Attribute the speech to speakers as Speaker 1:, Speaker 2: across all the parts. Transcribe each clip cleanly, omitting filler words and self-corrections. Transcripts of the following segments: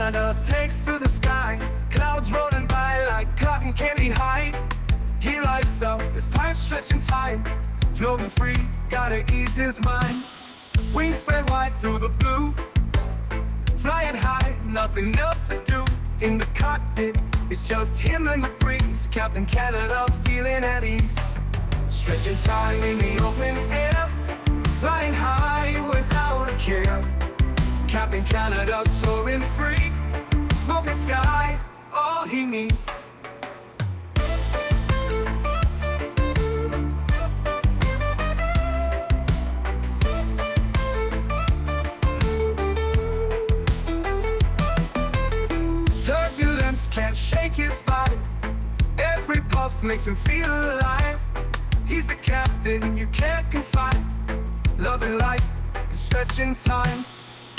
Speaker 1: Canada takes to the sky, clouds rolling by like cotton candy high. He lights up, his pipe stretching time, floating free, gotta ease his mind. Wings spread wide through the blue, flying high, nothing else to do. In the cockpit, it's just him and the breeze, Captain Canada feeling at ease. Stretching time in the open air, flying high without a care. Captain Canada soaring free, smoking sky, all he needs. Turbulence can't shake his vibe, every puff makes him feel alive. He's the captain you can't confide, loving life and stretching time.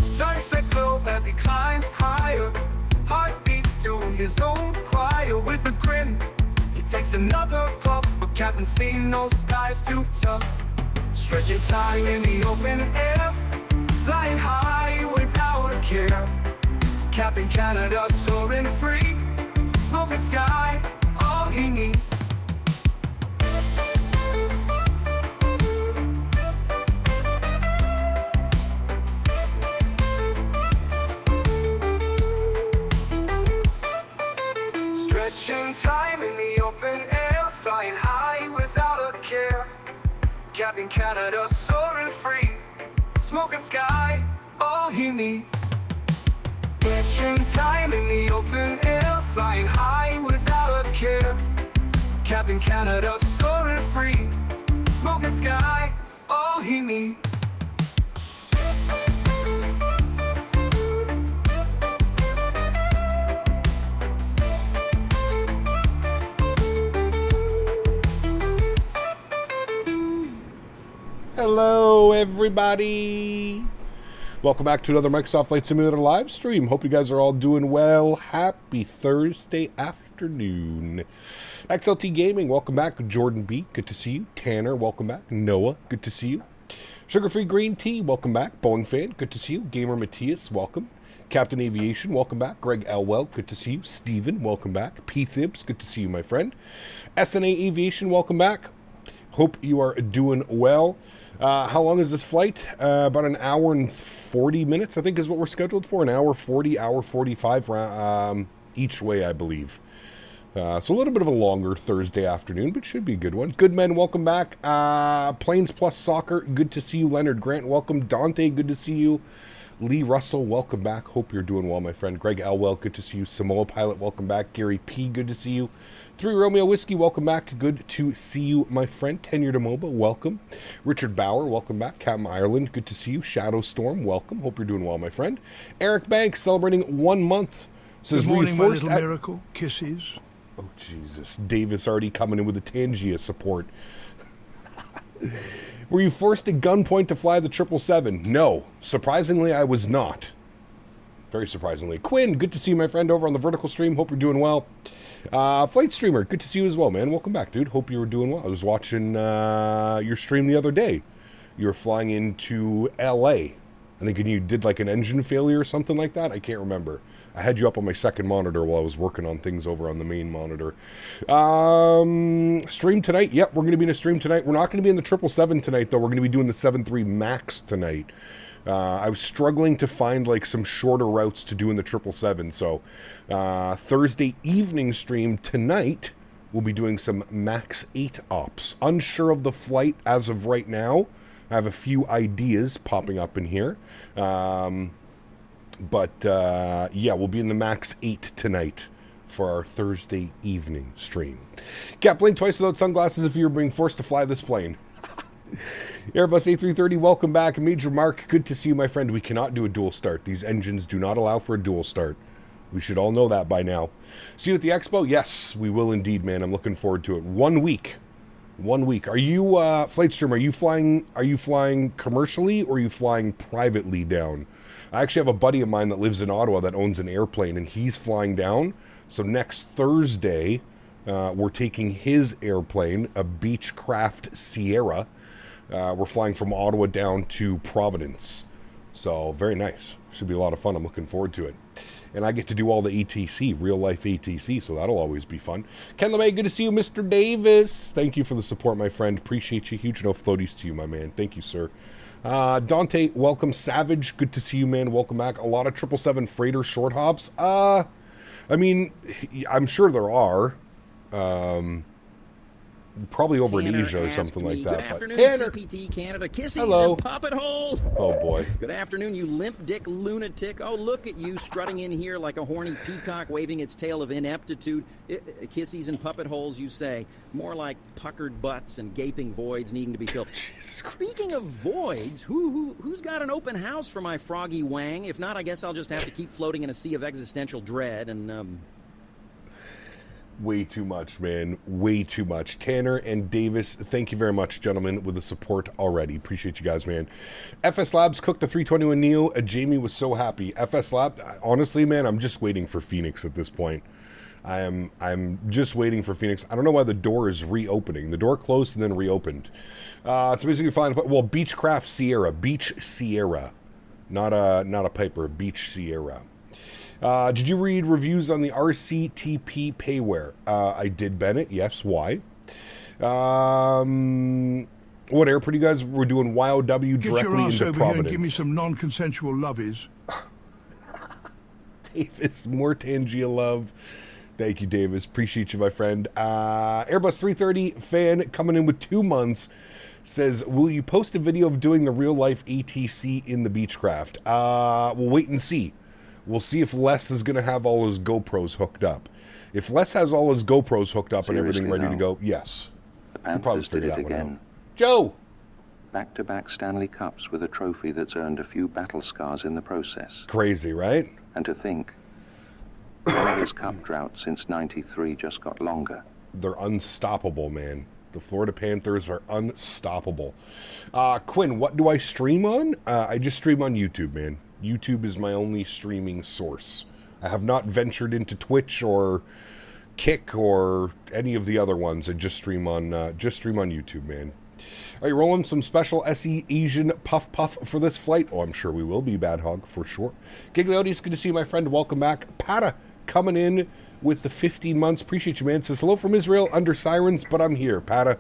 Speaker 1: Sunset glow as he climbs higher, heart beats to his own choir. With a grin, he takes another puff, for Captain C no skies too tough. Stretching time in the open air, flying high without a care. Captain Canada soaring free, smoking sky, all he needs. Stretching time in the open air, flying high without a care. Captain Canada soaring free, smoking sky, all he needs. Stretching time in the open air, flying high without a care. Captain Canada soaring free, smoking sky, all he needs.
Speaker 2: Hello, everybody. Welcome back to another Microsoft Flight Simulator live stream. Hope you guys are all doing well. Happy Thursday afternoon. XLT Gaming, welcome back. Jordan B, good to see you. Tanner, welcome back. Noah, good to see you. Sugar-Free Green Tea, welcome back. Boeing Fan, good to see you. Gamer Matthias, welcome. Captain Aviation, welcome back. Greg Elwell, good to see you. Steven, welcome back. P-Thibs, good to see you, my friend. SNA Aviation, welcome back. Hope you are doing well. How long is this flight? About an hour and 40 minutes, I think, is what we're scheduled for. An hour 40, hour 45 each way, I believe. So a little bit of a longer Thursday afternoon, but should be a good one. Good men, welcome back. Planes Plus Soccer, good to see you. Leonard Grant, welcome. Dante, good to see you. Lee Russell, welcome back. Hope you're doing well, my friend. Greg Elwell, good to see you. Samoa Pilot, welcome back. Gary P, good to see you. 3 Romeo Whiskey, welcome back. Good to see you, my friend. Tenure to MOBA, welcome. Richard Bauer, welcome back. Captain Ireland, good to see you. Shadow Storm, welcome. Hope you're doing well, my friend. Eric Banks, celebrating 1 month. Says,
Speaker 3: good morning, my little miracle. Kisses.
Speaker 2: Oh, Jesus. Davis already coming in with the Tangia support. Were you forced at gunpoint to fly the 777? No. Surprisingly, I was not. Very surprisingly. Quinn, good to see you, my friend, over on the vertical stream. Hope you're doing well. Flight Streamer, good to see you as well, man. Welcome back, dude. Hope you were doing well. I was watching your stream the other day. You were flying into L.A. I think you did like an engine failure or something like that. I can't remember. I had you up on my second monitor while I was working on things over on the main monitor. Stream tonight. Yep, we're going to be in a stream tonight. We're not going to be in the 777 tonight, though. We're going to be doing the 73 MAX tonight. I was struggling to find like some shorter routes to do in the 777. So Thursday evening stream tonight, we'll be doing some MAX 8 ops. Unsure of the flight as of right now. I have a few ideas popping up in here. But yeah, we'll be in the MAX 8 tonight for our Thursday evening stream. Cap, blink twice without sunglasses if you were being forced to fly this plane. Airbus A330, welcome back. Major Mark, good to see you, my friend. We cannot do a dual start. These engines do not allow for a dual start. We should all know that by now. See you at the expo? Yes, we will indeed, man. I'm looking forward to it. 1 week. 1 week. Are you, Flightstream, are you flying commercially or are you flying privately down? I actually have a buddy of mine that lives in Ottawa that owns an airplane, and he's flying down. So next Thursday, we're taking his airplane, a Beechcraft Sierra. We're flying from Ottawa down to Providence. So very nice. Should be a lot of fun. I'm looking forward to it. And I get to do all the ATC, real life ATC, so that'll always be fun. Ken LeMay, good to see you. Mr. Davis, thank you for the support, my friend. Appreciate you. Huge no floaties to you, my man. Thank you, sir. Dante, welcome. Savage, good to see you, man. Welcome back. A lot of 777 freighter short hops. I mean, I'm sure there are. Probably over in Asia or something like that.
Speaker 4: Good afternoon,
Speaker 2: Tanner.
Speaker 4: CPT Canada. Kisses
Speaker 2: Hello.
Speaker 4: and puppet holes.
Speaker 2: Oh, boy.
Speaker 4: Good afternoon, you limp dick lunatic. Oh, look at you strutting in here like a horny peacock waving its tail of ineptitude. Kissies and puppet holes, you say. More like puckered butts and gaping voids needing to be filled. Speaking of voids, who's got an open house for my froggy wang? If not, I guess I'll just have to keep floating in a sea of existential dread and,
Speaker 2: Way too much, man. Way too much. Tanner and Davis, thank you very much, gentlemen, with the support already. Appreciate you guys, man. FS Labs cooked the 321 Neo. Jamie was so happy. FS Lab, honestly, man, I'm just waiting for Phoenix at this point. I'm just waiting for Phoenix. I don't know why the door is reopening. The door closed and then reopened. It's basically fine. Well, Beechcraft Sierra. Beach Sierra. Not a Piper. Beach Sierra. Did you read reviews on the RCTP payware? I did, Bennett. Yes. Why? What airport you guys were doing YOW directly
Speaker 3: Get your ass
Speaker 2: into
Speaker 3: over
Speaker 2: Providence?
Speaker 3: here and give me some non-consensual lovies.
Speaker 2: Davis, more Tangia love. Thank you, Davis. Appreciate you, my friend. Airbus 330 fan coming in with 2 months says, will you post a video of doing the real-life ATC in the Beechcraft? We'll wait and see. We'll see if Les is going to have all his GoPros hooked up. If Les has all his GoPros hooked up and everything ready to go, yes.
Speaker 5: The Panthers did it again.
Speaker 2: Joe!
Speaker 5: Back-to-back Stanley Cups with a trophy that's earned a few battle scars in the process.
Speaker 2: Crazy, right?
Speaker 5: And to think, Florida's cup drought since '93 just got longer.
Speaker 2: They're unstoppable, man. The Florida Panthers are unstoppable. Quinn, what do I stream on? I just stream on YouTube, man. YouTube is my only streaming source. I have not ventured into Twitch or Kick or any of the other ones. I just stream on YouTube, man. Are you rolling some special SE Asian puff for this flight? Oh, I'm sure we will be, Bad Hog, for sure. Gigliotti, it's good to see you, my friend. Welcome back. Pata coming in with the 15 months. Appreciate you, man. Says, hello from Israel under sirens, but I'm here. Pata,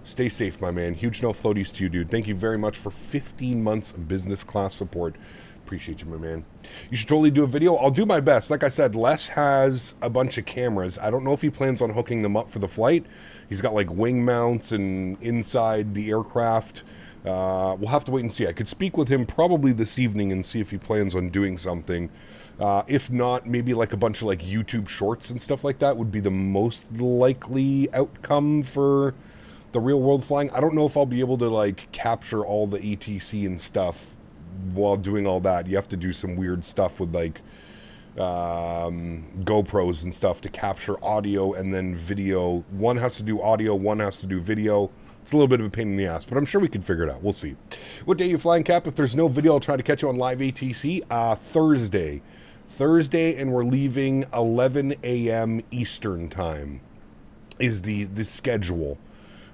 Speaker 2: stay safe, my man. Huge no floaties to you, dude. Thank you very much for 15 months of business class support. Appreciate you, my man. You should totally do a video. I'll do my best. Like I said, Les has a bunch of cameras. I don't know if he plans on hooking them up for the flight. He's got like wing mounts and inside the aircraft. We'll have to wait and see. I could speak with him probably this evening and see if he plans on doing something. If not, maybe like a bunch of like YouTube shorts and stuff like that would be the most likely outcome for the real world flying. I don't know if I'll be able to like capture all the ATC and stuff while doing all that. You have to do some weird stuff with like GoPros and stuff to capture audio and then video. One has to do audio, one has to do video. It's a little bit of a pain in the ass, but I'm sure we can figure it out. We'll see. What day are you flying, Cap? If there's no video, I'll try to catch you on live ATC. Thursday, and we're leaving 11 a.m. Eastern time is the schedule.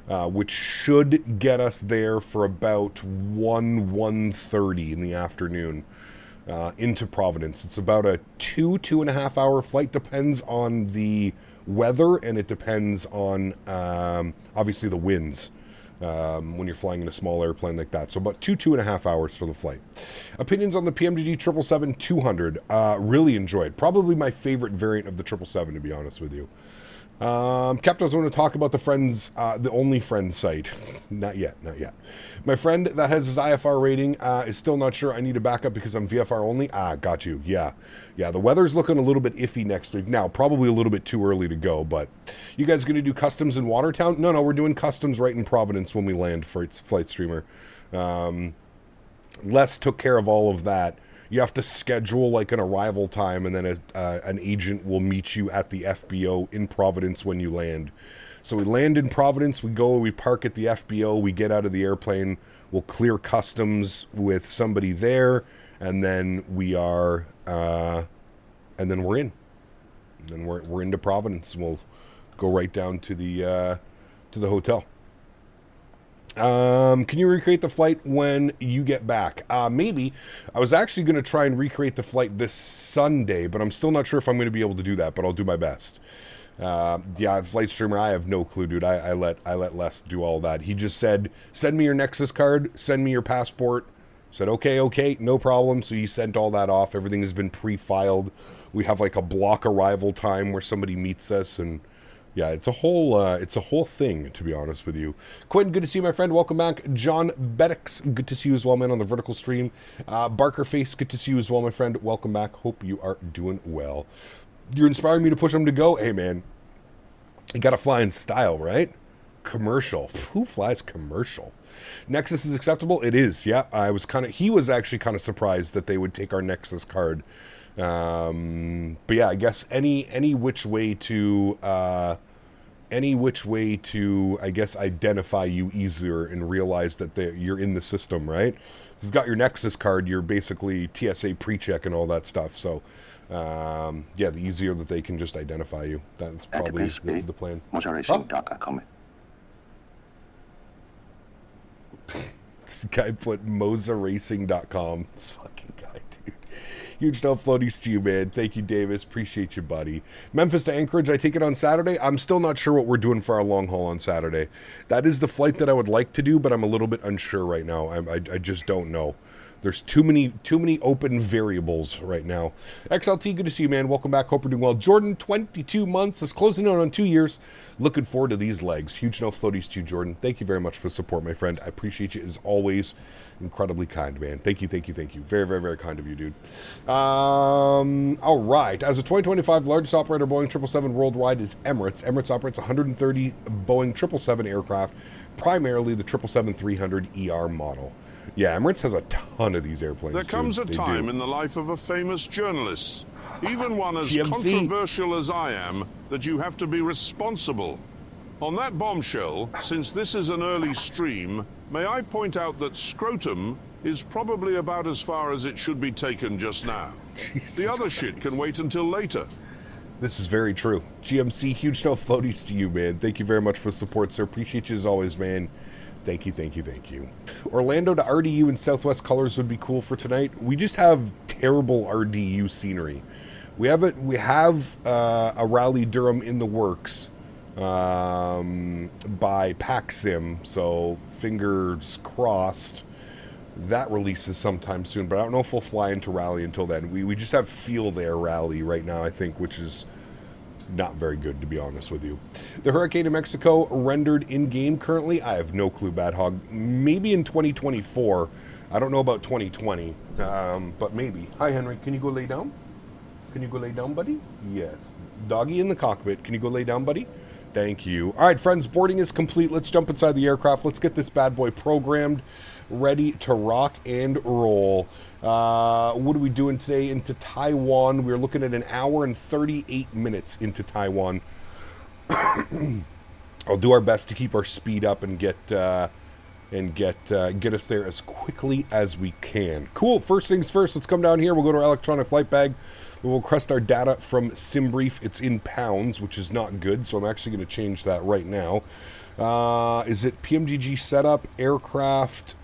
Speaker 2: Which should get us there for about 1:30 in the afternoon into Providence. It's about a 2.5 hour flight. Depends on the weather, and it depends on obviously the winds when you're flying in a small airplane like that. So about 2.5 hours for the flight. Opinions on the PMDG 777-200. Really enjoyed. Probably my favorite variant of the 777, to be honest with you. Captain, I want to talk about the friends, the only friend site. Not yet. My friend that has his IFR rating is still not sure. I need a backup because I'm VFR only. Got you. Yeah. The weather's looking a little bit iffy next week. Now, probably a little bit too early to go, but you guys going to do customs in Watertown? No, we're doing customs right in Providence when we land for its flight streamer. Les took care of all of that. You have to schedule like an arrival time, and then an agent will meet you at the FBO in Providence when you land. So we land in Providence, we park at the FBO, we get out of the airplane, we'll clear customs with somebody there, and then we are, and then we're in. And then we're into Providence, and we'll go right down to the hotel. Can you recreate the flight when you get back? Maybe. I was actually going to try and recreate the flight this Sunday, but I'm still not sure if I'm going to be able to do that, but I'll do my best. Yeah, flight streamer, I have no clue, dude. I let Les do all that. He just said, send me your Nexus card, send me your passport. Said, okay, no problem. So he sent all that off. Everything has been pre-filed. We have like a block arrival time where somebody meets us, and yeah, it's a whole thing, to be honest with you. Quinn, good to see you, my friend. Welcome back. John Beddix, good to see you as well, man, on the vertical stream. Barker Face, good to see you as well, my friend. Welcome back. Hope you are doing well. You're inspiring me to push them to go. Hey, man, you got to fly in style, right? Commercial. Who flies commercial? Nexus is acceptable? It is, yeah. He was actually kind of surprised that they would take our Nexus card. But yeah, I guess any which way to, I guess, identify you easier and realize that you're in the system, right? If you've got your Nexus card, you're basically TSA pre-check and all that stuff. So, yeah, the easier that they can just identify you. That's probably the plan. This guy put mozaracing.com. This fucking guy, dude. Huge no floaties to you, man. Thank you, Davis. Appreciate you, buddy. Memphis to Anchorage, I take it on Saturday. I'm still not sure what we're doing for our long haul on Saturday. That is the flight that I would like to do, but I'm a little bit unsure right now. I just don't know. There's too many open variables right now. XLT, good to see you, man. Welcome back. Hope you're doing well. Jordan, 22 months, is closing out on 2 years. Looking forward to these legs. Huge no floaties to you, Jordan. Thank you very much for the support, my friend. I appreciate you as always. Incredibly kind, man. Thank you. Very, very, very kind of you, dude. All right. As a 2025 largest operator, Boeing 777 worldwide is Emirates. Emirates operates 130 Boeing 777 aircraft, primarily the 777-300 ER model. Yeah, Emirates has a ton of these airplanes.
Speaker 3: There comes a time in the life of a famous journalist, even one as controversial as I am, that you have to be responsible. On that bombshell, since this is an early stream, may I point out that scrotum is probably about as far as it should be taken just now. The other shit can wait until later.
Speaker 2: This is very true. GMC, huge no floaties to you, man. Thank you very much for the support, sir. Appreciate you as always, man. Thank you. Orlando to RDU in Southwest colors would be cool for tonight. We just have terrible RDU scenery. We have a Rally Durham in the works by PacSim, so fingers crossed that releases sometime soon. But I don't know if we'll fly into Rally until then. We just have Feel There Rally right now, I think, which is not very good, to be honest with you. The Hurricane in Mexico rendered in-game currently? I have no clue, Bad Hog. Maybe in 2024. I don't know about 2020, but maybe. Hi, Henry. Can you go lay down? Can you go lay down, buddy? Yes. Doggy in the cockpit. Can you go lay down, buddy? Thank you. All right, friends, boarding is complete. Let's jump inside the aircraft. Let's get this bad boy programmed, ready to rock and roll. What are we doing today into Taiwan? We're looking at an hour and 38 minutes into Taiwan. I'll do our best to keep our speed up and get us there as quickly as we can. Cool. First things first, let's come down here. We'll go to our electronic flight bag. We'll request our data from SimBrief. It's in pounds, which is not good, so I'm actually going to change that right now. Is it PMDG setup, aircraft,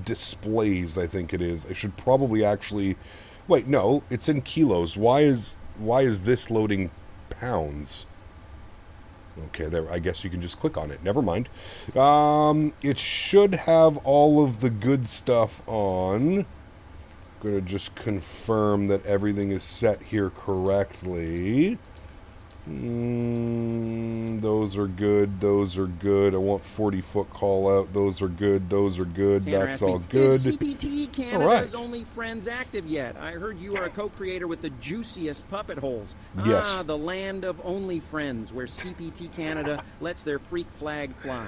Speaker 2: displays, I think it is. I should probably actually... Wait, no, it's in kilos. Why is this loading pounds? Okay, there. I guess you can just click on it. Never mind. It should have all of the good stuff on. Going to just confirm that everything is set here correctly. Those are good. Those are good. I want 40-foot call out. Those are good. Those are good. That's all good.
Speaker 4: Is CPT Canada's only friends active yet? I heard you are a co-creator with the juiciest puppet holes.
Speaker 2: Yes.
Speaker 4: Ah, the land of only friends, where CPT Canada lets their freak flag fly.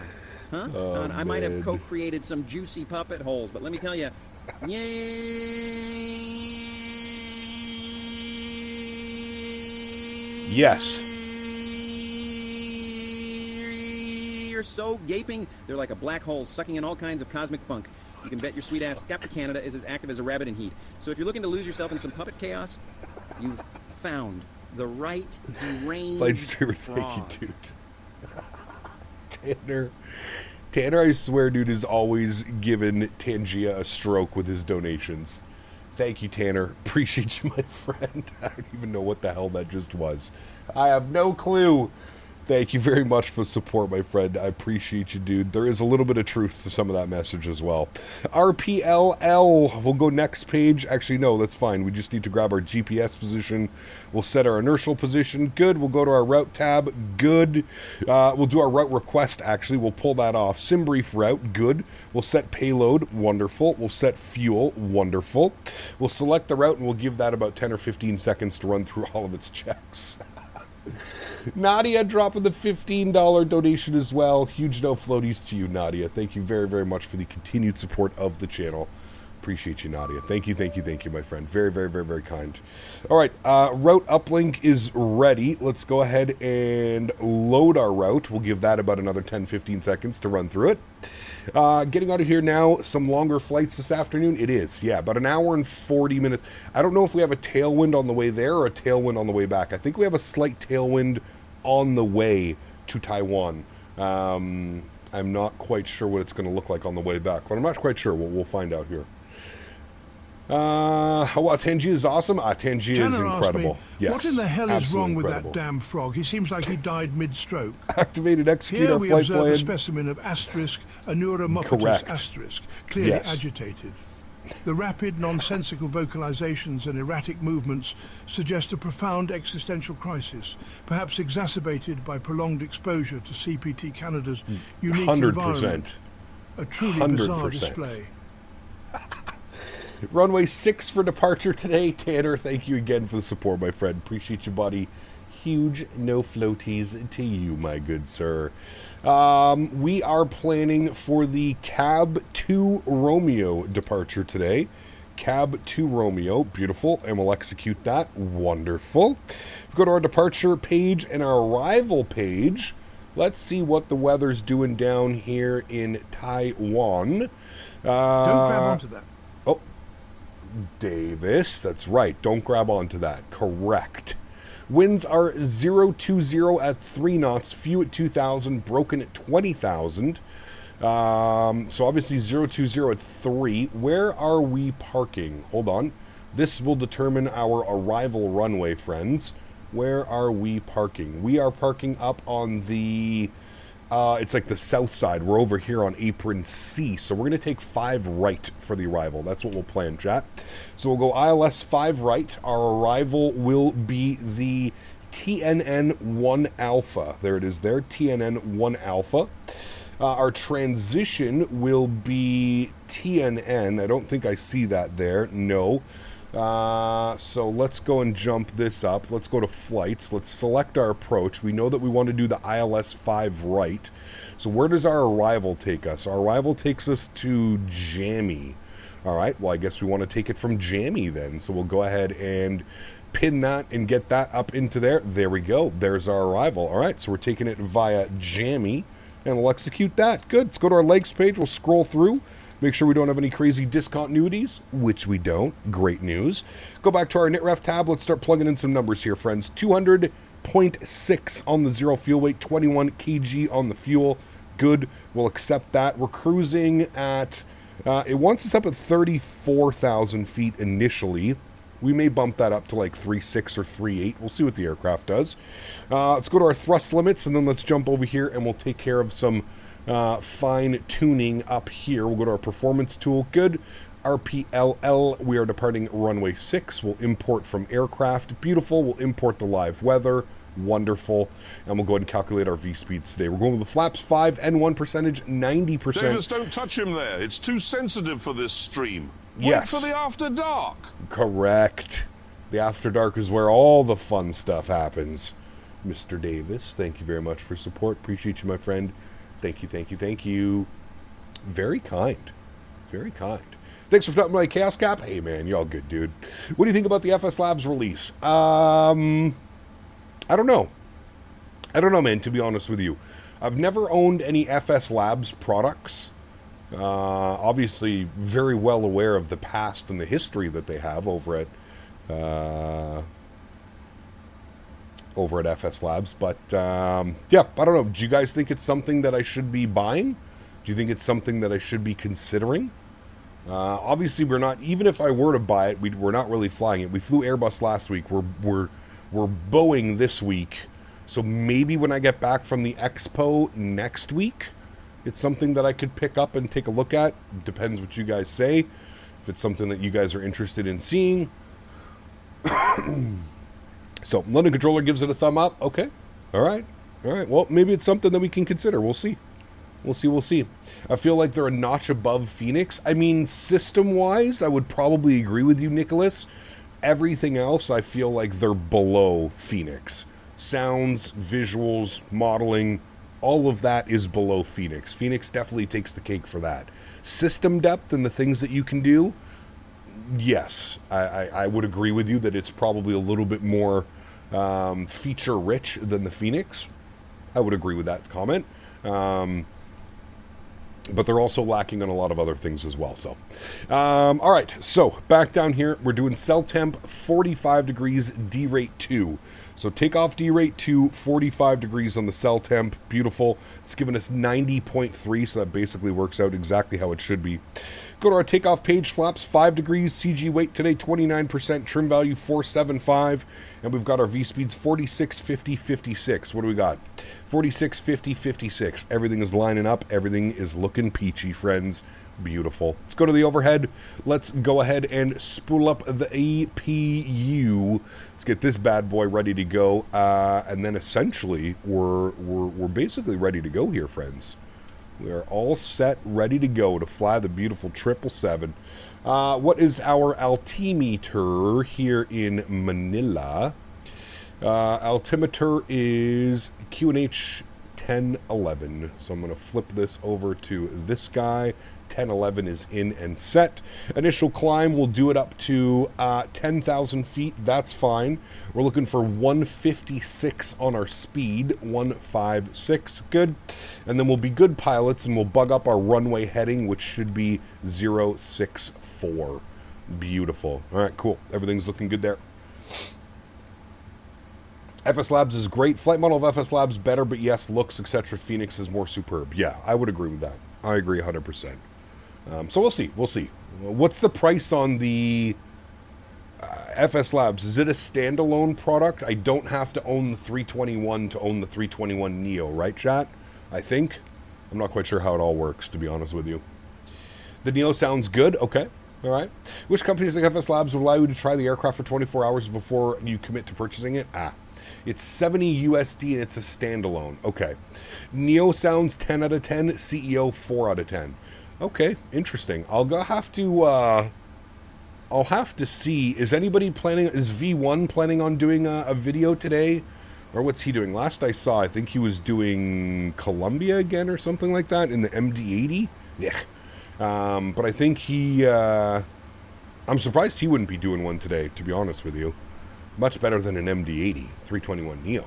Speaker 4: Huh?
Speaker 2: Oh,
Speaker 4: I might have co-created some juicy puppet holes, but let me tell you,
Speaker 2: Yes.
Speaker 4: You're so gaping, they're like a black hole sucking in all kinds of cosmic funk. You can bet your sweet ass Captain Canada is as active as a rabbit in heat. So if you're looking to lose yourself in some puppet chaos, you've found the right deranged
Speaker 2: Flite streamer,
Speaker 4: frog.
Speaker 2: thank you, dude. Tanner, I swear, dude, is always giving Tangia a stroke with his donations. Thank you, Tanner. Appreciate you, my friend. I don't even know what the hell that just was. I have no clue. Thank you very much for the support, my friend. I appreciate you, dude. There is a little bit of truth to some of that message as well. RPLL. We'll go next page. Actually, no, that's fine. We just need to grab our GPS position. We'll set our inertial position. Good. We'll go to our route tab. Good. We'll do our route request, actually. We'll pull that off. Sim brief route. Good. We'll set payload. Wonderful. We'll set fuel. Wonderful. We'll select the route, and we'll give that about 10 or 15 seconds to run through all of its checks. Nadya dropping the $15 donation as well. Huge no floaties to you, Nadya. Thank you very, very much for the continued support of the channel. Appreciate you, Nadya. Thank you, thank you, thank you, my friend. Very, very, very, very kind. All right, route uplink is ready. Let's go ahead and load our route. We'll give that about another 10, 15 seconds to run through it. Getting out of here now, some longer flights this afternoon. It is, yeah, about an hour and 40 minutes. I don't know if we have a tailwind on the way there or a tailwind on the way back. I think we have a slight tailwind on the way to Taiwan. I'm not quite sure what it's going to look like on the way back, but I'm not quite sure. We'll find out here. Tangia is awesome. Tangia is incredible. Yes,
Speaker 6: what in the hell is wrong with
Speaker 2: incredible.
Speaker 6: that damn frog? He seems like he died mid-stroke.
Speaker 2: Activated, execute
Speaker 6: Here
Speaker 2: our
Speaker 6: we
Speaker 2: flight
Speaker 6: observe
Speaker 2: plan.
Speaker 6: a specimen of asterisk, Anura mopetus
Speaker 2: Correct.
Speaker 6: asterisk, clearly
Speaker 2: Yes.
Speaker 6: agitated. The rapid, nonsensical vocalizations and erratic movements suggest a profound existential crisis, perhaps exacerbated by prolonged exposure to CPT Canada's unique
Speaker 2: 100%.
Speaker 6: environment. A truly bizarre
Speaker 2: 100%.
Speaker 6: display.
Speaker 2: Runway 6 for departure today. Tanner, thank you again for the support, my friend. Appreciate you, buddy. Huge no floaties to you, my good sir. We are planning for the Cab 2 Romeo departure today. Cab 2 Romeo, beautiful, and we'll execute that. Wonderful. If we go to our departure page and our arrival page, let's see what the weather's doing down here in Taiwan.
Speaker 6: Don't grab onto that.
Speaker 2: Oh, Davis, that's right. Don't grab onto that. Correct. Winds are 020 at 3 knots, few at 2,000, broken at 20,000. So obviously 020 at 3. Where are we parking? Hold on. This will determine our arrival runway, friends. Where are we parking? We are parking up on the... it's like the south side. We're over here on apron C. So we're going to take 5 right for the arrival. That's what we'll plan, chat. So we'll go ILS 5 right. Our arrival will be the TNN 1 Alpha. There it is there, TNN 1 Alpha. Our transition will be TNN. I don't think I see that there. No. So let's go and jump this up. Let's go to flights. Let's select our approach. We know that we want to do the ILS 5 right. So where does our arrival take us? Our arrival takes us to Jammy. All right, well, I guess we want to take it from Jammy then. So we'll go ahead and pin that and get that up into there. There we go. There's our arrival. All right, so we're taking it via Jammy, and we'll execute that. Good. Let's go to our legs page. We'll scroll through. Make sure we don't have any crazy discontinuities, which we don't. Great news. Go back to our NitRef tab. Let's start plugging in some numbers here, friends. 200.6 on the zero fuel weight, 21 kg on the fuel. Good. We'll accept that. We're cruising at... it wants us up at 34,000 feet initially. We may bump that up to like 3.6 or 3.8. We'll see what the aircraft does. Let's go to our thrust limits, and then let's jump over here, and we'll take care of some... fine tuning up here. We'll go to our performance tool. Good. RPLL. We are departing runway 6. We'll import from aircraft. Beautiful. We'll import the live weather. Wonderful. And we'll go ahead and calculate our V speeds today. We're going with the flaps 5 N1 percentage, 90%.
Speaker 3: Davis, don't touch him there. It's too sensitive for this stream.
Speaker 2: Yes.
Speaker 3: Wait for the after dark.
Speaker 2: Correct. The after dark is where all the fun stuff happens. Mr. Davis, thank you very much for support. Appreciate you, my friend. Thank you, thank you, thank you. Very kind. Very kind. Thanks for stopping by, Chaos Cap. Hey, man, you're all good, dude. What do you think about the FS Labs release? I don't know. I don't know, man, to be honest with you. I've never owned any FS Labs products. Obviously, very well aware of the past and the history that they have over at FS Labs, but yeah, I don't know. Do you guys think it's something that I should be buying? Do you think it's something that I should be considering? Obviously, we're not, even if I were to buy it, we're not really flying it. We flew Airbus last week. We're Boeing this week. So maybe when I get back from the expo next week, it's something that I could pick up and take a look at. Depends what you guys say. If it's something that you guys are interested in seeing. So, London Controller gives it a thumb up. Okay. All right. Well, maybe it's something that we can consider. We'll see. We'll see. I feel like they're a notch above Phoenix. I mean, system-wise, I would probably agree with you, Nicholas. Everything else, I feel like they're below Phoenix. Sounds, visuals, modeling, all of that is below Phoenix. Phoenix definitely takes the cake for that. System depth and the things that you can do, yes, I would agree with you that it's probably a little bit more feature-rich than the Phoenix. I would agree with that comment. But they're also lacking on a lot of other things as well. So, all right. So back down here, we're doing cell temp 45 degrees, D rate 2. So takeoff D rate 2, 45 degrees on the cell temp. Beautiful. It's giving us 90.3, so that basically works out exactly how it should be. Go to our takeoff page, flaps 5 degrees, CG weight today 29%, trim value 475, and we've got our V speeds 46, 50, 56. What do we got? 46, 50, 56. Everything is lining up. Everything is looking peachy, friends. Beautiful. Let's go to the overhead. Let's go ahead and spool up the APU. Let's get this bad boy ready to go, and then essentially we're basically ready to go here, friends. We are all set, ready to go to fly the beautiful 777. What is our altimeter here in Manila? Altimeter is QNH 1011. So I'm going to flip this over to this guy. 1011 is in and set. Initial climb, we'll do it up to 10,000 feet. That's fine. We're looking for 156 on our speed. 156. Good. And then we'll be good pilots and we'll bug up our runway heading, which should be 064. Beautiful. All right, cool. Everything's looking good there. FS Labs is great. Flight model of FS Labs better, but yes, looks, etc. Phoenix is more superb. Yeah, I would agree with that. I agree 100%. So we'll see. We'll see. What's the price on the FS Labs? Is it a standalone product? I don't have to own the 321 to own the 321 Neo, right, chat? I think. I'm not quite sure how it all works, to be honest with you. The Neo sounds good. Okay. All right. Which companies like FS Labs would allow you to try the aircraft for 24 hours before you commit to purchasing it? It's 70 USD and it's a standalone. Okay. Neo sounds 10 out of 10. CEO 4 out of 10. Okay, interesting. I'll have to see. Is anybody planning? Is V1 planning on doing a video today, or what's he doing? Last I saw, I think he was doing Columbia again or something like that in the MD-80. Yeah. But I think he. I'm surprised he wouldn't be doing one today. To be honest with you, much better than an MD-80 321 Neo.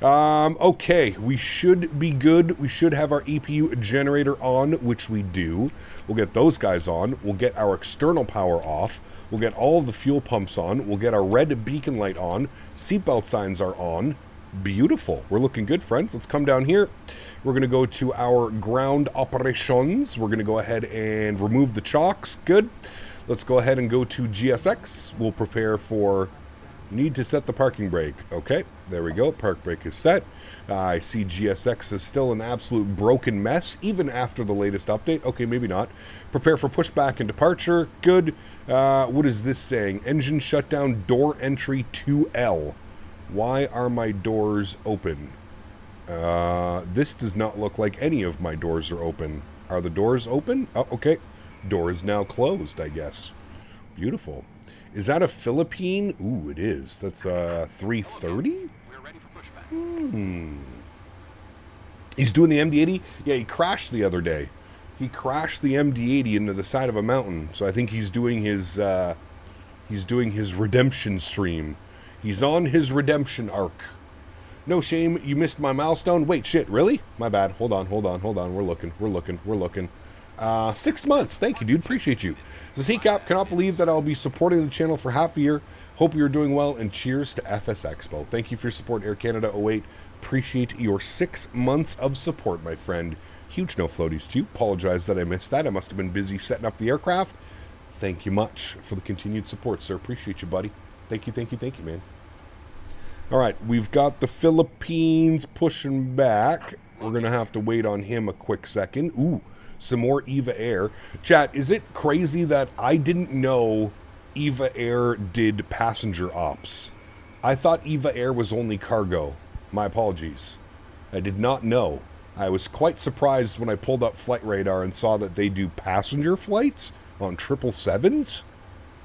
Speaker 2: Okay, we should be good. We should have our EPU generator on, which we do. We'll get those guys on. We'll get our external power off. We'll get all of the fuel pumps on. We'll get our red beacon light on. Seatbelt signs are on. Beautiful. We're looking good, friends. Let's come down here. We're going to go to our ground operations. We're going to go ahead and remove the chocks. Good. Let's go ahead and go to GSX. We'll prepare for... Need to set the parking brake. Okay, there we go. Park brake is set. I see GSX is still an absolute broken mess, even after the latest update. Okay, maybe not. Prepare for pushback and departure. Good. What is this saying? Engine shutdown, door entry 2L. Why are my doors open? This does not look like any of my doors are open. Are the doors open? Oh, okay. Door is now closed, I guess. Beautiful. Is that a Philippine? Ooh, it is. That's 330? He's doing the MD-80? Yeah, he crashed the other day. He crashed the MD-80 into the side of a mountain. So I think he's doing his redemption stream. He's on his redemption arc. No shame, you missed my milestone. Wait, shit, really? My bad. Hold on. We're looking. 6 months. Thank you, dude. Appreciate you. Says, hey, Cap, cannot believe that I'll be supporting the channel for half a year. Hope you're doing well, and cheers to FS Expo. Thank you for your support, Air Canada 08. Appreciate your 6 months of support, my friend. Huge no floaties to you. Apologize that I missed that. I must have been busy setting up the aircraft. Thank you much for the continued support, sir. Appreciate you, buddy. Thank you, man. All right, we've got the Philippines pushing back. We're going to have to wait on him a quick second. Ooh, some more EVA Air. Chat, is it crazy that I didn't know EVA Air did passenger ops? I thought EVA Air was only cargo. My apologies. I did not know. I was quite surprised when I pulled up Flight Radar and saw that they do passenger flights on 777s.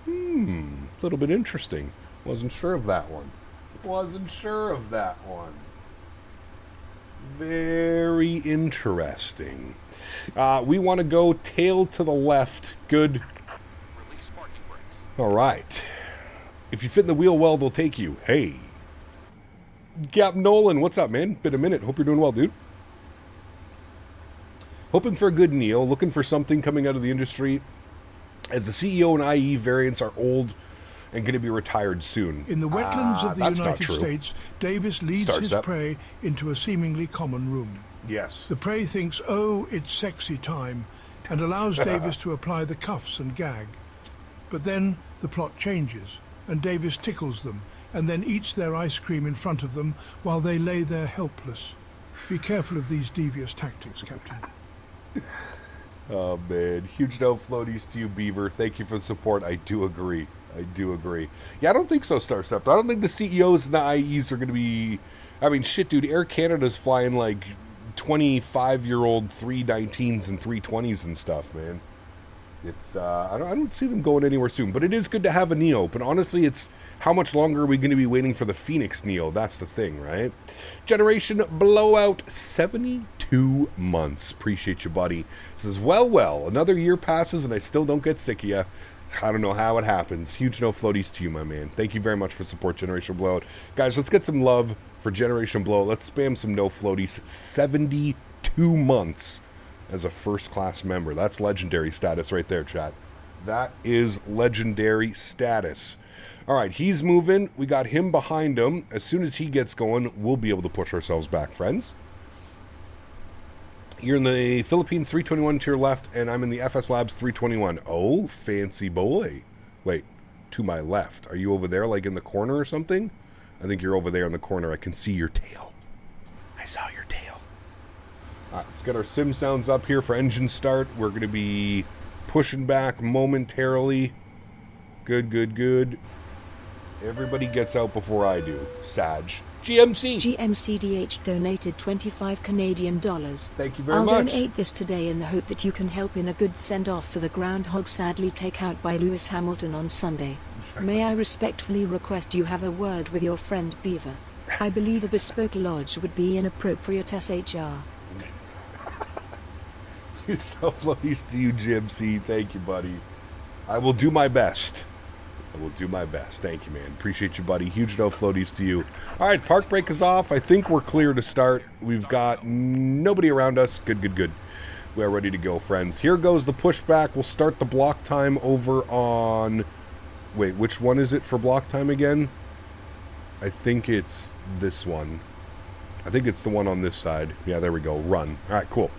Speaker 2: A little bit interesting. Wasn't sure of that one. Very interesting. We want to go tail to the left. Good. All right. If you fit in the wheel well, they'll take you. Hey. Captain Nolan, what's up, man? Been a minute. Hope you're doing well, dude. Hoping for a good Neo. Looking for something coming out of the industry, as the CEO and IE variants are old and going to be retired soon.
Speaker 6: In the wetlands of the United States, Davis leads his prey into a seemingly common room.
Speaker 2: Yes.
Speaker 6: The prey thinks, oh, it's sexy time, and allows Davis to apply the cuffs and gag. But then the plot changes, and Davis tickles them, and then eats their ice cream in front of them while they lay there helpless. Be careful of these devious tactics, Captain.
Speaker 2: Oh, man. Huge no floaties to you, Beaver. Thank you for the support. I do agree. Yeah, I don't think so, Starceptor. I don't think the CEOs and the IEs are going to be... I mean, shit, dude. Air Canada's flying like 25-year-old 319s and 320s and stuff, man. It's I don't see them going anywhere soon, but it is good to have a Neo. But honestly, it's how much longer are we going to be waiting for the Phoenix Neo? That's the thing, right? Generation Blowout, 72 months. Appreciate you, buddy. Says, well, another year passes and I still don't get sick of you. I don't know how it happens. Huge no floaties to you, my man. Thank you very much for support, Generation Blowout. Guys, let's get some love for Generation Blowout. Let's spam some no floaties. 72 months as a first-class member. That's legendary status right there, chat. That is legendary status. All right, he's moving. We got him behind him. As soon as he gets going, we'll be able to push ourselves back, friends. You're in the Philippines 321 to your left, and I'm in the FS Labs 321. Oh, fancy boy. Wait, to my left. Are you over there, like in the corner or something? I think you're over there in the corner. I can see your tail. I saw your tail. All right, let's get our sim sounds up here for engine start. We're going to be pushing back momentarily. Good. Everybody gets out before I do. Sag.
Speaker 7: GMCDH donated 25 Canadian dollars.
Speaker 2: Thank you very
Speaker 7: I'll
Speaker 2: much.
Speaker 7: donate this today in the hope that you can help in a good send-off for the groundhog sadly taken out by Lewis Hamilton on Sunday. May I respectfully request you have a word with your friend Beaver? I believe a bespoke lodge would be an appropriate SHR.
Speaker 2: Huge floaties to you, GMC. Thank you, buddy. I will do my best. Thank you, man. Appreciate you, buddy. Huge no floaties to you. All right, park brake is off. I think we're clear to start. We've got nobody around us. Good. We are ready to go, friends. Here goes the pushback. We'll start the block time over on... Wait, which one is it for block time again? I think it's this one. I think it's the one on this side. Yeah, there we go. Run. All right, cool.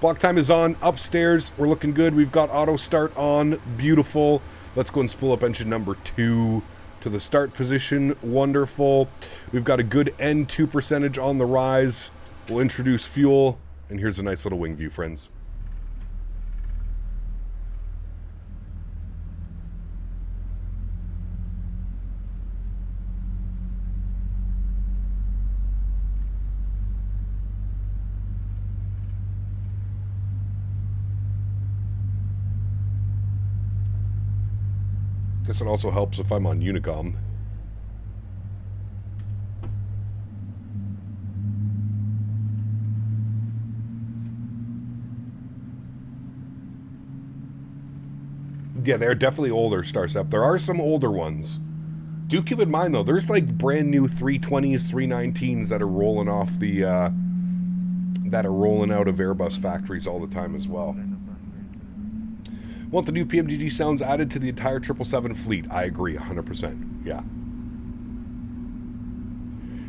Speaker 2: Block time is on. Upstairs, we're looking good. We've got auto start on. Beautiful. Let's go and spool up engine number 2 to the start position. Wonderful. We've got a good N2 percentage on the rise. We'll introduce fuel. And here's a nice little wing view, friends. Guess it also helps if I'm on Unicom. Yeah, they're definitely older, Starcep. There are some older ones. Do keep in mind, though, there's like brand new 320s, 319s that are rolling off the, that are rolling out of Airbus factories all the time as well. Want the new PMDG sounds added to the entire 777 fleet. I agree, 100%. Yeah.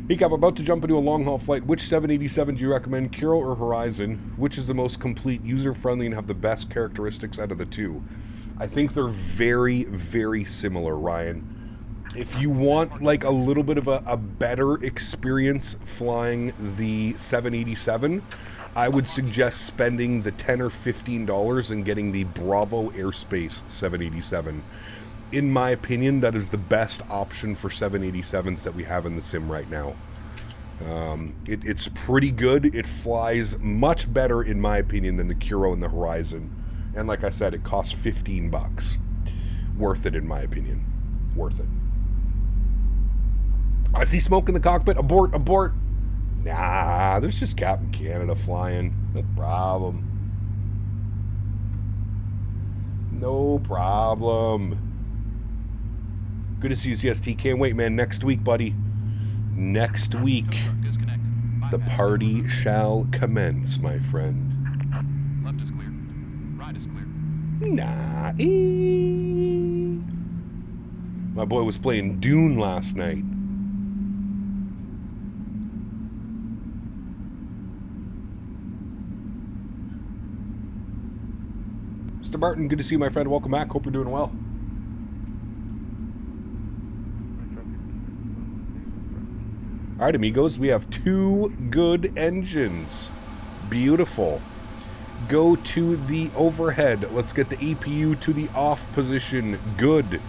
Speaker 2: Hey Cap, about to jump into a long-haul flight. Which 787 do you recommend, Kiro or Horizon? Which is the most complete, user-friendly, and have the best characteristics out of the two? I think they're very, very similar, Ryan. If you want like a little bit of a better experience flying the 787, I would suggest spending the $10 or $15 and getting the Bravo Airspace 787. In my opinion, that is the best option for 787s that we have in the sim right now. It's pretty good. It flies much better, in my opinion, than the Kiro and the Horizon. And like I said, it costs $15. Worth it, in my opinion. Worth it. I see smoke in the cockpit. Abort, abort. Nah, there's just Captain Canada flying. No problem. No problem. Good to see you, CST. Can't wait, man. Next week, buddy. Next week, the party shall commence, my friend.
Speaker 8: Left is clear. Right is clear.
Speaker 2: Nah. My boy was playing Dune last night. Mr. Martin, good to see you, my friend. Welcome back. Hope you're doing well. All right, amigos, we have 2 good engines. Beautiful. Go to the overhead. Let's get the APU to the off position. Good.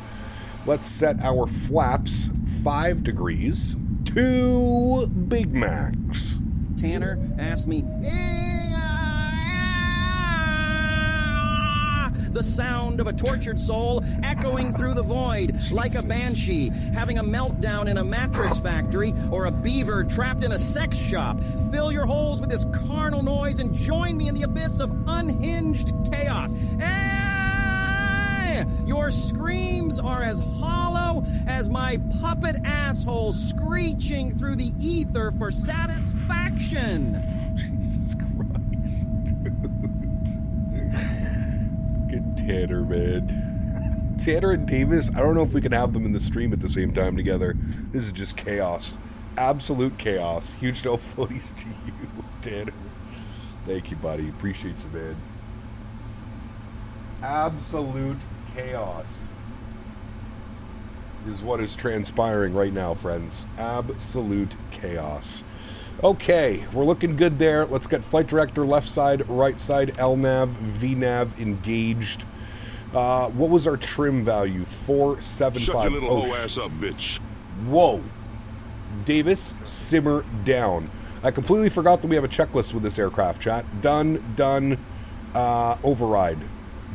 Speaker 2: Let's set our flaps 5 degrees. 2 Big Macs.
Speaker 4: Tanner asked me, the sound of a tortured soul echoing through the void, like a banshee having a meltdown in a mattress factory or a beaver trapped in a sex shop. Fill your holes with this carnal noise and join me in the abyss of unhinged chaos. Hey! Your screams are as hollow as my puppet asshole screeching through the ether for satisfaction.
Speaker 2: Jesus Christ, dude. Get Tanner, man. Tanner and Davis, I don't know if we can have them in the stream at the same time together. This is just chaos. Absolute chaos. Huge no floaties to you, Tanner. Thank you, buddy. Appreciate you, man. Absolute chaos is what is transpiring right now, friends. Absolute chaos. Okay, we're looking good there. Let's get flight director left side, right side, LNAV, VNAV engaged. What was our trim value? 475.
Speaker 3: Shut your little hoe ass up, bitch.
Speaker 2: Whoa. Davis, simmer down. I completely forgot that we have a checklist with this aircraft, chat. Done, done, override.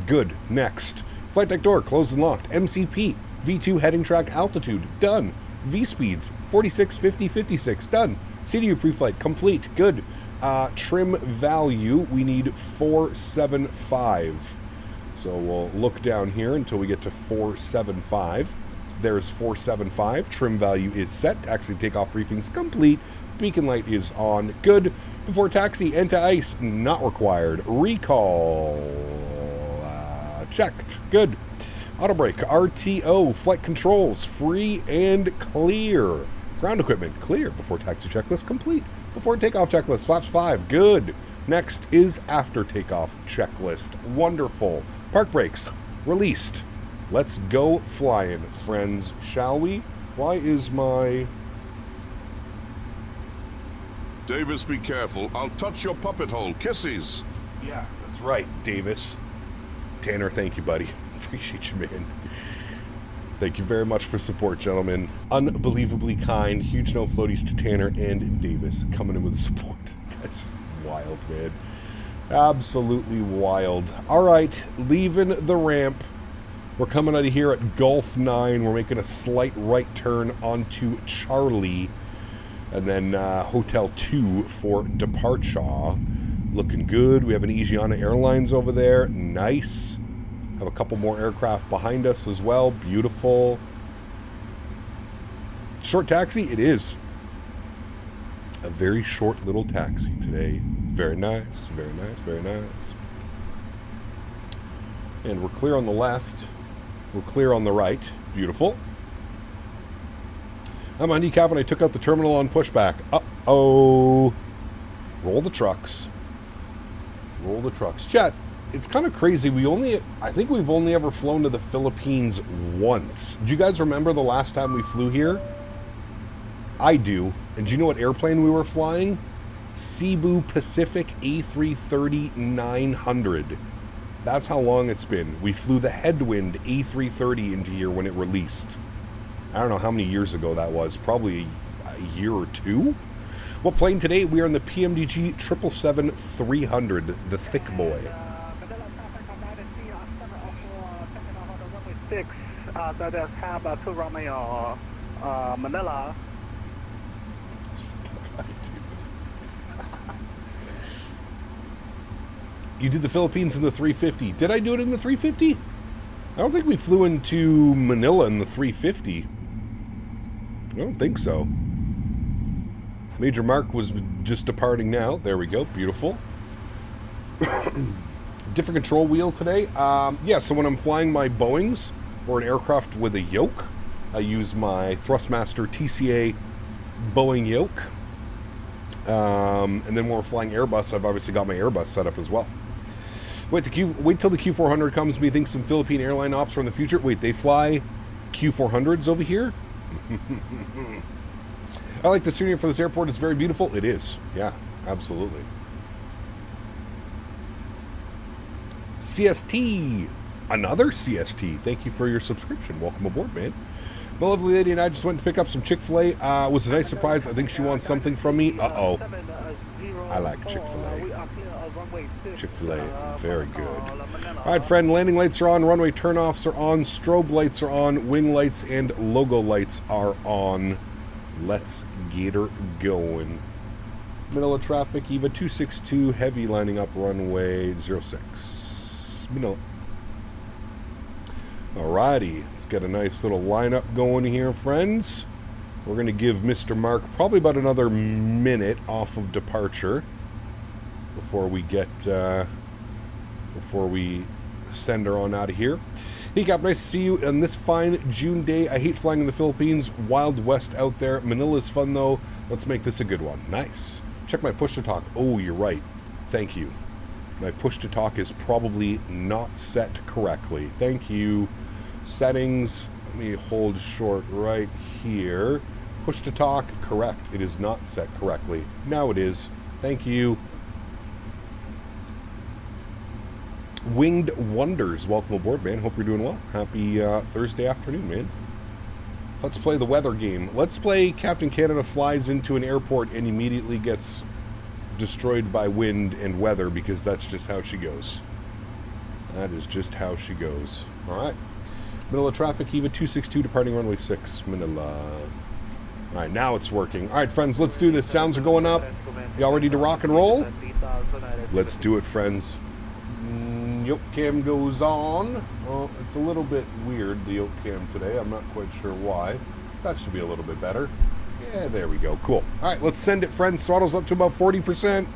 Speaker 2: Good. Next. Flight deck door closed and locked. MCP, V2 heading track altitude. Done. V speeds, 46, 50, 56. Done. CDU pre-flight complete. Good. Trim value, we need 475. So we'll look down here until we get to 475. There's 475. Trim value is set. Taxi takeoff briefings complete. Beacon light is on. Good. Before taxi, anti-ice not required. Recall checked. Good. Auto brake, RTO, flight controls free and clear. Ground equipment clear. Before taxi checklist complete. Before takeoff checklist, flaps 5. Good. Next is after takeoff checklist. Wonderful. Park brakes released. Let's go flying, friends, shall we? Why is my...
Speaker 3: Davis, be careful. I'll touch your puppet hole. Kisses.
Speaker 2: Yeah, that's right, Davis. Tanner, thank you, buddy. Appreciate you, man. Thank you very much for support, gentlemen. Unbelievably kind. Huge no floaties to Tanner and Davis coming in with the support. That's wild, man. Absolutely wild. All right, leaving the ramp. We're coming out of here at Gulf 9. We're making a slight right turn onto Charlie. And then Hotel 2 for departure. Looking good. We have an Asiana Airlines over there. Nice. Have a couple more aircraft behind us as well. Beautiful. Short taxi? It is. A very short little taxi today. Very nice, very nice, very nice. And we're clear on the left. We're clear on the right. Beautiful. I'm on decap and I took out the terminal on pushback. Uh-oh. Roll the trucks. Roll the trucks. Chat, it's kind of crazy. I think we've only ever flown to the Philippines once. Do you guys remember the last time we flew here? I do. And do you know what airplane we were flying? Cebu Pacific A330-900. That's how long it's been. We flew the Headwind A330 into here when it released. I don't know how many years ago that was. Probably a year or two. What plane today? We are in the PMDG 777-300, the thick boy.
Speaker 9: That has have to Romeo, Manila.
Speaker 2: You did the Philippines in the 350. Did I do it in the 350? I don't think we flew into Manila in the 350. I don't think so. Major Mark was just departing now. There we go. Beautiful. Different control wheel today. Yeah, so when I'm flying my Boeings or an aircraft with a yoke, I use my Thrustmaster TCA Boeing yoke. And then when we're flying Airbus, I've obviously got my Airbus set up as well. Wait till the Q400 comes. Me think some Philippine airline ops are in the future. Wait, they fly Q400s over here? I like the scenery for this airport. It's very beautiful. It is. Yeah, absolutely. CST. Another CST. Thank you for your subscription. Welcome aboard, man. My lovely lady and I just went to pick up some Chick-fil-A. It was a nice surprise. I think she wants something from me. Uh-oh. I like Chick-fil-A. Chick-fil-A. Very good. All right, friend. Landing lights are on. Runway turnoffs are on. Strobe lights are on. Wing lights and logo lights are on. Let's get her going. Manila traffic. EVA 262. Heavy lining up. Runway 06. Manila. Alrighty, let's get a nice little lineup going here, friends. We're going to give Mr. Mark probably about another minute off of departure before we get, before we send her on out of here. Hey, Cap, nice to see you on this fine June day. I hate flying in the Philippines. Wild West out there. Manila's fun, though. Let's make this a good one. Nice. Check my push-to-talk. Oh, you're right. Thank you. My push-to-talk is probably not set correctly. Thank you. Settings, let me hold short right here. Push to talk, correct. It is not set correctly. Now it is. Thank you. Winged Wonders, welcome aboard, man. Hope you're doing well. Happy Thursday afternoon, man. Let's play the weather game. Let's play Captain Canada flies into an airport and immediately gets destroyed by wind and weather, because that's just how she goes. That is just how she goes. All right. Manila traffic, EVA 262, departing runway 6, Manila. All right, now it's working. All right, friends, let's do this. Sounds are going up. Y'all ready to rock and roll? Let's do it, friends. Yoke cam goes on. Well, it's a little bit weird, the yoke cam today. I'm not quite sure why. That should be a little bit better. Yeah, there we go. Cool. All right, let's send it, friends. Throttle's up to about 40%.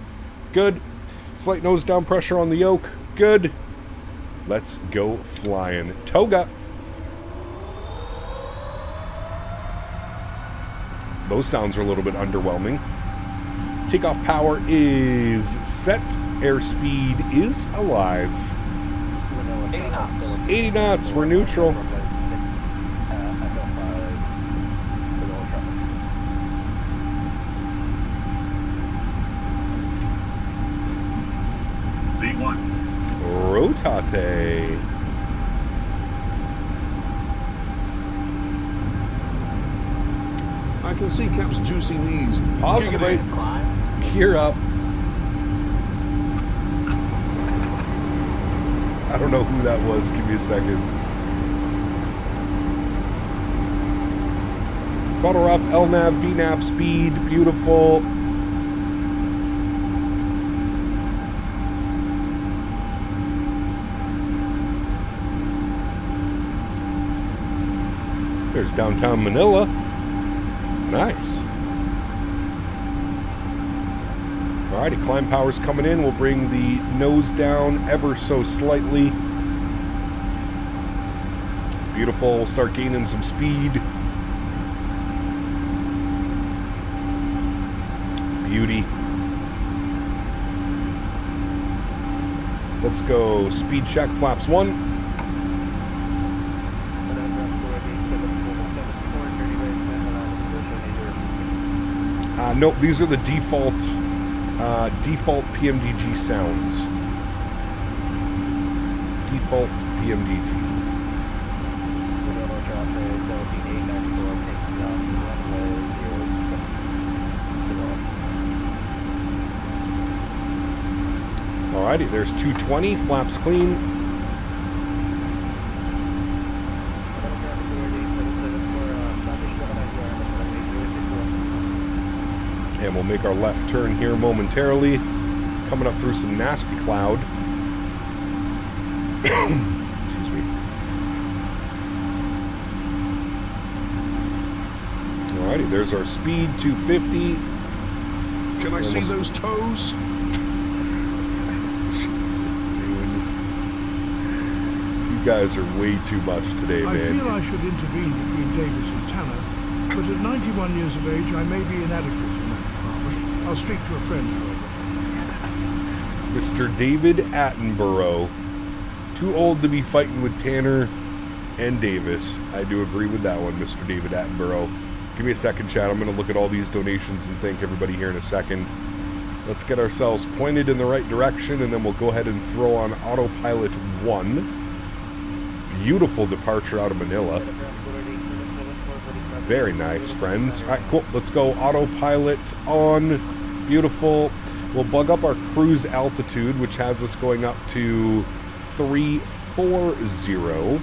Speaker 2: Good. Slight nose down pressure on the yoke. Good. Let's go flying. Toga. Those sounds are a little bit underwhelming. Takeoff power is set. Airspeed is alive.
Speaker 9: 80 knots.
Speaker 2: 80 knots. We're neutral. Rotate.
Speaker 3: I can see Cap's juicy knees.
Speaker 2: Possibly. Gear up. I don't know who that was. Give me a second. Throttle off, LNAV, VNAV speed. Beautiful. There's downtown Manila. Nice. Alrighty, climb power's coming in. We'll bring the nose down ever so slightly. Beautiful. We'll start gaining some speed. beauty. Let's go. Speed check, flaps 1. Nope, these are the default PMDG sounds. Default PMDG. Alrighty, there's 220, flaps clean. And we'll make our left turn here momentarily. Coming up through some nasty cloud. Excuse me. Alrighty, there's our speed, 250.
Speaker 3: Can I see those toes?
Speaker 2: Jesus, dude. You guys are way too much today,
Speaker 6: I
Speaker 2: man.
Speaker 6: feel I should intervene between Davis and Tanner, but at 91 years of age, I may be inadequate in that department. I'll speak to a friend, however.
Speaker 2: Mr. David Attenborough. Too old to be fighting with Tanner and Davis. I do agree with that one, Mr. David Attenborough. Give me a second, chat. I'm going to look at all these donations and thank everybody here in a second. Let's get ourselves pointed in the right direction, and then we'll go ahead and throw on autopilot 1. Beautiful departure out of Manila. Very nice, friends. All right, cool. Let's go autopilot on. Beautiful. We'll bug up our cruise altitude, which has us going up to 340.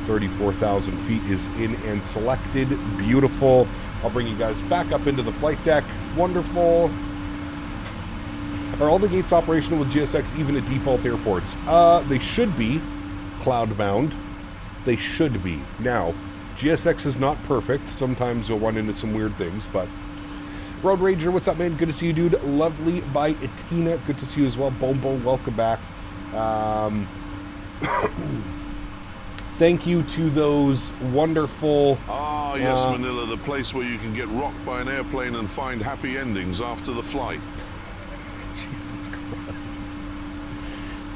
Speaker 2: 34,000 feet is in and selected. Beautiful. I'll bring you guys back up into the flight deck. Wonderful. Are all the gates operational with GSX even at default airports? They should be. Cloud-bound. They should be. Now, GSX is not perfect. Sometimes you'll run into some weird things, but... Road Rager, what's up, man? Good to see you, dude. Lovely by Etina. Good to see you as well. Bombo, welcome back. Thank you to those wonderful...
Speaker 3: Ah, yes, Manila, the place where you can get rocked by an airplane and find happy endings after the flight.
Speaker 2: Jesus Christ.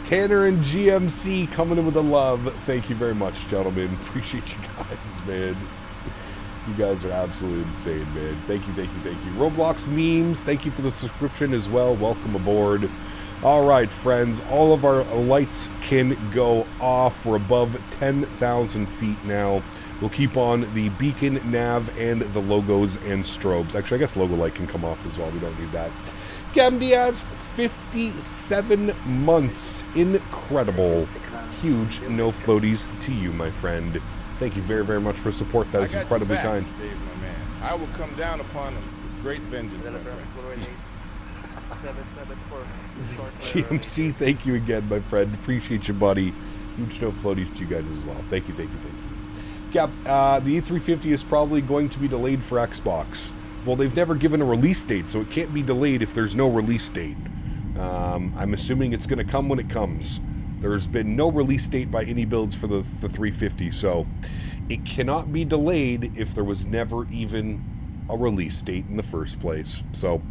Speaker 2: Tanner and GMC coming in with the love. Thank you very much, gentlemen. Appreciate you guys, man. You guys are absolutely insane, man. Thank you, thank you, thank you. Roblox memes, thank you for the subscription as well. Welcome aboard. All right, friends, all of our lights can go off. We're above 10,000 feet now. We'll keep on the beacon, nav, and the logos and strobes. Actually, I guess logo light can come off as well. We don't need that. Gavin Diaz, 57 months. Incredible. Huge no floaties to you, my friend. Thank you very, very much for support. That is incredibly kind.
Speaker 10: Dave, my man. I will come down upon him with great vengeance, my friend.
Speaker 2: GMC, thank you again, my friend. Appreciate you, buddy. Huge no floaties to you guys as well. Thank you, thank you, thank you. Cap, the E350 is probably going to be delayed for Xbox. Well, they've never given a release date, so it can't be delayed if there's no release date. I'm assuming it's going to come when it comes. There's been no release date by any builds for the 350, so it cannot be delayed if there was never even a release date in the first place. So,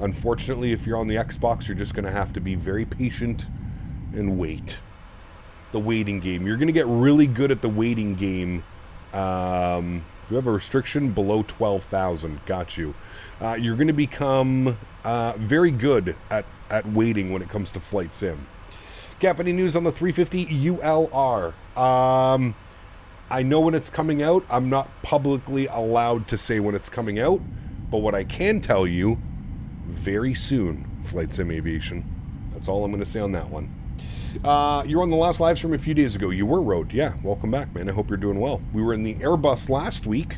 Speaker 2: unfortunately, if you're on the Xbox, you're just going to have to be very patient and wait. The waiting game. You're going to get really good at the waiting game. Do we have a restriction? Below 12,000. Got you. You're going to become very good at waiting when it comes to flight sim. Cap, any news on the 350 ULR? I know when it's coming out. I'm not publicly allowed to say when it's coming out, but what I can tell you, very soon, Flight Sim Aviation. That's all I'm going to say on that one. You were on the last live stream a few days ago. You were, Road. Yeah, welcome back, man. I hope you're doing well. We were in the Airbus last week,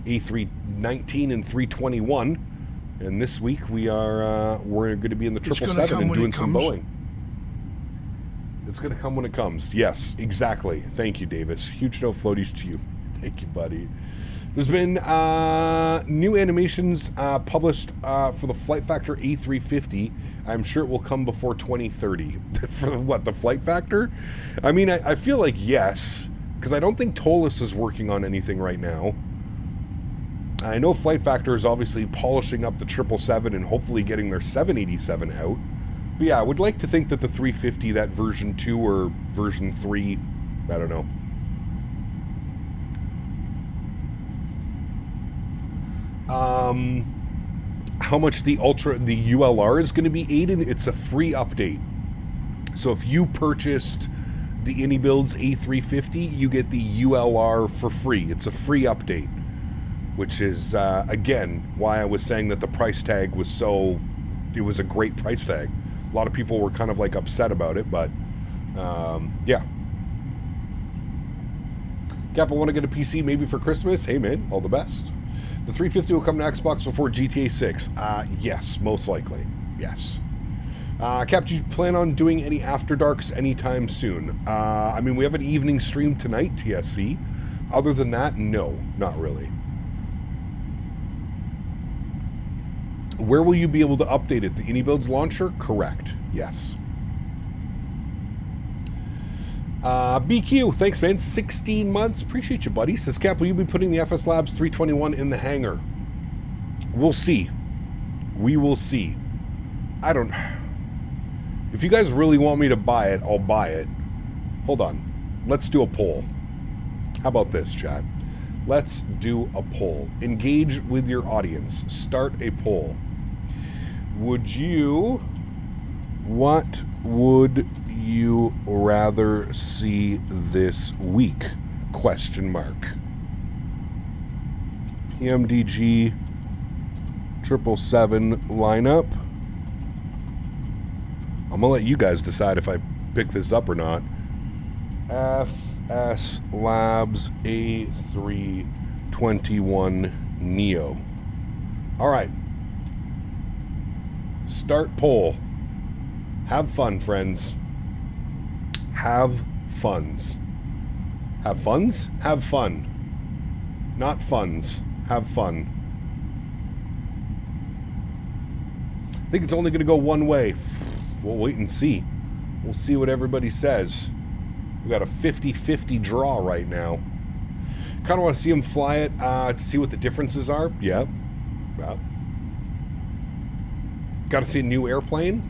Speaker 2: A319 and 321, and this week we're going to be in the 777 and doing some Boeing. It's going to come when it comes. Yes, exactly. Thank you, Davis. Huge no floaties to you. Thank you, buddy. There's been new animations published for the Flight Factor A350. I'm sure it will come before 2030. For what, the Flight Factor? I mean, I feel like yes, because I don't think Tolis is working on anything right now. I know Flight Factor is obviously polishing up the 777 and hopefully getting their 787 out. But yeah, I would like to think that the 350, that version 2 or version 3, I don't know. How much the ULR is going to be, Aiden? It's a free update. So if you purchased the AnyBuilds A350, you get the ULR for free. It's a free update, which is, again, why I was saying that the price tag was so... It was a great price tag. A lot of people were kind of like upset about it, but yeah. Cap, I want to get a PC maybe for Christmas. Hey, man, all the best. The 350 will come to Xbox before GTA 6. Yes, most likely. Yes. Cap, do you plan on doing any After Darks anytime soon? I mean, we have an evening stream tonight, TSC. Other than that, no, not really. Where will you be able to update it? The AnyBuilds launcher? Correct. Yes. BQ, thanks, man. 16 months. Appreciate you, buddy. Says, Cap, will you be putting the FS Labs 321 in the hangar? We'll see. We will see. I don't... If you guys really want me to buy it, I'll buy it. Hold on. Let's do a poll. How about this, chat? Let's do a poll. Engage with your audience. Start a poll. What would you rather see this week? Question mark. PMDG 777 lineup. I'm gonna let you guys decide if I pick this up or not. FS Labs A321 Neo. All right. Start poll. Have fun, friends. Have funs. Have funs? Have fun. Not funds. Have fun. I think it's only going to go one way. We'll wait and see. We'll see what everybody says. We got a 50-50 draw right now. Kind of want to see him fly it to see what the differences are. Yep. Yep. Got to see a new airplane.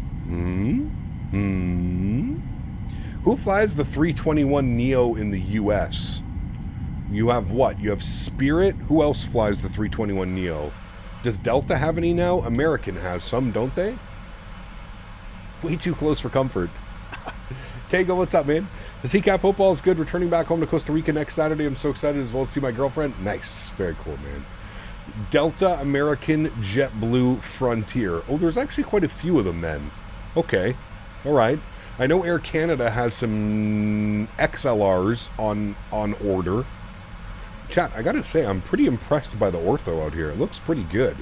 Speaker 2: Who flies the 321 Neo in the U.S.? You have what? You have Spirit. Who else flies the 321 Neo? Does Delta have any now? American has some, don't they? Way too close for comfort. Tego, what's up, man? The CCAP football is good. Returning back home to Costa Rica next Saturday. I'm so excited as well to see my girlfriend. Nice. Very cool, man. Delta, American, JetBlue, Frontier. Oh, there's actually quite a few of them then. Okay. All right. I know Air Canada has some XLRs on order. Chat, I gotta say, I'm pretty impressed by the ortho out here. It looks pretty good.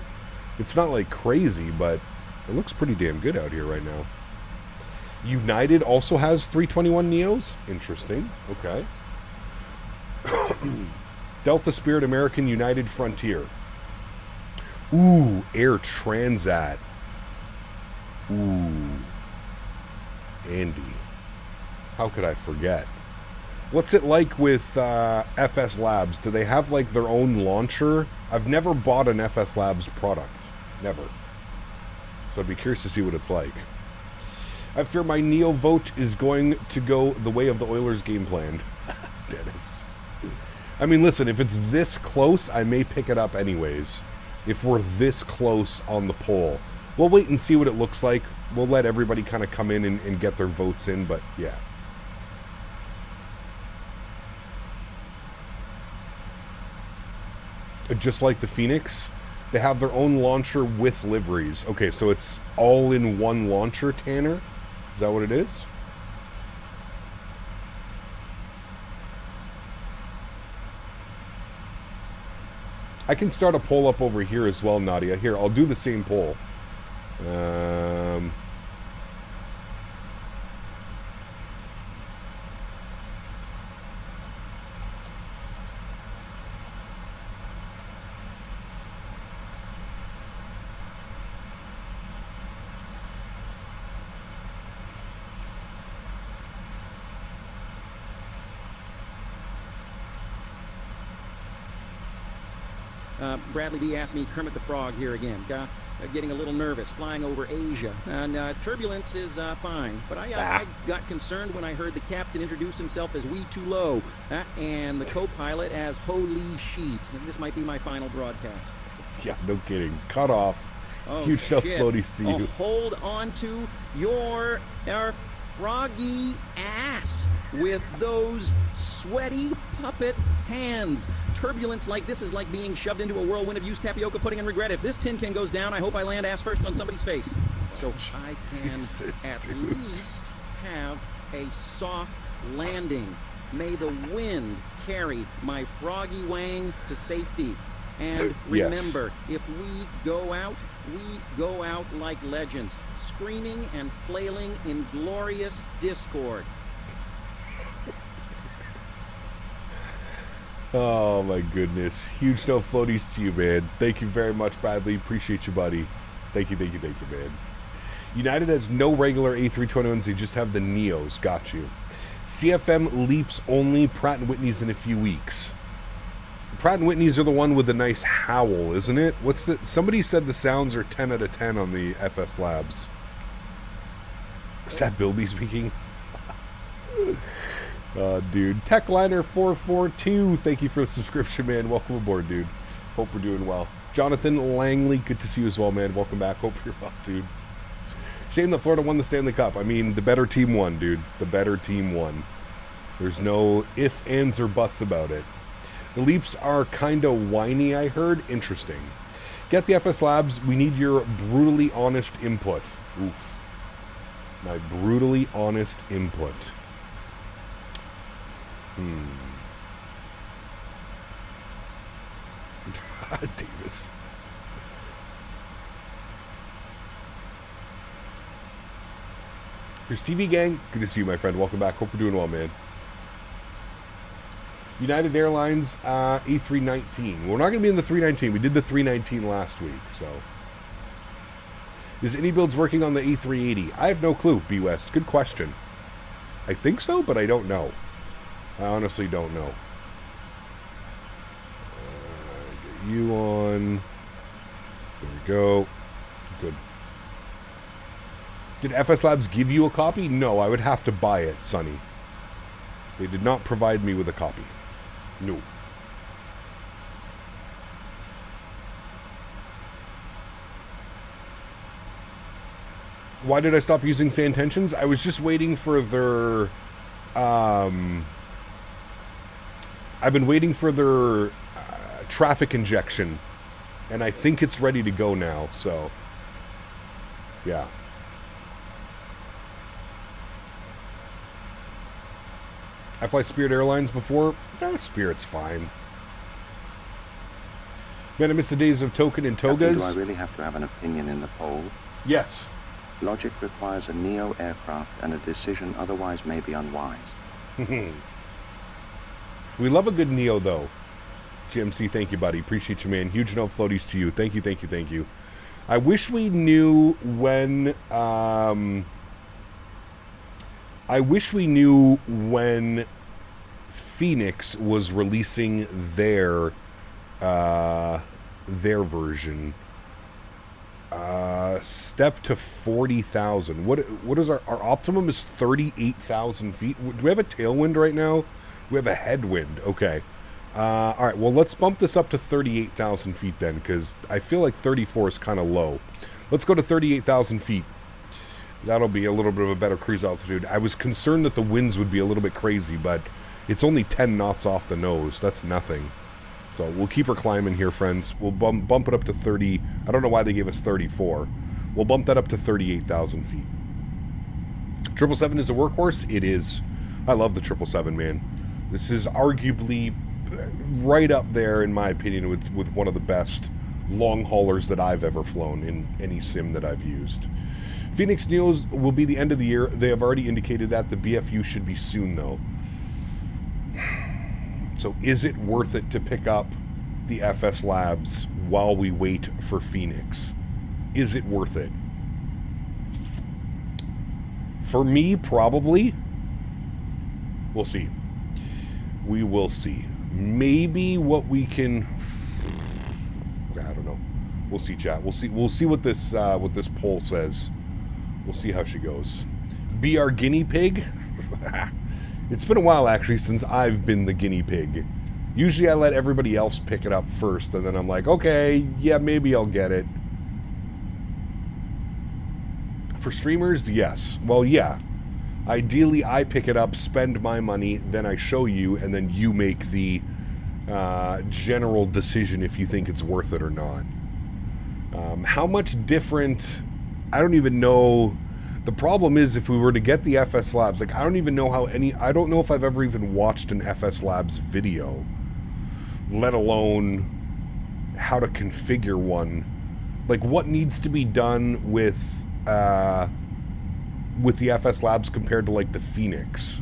Speaker 2: It's not like crazy, but it looks pretty damn good out here right now. United also has 321 Neos. Interesting. Okay. Delta, Spirit, American, United, Frontier. Ooh, Air Transat. Ooh. Andy. How could I forget? What's it like with FS Labs? Do they have like their own launcher? I've never bought an FS Labs product. Never. So I'd be curious to see what it's like. I fear my Neo vote is going to go the way of the Oilers game plan. Dennis. I mean, listen, if it's this close, I may pick it up anyways. If we're this close on the poll. We'll wait and see what it looks like. We'll let everybody kind of come in and get their votes in, but yeah. Just like the Phoenix, they have their own launcher with liveries. Okay, so it's all in one launcher, Tanner? Is that what it is? I can start a poll up over here as well, Nadya. Here, I'll do the same poll.
Speaker 4: Bradley B asked me, Kermit the Frog here again. Getting a little nervous, flying over Asia. And turbulence is fine. But I got concerned when I heard the captain introduce himself as We Too Low, and the co-pilot as Holy Sheet. And this might be my final broadcast.
Speaker 2: Yeah, no kidding. Cut off.
Speaker 4: Oh,
Speaker 2: huge stuff floaties to you.
Speaker 4: Hold on to your froggy ass with those sweaty puppet hands. Turbulence like this is like being shoved into a whirlwind of used tapioca pudding and regret. If this tin can goes down, I hope I land ass first on somebody's face. So I can least have a soft landing. May the wind carry my froggy wang to safety. And remember, if we go out like legends, screaming and flailing in glorious discord.
Speaker 2: Oh my goodness. Huge snow floaties to you, man. Thank you very much, Bradley. Appreciate you, buddy. Thank you, man. United has no regular A321s, they just have the Neos. Got you. CFM leaps only, Pratt & Whitney's in a few weeks. Pratt & Whitney's are the one with the nice howl, isn't it? Somebody said the sounds are 10 out of 10 on the FS Labs. Is that Bilby speaking? Dude. Techliner442, thank you for the subscription, man. Welcome aboard, dude. Hope we're doing well. Jonathan Langley, good to see you as well, man. Welcome back. Hope you're well, dude. Shame that Florida won the Stanley Cup. I mean, the better team won, dude. The better team won. There's no ifs, ands, or buts about it. The leaps are kind of whiny, I heard. Interesting. Get the FS Labs. We need your brutally honest input. Oof. My brutally honest input. Davis. Here's TV Gang. Good to see you, my friend. Welcome back. Hope you're doing well, man. United Airlines A319. We're not going to be in the 319. We did the 319 last week, so. Is AnyBuilds working on the A380? I have no clue, B West. Good question. I think so, but I don't know. I honestly don't know. Get you on. There we go. Good. Did FS Labs give you a copy? No, I would have to buy it, Sonny. They did not provide me with a copy. No. Why did I stop using Say Intentions? I was just waiting for their... I've been waiting for their traffic injection. And I think it's ready to go now, so... Yeah. I fly Spirit Airlines before. Spirit's fine. Man, I miss the days of token and togas.
Speaker 5: Do I really have to have an opinion in the poll?
Speaker 2: Yes.
Speaker 5: Logic requires a Neo aircraft, and a decision otherwise may be unwise.
Speaker 2: We love a good Neo, though. GMC, thank you, buddy. Appreciate you, man. Huge no floaties to you. Thank you. I wish we knew when... Phoenix was releasing their version. Step to 40,000. What is our optimum is 38,000 feet. Do we have a tailwind right now? We have a headwind. Okay. All right. Well, let's bump this up to 38,000 feet then, because I feel like 34 is kind of low. Let's go to 38,000 feet. That'll be a little bit of a better cruise altitude. I was concerned that the winds would be a little bit crazy, but it's only 10 knots off the nose. That's nothing. So we'll keep her climbing here, friends. We'll bump it up to 30. I don't know why they gave us 34. We'll bump that up to 38,000 feet. 777 is a workhorse? It is. I love the 777, man. This is arguably right up there, in my opinion, with one of the best long haulers that I've ever flown in any sim that I've used. Phoenix Neos will be the end of the year. They have already indicated that. The BFU should be soon, though. So is it worth it to pick up the FS Labs while we wait for Phoenix? Is it worth it? For me, probably. We'll see. We will see. Maybe what we can... We'll see, chat. We'll see what this poll says. We'll see how she goes. Be our guinea pig? It's been a while, actually, since I've been the guinea pig. Usually I let everybody else pick it up first, and then I'm like, okay, yeah, maybe I'll get it. For streamers, yes. Well, yeah. Ideally, I pick it up, spend my money, then I show you, and then you make the general decision if you think it's worth it or not. How much different... I don't even know... The problem is, if we were to get the FS Labs, like, I don't even know how any... I don't know if I've ever even watched an FS Labs video, let alone how to configure one. Like, what needs to be done with the FS Labs compared to, like, the Phoenix?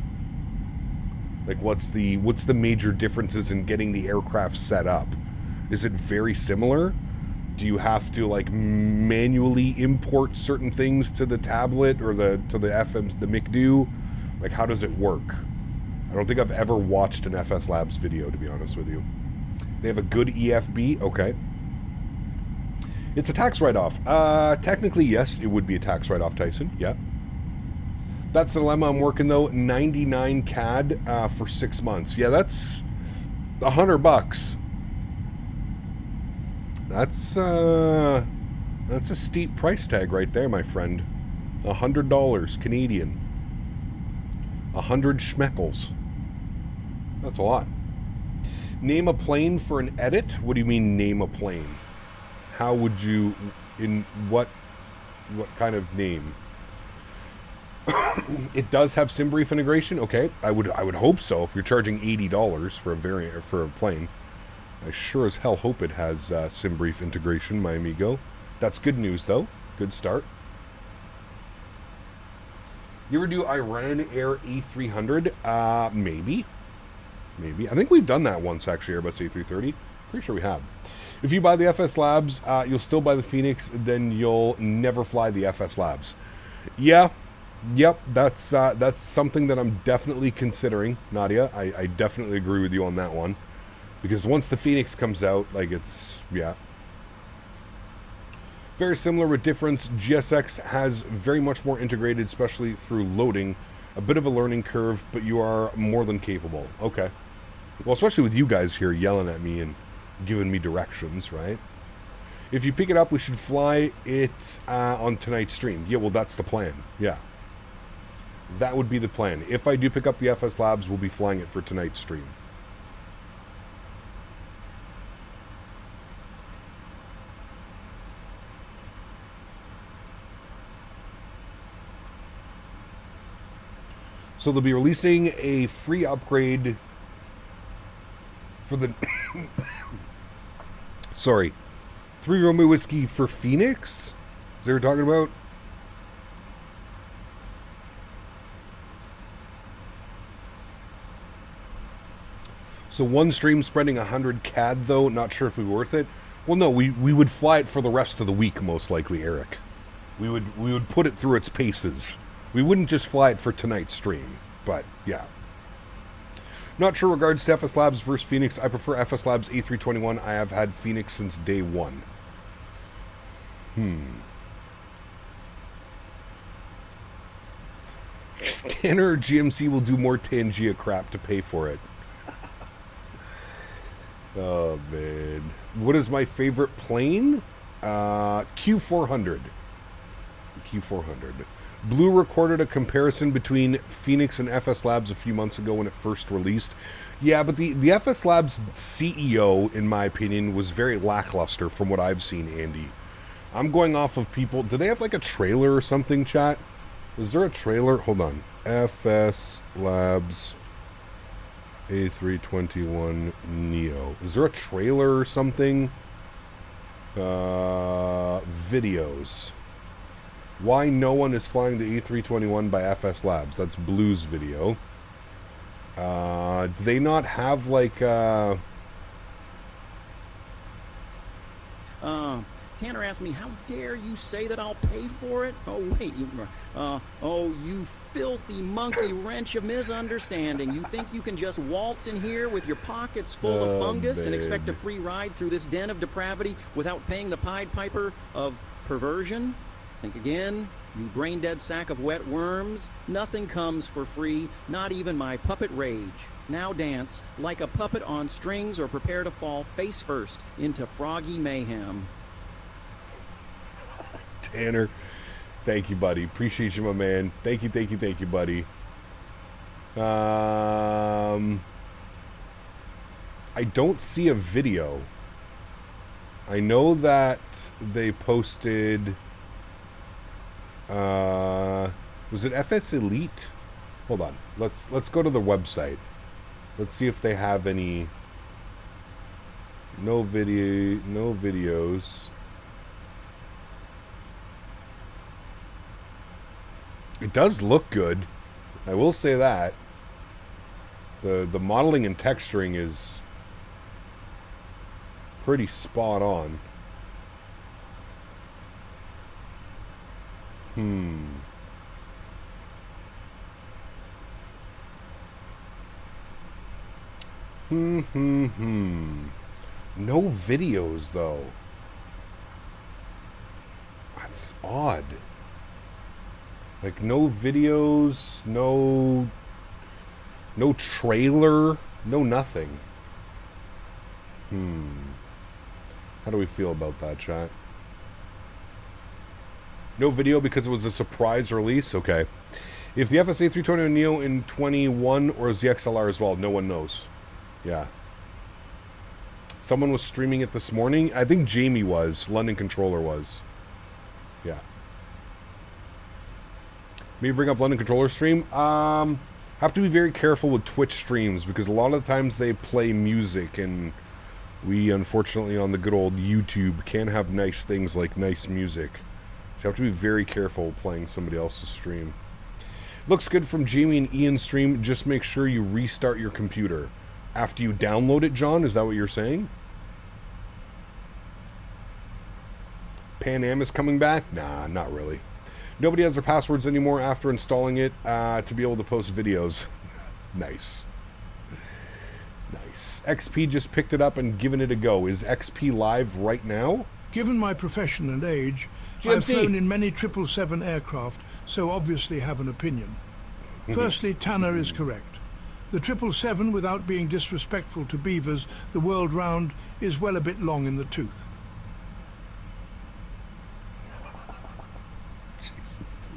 Speaker 2: Like, what's the major differences in getting the aircraft set up? Is it very similar? Do you have to, like, manually import certain things to the tablet or the MICDO? Like, how does it work? I don't think I've ever watched an FS Labs video, to be honest with you. They have a good EFB? Okay. It's a tax write-off. Technically, yes, it would be a tax write-off, Tyson. Yeah. That's the dilemma I'm working, though. 99 CAD for 6 months. Yeah, that's $100. That's a steep price tag right there, my friend. $100 Canadian. 100 schmeckles. That's a lot. Name a plane for an edit? What do you mean, name a plane? How would you, in what kind of name? It does have SimBrief integration. Okay, I would hope so. If you're charging $80 for a variant for a plane, I sure as hell hope it has SimBrief integration, my amigo. That's good news, though. Good start. You ever do Iran Air A300? Maybe. Maybe. I think we've done that once, actually, Airbus A330. Pretty sure we have. If you buy the FS Labs, you'll still buy the Phoenix, then you'll never fly the FS Labs. Yeah. Yep, that's something that I'm definitely considering, Nadya. I definitely agree with you on that one. Because once the Phoenix comes out, like, it's, yeah. Very similar with difference. GSX has very much more integrated, especially through loading. A bit of a learning curve, but you are more than capable. Okay. Well, especially with you guys here yelling at me and giving me directions, right? If you pick it up, we should fly it on tonight's stream. Yeah, well, that's the plan. Yeah. That would be the plan. If I do pick up the FS Labs, we'll be flying it for tonight's stream. So they'll be releasing a free upgrade for the... Sorry. 3 Romeo Whiskey for Phoenix? Is that what you're talking about? So one stream spreading 100 CAD, though. Not sure if it would be worth it. Well, no, we would fly it for the rest of the week, most likely, Eric. We would put it through its paces. We wouldn't just fly it for tonight's stream, but yeah. Not sure regards to FS Labs versus Phoenix. I prefer FS Labs A321. I have had Phoenix since day one. Tanner or GMC will do more Tangia crap to pay for it. Oh, man. What is my favorite plane? Q400. Q400. Blue recorded a comparison between Phoenix and FS Labs a few months ago when it first released. Yeah, but the FS Labs CEO, in my opinion, was very lackluster from what I've seen, Andy. I'm going off of people... Do they have like a trailer or something, chat? Is there a trailer? Hold on. FS Labs A321 Neo. Is there a trailer or something? Videos. Why no one is flying the A321 by FS Labs? That's Blue's video. Do they not have like
Speaker 4: Tanner asked me, how dare you say that I'll pay for it? Oh, wait. You filthy monkey wrench of misunderstanding. You think you can just waltz in here with your pockets full of fungus and expect a free ride through this den of depravity without paying the Pied Piper of perversion? Think again, you brain-dead sack of wet worms. Nothing comes for free, not even my puppet rage. Now dance like a puppet on strings or prepare to fall face first into froggy mayhem.
Speaker 2: Tanner, thank you, buddy. Appreciate you, my man. Thank you, buddy. I don't see a video. I know that they posted... was it FS Elite? Hold on. Let's go to the website. Let's see if they have any. No videos. It does look good. I will say that. The modeling and texturing is pretty spot on. No videos, though. That's odd. Like, no videos, no trailer, no nothing. How do we feel about that, chat? No video because it was a surprise release? Okay. If the FSA 320 Neo in 21 or is the XLR as well? No one knows. Yeah. Someone was streaming it this morning. I think Jamie was. London Controller was. Yeah. Maybe bring up London Controller stream. Have to be very careful with Twitch streams because a lot of the times they play music and we, unfortunately, on the good old YouTube can't have nice things like nice music. So you have to be very careful playing somebody else's stream. Looks good from Jamie and Ian's stream. Just make sure you restart your computer. After you download it, John? Is that what you're saying? Pan Am is coming back? Nah, not really. Nobody has their passwords anymore after installing it to be able to post videos. Nice. Nice. XP just picked it up and given it a go. Is XP live right now?
Speaker 6: Given my profession and age, I've flown in many 777 aircraft, so obviously have an opinion. Firstly, Tanner is correct. The 777, without being disrespectful to beavers the world round, is well a bit long in the tooth.
Speaker 2: Jesus, dude.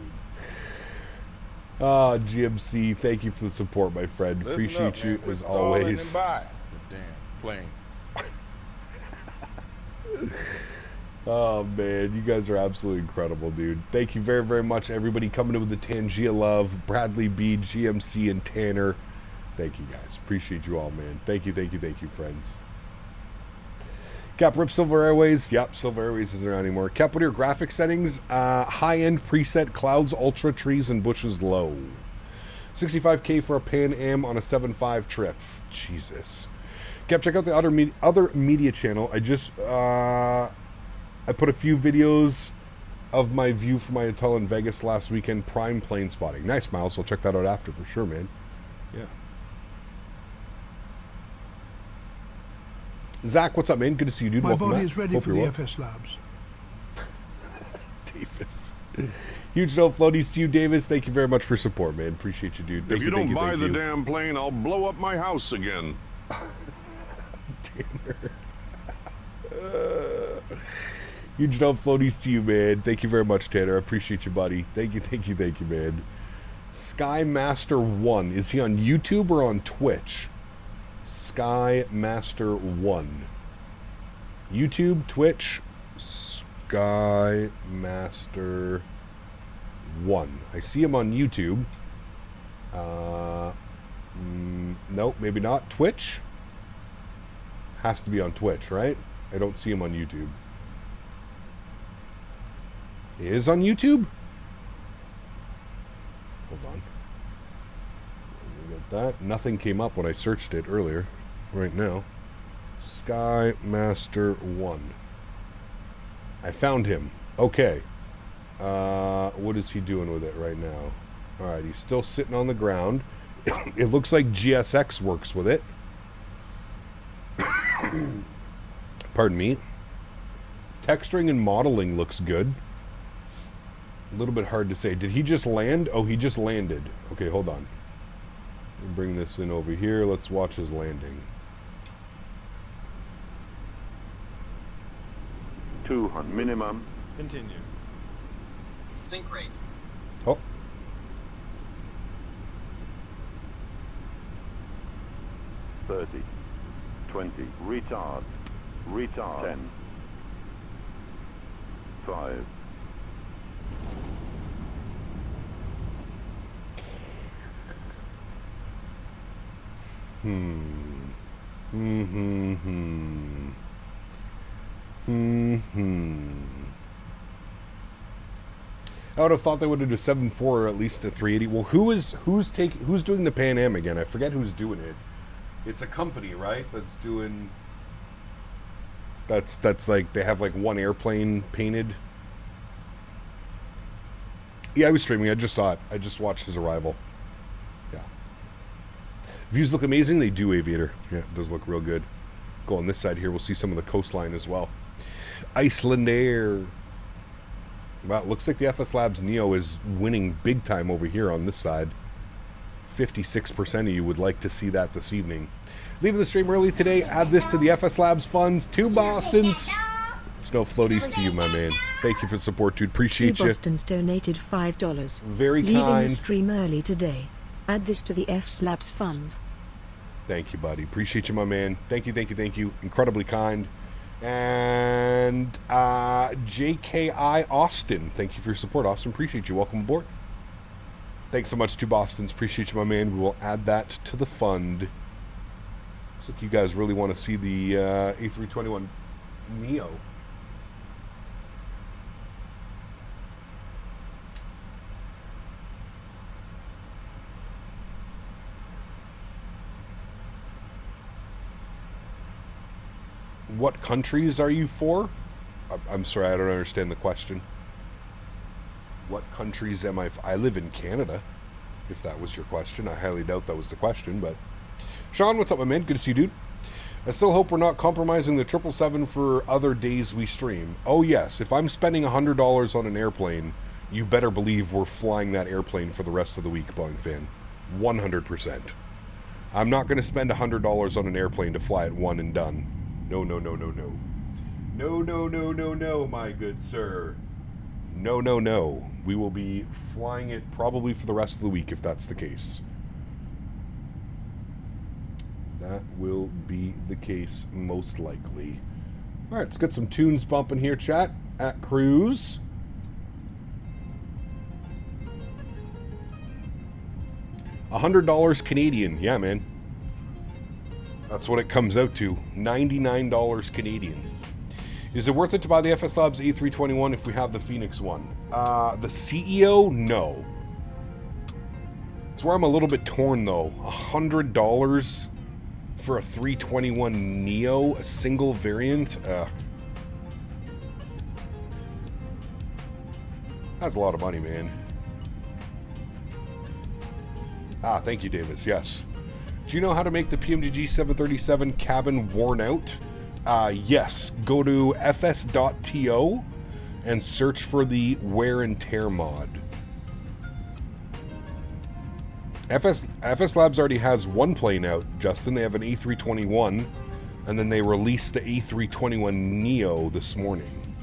Speaker 2: Ah, GMC, thank you for the support, my friend. Appreciate you as always.
Speaker 10: And buy the damn plane.
Speaker 2: Oh, man, you guys are absolutely incredible, dude. Thank you very, very much, everybody coming in with the Tangia love. Bradley B, GMC, and Tanner. Thank you, guys. Appreciate you all, man. Thank you, friends. Cap, rip Silver Airways. Yep, Silver Airways isn't around anymore. Cap, what are your graphic settings? High-end preset, clouds, ultra, trees, and bushes low. 65K for a Pan Am on a 7.5 trip. Jesus. Cap, check out the other media channel. I put a few videos of my view from my hotel in Vegas last weekend. Prime plane spotting. Nice, Miles. So check that out after for sure, man. Yeah. Zach, what's up, man? Good to see you, dude.
Speaker 6: My
Speaker 2: Welcome
Speaker 6: body
Speaker 2: back.
Speaker 6: is ready for the FS Labs.
Speaker 2: Davis. Huge no floaties to you, Davis. Thank you very much for support, man. Appreciate you, dude.
Speaker 3: If you don't buy the damn plane, I'll blow up my house again.
Speaker 2: Tanner. Huge no floaties to you, man. Thank you very much, Tanner. I appreciate you, buddy. Thank you, man. Skymaster1. Is he on YouTube or on Twitch? Skymaster1. YouTube, Twitch, Skymaster1. I see him on YouTube. Nope, maybe not. Twitch? Has to be on Twitch, right? I don't see him on YouTube. He is on YouTube? Hold on. Get that. Nothing came up when I searched it earlier. Right now. Skymaster1. I found him. Okay. What is he doing with it right now? All right, he's still sitting on the ground. It looks like GSX works with it. Pardon me. Texturing and modeling looks good. A little bit hard to say. Did he just land? Oh, he just landed. Okay, hold on. Let me bring this in over here. Let's watch his landing.
Speaker 11: 200 minimum.
Speaker 10: Continue.
Speaker 8: Sync rate.
Speaker 2: Oh.
Speaker 11: $30, $20, retard, 10, 5.
Speaker 2: I would have thought they would have done 7.4 or at least a 380. Well, who's doing the Pan Am again? I forget who's doing it. It's a company, right? That's doing. That's like they have like one airplane painted. Yeah, I was streaming. I just saw it. I just watched his arrival. Yeah. Views look amazing. They do, Aviator. Yeah, it does look real good. Go on this side here. We'll see some of the coastline as well. Iceland Air. Wow, it looks like the FS Labs Neo is winning big time over here on this side. 56% of you would like to see that this evening. Leaving the stream early today. Add this to the FS Labs funds. 2 Bostons. There's no floaties to you, my man. Thank you for the support, dude. Appreciate you.
Speaker 7: 2 Bostons donated $5.
Speaker 2: Very
Speaker 7: Leaving
Speaker 2: kind.
Speaker 7: the stream early today. Add this to the FS Labs fund.
Speaker 2: Thank you, buddy. Appreciate you, my man. Thank you, thank you, thank you. Incredibly kind. And JKI Austin. Thank you for your support, Austin. Appreciate you. Welcome aboard. Thanks so much to Boston's. Appreciate you, my man. We will add that to the fund. Looks like you guys really want to see the A321 Neo. What countries are you for? I'm sorry, I don't understand the question. What countries am I? I live in Canada, if that was your question. I highly doubt that was the question, but... Sean, what's up, my man? Good to see you, dude. I still hope we're not compromising the 777 for other days we stream. Oh, yes. If I'm spending $100 on an airplane, you better believe we're flying that airplane for the rest of the week, Boeing fan. 100%. I'm not going to spend $100 on an airplane to fly it one and done. No, no, no, no, no. No, no, no, no, no, my good sir. No, no, no. We will be flying it probably for the rest of the week if that's the case. That will be the case most likely. All right, let's get some tunes bumping here, chat. At Cruise. $100 Canadian. Yeah, man. That's what it comes out to. $99 Canadian. Is it worth it to buy the FS Labs A321 if we have the Phoenix one? The CEO? No. It's where I'm a little bit torn, though. $100 for a 321 Neo, a single variant? That's a lot of money, man. Ah, thank you, Davis. Yes. Do you know how to make the PMDG 737 cabin worn out? Yes. Go to fs.to and search for the wear and tear mod. FS Labs already has one plane out, Justin. They have an A321, and then they released the A321 Neo this morning.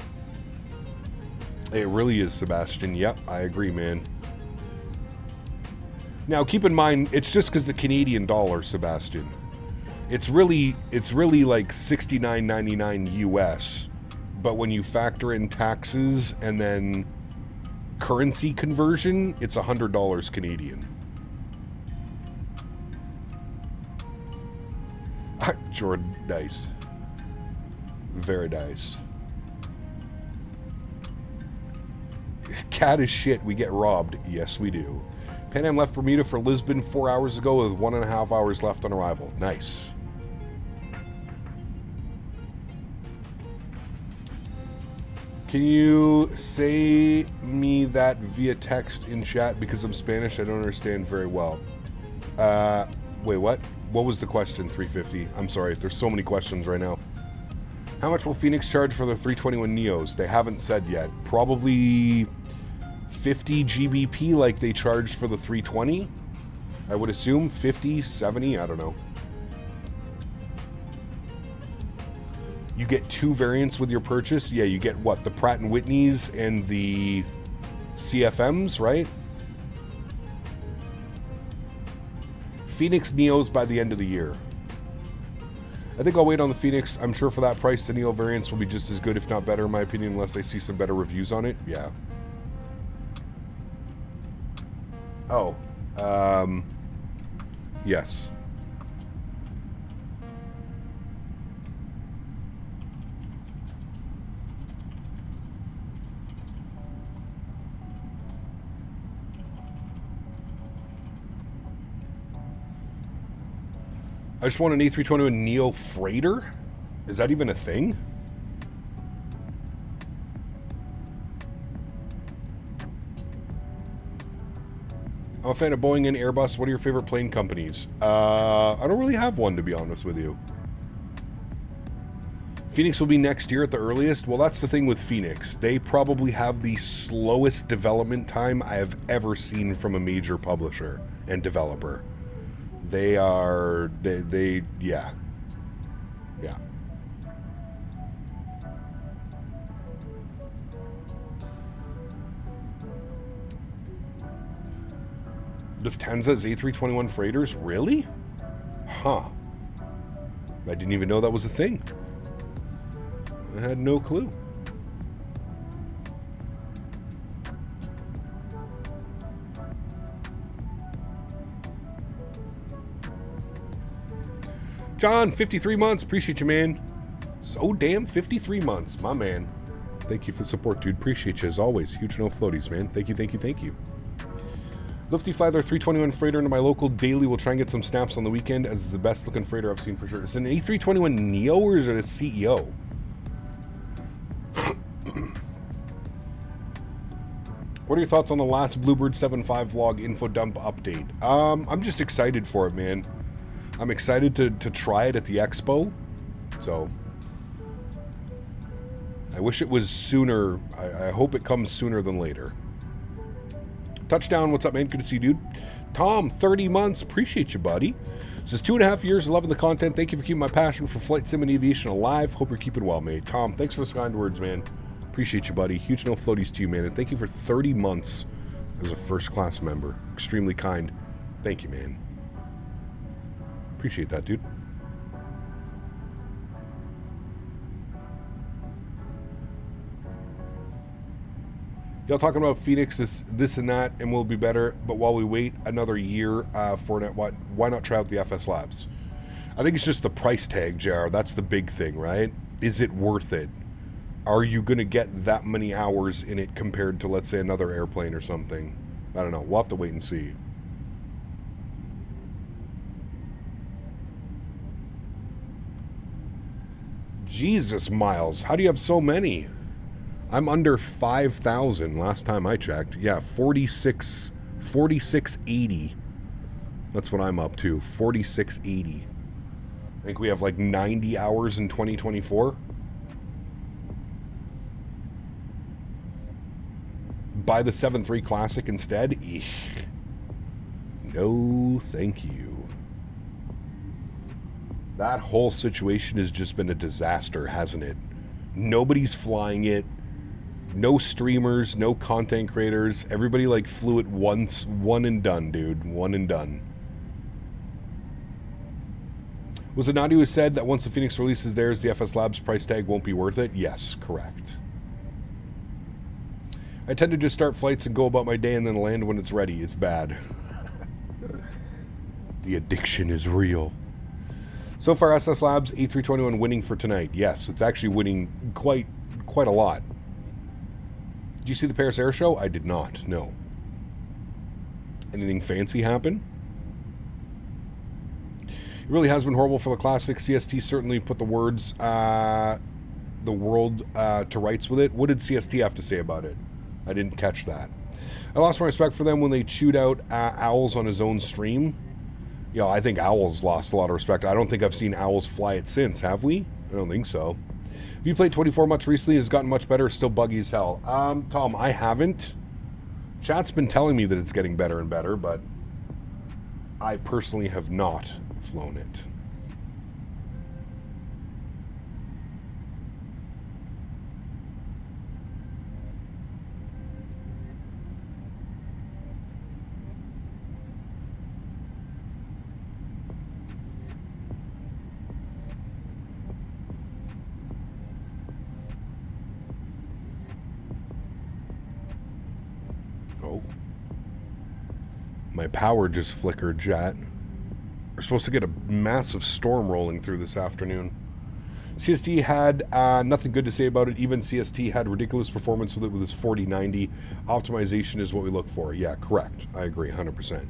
Speaker 2: It really is, Sebastian. Yep, I agree, man. Now, keep in mind, it's just because the Canadian dollar, Sebastian. It's really like $69.99 US, but when you factor in taxes and then currency conversion, it's $100 Canadian. Jordan, nice. Very nice. Cat is shit. We get robbed. Yes, we do. Pan Am left Bermuda for Lisbon 4 hours ago with 1.5 hours left on arrival. Nice. Can you say me that via text in chat because I'm Spanish? I don't understand very well. Wait, what? What was the question, 350? I'm sorry, there's so many questions right now. How much will Phoenix charge for the 321 Neos? They haven't said yet. Probably 50 GBP like they charged for the 320. I would assume 50, 70, I don't know. You get 2 variants with your purchase. Yeah, you get what? The Pratt & Whitneys and the CFMs, right? Phoenix Neos by the end of the year. I think I'll wait on the Phoenix. I'm sure for that price, the Neo variants will be just as good, if not better, in my opinion, unless I see some better reviews on it. Yeah. Oh. Yes. I just want an A321 Neo freighter? Is that even a thing? I'm a fan of Boeing and Airbus. What are your favorite plane companies? I don't really have one, to be honest with you. Phoenix will be next year at the earliest. Well, that's the thing with Phoenix. They probably have the slowest development time I have ever seen from a major publisher and developer. They are, yeah. Yeah. Lufthansa's A321 freighters? Really? Huh. I didn't even know that was a thing. I had no clue. John, 53 months. Appreciate you, man. So damn 53 months. My man. Thank you for the support, dude. Appreciate you as always. Huge no floaties, man. Thank you, thank you, thank you. Lifty fly their 321 freighter into my local daily. We'll try and get some snaps on the weekend, as it's the best looking freighter I've seen for sure. Is it an A321 Neo or is it a CEO? What are your thoughts on the last Bluebird 7.5 vlog info dump update? I'm just excited for it, man. I'm excited to try it at the expo. So I wish it was sooner. I hope it comes sooner than later. Touchdown, what's up, man? Good to see you, dude. Tom, 30 months. Appreciate you, buddy. This is 2.5 years loving the content. Thank you for keeping my passion for flight sim and aviation alive. Hope you're keeping well, mate. Tom, thanks for the kind words, man. Appreciate you, buddy. Huge no floaties to you, man. And thank you for 30 months as a first-class member. Extremely kind. Thank you, man. Appreciate that, dude. Y'all talking about Phoenix, this and that, and we'll be better. But while we wait another year for it, why not try out the FS Labs? I think it's just the price tag, JR. That's the big thing, right? Is it worth it? Are you going to get that many hours in it compared to, let's say, another airplane or something? I don't know. We'll have to wait and see. Jesus, Miles. How do you have so many? I'm under 5,000 last time I checked. Yeah, 4680. That's what I'm up to. 4680. I think we have like 90 hours in 2024. Buy the 7.3 Classic instead? Eek. No, thank you. That whole situation has just been a disaster, hasn't it? Nobody's flying it. No streamers, no content creators. Everybody like flew it once. One and done, dude. One and done. Was it Nadya who said that once the Phoenix releases theirs, the FS Labs price tag won't be worth it? Yes, correct. I tend to just start flights and go about my day and then land when it's ready. It's bad. The addiction is real. So far, SS Labs A321 winning for tonight. Yes, it's actually winning quite a lot. Did you see the Paris Air Show? I did not, no. Anything fancy happen? It really has been horrible for the Classic. CST certainly put the words the world to rights with it. What did CST have to say about it? I didn't catch that. I lost my respect for them when they chewed out Owls on his own stream. You know, I think Owls lost a lot of respect. I don't think I've seen Owls fly it since, have we? I don't think so. Have you played 24 much recently? Has gotten much better? Still buggy as hell. Tom, I haven't. Chat's been telling me that it's getting better and better, but I personally have not flown it. My power just flickered, chat. We're supposed to get a massive storm rolling through this afternoon. CST had nothing good to say about it. Even CST had ridiculous performance with it with his 4090. Optimization is what we look for. Yeah, correct. I agree, 100%.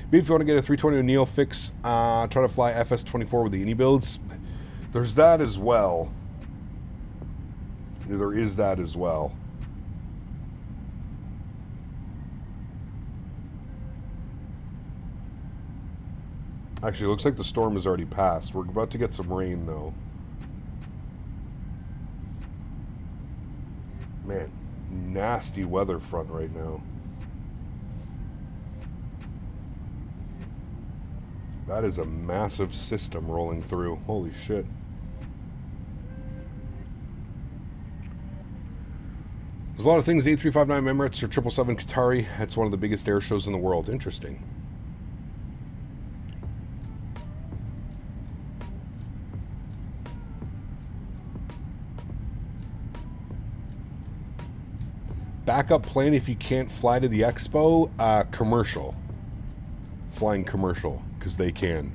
Speaker 2: Maybe if you want to get a 320 Neo fix, try to fly FS24 with the Innie builds. There's that as well. There is that as well. Actually, it looks like the storm has already passed. We're about to get some rain, though. Man, nasty weather front right now. That is a massive system rolling through. Holy shit. There's a lot of things. A359 Emirates or 777 Qatari. It's one of the biggest air shows in the world. Interesting. Backup plan if you can't fly to the expo, commercial. Flying commercial, because they can.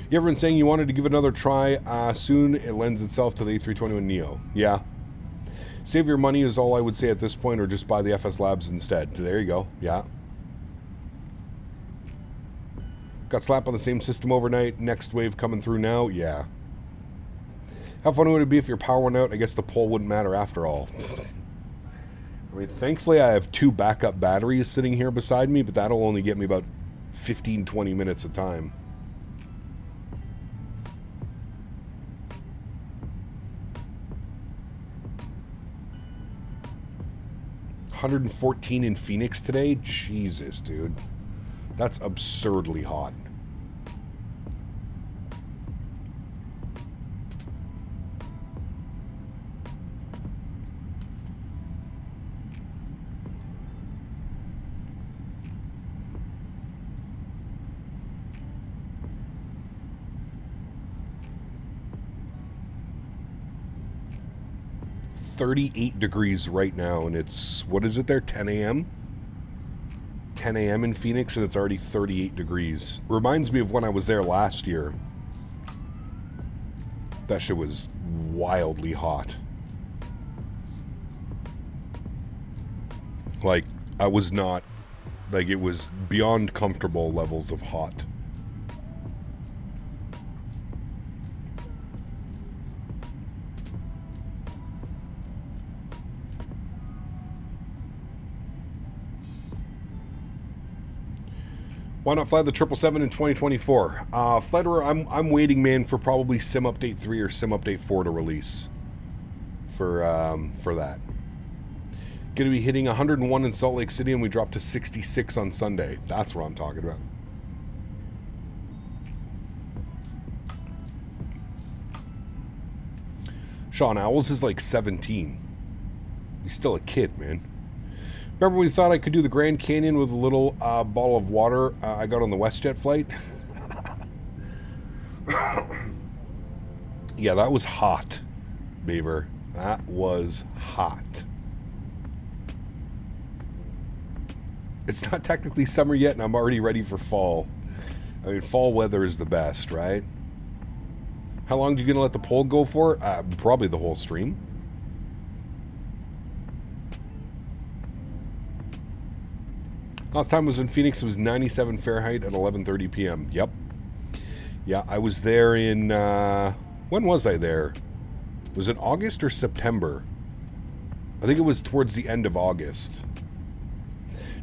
Speaker 2: You ever been saying you wanted to give it another try? Soon it lends itself to the A321 Neo. Yeah. Save your money is all I would say at this point, or just buy the FS Labs instead. There you go. Yeah. Got slapped on the same system overnight. Next wave coming through now. Yeah. How funny would it be if your power went out? I guess the pole wouldn't matter after all. I mean, thankfully I have 2 backup batteries sitting here beside me, but that'll only get me about 15-20 minutes of time. $114 in Phoenix today? Jesus, dude. That's absurdly hot. .38 degrees right now, and it's, what is it there, 10 a.m.? 10 a.m. in Phoenix, and it's already 38 degrees. Reminds me of when I was there last year. That shit was wildly hot. Like, I was not, like, it was beyond comfortable levels of hot. Why not fly the 777 in 2024? Flite, I'm waiting, man, for probably Sim Update 3 or Sim Update 4 to release for that. Going to be hitting 101 in Salt Lake City, and we dropped to 66 on Sunday. That's what I'm talking about. Sean Owls is like 17. He's still a kid, man. Remember when we thought I could do the Grand Canyon with a little bottle of water I got on the WestJet flight? Yeah, that was hot, Beaver. That was hot. It's not technically summer yet, and I'm already ready for fall. I mean, fall weather is the best, right? How long are you going to let the poll go for? Probably the whole stream. Last time I was in Phoenix, it was 97 Fahrenheit at 11:30 p.m. Yep. Yeah, I was there in, when was I there? Was it August or September? I think it was towards the end of August.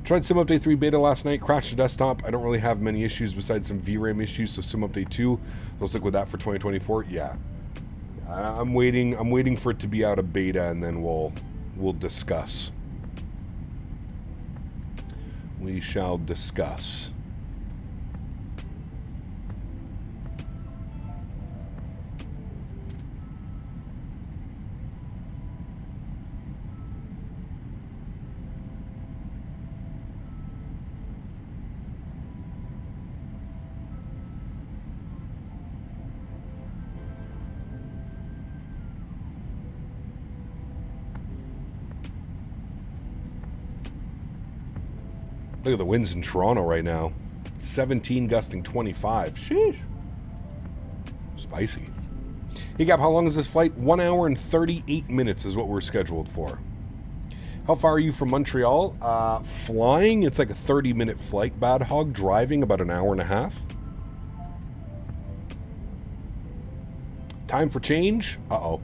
Speaker 2: Tried Sim Update 3 beta last night, crashed the desktop. I don't really have many issues besides some VRAM issues, so Sim Update 2, let's stick with that for 2024. Yeah. I'm waiting for it to be out of beta, and then we'll discuss. We shall discuss. Look at the winds in Toronto right now. 17 gusting 25. Sheesh. Spicy. Hey, Gap, how long is this flight? 1 hour and 38 minutes is what we're scheduled for. How far are you from Montreal? Flying, it's like a 30-minute flight, Bad Hog. Driving, about an hour and a half. Time for change? Uh-oh.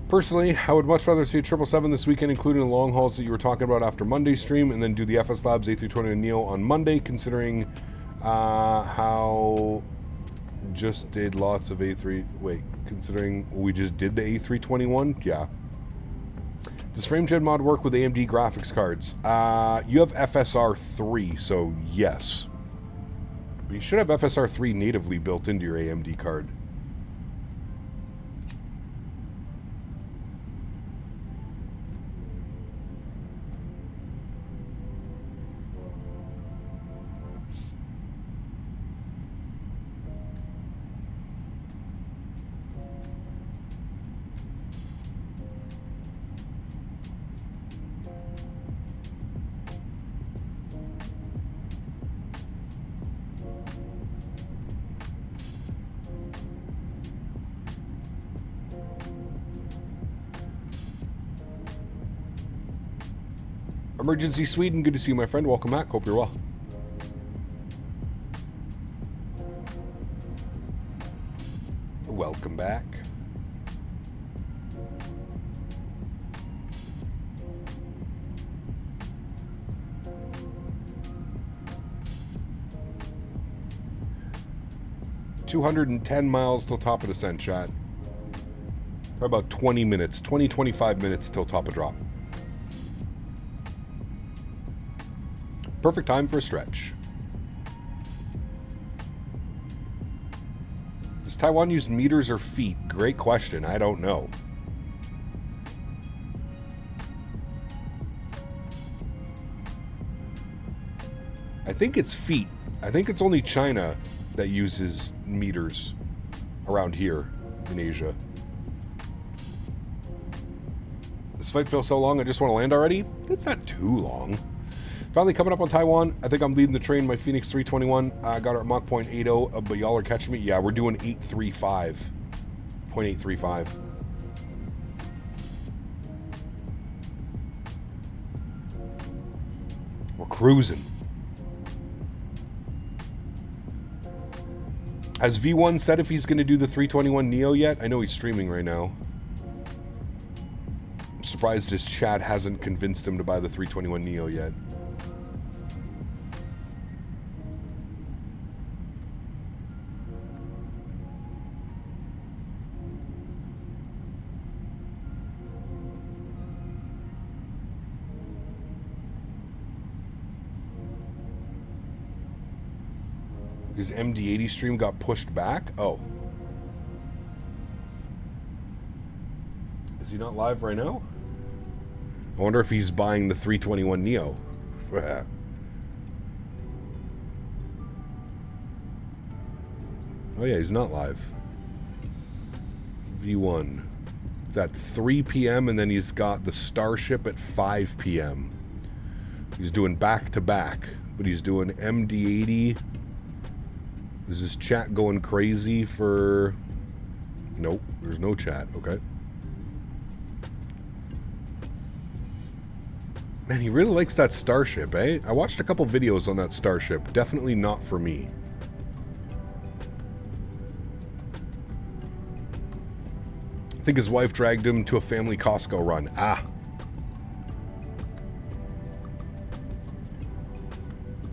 Speaker 2: Personally, I would much rather see a 777 this weekend, including the long hauls that you were talking about after Monday's stream, and then do the FS Labs A320neo on Monday, considering how just did lots of A3... Wait, considering we just did the A321? Yeah. Does FrameGen mod work with AMD graphics cards? You have FSR 3, so yes. But you should have FSR 3 natively built into your AMD card. Emergency Sweden, good to see you, my friend. Welcome back. Hope you're well. Welcome back. $210 miles till top of descent, chat. For about 20 minutes, 25 minutes till top of drop. Perfect time for a stretch. Does Taiwan use meters or feet? Great question. I don't know. I think it's feet. I think it's only China that uses meters around here in Asia. This flight feels so long, I just want to land already. It's not too long. Finally coming up on Taiwan. I think I'm leading the train. My Phoenix 321. I got her at Mach 0.80, but y'all are catching me. Yeah, we're doing 835. 0.835. We're cruising. Has V1 said if he's going to do the 321 Neo yet? I know he's streaming right now. I'm surprised his chat hasn't convinced him to buy the 321 Neo yet. His MD80 stream got pushed back? Oh. Is he not live right now? I wonder if he's buying the 321 Neo. Oh yeah, he's not live. V1. It's at 3 p.m. and then he's got the Starship at 5 p.m. He's doing back-to-back, but he's doing MD80... Is this chat going crazy for... Nope, there's no chat. Okay. Man, he really likes that Starship, eh? I watched a couple videos on that Starship. Definitely not for me. think his wife dragged him to a family Costco run. Ah.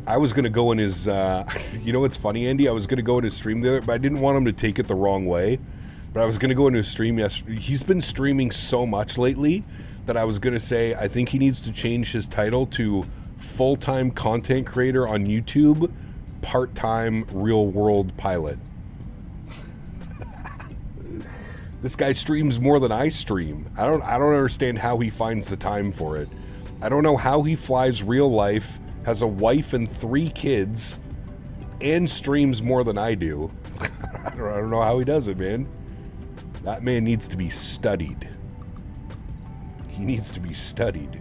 Speaker 2: I was going to go in his, you know what's funny, Andy? I was going to go in his stream there, but I didn't want him to take it the wrong way. But I was going to go in his stream yesterday. He's been streaming so much lately that I was going to say I think he needs to change his title to full-time content creator on YouTube, part-time real-world pilot. This guy streams more than I stream. I don't understand how he finds the time for it. I don't know how he flies real life, has a wife and 3 kids, and streams more than I do. I don't know how he does it, man. That man needs to be studied. He needs to be studied.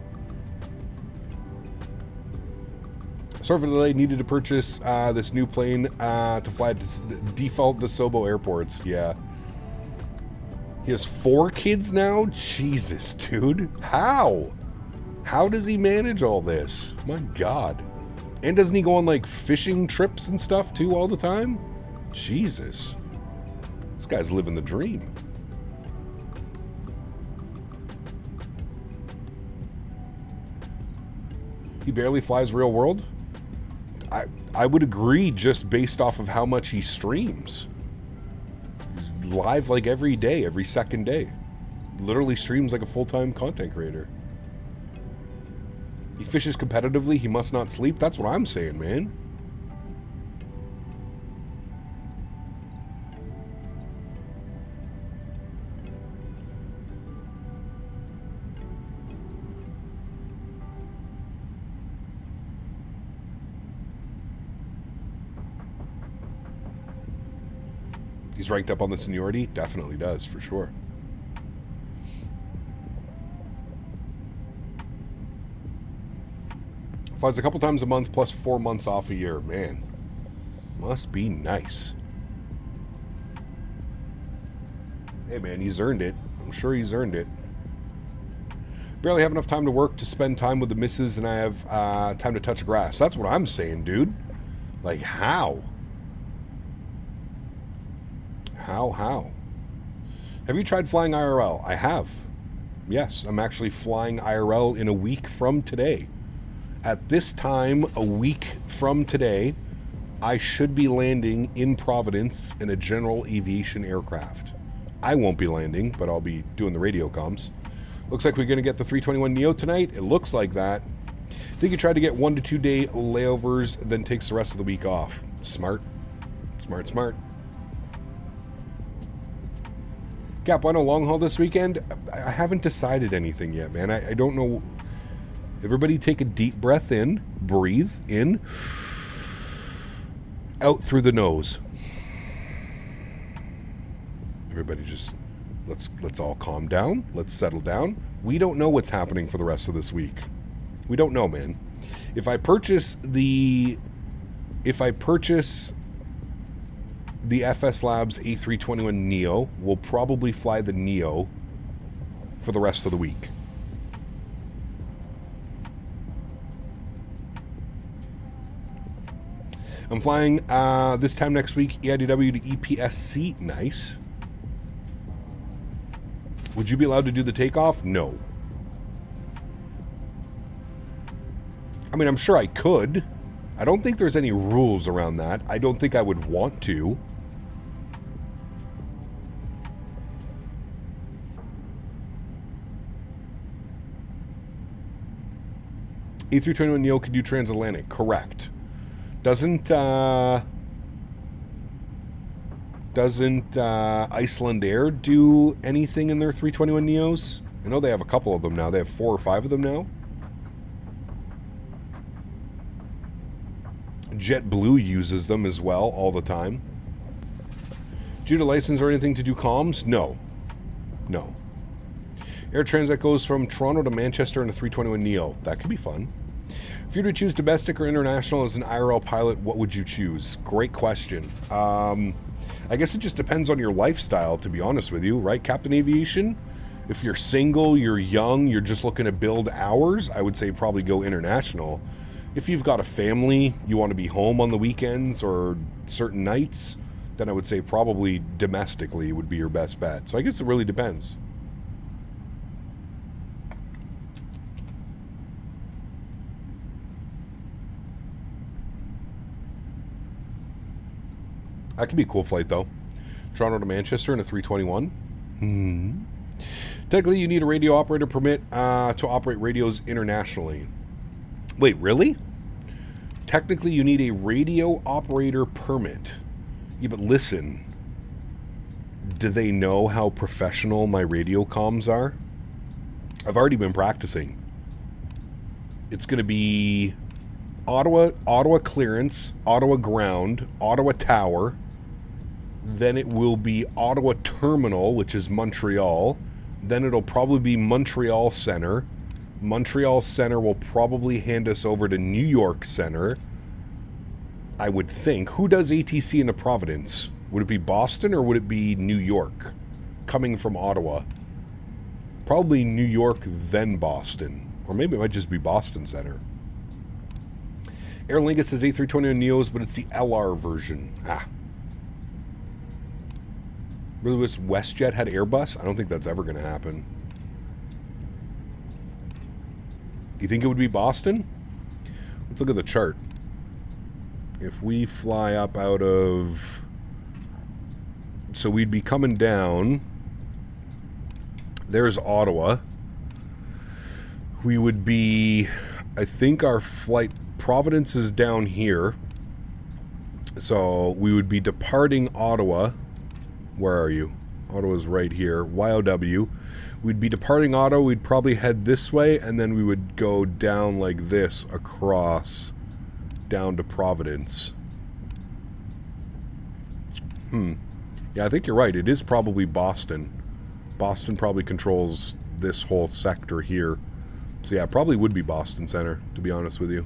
Speaker 2: Sorry for the delay. Needed to purchase this new plane to fly at default DeSoto airports. Yeah. He has 4 kids now? Jesus, dude. How? How does he manage all this? My God. And doesn't he go on like fishing trips and stuff too all the time? Jesus. This guy's living the dream. He barely flies real world? I would agree just based off of how much he streams. He's live like every day, every second day. Literally streams like a full-time content creator. He fishes competitively, he must not sleep. That's what I'm saying, man. He's ranked up on the seniority? Definitely does, for sure. Flies a couple times a month plus 4 months off a year. Man, must be nice. Hey man, he's earned it. I'm sure he's earned it. Barely have enough time to work to spend time with the missus, and I have time to touch grass. That's what I'm saying, dude. Like, how? How? Have you tried flying IRL? I have. Yes, I'm actually flying IRL in a week from today. At this time, a week from today, I should be landing in Providence in a general aviation aircraft. I won't be landing, but I'll be doing the radio comms. Looks like we're going to get the 321neo tonight. It looks like that. I think he tried to get 1 to 2 day layovers, then takes the rest of the week off. Smart. Smart. Cap, why no long haul this weekend? I haven't decided anything yet, man. I don't know. Everybody take a deep breath in, breathe in, out through the nose. Everybody just, let's all calm down. Let's settle down. We don't know what's happening for the rest of this week. We don't know, man. If I purchase the FS Labs A321neo, we'll probably fly the Neo for the rest of the week. I'm flying this time next week, EIDW to EPSC. Nice. Would you be allowed to do the takeoff? No. I mean, I'm sure I could. I don't think there's any rules around that. I don't think I would want to. A321neo could do transatlantic. Correct. Doesn't Iceland Air do anything in their 321neos? I know they have a couple of them now. They have 4 or 5 of them now. JetBlue uses them as well all the time. Due to license or anything to do comms? No. Air Transat goes from Toronto to Manchester in a 321neo. That could be fun. If you were to choose domestic or international as an IRL pilot, what would you choose? Great question. I guess it just depends on your lifestyle, to be honest with you, right, Captain Aviation? If you're single, you're young, you're just looking to build hours, I would say probably go international. If you've got a family, you want to be home on the weekends or certain nights, then I would say probably domestically would be your best bet. So I guess it really depends. That could be a cool flight, though. Toronto to Manchester in a 321. Technically, you need a radio operator permit to operate radios internationally. Wait, really? Technically, you need a radio operator permit. Yeah, but listen. Do they know how professional my radio comms are? I've already been practicing. It's going to be Ottawa clearance, Ottawa ground, Ottawa tower. Then it will be Ottawa terminal, which is Montreal. Then it'll probably be Montreal Center. Montreal Center will probably hand us over to New York Center. I would think. Who does ATC into Providence? Would it be Boston or would it be New York? Coming from Ottawa. Probably New York, then Boston. Or maybe it might just be Boston Center. Air Lingus has A320 Neos, but it's the LR version. Really wish WestJet had Airbus? I don't think that's ever going to happen. You think it would be Boston? Let's look at the chart. If we fly up out of... So we'd be coming down. There's Ottawa. We would be... I think our flight... Providence is down here. So we would be departing Ottawa. Where are you? Ottawa's right here. YOW. We'd be departing Ottawa. We'd probably head this way, and then we would go down like this across down to Providence. Yeah, I think you're right. It is probably Boston. Boston probably controls this whole sector here. So yeah, it probably would be Boston Center, to be honest with you.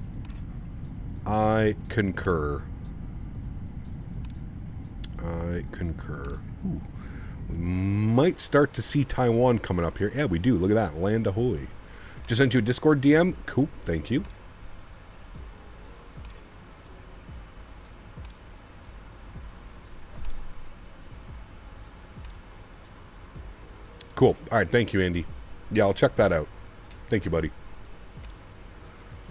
Speaker 2: I concur. I concur. Ooh. We might start to see Taiwan coming up here. Yeah, we do. Look at that. Land ahoy. Just sent you a Discord DM. Cool. Thank you. Cool. All right. Thank you, Andy. Yeah, I'll check that out. Thank you, buddy.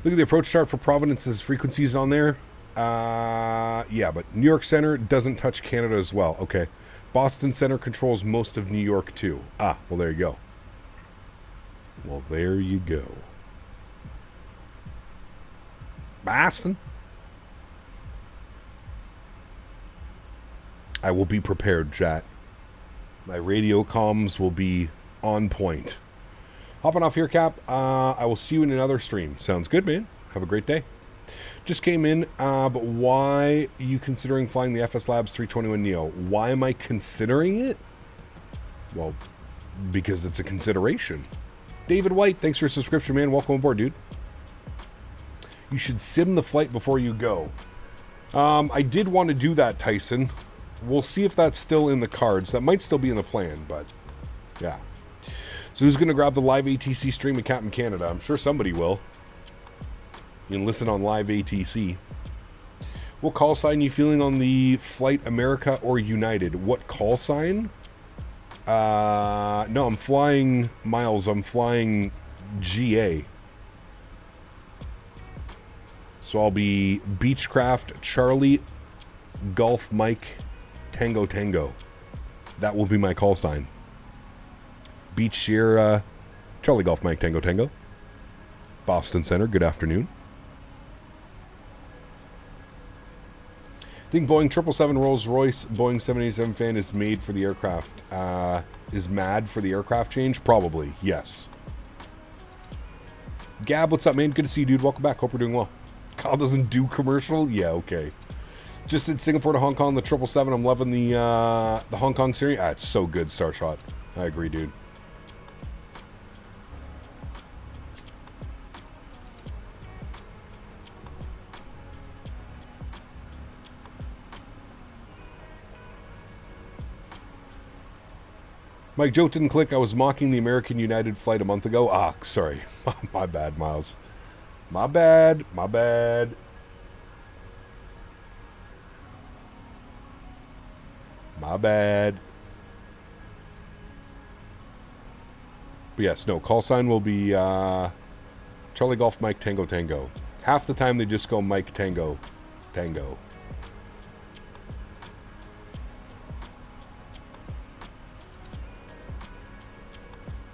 Speaker 2: Look at the approach chart for Providence's frequencies on there. Yeah, but New York Center doesn't touch Canada as well. Okay. Boston Center controls most of New York, too. Ah, well, there you go. Well, there you go. Boston. I will be prepared, chat. My radio comms will be on point. Hopping off here, Cap. I will see you in another stream. Sounds good, man. Have a great day. Just came in, but why are you considering flying the FS Labs 321 Neo? Why am I considering it? Well, because it's a consideration. David White, thanks for your subscription, man. Welcome aboard, dude. You should sim the flight before you go. I did want to do that, Tyson. We'll see if that's still in the cards. That might still be in the plan, but yeah. So who's going to grab the live ATC stream of Captain Canada? I'm sure somebody will. You can listen on live ATC. What call sign are you feeling on the Flight America or United? What call sign? No, I'm flying Miles. I'm flying GA. So I'll be Beechcraft Charlie Golf Mike Tango Tango. That will be my call sign. Beach Sierra Charlie Golf Mike Tango Tango. Boston Center, good afternoon. I think Boeing 777 Rolls-Royce Boeing 787 fan is made for the aircraft. Is mad for the aircraft change? Probably, yes. Gab, what's up, man? Good to see you, dude. Welcome back. Hope you're doing well. Kyle doesn't do commercial? Yeah, okay. Just in Singapore to Hong Kong, the 777. I'm loving the Hong Kong series. Ah, it's so good, Starshot. I agree, dude. Mike, joke didn't click. I was mocking the American United flight a month ago. Ah, sorry. My bad, Miles. My bad. My bad. My bad. But yes, no. Call sign will be Charlie Golf Mike Tango Tango. Half the time they just go Mike Tango Tango.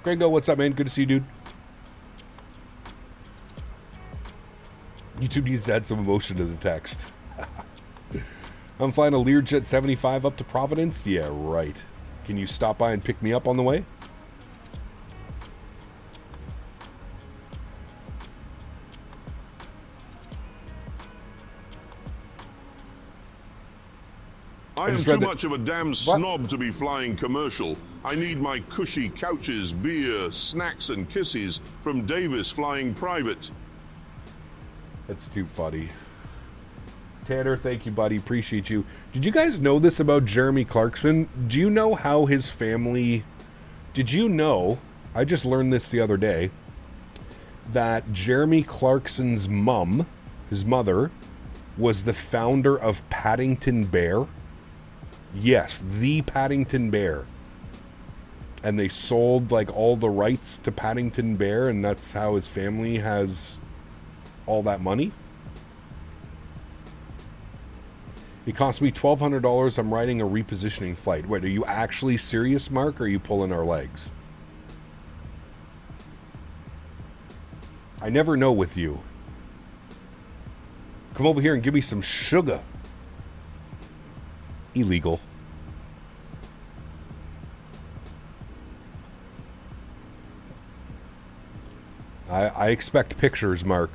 Speaker 2: Gringo, what's up, man? Good to see you, dude. YouTube needs to add some emotion to the text. I'm flying a Learjet 75 up to Providence? Yeah, right. Can you stop by and pick me up on the way?
Speaker 3: I am too much of a damn snob to be flying commercial. I need my cushy couches, beer, snacks and kisses from Davis flying private.
Speaker 2: That's too funny. Tanner, thank you, buddy. Appreciate you. Did you guys know this about Jeremy Clarkson? Do you know how his family... Did you know, I just learned this the other day, that Jeremy Clarkson's mum, his mother, was the founder of Paddington Bear? Yes, the Paddington Bear. And they sold, like, all the rights to Paddington Bear, and that's how his family has all that money? It cost me $1,200. I'm riding a repositioning flight. Wait, are you actually serious, Mark, or are you pulling our legs? I never know with you. Come over here and give me some sugar. Illegal. I expect pictures, Mark.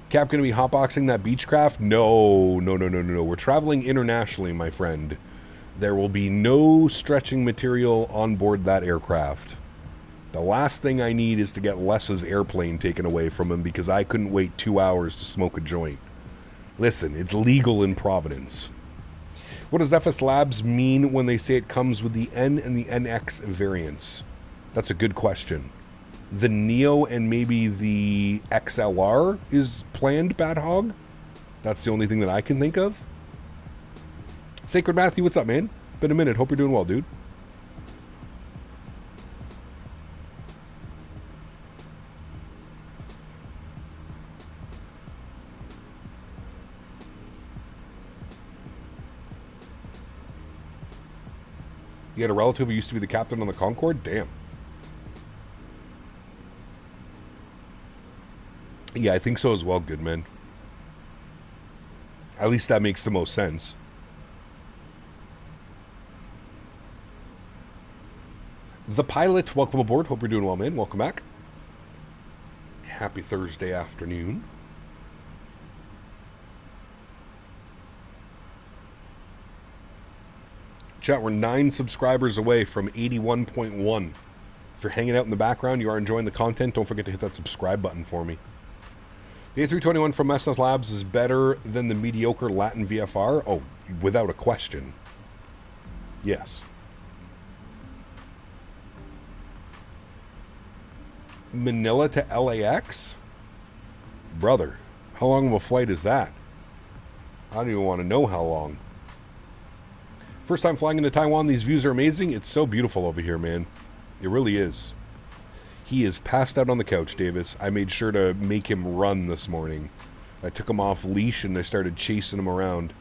Speaker 2: Cap going to be hotboxing that Beechcraft? No. We're traveling internationally, my friend. There will be no stretching material on board that aircraft. The last thing I need is to get Les's airplane taken away from him because I couldn't wait 2 hours to smoke a joint. Listen, it's legal in Providence. What does FS Labs mean when they say it comes with the N and the NX variants? That's a good question. The Neo and maybe the XLR is planned, Bad Hog? That's the only thing that I can think of. Sacred Matthew, what's up, man? Been a minute. Hope you're doing well, dude. You had a relative who used to be the captain on the Concorde? Damn. Yeah, I think so as well, Goodman. At least that makes the most sense. The Pilot, welcome aboard. Hope you're doing well, man. Welcome back. Happy Thursday afternoon. Chat, we're 9 subscribers away from 81.1. If you're hanging out in the background, you are enjoying the content, don't forget to hit that subscribe button for me. The A321 from SS Labs is better than the mediocre Latin VFR? Oh, without a question. Yes. Manila to LAX? Brother, how long of a flight is that? I don't even want to know how long. First time flying into Taiwan, these views are amazing. It's so beautiful over here, man. It really is. He is passed out on the couch, Davis. I made sure to make him run this morning. I took him off leash and I started chasing him around.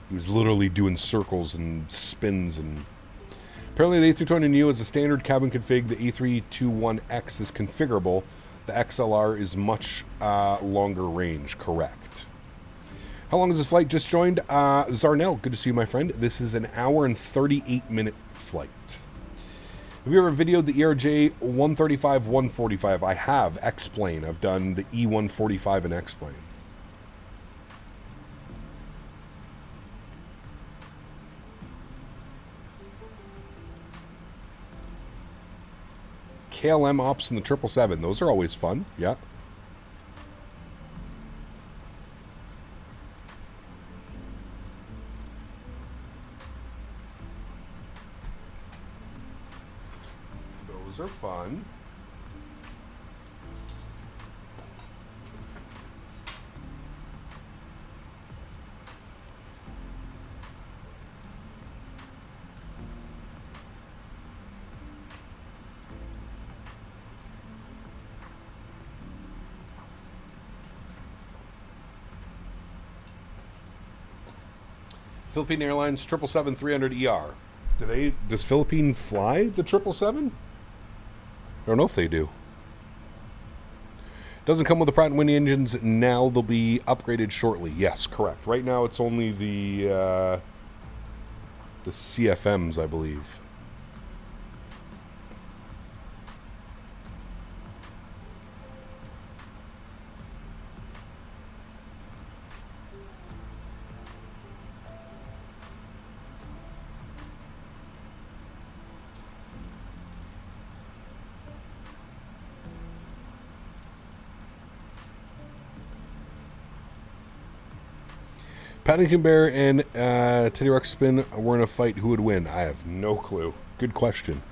Speaker 2: He was literally doing circles and spins. And apparently the A320neo is a standard cabin config. The A321X is configurable. The XLR is much longer range, correct. How long is this flight? Just joined. Zarnell, good to see you, my friend. This is an hour and 38-minute flight. Have you ever videoed the ERJ 135, 145? I have. X-Plane. I've done the E145 and X-Plane. KLM ops in the 777. Those are always fun. Yeah. Those are fun. Philippine Airlines 777-300ER. Does Philippine fly the 777? I don't know if they do. Doesn't come with the Pratt & Whitney engines now. They'll be upgraded shortly. Yes, correct. Right now it's only the CFMs, I believe. Paddington Bear and Teddy Ruxpin were in a fight. Who would win? I have no clue. Good question.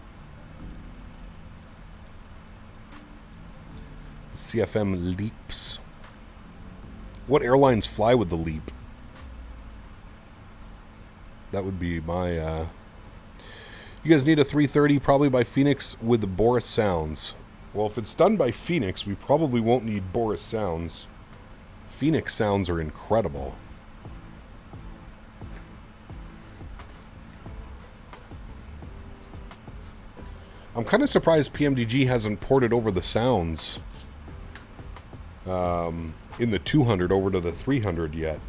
Speaker 2: CFM Leaps. What airlines fly with the Leap? That would be my... You guys need a 330 probably by Phoenix with the Boris Sounds. Well, if it's done by Phoenix, we probably won't need Boris Sounds. Phoenix sounds are incredible. I'm kind of surprised PMDG hasn't ported over the sounds in the 200 over to the 300 yet.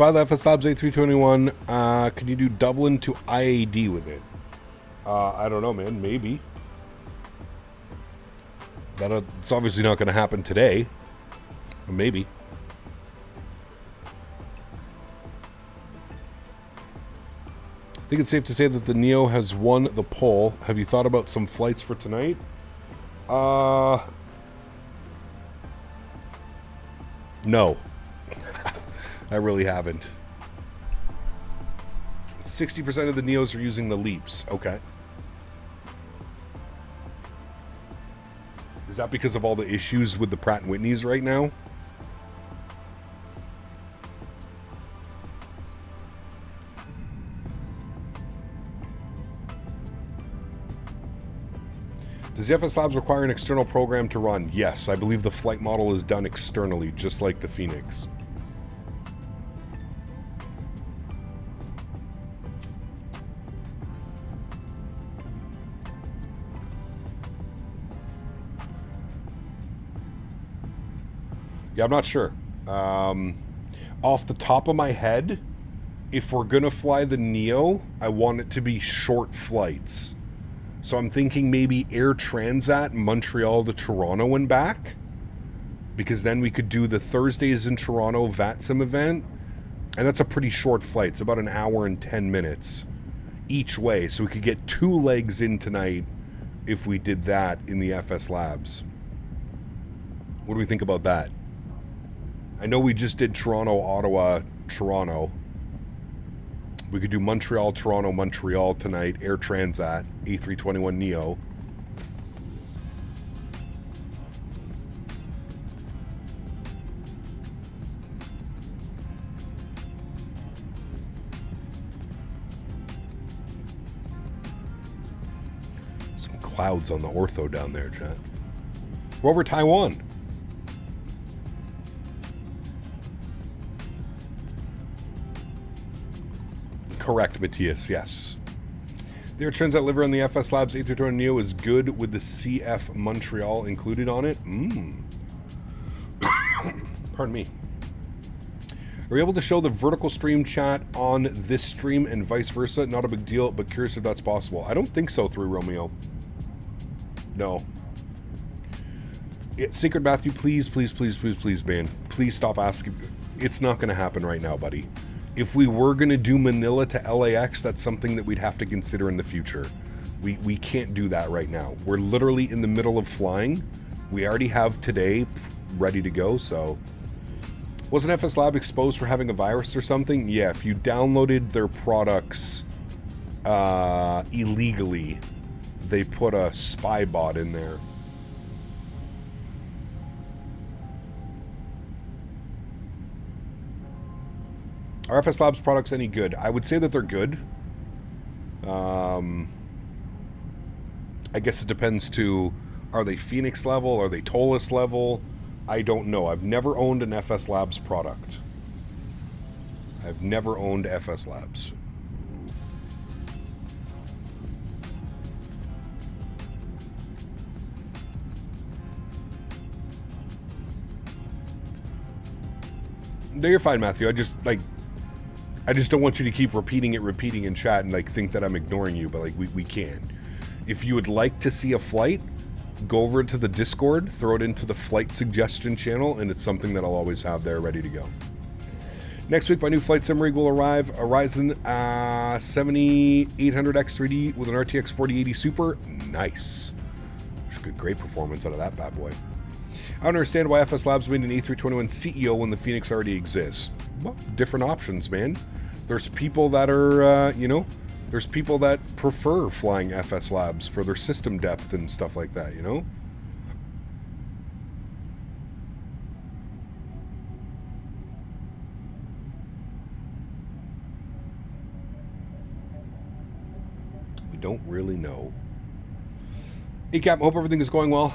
Speaker 2: Fly the FS Labs A321. Can you do Dublin to IAD with it? I don't know, man. Maybe. It's obviously not going to happen today. Maybe. I think it's safe to say that the Neo has won the poll. Have you thought about some flights for tonight? No. I really haven't. 60% of the Neos are using the Leaps. Okay. Is that because of all the issues with the Pratt & Whitneys right now? Does the FS Labs require an external program to run? Yes, I believe the flight model is done externally, just like the Phoenix. Yeah, I'm not sure. Off the top of my head, if we're going to fly the Neo, I want it to be short flights. So I'm thinking maybe Air Transat Montreal to Toronto and back. Because then we could do the Thursdays in Toronto VATSIM event. And that's a pretty short flight. It's about an hour and 10 minutes each way. So we could get 2 legs in tonight if we did that in the FS Labs. What do we think about that? I know we just did Toronto, Ottawa, Toronto. We could do Montreal, Toronto, Montreal tonight. Air Transat, A321 Neo. Some clouds on the ortho down there, chat. We're over Taiwan. Correct, Matthias, yes. The Air Transat liver on the FS Labs A321 Neo is good with the CF Montreal included on it. Pardon me. Are you able to show the vertical stream chat on this stream and vice versa? Not a big deal, but curious if that's possible. I don't think so, through Romeo. No. Secret Matthew, please, please, please, please, please, man. Please stop asking. It's not going to happen right now, buddy. if we were going to do Manila to LAX, that's something that we'd have to consider in the future. We can't do that right now. We're literally in the middle of flying. We already have today ready to go, so... Wasn't FS Lab exposed for having a virus or something? Yeah, if you downloaded their products illegally, they put a spy bot in there. Are FS Labs products any good? I would say that they're good. I guess it depends to, are they Phoenix level? Are they Tolus level? I don't know. I've never owned an FS Labs product. I've never owned FS Labs. No, you're fine, Matthew. I just don't want you to keep repeating in chat and like think that I'm ignoring you, but like we can. If you would like to see a flight, go over to the Discord, throw it into the flight suggestion channel, and it's something that I'll always have there ready to go. Next week, my new flight sim rig will arrive. A Ryzen 7800X3D with an RTX 4080 Super. Nice. Great performance out of that bad boy. I don't understand why FS Labs made an A321 CEO when the Phoenix already exists. Well, different options, man. There's people that are, there's people that prefer flying FS Labs for their system depth and stuff like that, you know? We don't really know. Hey Cap, hope everything is going well.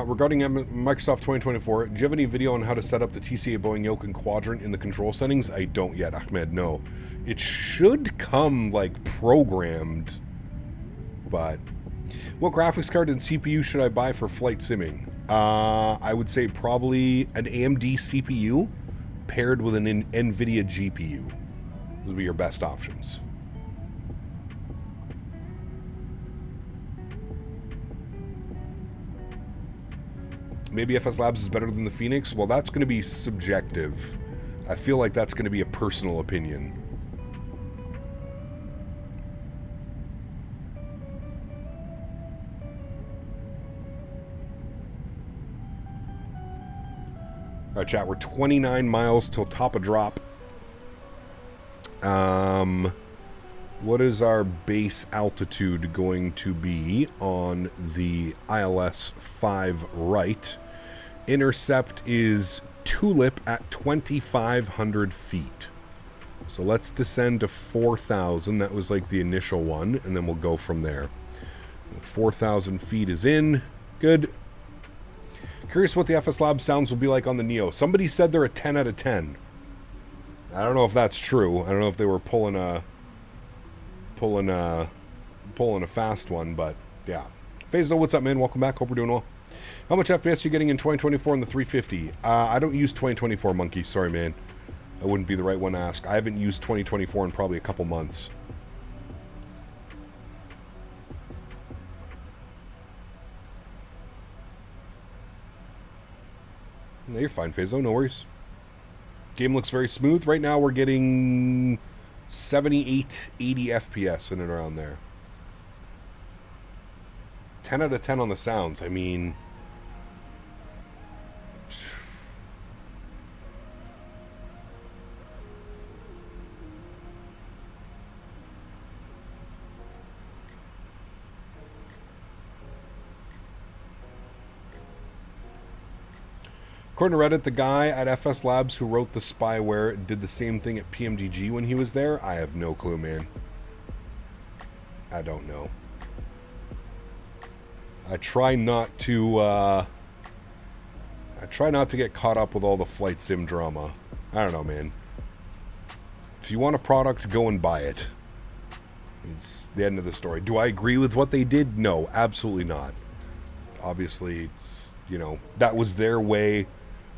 Speaker 2: Regarding Microsoft 2024, do you have any video on how to set up the TCA Boeing yoke and quadrant in the control settings? I don't yet, Ahmed, no. It should come, like, programmed, but... What graphics card and CPU should I buy for flight simming? I would say probably an AMD CPU paired with an NVIDIA GPU. Those would be your best options. Maybe FS Labs is better than the Phoenix? Well, that's going to be subjective. I feel like that's going to be a personal opinion. All right, chat, we're 29 miles till top of drop. What is our base altitude going to be on the ILS 5 right? Intercept is Tulip at 2,500 feet. So let's descend to 4,000. That was like the initial one, and then we'll go from there. 4,000 feet is in. Good. Curious what the FS Lab sounds will be like on the Neo. Somebody said they're a 10 out of 10. I don't know if that's true. I don't know if they were pulling a fast one, but yeah. Faisal, what's up, man? Welcome back. Hope we're doing well. How much FPS are you getting in 2024 on the 350? I don't use 2024, Monkey. Sorry, man. I wouldn't be the right one to ask. I haven't used 2024 in probably a couple months. No, you're fine, Faisal. No worries. Game looks very smooth. Right now we're getting 78, 80 FPS in and around there. 10 out of 10 on the sounds. I mean... According to Reddit, the guy at FS Labs who wrote the spyware did the same thing at PMDG when he was there. I have no clue, man. I don't know. I try not to get caught up with all the flight sim drama. I don't know, man. If you want a product, go and buy it. It's the end of the story. Do I agree with what they did? No, absolutely not. Obviously, it's, you know, that was their way.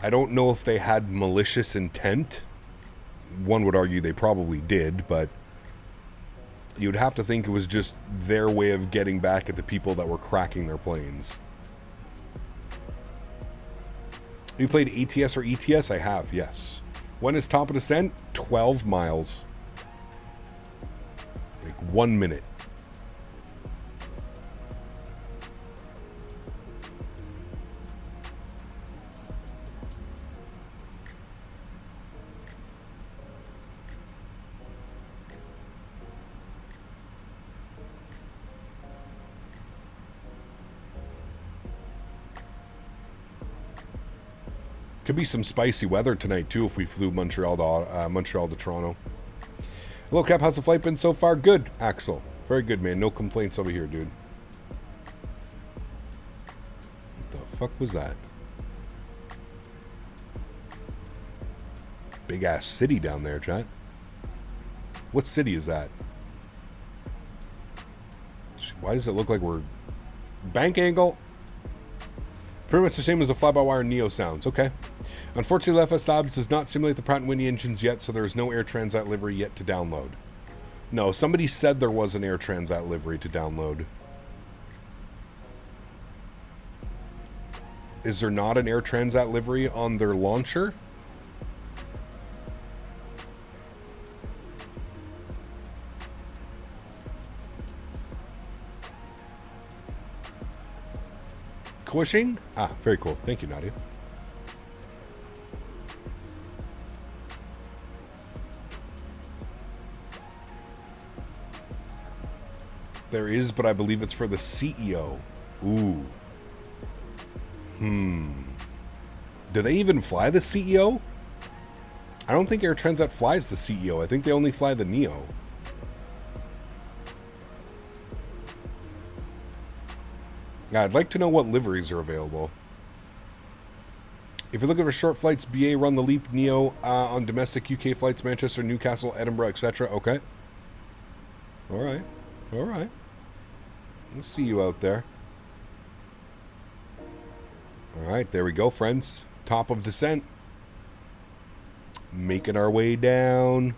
Speaker 2: I don't know if they had malicious intent. One would argue they probably did, but you'd have to think it was just their way of getting back at the people that were cracking their planes. You played ATS or ETS? I have, yes. When is top of descent? 12 miles. Like 1 minute. Could be some spicy weather tonight too if we flew Montreal to Toronto. Hello, Cap. How's the flight been so far? Good, Axel. Very good, man. No complaints over here, dude. What the fuck was that? Big ass city down there, chat. What city is that? Why does it look like we're bank angle? Pretty much the same as the fly-by-wire Neo sounds. Okay. Unfortunately, FS Labs does not simulate the Pratt & Whitney engines yet, so there is no Air Transat livery yet to download. No, somebody said there was an Air Transat livery to download. Is there not an Air Transat livery on their launcher? Cushing? Ah, very cool. Thank you, Nadya. There is, but I believe it's for the CEO. Ooh. Do they even fly the CEO? I don't think Air Transat flies the CEO. I think they only fly the Neo. I'd like to know what liveries are available. If you're looking for short flights, BA run the LEAP Neo on domestic UK flights, Manchester, Newcastle, Edinburgh, etc. Okay. Alright. Alright. We'll see you out there. Alright, there we go, friends. Top of descent. Making our way down.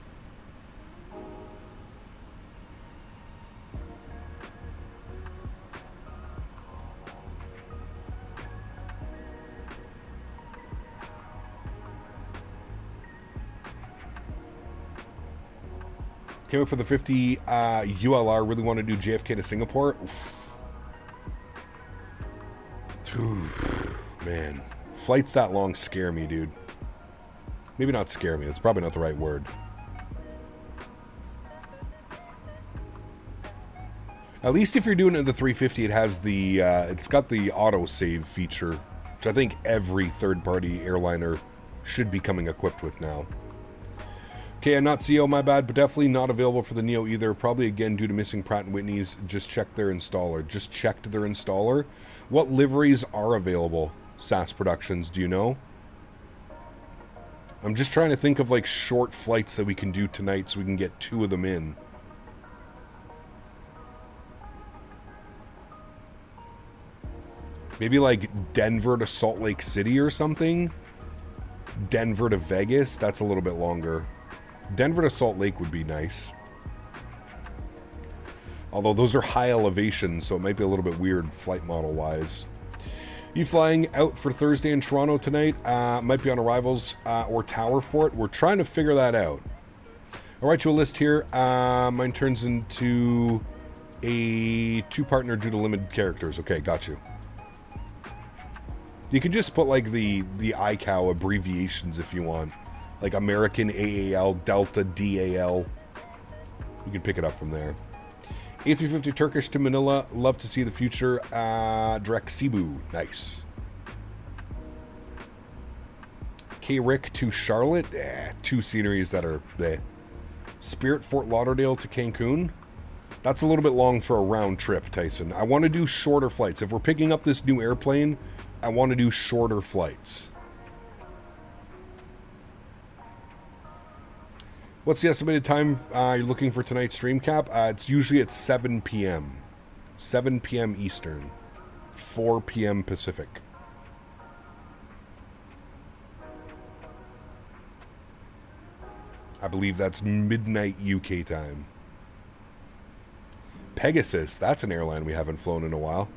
Speaker 2: Came up for the 50 ULR. Really want to do JFK to Singapore. Oof. Man, flights that long scare me, dude. Maybe not scare me. That's probably not the right word. At least if you're doing it in the 350, it has the it's got the auto save feature, which I think every third-party airliner should be coming equipped with now. Okay, I'm not CEO, my bad, but definitely not available for the Neo either. Probably again due to missing Pratt & Whitney's. Just checked their installer. Just checked their installer. What liveries are available? SAS Productions, do you know? I'm just trying to think of like short flights that we can do tonight so we can get 2 of them in. Maybe like Denver to Salt Lake City or something? Denver to Vegas? That's a little bit longer. Denver to Salt Lake would be nice. Although those are high elevations, so it might be a little bit weird flight model wise. You flying out for Thursday in Toronto tonight? Might be on arrivals or Tower Fort. We're trying to figure that out. I'll write you a list here. Mine turns into a 2-partner due to limited characters. Okay, got you. You can just put like the ICAO abbreviations if you want. Like American AAL, Delta DAL. You can pick it up from there. A350 Turkish to Manila. Love to see the future. Direct Cebu. Nice. K-Rick to Charlotte. 2 sceneries that are there. Spirit Fort Lauderdale to Cancun. That's a little bit long for a round trip, Tyson. I want to do shorter flights. If we're picking up this new airplane, I want to do shorter flights. What's the estimated time you're looking for tonight's stream cap? It's usually at 7 p.m. 7 p.m. Eastern. 4 p.m. Pacific. I believe that's midnight UK time. Pegasus, that's an airline we haven't flown in a while.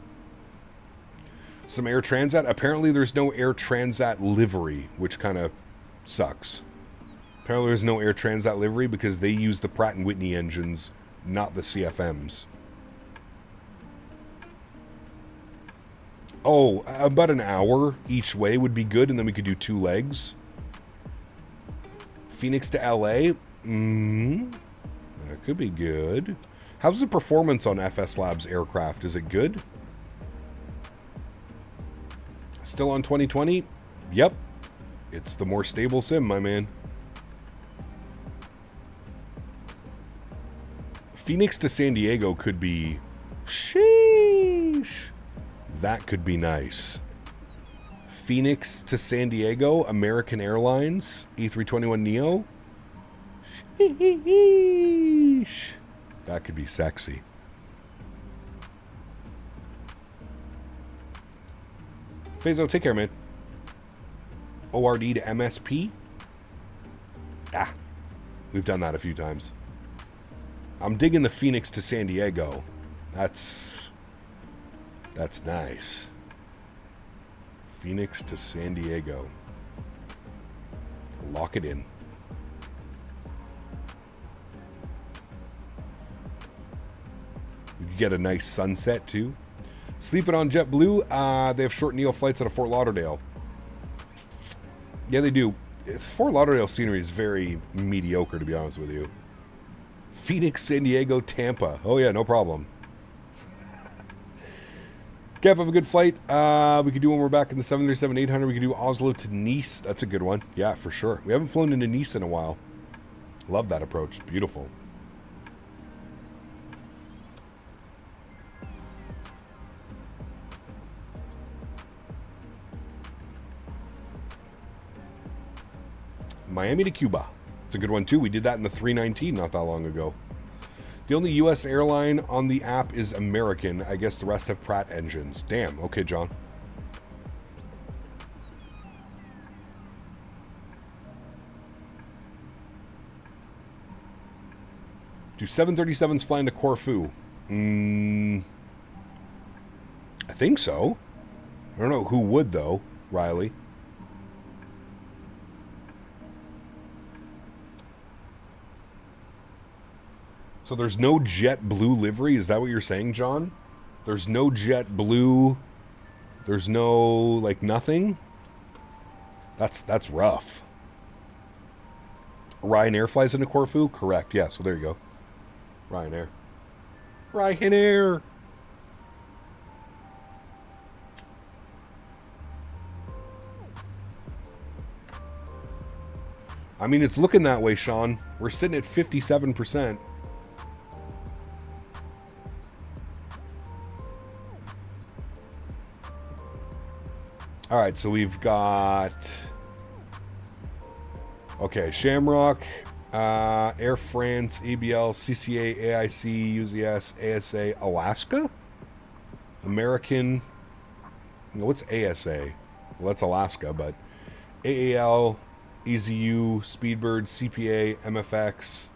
Speaker 2: Some Air Transat. Apparently there's no Air Transat livery, which kind of sucks. Apparently there's no Air Transat livery because they use the Pratt & Whitney engines, not the CFMs. Oh, about an hour each way would be good, and then we could do 2 legs. Phoenix to LA? That could be good. How's the performance on FS Labs aircraft? Is it good? Still on 2020? Yep. It's the more stable sim, my man. Phoenix to San Diego could be... Sheesh. That could be nice. Phoenix to San Diego, American Airlines, A321neo. Sheesh. That could be sexy. Fazo, take care, man. ORD to MSP? Ah, we've done that a few times. I'm digging the Phoenix to San Diego. That's nice. Phoenix to San Diego. Lock it in. We could get a nice sunset too. Sleeping on JetBlue, they have short neo flights out of Fort Lauderdale. Yeah, they do. Fort Lauderdale scenery is very mediocre, to be honest with you. Phoenix, San Diego, Tampa. Oh yeah, no problem. Cap, have a good flight. We could do when we're back in the 737-800. We could do Oslo to Nice. That's a good one. Yeah, for sure. We haven't flown into Nice in a while. Love that approach. Beautiful. Miami to Cuba. It's a good one too. We did that in the 319 not that long ago. The only U.S. airline on the app is American. I guess the rest have Pratt engines. Damn. Okay, John. Do 737s fly into Corfu? I think so. I don't know who would, though, Riley. So there's no JetBlue livery? Is that what you're saying, John? There's no JetBlue. There's no, like, nothing? That's rough. Ryanair flies into Corfu? Correct, yeah, so there you go. Ryanair. Ryanair! I mean, it's looking that way, Sean. We're sitting at 57%. All right, so we've got... Okay, Shamrock, Air France, ABL, CCA, AIC, UZS, ASA, Alaska? American... What's ASA? Well, that's Alaska, but... AAL, EZU, Speedbird, CPA, MFX,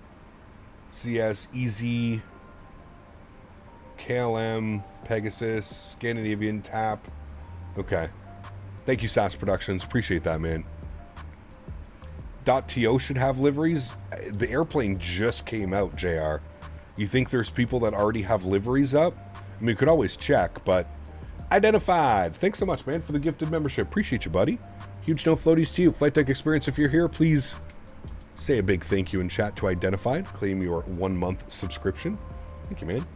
Speaker 2: CS, EZ, KLM, Pegasus, Scandinavian, TAP. Okay. Thank you, SAS Productions. Appreciate that, man. .to should have liveries. The airplane just came out, JR. You think there's people that already have liveries up? I mean, you could always check, but... Identified. Thanks so much, man, for the gifted membership. Appreciate you, buddy. Huge no floaties to you. Flight Deck Experience, if you're here, please say a big thank you in chat to Identified. Claim your 1-month subscription. Thank you, man.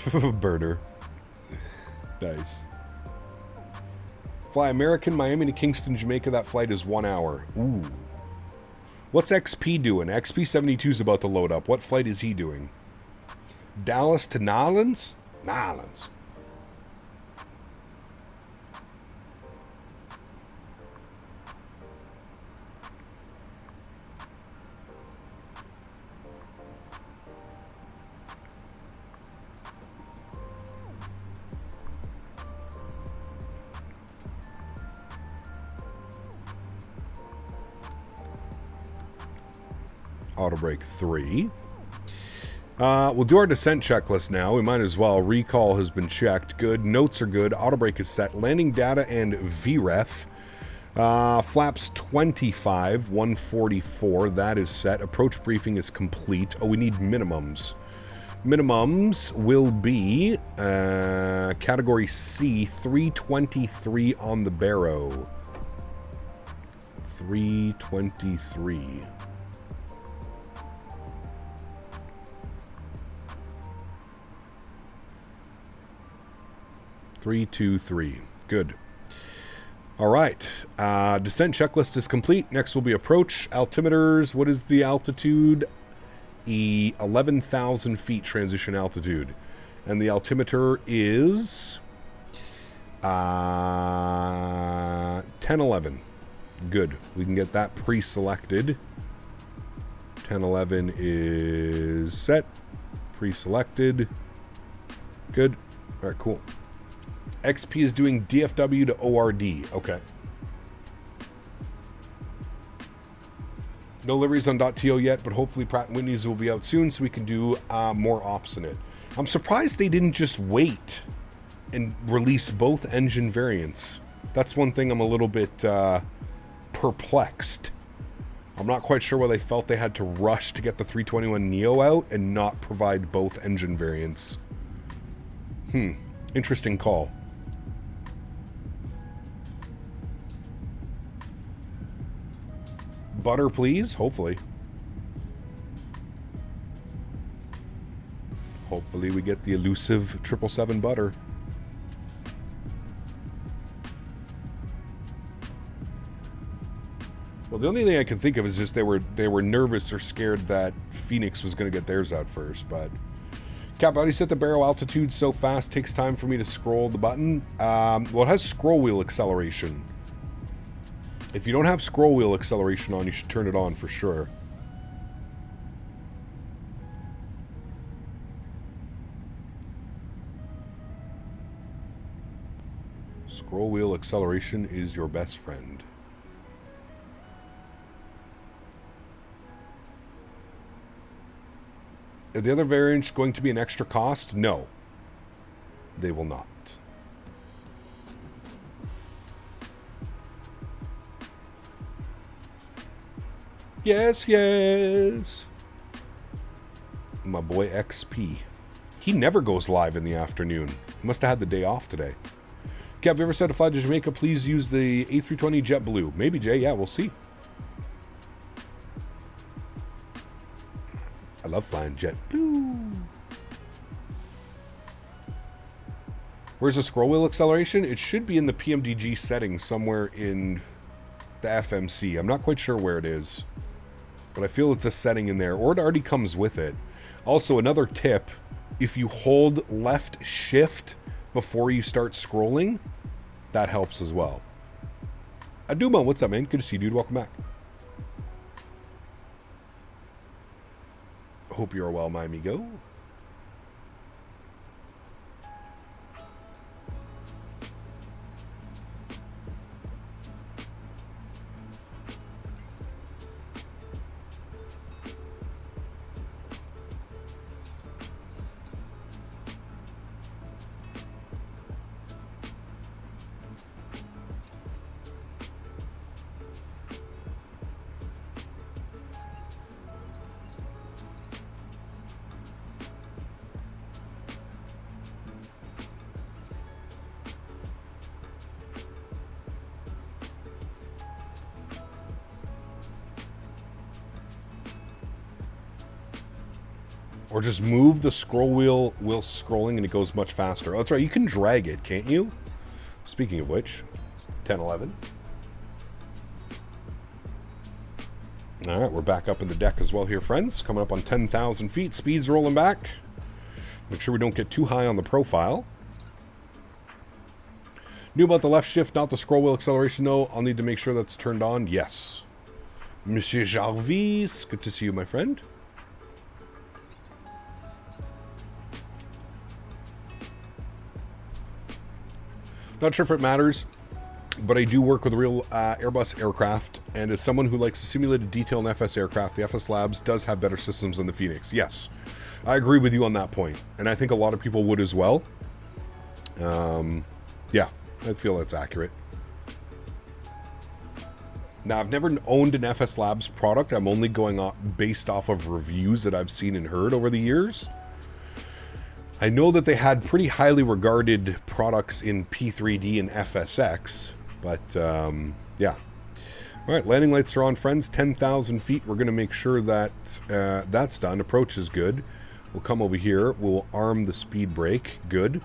Speaker 2: Birder. Nice. Fly American, Miami to Kingston, Jamaica. That flight is 1 hour. Ooh. What's XP doing? XP72 is about to load up. What flight is he doing? Dallas to Nolans? Nolans. Auto brake 3. We'll do our descent checklist now. We might as well. Recall has been checked. Good. Notes are good. Auto brake is set. Landing data and VREF. Flaps 25, 144. That is set. Approach briefing is complete. Oh, we need minimums. Minimums will be category C, 323 on the barrow. 323. Good. All right. Descent checklist is complete. Next will be approach. Altimeters. What is the altitude? 11,000 feet transition altitude. And the altimeter is 1011. Good. We can get that pre-selected. 1011 is set. Pre-selected. Good. All right, cool. XP is doing DFW to ORD. Okay. No liveries on .to yet, but hopefully Pratt & Whitney's will be out soon so we can do more ops in it. I'm surprised they didn't just wait and release both engine variants. That's one thing I'm a little bit perplexed. I'm not quite sure why they felt they had to rush to get the 321neo out and not provide both engine variants. Interesting call. Butter, please. Hopefully. Hopefully we get the elusive 777 butter. Well, the only thing I can think of is just they were nervous or scared that Phoenix was going to get theirs out first. But Cap, how do you set the barrel altitude so fast? Takes time for me to scroll the button. Well, it has scroll wheel acceleration. If you don't have scroll wheel acceleration on, you should turn it on for sure. Scroll wheel acceleration is your best friend. Are the other variants going to be an extra cost? No. They will not. Yes, yes. My boy XP. He never goes live in the afternoon. He must have had the day off today. Okay, have you ever said to fly to Jamaica, please use the A320 JetBlue? Maybe, Jay. Yeah, we'll see. I love flying JetBlue. Where's the scroll wheel acceleration? It should be in the PMDG settings somewhere in the FMC. I'm not quite sure where it is, but I feel it's a setting in there, or it already comes with it. Also, another tip, if you hold left shift before you start scrolling, that helps as well. Aduma, what's up, man? Good to see you, dude. Welcome back. Hope you're well, my amigo. Or just move the scroll wheel while scrolling and it goes much faster. Oh, that's right. You can drag it, can't you? Speaking of which, 1011. All right, we're back up in the deck as well here, friends. Coming up on 10,000 feet. Speed's rolling back. Make sure we don't get too high on the profile. Knew about the left shift, not the scroll wheel acceleration, though. I'll need to make sure that's turned on. Yes. Monsieur Jarvis, good to see you, my friend. Not sure if it matters, but I do work with real Airbus aircraft, and as someone who likes to simulate a detail in FS aircraft, the FS Labs does have better systems than the Phoenix. Yes, I agree with you on that point, and I think a lot of people would as well. Yeah, I feel that's accurate. Now, I've never owned an FS Labs product. I'm only going off based off of reviews that I've seen and heard over the years. I know that they had pretty highly regarded products in P3D and FSX, but yeah. All right, landing lights are on, friends. 10,000 feet. We're going to make sure that that's done. Approach is good. We'll come over here. We'll arm the speed brake. Good.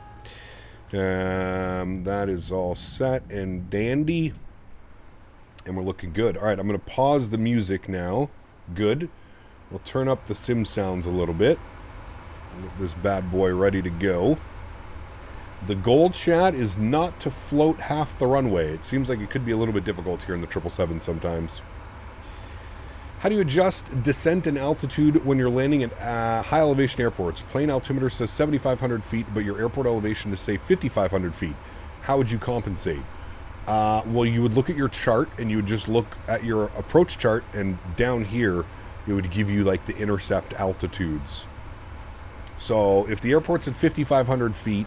Speaker 2: That is all set and dandy. And we're looking good. All right, I'm going to pause the music now. Good. We'll turn up the sim sounds a little bit. Get this bad boy ready to go. The goal, chat, is not to float half the runway. It seems like it could be a little bit difficult here in the 777 sometimes. How do you adjust descent and altitude when you're landing at high elevation airports? Plane altimeter says 7,500 feet, but your airport elevation is, say, 5,500 feet. How would you compensate? Well, you would look at your chart, and you would just look at your approach chart, and down here, it would give you, like, the intercept altitudes. So, if the airport's at 5,500 feet,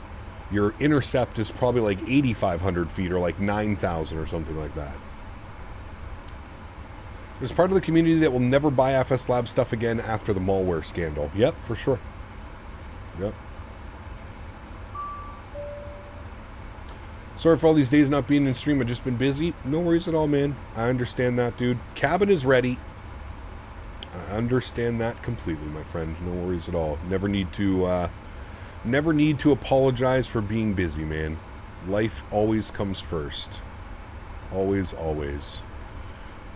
Speaker 2: your intercept is probably like 8,500 feet, or like 9,000 or something like that. There's part of the community that will never buy FS Lab stuff again after the malware scandal. Yep, for sure. Yep. Sorry for all these days not being in stream. I've just been busy. No worries at all, man. I understand that, dude. Cabin is ready. I understand that completely, my friend. No worries at all. Never need to apologize for being busy, man. Life always comes first. Always, always.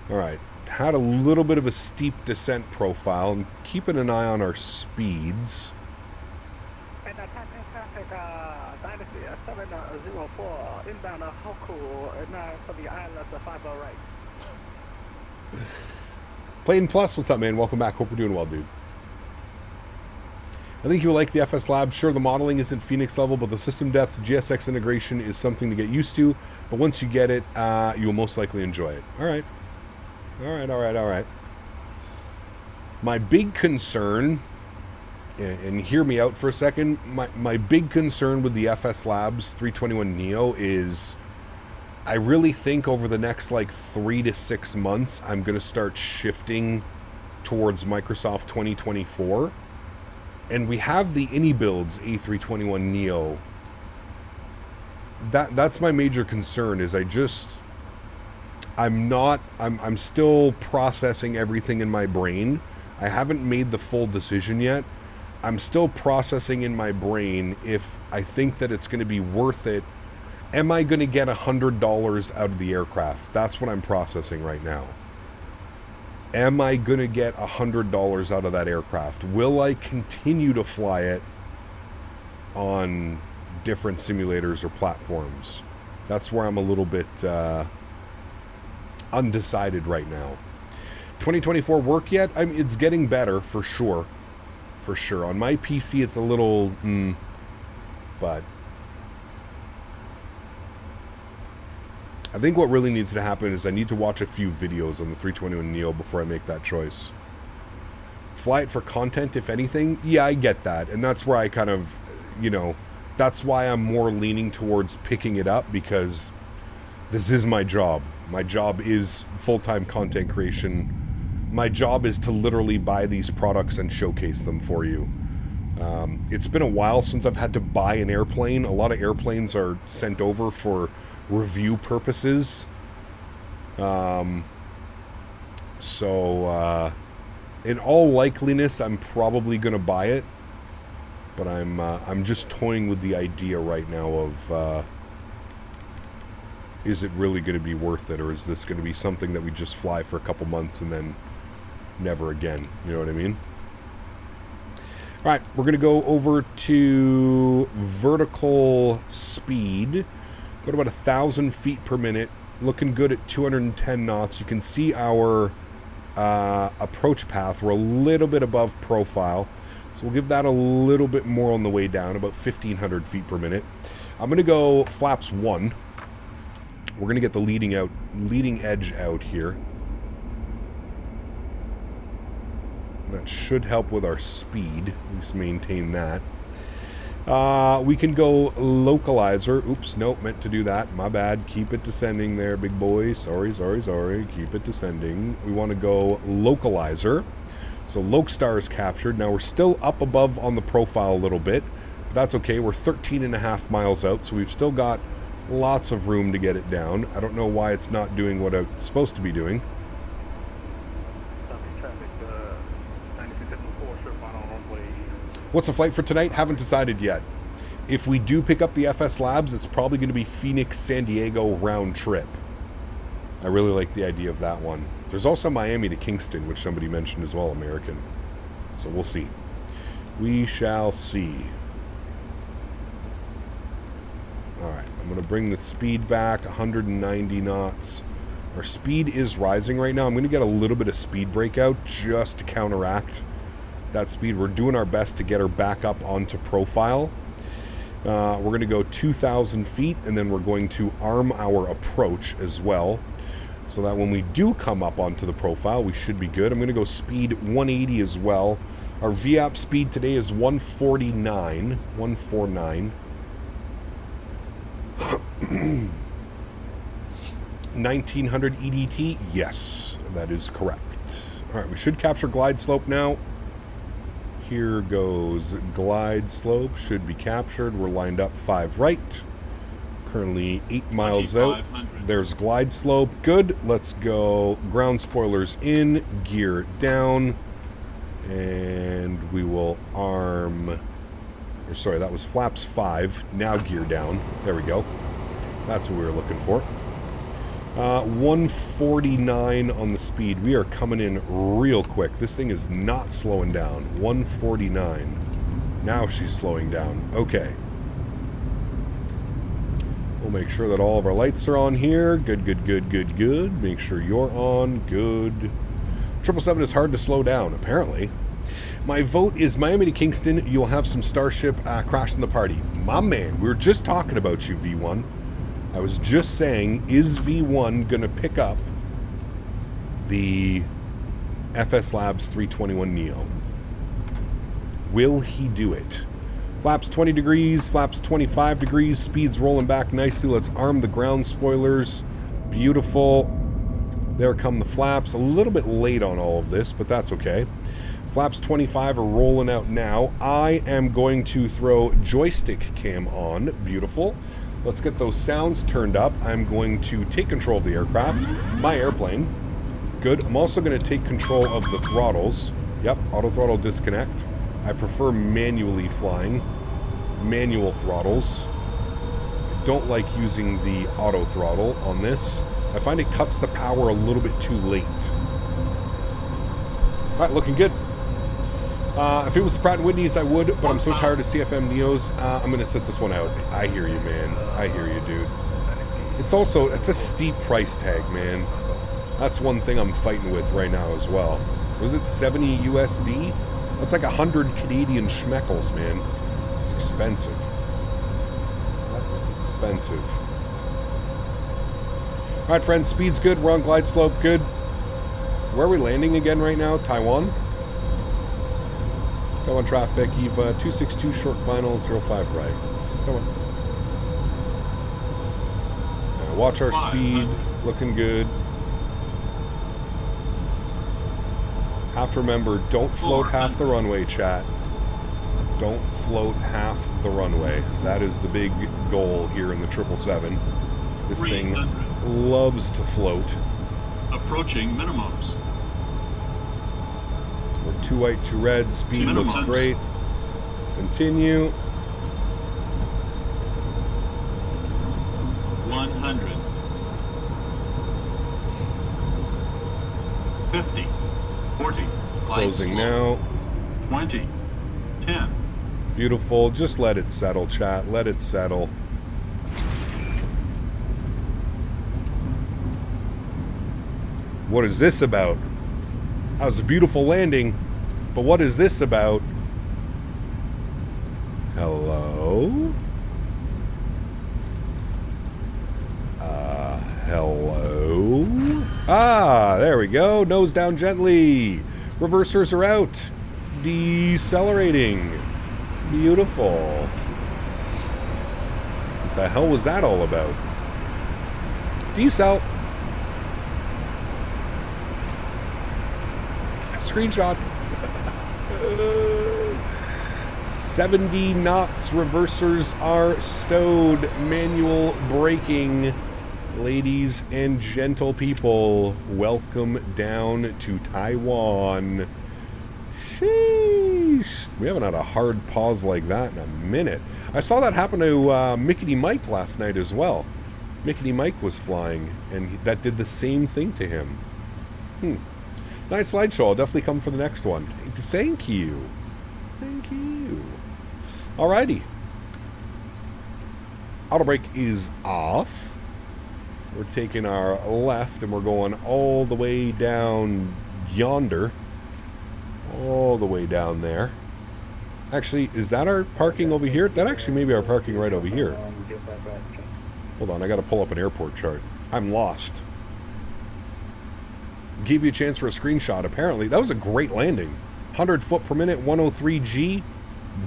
Speaker 2: All right. Had a little bit of a steep descent profile. I'm keeping an eye on our speeds.
Speaker 9: Inbound Hoku, for the island of 508.
Speaker 2: Plane Plus, what's up, man? Welcome back. Hope we're doing well, dude. I think you'll like the FS Lab. Sure, the modeling isn't Phoenix level, but the system depth, GSX integration is something to get used to. But once you get it, you will most likely enjoy it. All right. All right, all right, all right. My big concern, and hear me out for a second, my big concern with the FS Labs 321neo is I really think over the next like 3 to 6 months, I'm going to start shifting towards Microsoft 2024. And we have the AnyBuilds A321neo. That's my major concern is I'm still processing everything in my brain. I haven't made the full decision yet. I'm still processing in my brain if I think that it's going to be worth it. Am I going to get $100 out of the aircraft? That's what I'm processing right now. Am I going to get $100 out of that aircraft? Will I continue to fly it on different simulators or platforms? That's where I'm a little bit undecided right now. 2024 work yet? I mean, it's getting better for sure. For sure. On my PC, it's a little, but I think what really needs to happen is I need to watch a few videos on the 321neo before I make that choice. Fly it for content, if anything. Yeah, I get that. And that's where I kind of, that's why I'm more leaning towards picking it up, because this is my job. My job is full-time content creation. My job is to literally buy these products and showcase them for you. It's been a while since I've had to buy an airplane. A lot of airplanes are sent over for review purposes. So in all likeliness, I'm probably going to buy it. But I'm just toying with the idea right now of is it really going to be worth it, or is this going to be something that we just fly for a couple months and then never again? You know what I mean? All right, we're going to go over to vertical speed. Go to about 1,000 feet per minute. Looking good at 210 knots. You can see our approach path. We're a little bit above profile. So we'll give that a little bit more on the way down, about 1,500 feet per minute. I'm going to go flaps 1. We're going to get the leading edge out here. That should help with our speed. At least maintain that. We can go localizer. Oops, nope, meant to do that. My bad. Keep it descending there, big boy. Sorry. Keep it descending. We want to go localizer. So Lokestar is captured. Now we're still up above on the profile a little bit. But that's okay. We're 13.5 miles out, so we've still got lots of room to get it down. I don't know why it's not doing what it's supposed to be doing. What's the flight for tonight? Haven't decided yet. If we do pick up the FS Labs, it's probably going to be Phoenix, San Diego round trip. I really like the idea of that one. There's also Miami to Kingston, which somebody mentioned as well, American. So we'll see. We shall see. Alright, I'm going to bring the speed back, 190 knots. Our speed is rising right now. I'm going to get a little bit of speed breakout just to counteract that speed. We're doing our best to get her back up onto profile. We're going to go 2,000 feet, and then we're going to arm our approach as well, so that when we do come up onto the profile, we should be good. I'm going to go speed 180 as well. Our VAP speed today is 149. 149. 1900 EDT? Yes, that is correct. All right, we should capture glide slope now. Here goes glide slope, should be captured. We're lined up 5 right. Currently 8 miles out. There's glide slope, good. Let's go ground spoilers in, gear down, and we will arm, or sorry, that was flaps 5, now gear down. There we go. That's what we were looking for. 149 on the speed. We are coming in real quick. This thing is not slowing down. 149. Now she's slowing down. Okay. We'll make sure that all of our lights are on here. Good. Make sure you're on. Good. 777 is hard to slow down, apparently. My vote is Miami to Kingston. You'll have some Starship crash in the party. My man, we were just talking about you, V1. I was just saying, is V1 going to pick up the FS Labs 321 Neo? Will he do it? Flaps 20 degrees, flaps 25 degrees, speed's rolling back nicely. Let's arm the ground spoilers. Beautiful. There come the flaps. A little bit late on all of this, but that's okay. Flaps 25 are rolling out now. I am going to throw joystick cam on. Beautiful. Let's get those sounds turned up. I'm going to take control of the aircraft, my airplane. Good. I'm also going to take control of the throttles. Yep, auto throttle disconnect. I prefer manually flying. Manual throttles. I don't like using the auto throttle on this. I find it cuts the power a little bit too late. All right, looking good. If it was the Pratt & Whitney's, I would, but I'm so tired of CFM Neos, I'm going to sit this one out. I hear you, man. I hear you, dude. It's a steep price tag, man. That's one thing I'm fighting with right now as well. Was it 70 USD? That's like 100 Canadian schmeckles, man. It's expensive. That is expensive. All right, friends, speed's good. We're on glide slope, good. Where are we landing again right now? Taiwan? Taiwan traffic, EVA 262 short final, 05 right. Still watch our speed, looking good. Have to remember, don't float half the runway, chat. Don't float half the runway. That is the big goal here in the 777. This thing loves to float.
Speaker 11: Approaching minimums.
Speaker 2: We're 2 white, 2 red. Speed looks great. Continue.
Speaker 11: 100. 50. 40.
Speaker 2: Closing now.
Speaker 11: 20. 10.
Speaker 2: Beautiful. Just let it settle, chat. Let it settle. What is this about? That was a beautiful landing, but what is this about? Hello? Ah, there we go. Nose down gently. Reversers are out. Decelerating. Beautiful. What the hell was that all about? Decel. Screenshot. 70 knots. Reversers are stowed. Manual braking. Ladies and gentle people, welcome down to Taiwan. Sheesh. We haven't had a hard pause like that in a minute. I saw that happen to Mickety Mike last night as well. Mickety Mike was flying, and that did the same thing to him. Nice slideshow. I'll definitely come for the next one. Thank you. Thank you. Alrighty. Auto brake is off. We're taking our left and we're going all the way down yonder. All the way down there. Actually, is that our parking over here? That actually may be our parking right over here. Hold on, I gotta pull up an airport chart. I'm lost. Gave you a chance for a screenshot, apparently. That was a great landing. 100 foot per minute, 103 G.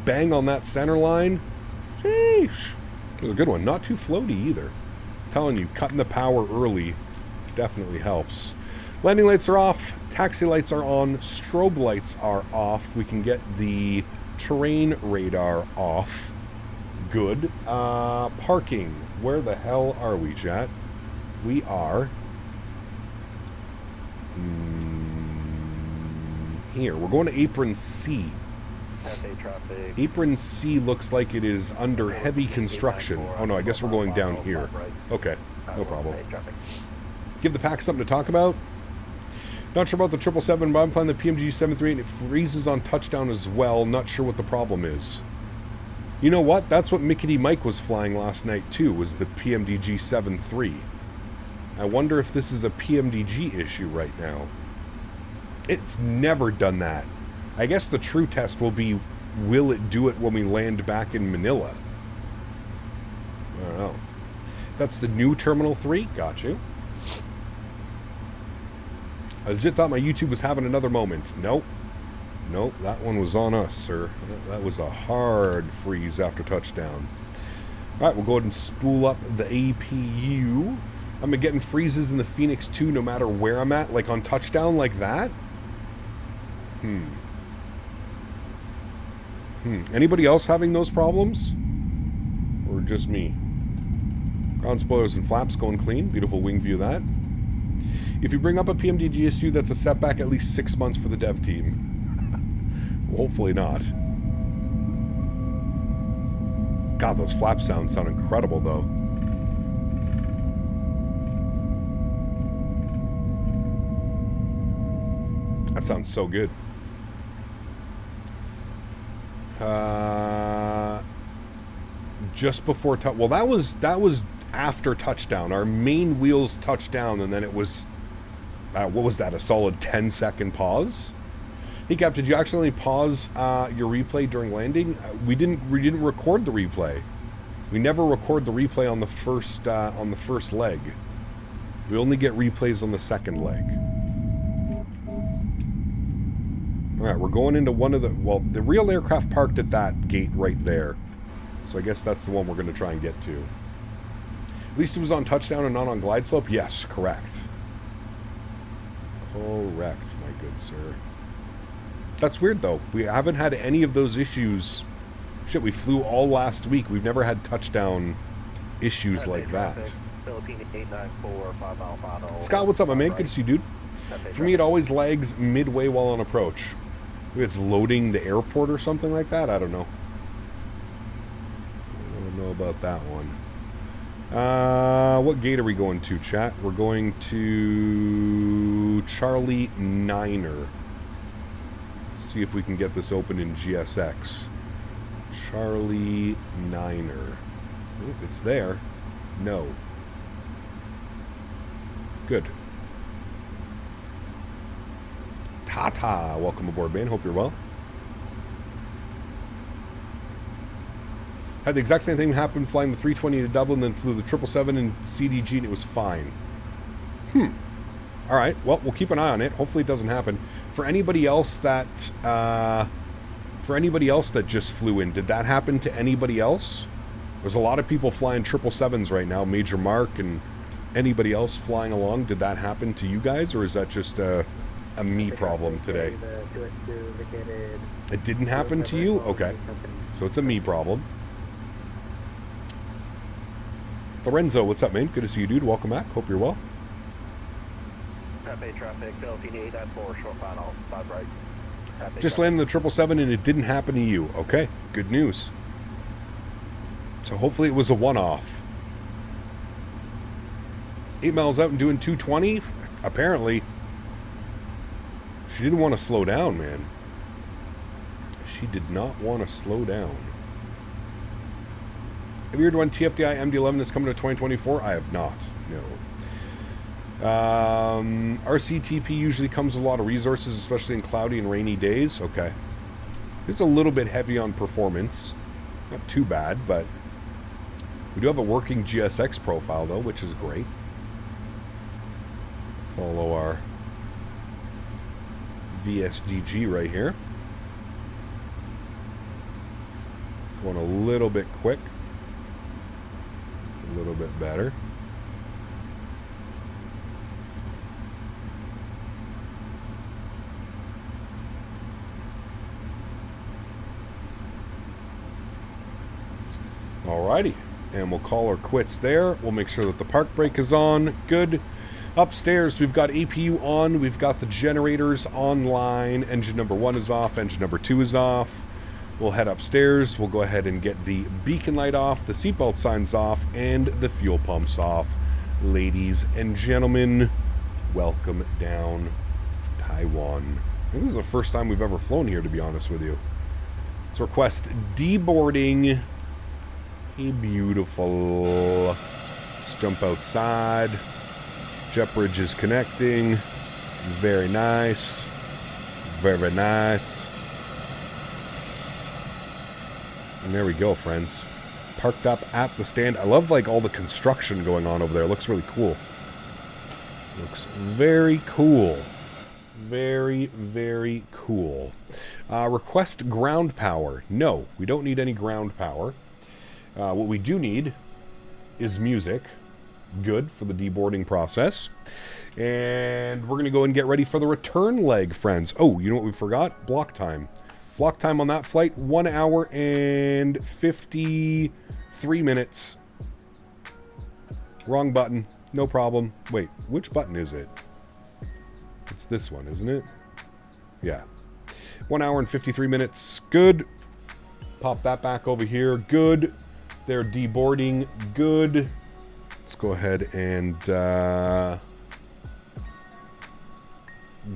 Speaker 2: Bang on that center line. Sheesh. It was a good one. Not too floaty either. Telling you, cutting the power early definitely helps. Landing lights are off, taxi lights are on, strobe lights are off. We can get the terrain radar off. Good. Parking. Where the hell are we, chat? We are here. We're going to apron C. Apron C looks like it is under heavy construction. Oh no, I guess we're going down here. Okay, no problem. Give the pack something to talk about. Not sure about the 777, but I'm flying the PMDG 738 and it freezes on touchdown as well. Not sure what the problem is. You know what? That's what Mickety Mike was flying last night too, was the PMDG 73. I wonder if this is a PMDG issue right now. It's never done that. I guess the true test will be, will it do it when we land back in Manila? I don't know. That's the new Terminal 3? Got you. I legit thought my YouTube was having another moment. Nope. Nope, that one was on us, sir. That was a hard freeze after touchdown. Alright, we'll go ahead and spool up the APU. I'm getting freezes in the Phoenix 2 no matter where I'm at, like on touchdown like that? Anybody else having those problems? Or just me? Ground spoilers and flaps going clean. Beautiful wing view of that. If you bring up a PMDG issue, that's a setback at least 6 months for the dev team. Well, hopefully not. God, those flap sounds sound incredible, though. That sounds so good. Just before well, that was after touchdown. Our main wheels touched down, and then it was what was that? A solid 10-second pause. Hey, Cap, did you actually pause your replay during landing? We didn't record the replay. We never record the replay on the first leg. We only get replays on the second leg. Alright, we're going into one of the... Well, the real aircraft parked at that gate right there. So I guess that's the one we're going to try and get to. At least it was on touchdown and not on glide slope? Yes, correct. Correct, my good sir. That's weird, though. We haven't had any of those issues. Shit, we flew all last week. We've never had touchdown issues like that. Scott, what's up, my man? Good to see you, dude. For me, it always lags midway while on approach. Maybe it's loading the airport or something like that. I don't know. I don't know about that one. What gate are we going to, chat? We're going to Charlie 9er. Let's see if we can get this open in GSX. Charlie 9er. Oop, it's there. No. Good. Tata, welcome aboard, man. Hope you're well. Had the exact same thing happen flying the 320 to Dublin, then flew the 777 and CDG, and it was fine. All right. Well, we'll keep an eye on it. Hopefully it doesn't happen. For anybody else that just flew in, did that happen to anybody else? There's a lot of people flying 777s right now, Major Mark and anybody else flying along. Did that happen to you guys, or is that just a me problem today? It didn't happen to you? Okay. So it's a me problem. Lorenzo, what's up, man? Good to see you, dude. Welcome back. Hope you're well.
Speaker 9: Traffic, LT8 at 4, short final, 5 right.
Speaker 2: Just landed the 777 and it didn't happen to you. Okay, good news. So hopefully it was a one-off. 8 miles out and doing 220? Apparently. She didn't want to slow down, man. She did not want to slow down. Have you heard when TFDI MD-11 is coming to 2024? I have not, no. RCTP usually comes with a lot of resources, especially in cloudy and rainy days. Okay. It's a little bit heavy on performance. Not too bad, but we do have a working GSX profile, though, which is great. Follow our VSDG right here. Going a little bit quick. It's a little bit better. Alrighty, and we'll call her quits there. We'll make sure that the park brake is on. Good. Upstairs, we've got APU on. We've got the generators online. Engine number 1 is off. Engine number 2 is off. We'll head upstairs. We'll go ahead and get the beacon light off, the seatbelt signs off, and the fuel pumps off. Ladies and gentlemen, welcome down to Taiwan. I think this is the first time we've ever flown here, to be honest with you. Let's request deboarding. Hey, beautiful. Let's jump outside. Jet bridge is connecting. Very nice. Very nice. And there we go, friends. Parked up at the stand. I love, like, all the construction going on over there. It looks really cool. Looks very cool. Very, very cool. Request ground power. No, we don't need any ground power. What we do need is music. Good for the deboarding process. And we're going to go and get ready for the return leg, friends. Oh, you know what we forgot? Block time. Block time on that flight, 1 hour and 53 minutes. Wrong button. No problem. Wait, which button is it? It's this one, isn't it? Yeah. 1 hour and 53 minutes. Good. Pop that back over here. Good. They're deboarding. Good. Let's go ahead and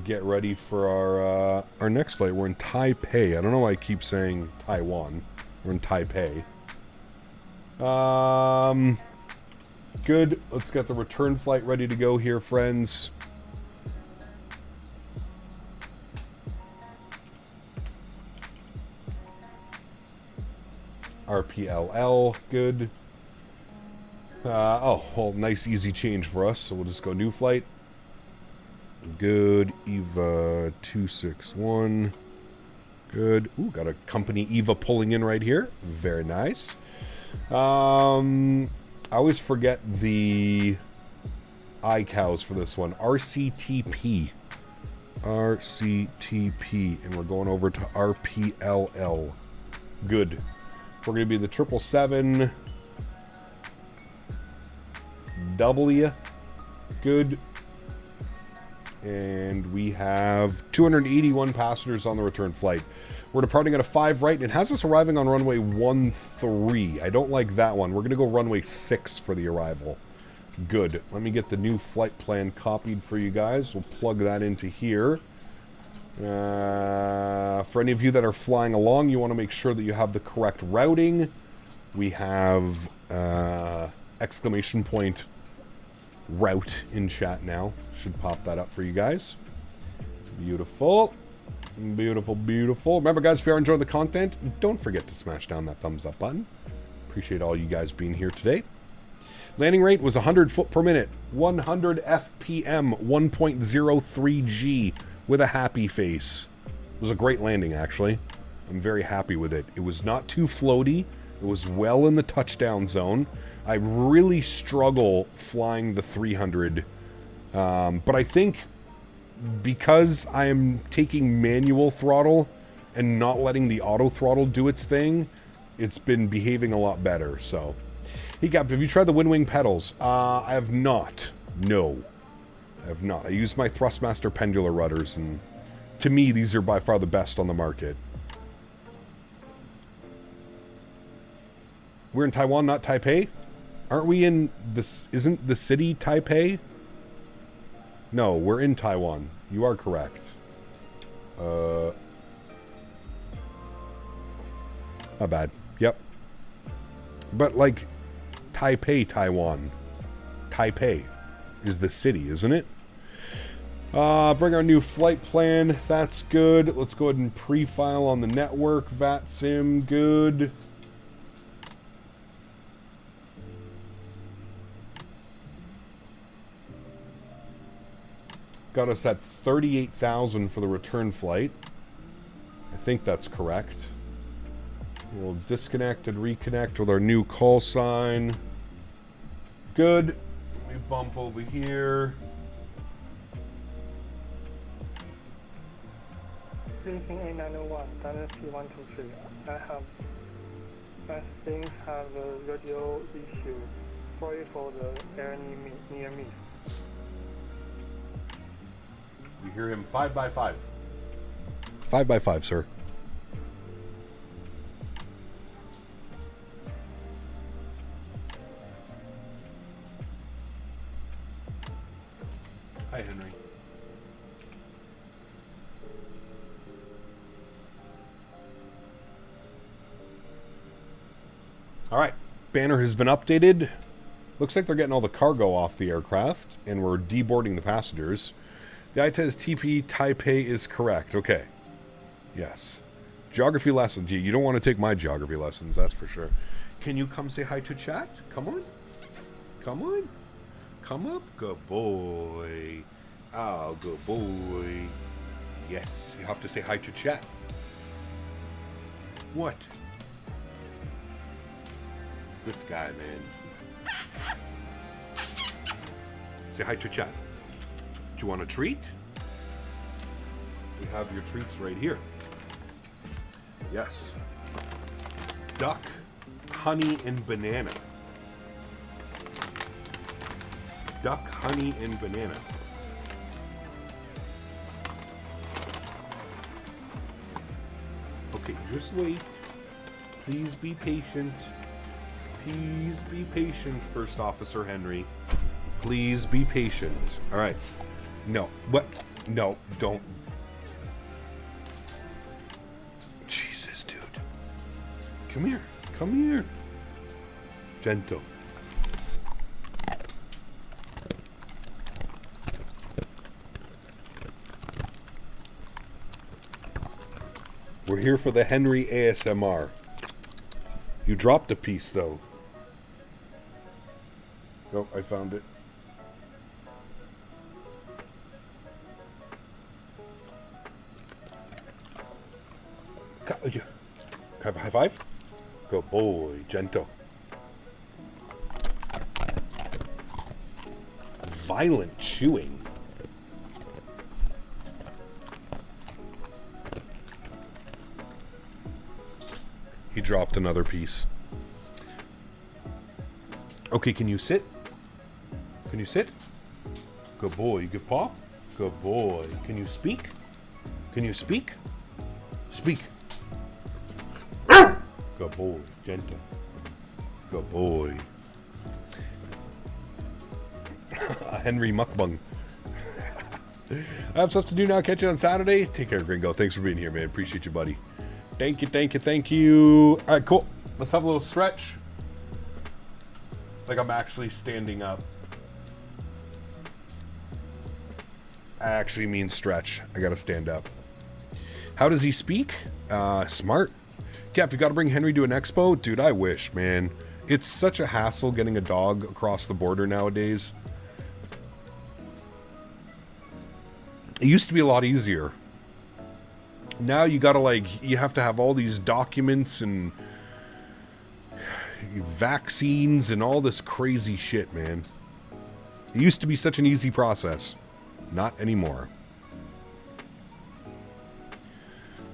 Speaker 2: get ready for our next flight. We're in Taipei. I don't know why I keep saying Taiwan. We're in Taipei. Good. Let's get the return flight ready to go here, friends. RPLL. Good. Oh, well, nice easy change for us. So we'll just go new flight. Good. EVA 261. Good. Ooh, got a company EVA pulling in right here. Very nice. I always forget the iCows for this one. RCTP. RCTP. And we're going over to RPLL. Good. We're going to be the 777 W. Good. And we have 281 passengers on the return flight. We're departing at a 5 right, and it has us arriving on runway 13. I don't like that one. We're going to go runway 6 for the arrival. Good. Let me get the new flight plan copied for you guys. We'll plug that into here. For any of you that are flying along, you want to make sure that you have the correct routing. We have exclamation point route in chat now. Should pop that up for you guys. Beautiful. Beautiful, beautiful. Remember, guys, if you are enjoying the content, don't forget to smash down that thumbs up button. Appreciate all you guys being here today. Landing rate was 100 foot per minute, 100 FPM, 1.03 G with a happy face. It was a great landing, actually. I'm very happy with it. It was not too floaty. It was well in the touchdown zone. I really struggle flying the 300, but I think because I am taking manual throttle and not letting the auto throttle do its thing, it's been behaving a lot better, so. Hey, Cap, have you tried the wind wing pedals? I have not. No. I have not. I use my Thrustmaster pendular rudders, and to me, these are by far the best on the market. We're in Taiwan, not Taipei? Aren't we in this? Isn't the city Taipei? No, we're in Taiwan. You are correct. Not bad. Yep. But, like, Taipei, Taiwan. Taipei is the city, isn't it? Bring our new flight plan. That's good. Let's go ahead and pre-file on the network. VATSIM, good. Got us at 38,000 for the return flight. I think that's correct. We'll disconnect and reconnect with our new call sign. Good. We bump over here.
Speaker 9: Briefing A901, Dallas C123. I think have a radio issue. Sorry for the air near miss.
Speaker 2: We hear him 5x5. 5x5, sir. Hi, Henry. All right, banner has been updated. Looks like they're getting all the cargo off the aircraft, and we're deboarding the passengers. The ITES TP Taipei is correct. Okay. Yes. Geography lessons. You don't want to take my geography lessons, that's for sure. Can you come say hi to chat? Come on. Come on. Come up. Good boy. Oh, good boy. Yes. You have to say hi to chat. What? This guy, man. Say hi to chat. Do you want a treat? We have your treats right here. Yes. Duck, honey, and banana. Duck, honey, and banana. Okay, just wait. Please be patient. Please be patient, First Officer Henry. Please be patient. All right. No. What? No, don't. Jesus, dude. Come here. Come here. Gentle. We're here for the Henry ASMR. You dropped a piece, though. Oh, I found it. Can I have a high five? Good boy, gentle. Violent chewing. He dropped another piece. Okay, can you sit? Can you sit? Good boy. You give paw? Good boy. Can you speak? Can you speak? Speak. Good boy. Gentle. Good boy. Henry Mukbang. I have stuff to do now. Catch you on Saturday. Take care, Gringo. Thanks for being here, man. Appreciate you, buddy. Thank you, thank you, thank you. All right, cool. Let's have a little stretch. Like I'm actually standing up. I actually mean stretch. I gotta stand up. How does he speak? Smart. Cap, you gotta bring Henry to an expo? Dude, I wish, man. It's such a hassle getting a dog across the border nowadays. It used to be a lot easier. Now you gotta, like, you have to have all these documents and vaccines and all this crazy shit, man. It used to be such an easy process. Not anymore.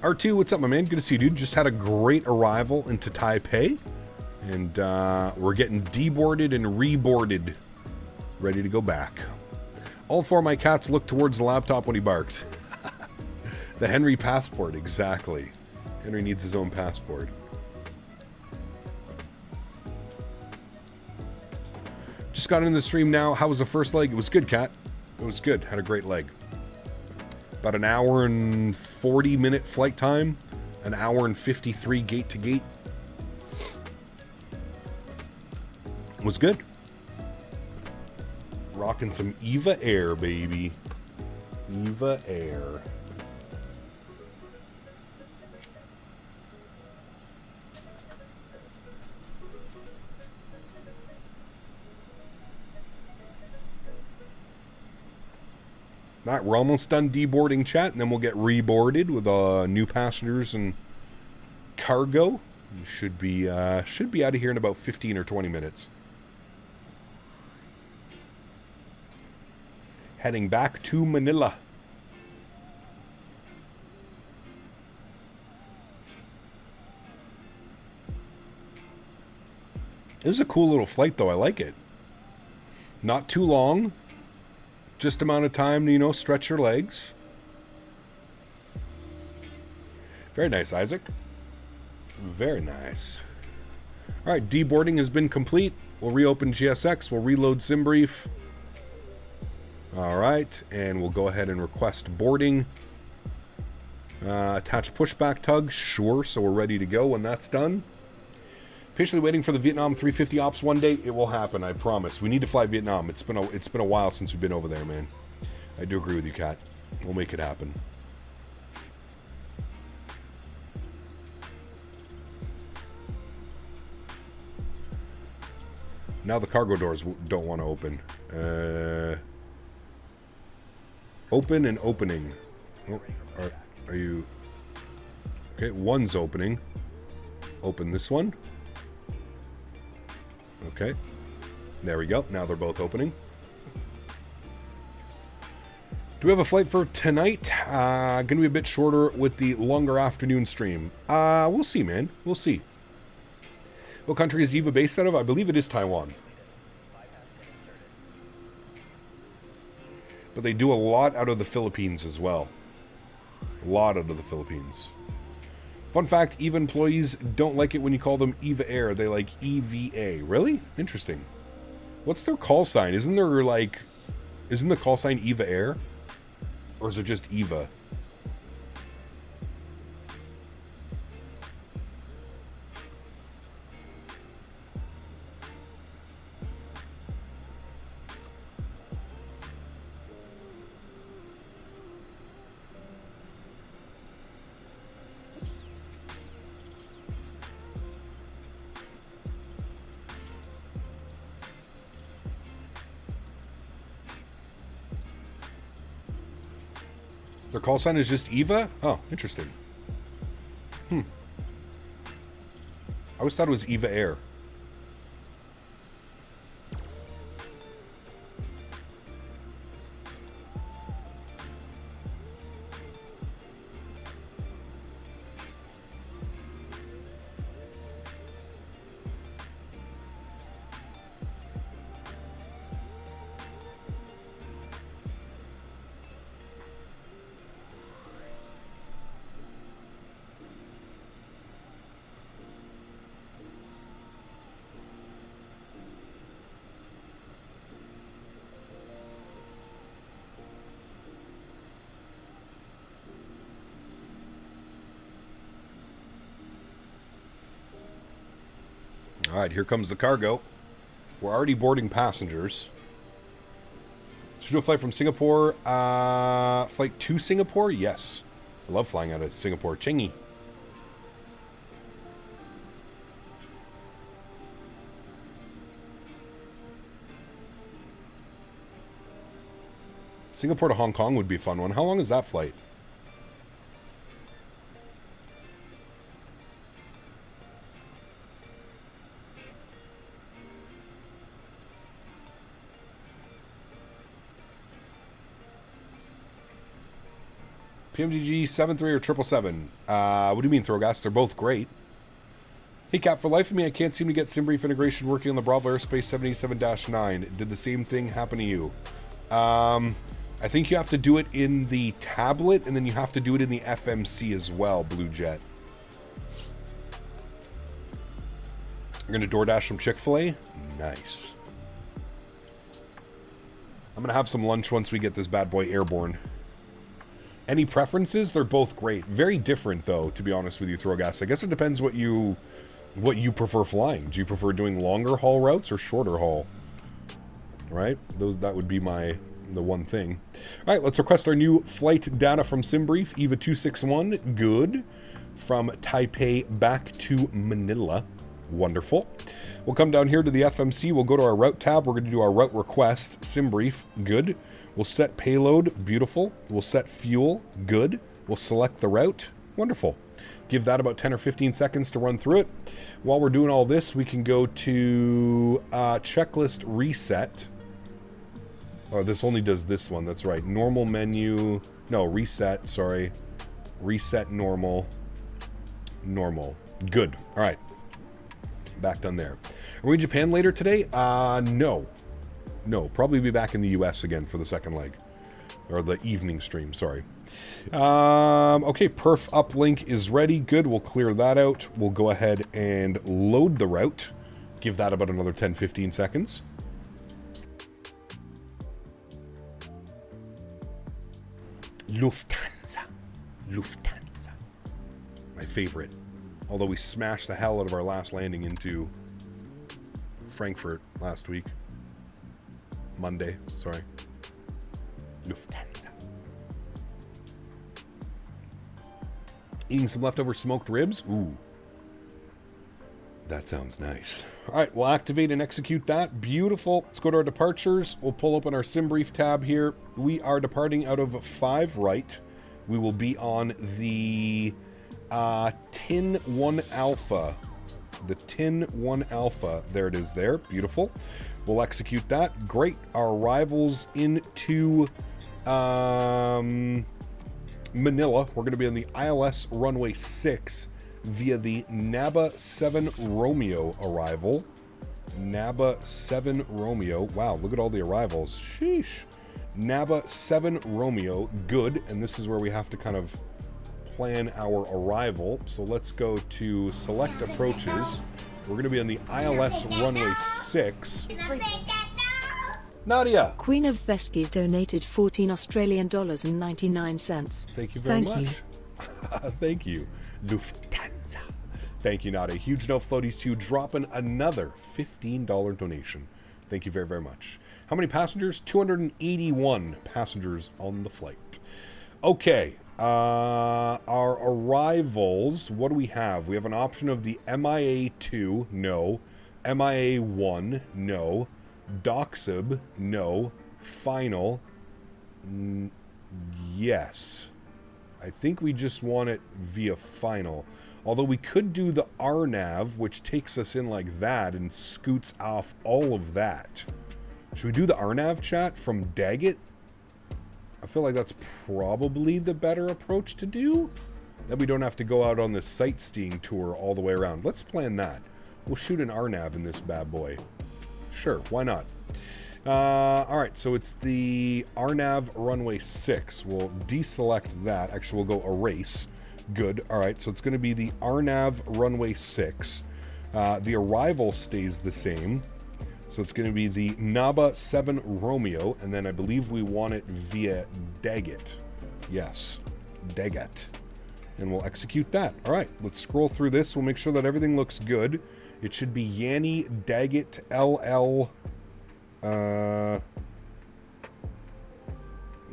Speaker 2: R2, what's up, my man? Good to see you, dude. Just had a great arrival into Taipei. And we're getting deboarded and reboarded. Ready to go back. All four of my cats look towards the laptop when he barks. The Henry passport, exactly. Henry needs his own passport. Just got into the stream now. How was the first leg? It was good, cat. It was good. Had a great leg. About an hour and 40-minute flight time. An hour and 53 gate to gate. It was good. Rocking some Eva Air, baby. Eva Air. Alright, we're almost done deboarding, chat, and then we'll get reboarded with new passengers and cargo. We should be out of here in about 15 or 20 minutes. Heading back to Manila. It was a cool little flight, though. I like it. Not too long. Just amount of time to, you know, stretch your legs. Very nice, Isaac. Very nice. Alright, deboarding has been complete. We'll reopen GSX. We'll reload SimBrief. Alright, and we'll go ahead and request boarding. Attach pushback tug. Sure, so we're ready to go when that's done. Patiently waiting for the Vietnam 350 ops one day. It will happen, I promise. We need to fly Vietnam. It's been a while since we've been over there, man. I do agree with you, Kat. We'll make it happen. Now the cargo doors don't want to open. Open and opening. Oh, are you... Okay, one's opening. Open this one. Okay. There we go. Now they're both opening. Do we have a flight for tonight? Going to be a bit shorter with the longer afternoon stream. We'll see, man. We'll see. What country is Eva based out of? I believe it is Taiwan. But they do a lot out of the Philippines as well. A lot out of the Philippines. Fun fact, EVA employees don't like it when you call them EVA Air. They like EVA. Really? Interesting. What's their call sign? Isn't the call sign EVA Air? Or is it just EVA? Their call sign is just EVA? Oh, interesting. I always thought it was EVA Air. All right, here comes the cargo. We're already boarding passengers. Should we do a flight from Singapore? Flight to Singapore? Yes. I love flying out of Singapore. Changi. Singapore to Hong Kong would be a fun one. How long is that flight? PMDG 73 or 777? What do you mean, Throgas? They're both great. Hey, Cap, for life of me, I can't seem to get SimBrief integration working on the Bravo Aerospace 77-9. Did the same thing happen to you? I think you have to do it in the tablet, and then you have to do it in the FMC as well, Blue Jet. You're going to DoorDash some Chick-fil-A? Nice. I'm going to have some lunch once we get this bad boy airborne. Any preferences? They're both great. Very different, though, to be honest with you, Throgas. I guess it depends what you prefer flying. Do you prefer doing longer haul routes or shorter haul? Right? That would be the one thing. All right, let's request our new flight data from SimBrief. EVA 261, good. From Taipei back to Manila. Wonderful. We'll come down here to the FMC. We'll go to our route tab. We're going to do our route request. SimBrief, good. We'll set payload, beautiful. We'll set fuel, good. We'll select the route, wonderful. Give that about 10 or 15 seconds to run through it. While we're doing all this, we can go to checklist reset. Oh, this only does this one, that's right. Normal menu, no, reset, sorry. Reset normal, normal, good. All right, back done there. Are we in Japan later today? No. No, probably be back in the US again for the second leg. Or the evening stream, sorry. Okay, perf uplink is ready. Good, we'll clear that out. We'll go ahead and load the route. Give that about another 10-15 seconds. Lufthansa. Lufthansa. My favorite. Although we smashed the hell out of our last landing into Frankfurt last week. Monday, sorry. Lufthansa. Eating some leftover smoked ribs? Ooh. That sounds nice. All right, we'll activate and execute that. Beautiful. Let's go to our departures. We'll pull open our SimBrief tab here. We are departing out of 5 right. We will be on the Tin 1 Alpha. The Tin 1 Alpha. There it is there. Beautiful. We'll execute that. Great. Our arrivals into Manila. We're going to be on the ILS runway 6 via the NABA 7 Romeo arrival. NABA 7 Romeo. Wow, look at all the arrivals. Sheesh. NABA 7 Romeo. Good. And this is where we have to kind of plan our arrival. So let's go to select approaches. We're going to be on the ILS runway 6. Nadya.
Speaker 7: Queen of Veskies donated 14 Australian dollars and 99 cents.
Speaker 2: Thank you very much. Thank you. Lufthansa. Thank you, Nadya. Huge no floaties to dropping another $15 donation. Thank you very, very much. How many passengers? 281 passengers on the flight. Okay. Our arrivals, what do we have? We have an option of the MIA2, no. MIA1, no. Doxib, no. Final, yes. I think we just want it via final. Although we could do the RNAV, which takes us in like that and scoots off all of that. Should we do the RNAV, chat, from Daggett? I feel like that's probably the better approach to do. Then we don't have to go out on the sightseeing tour all the way around. Let's plan that. We'll shoot an RNAV in this bad boy. Sure, why not? All right, so it's the RNAV runway 6. We'll deselect that. Actually, we'll go erase. Good. All right, so it's going to be the RNAV runway 6. The arrival stays the same. So it's going to be the NABA 7 Romeo, and then I believe we want it via Daggett. Yes, Daggett. And we'll execute that. All right, let's scroll through this. We'll make sure that everything looks good. It should be Yanni Daggett LL.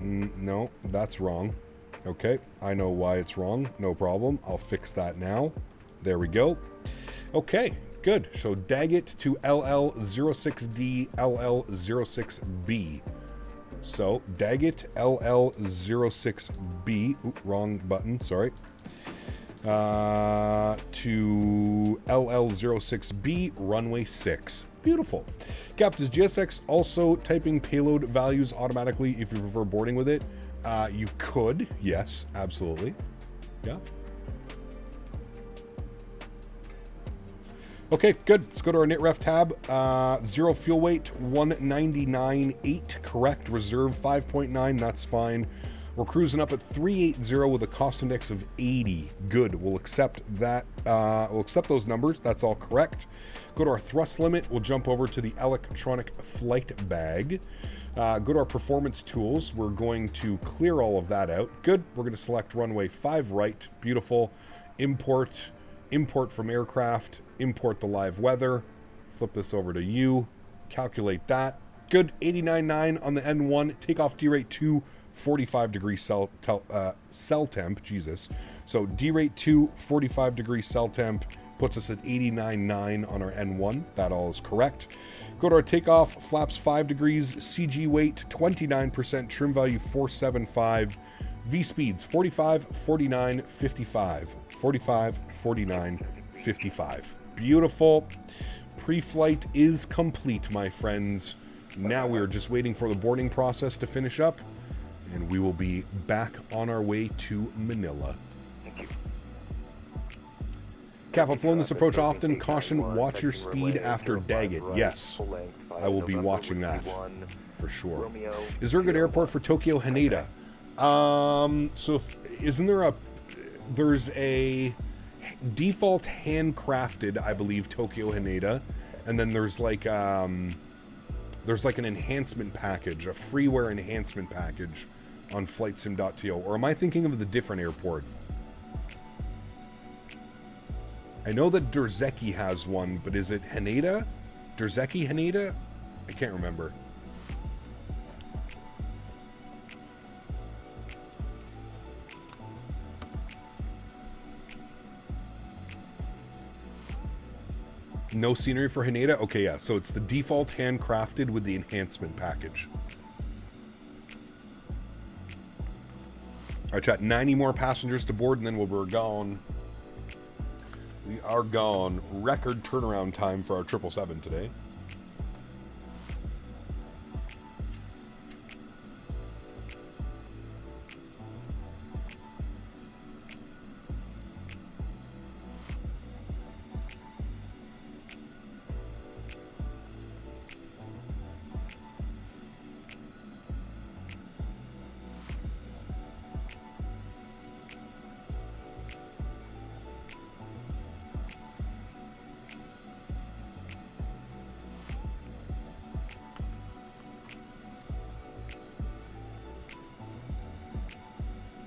Speaker 2: No, that's wrong. Okay, I know why it's wrong. No problem. I'll fix that now. There we go. Okay. Good. So Daggett to LL06D, LL06B. So, Daggett LL06B, wrong button, sorry, to LL06B, runway 6. Beautiful. Cap, does GSX also typing payload values automatically if you prefer boarding with it? You could, yes, absolutely. Yeah. Okay, good. Let's go to our NitRef tab. 0 fuel weight, 199.8, correct. Reserve 5.9, that's fine. We're cruising up at 380 with a cost index of 80. Good. We'll accept that. We'll accept those numbers. That's all correct. Go to our thrust limit. We'll jump over to the electronic flight bag. Go to our performance tools. We're going to clear all of that out. Good. We're going to select runway 5 right. Beautiful. Import from aircraft. Import the live weather. Flip this over to you. Calculate that. Good. 89.9 on the N1. Takeoff D-rate 2. 45 degree cell temp, Jesus. So D-rate 2, 45 degree cell temp puts us at 89.9 on our N1. That all is correct. Go to our takeoff, flaps 5 degrees, CG weight 29%, trim value 475, V speeds 45, 49, 55. 45, 49, 55. Beautiful. Pre-flight is complete, my friends. Now we're just waiting for the boarding process to finish up, and we will be back on our way to Manila.
Speaker 9: Thank you.
Speaker 2: Cap, I've flown this approach often. Caution, watch your speed after Daggett. Yes, I will be watching that for sure. Is there a good airport for Tokyo Haneda? There's a default handcrafted, I believe, Tokyo Haneda, and then there's like an enhancement package, a freeware enhancement package on flightsim.to. Or am I thinking of the different airport? I know that Derzeki has one, but is it Haneda? Derzeki Haneda? I can't remember. No scenery for Haneda? Okay, yeah. So it's the default handcrafted with the enhancement package. All right, chat. 90 more passengers to board, and then we're gone. We are gone. Record turnaround time for our 777 today.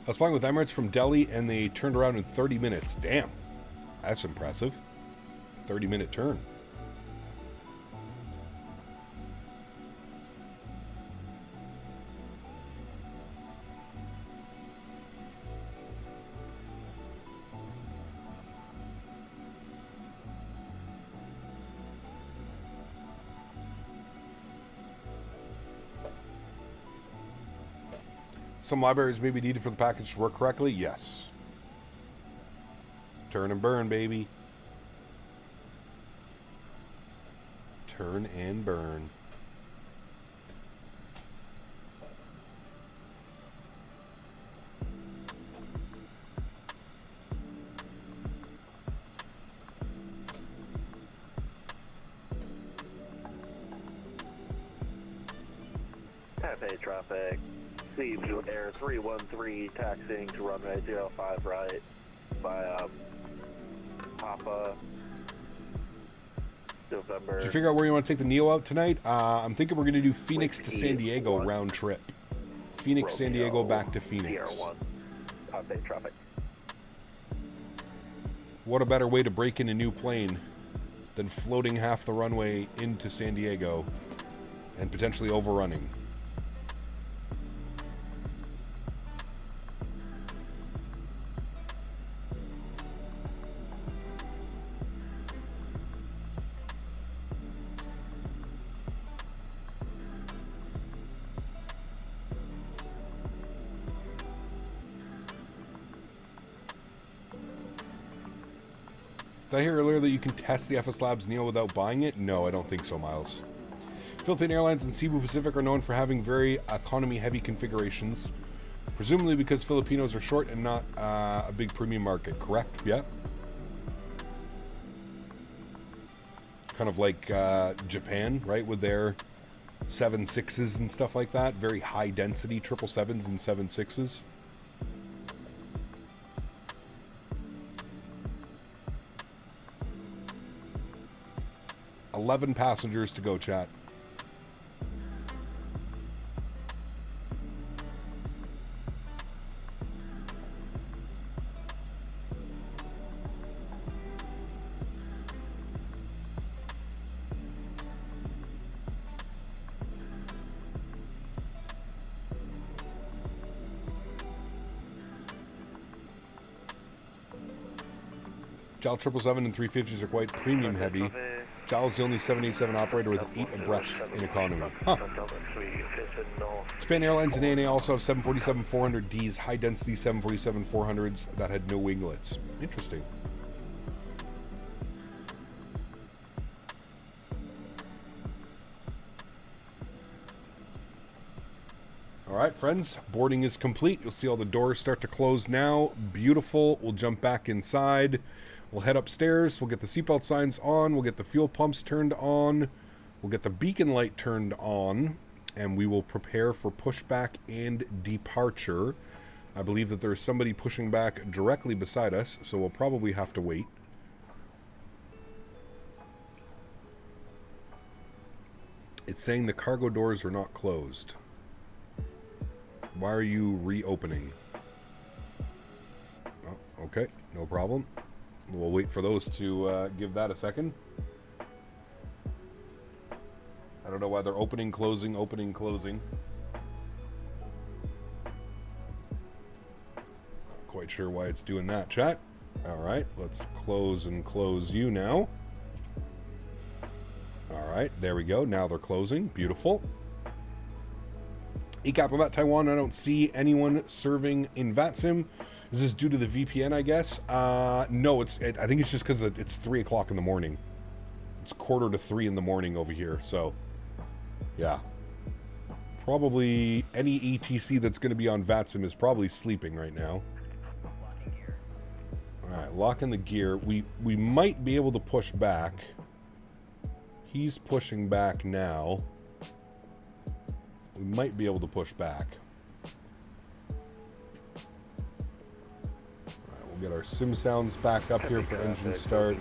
Speaker 2: I was flying with Emirates from Delhi, and they turned around in 30 minutes. Damn, that's impressive. 30-minute turn. Some libraries may be needed for the package to work correctly. Yes. Turn and burn, baby. Turn and burn.
Speaker 12: Taipei traffic. Siege Air 313 taxiing to runway 05 right by Papa November.
Speaker 2: Did you figure out where you want to take the Neo out tonight? I'm thinking we're going to do Phoenix to San Diego round trip. Phoenix, San Diego, back to Phoenix.
Speaker 12: TR1. Taipei traffic.
Speaker 2: What a better way to break in a new plane than floating half the runway into San Diego and potentially overrunning. Did I hear earlier that you can test the FS Labs Neo without buying it? No, I don't think so, Miles. Philippine Airlines and Cebu Pacific are known for having very economy-heavy configurations, presumably because Filipinos are short and not a big premium market, correct? Yeah. Kind of like Japan, right, with their 7.6s and stuff like that. Very high-density 777s and 7.6s. $11 passengers to go, chat. JAL 777 and 350s are quite premium heavy. JAL is the only 787 operator with 8 abreast in economy. Huh. Japan Airlines and ANA also have 747-400Ds, high-density 747-400s that had no winglets. Interesting. All right, friends, boarding is complete. You'll see all the doors start to close now. Beautiful. We'll jump back inside. We'll head upstairs. We'll get the seatbelt signs on. We'll get the fuel pumps turned on. We'll get the beacon light turned on. And we will prepare for pushback and departure. I believe that there's somebody pushing back directly beside us, so we'll probably have to wait. It's saying the cargo doors are not closed. Why are you reopening? Oh, okay, no problem. We'll wait for those to give that a second. I don't know why they're opening, closing, opening, closing. Not quite sure why it's doing that, chat. All right, let's close and close you now. All right, there we go. Now they're closing. Beautiful. ECAP, I'm at Taiwan. I don't see anyone serving in VATSIM. Is this due to the VPN, I guess? No, I think it's just because it's 3 o'clock in the morning. It's 2:45 in the morning over here, so yeah. Probably any ETC that's going to be on VATSIM is probably sleeping right now. Alright, lock in the gear. We might be able to push back. He's pushing back now. We might be able to push back. Get our sim sounds back up here for engine start.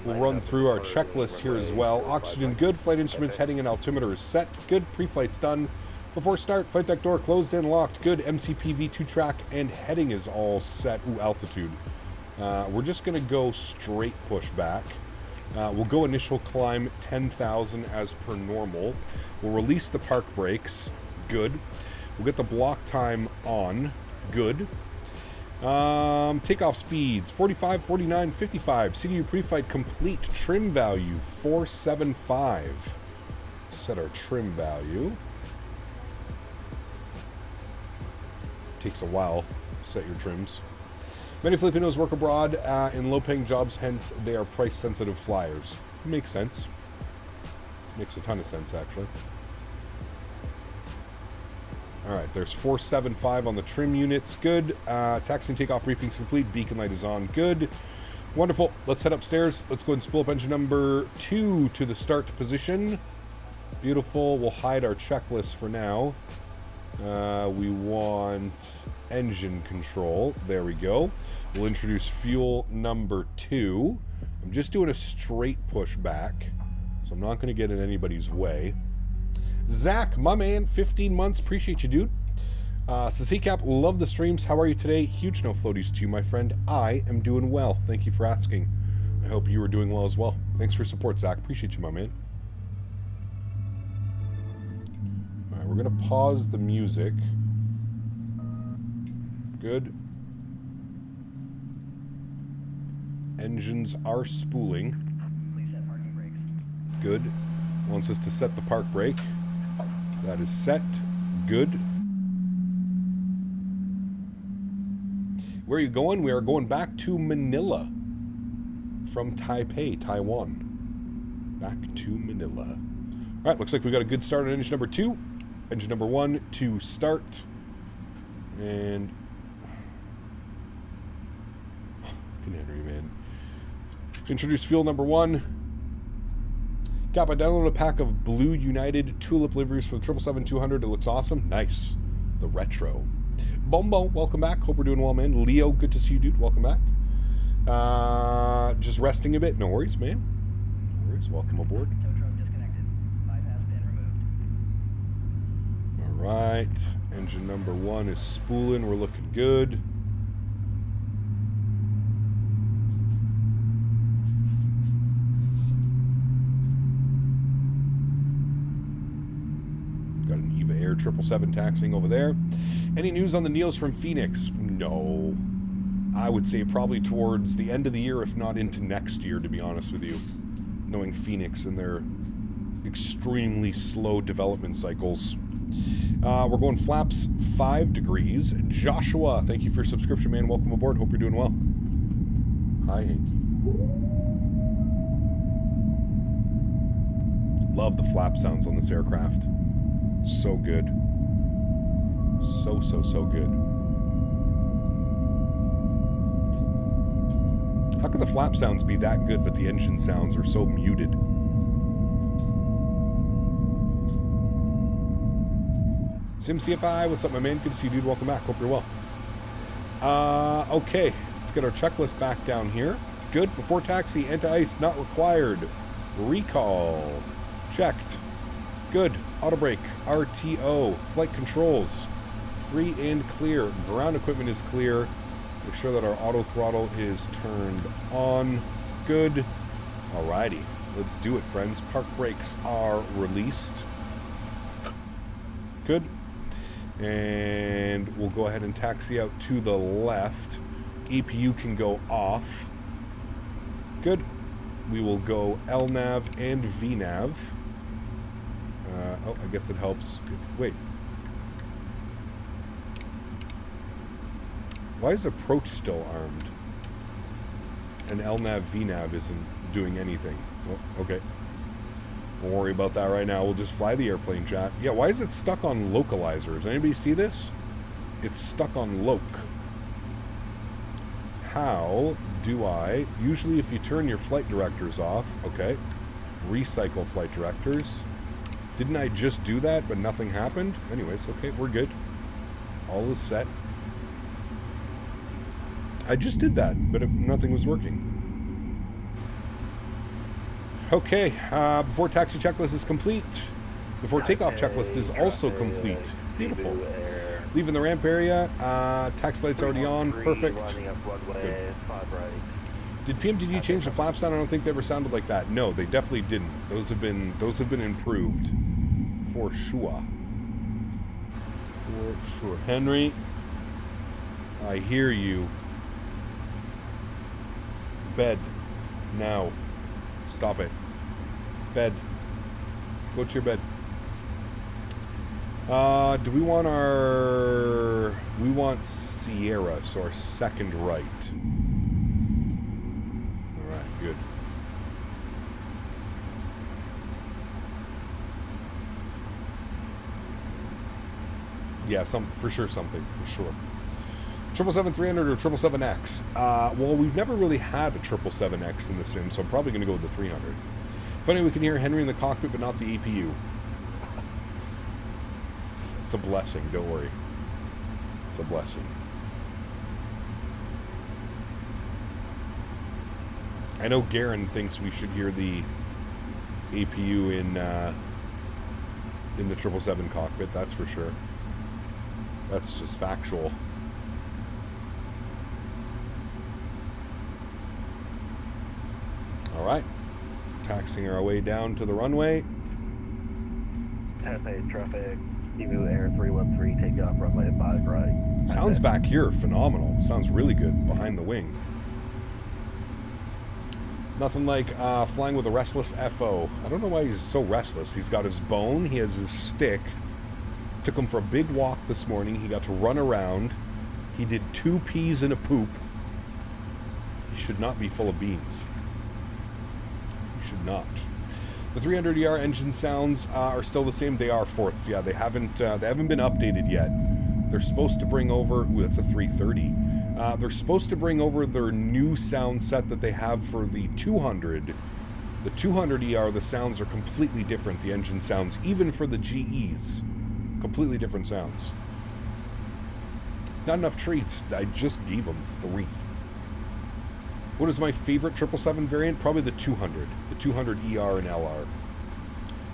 Speaker 2: We'll run through our checklist here as well. Oxygen good, flight instruments heading and altimeter is set. Good, pre-flight's done. Before start, flight deck door closed and locked. Good, MCP V2 track and heading is all set. Ooh, altitude. We're just going to go straight push back. We'll go initial climb 10,000 as per normal. We'll release the park brakes. Good. We'll get the block time on. Good. Takeoff speeds 45, 49, 55. CDU pre-flight complete. Trim value 475. Set our trim value. Takes a while to set your trims. Many Filipinos work abroad in low-paying jobs, hence they are price-sensitive flyers. Makes sense. Makes a ton of sense, actually. All right, there's 475 on the trim units. Good. Taxi and takeoff briefings complete. Beacon light is on. Good. Wonderful. Let's head upstairs. Let's go ahead and spool up engine number 2 to the start position. Beautiful. We'll hide our checklist for now. We want engine control. There we go. We'll introduce fuel number 2. I'm just doing a straight push back, so I'm not going to get in anybody's way. Zach, my man, 15 months. Appreciate you, dude. Says, hey, Cap, love the streams. How are you today? Huge no floaties to you, my friend. I am doing well. Thank you for asking. I hope you are doing well as well. Thanks for support, Zach. Appreciate you, my man. All right, we're going to pause the music. Good. Engines are spooling. Good. Wants us to set the park brake. That is set. Good. Where are you going? We are going back to Manila. from Taipei, Taiwan. Back to Manila. All right, looks like we got a good start on engine number 2. Engine number 1 to start. And... Honorary, man. Introduce fuel number 1. Cap, I downloaded a pack of blue United Tulip liveries for the 777-200. It looks awesome. Nice. The retro. Bombo, welcome back. Hope we're doing well, man. Leo, good to see you, dude. Welcome back. Just resting a bit. No worries, man. No worries. Welcome aboard. All right. Engine number 1 is spooling. We're looking good. Got an EVA Air 777 taxiing over there. Any news on the Neos from Phoenix? No. I would say probably towards the end of the year, if not into next year, to be honest with you. Knowing Phoenix and their extremely slow development cycles. We're going flaps 5 degrees. Joshua, thank you for your subscription, man. Welcome aboard. Hope you're doing well. Hi, Hanky. Love the flap sounds on this aircraft. So good. So good. How can the flap sounds be that good, but the engine sounds are so muted? SimCFI, what's up, my man? Good to see you, dude. Welcome back. Hope you're well. Okay, let's get our checklist back down here. Good. Before taxi, anti-ice not required. Recall. Checked. Good. Auto brake. RTO. Flight controls. Free and clear. Ground equipment is clear. Make sure that our auto throttle is turned on. Good. Alrighty. Let's do it, friends. Park brakes are released. Good. And we'll go ahead and taxi out to the left. APU can go off. Good. We will go LNAV and VNAV. Oh, I guess it helps. Wait. Why is approach still armed? And LNAV VNAV isn't doing anything. Oh, okay. Don't worry about that right now. We'll just fly the airplane, chat. Yeah, why is it stuck on localizers? Anybody see this? It's stuck on loc. How do I... Usually if you turn your flight directors off... Okay. Recycle flight directors. Didn't I just do that, but nothing happened? Anyways, okay, we're good. All is set. I just did that, but nothing was working. Okay, before taxi checklist is complete. Before takeoff checklist is also complete. Beautiful. Leaving the ramp area. Tax lights already on. Perfect. Good. Did PMDG change the flap sound? I don't think they ever sounded like that. No, they definitely didn't. Those have been improved. For sure. For sure. Henry, I hear you. Bed. Now. Stop it. Bed. Go to your bed. Do we want our... We want Sierra, so our second right. Alright, good. Yeah, for sure something, for sure. 777-300 or 777X? Well, we've never really had a 777X in the sim, so I'm probably going to go with the 300. Funny, we can hear Henry in the cockpit, but not the APU. It's a blessing, don't worry. It's a blessing. I know Garen thinks we should hear the APU in the 777 cockpit, that's for sure. That's just factual. Alright, taxiing our way down to the runway.
Speaker 12: Taipei traffic, Emu Air 313, takeoff runway 5 right.
Speaker 2: Sounds back here phenomenal. Sounds really good behind the wing. Nothing like flying with a restless FO. I don't know why he's so restless. He's got his bone, he has his stick. Took him for a big walk this morning. He got to run around. He did 2 peas and a poop. He should not be full of beans. should not. The 300ER engine sounds are still the same. They are fourths. Yeah, they haven't been updated yet. They're supposed to bring over... Ooh, that's a 330. They're supposed to bring over their new sound set that they have for the 200. The 200ER, the sounds are completely different. The engine sounds, even for the GEs, completely different sounds. Not enough treats. I just gave them 3. What is my favorite 777 variant? Probably the 200. The 200 ER and LR.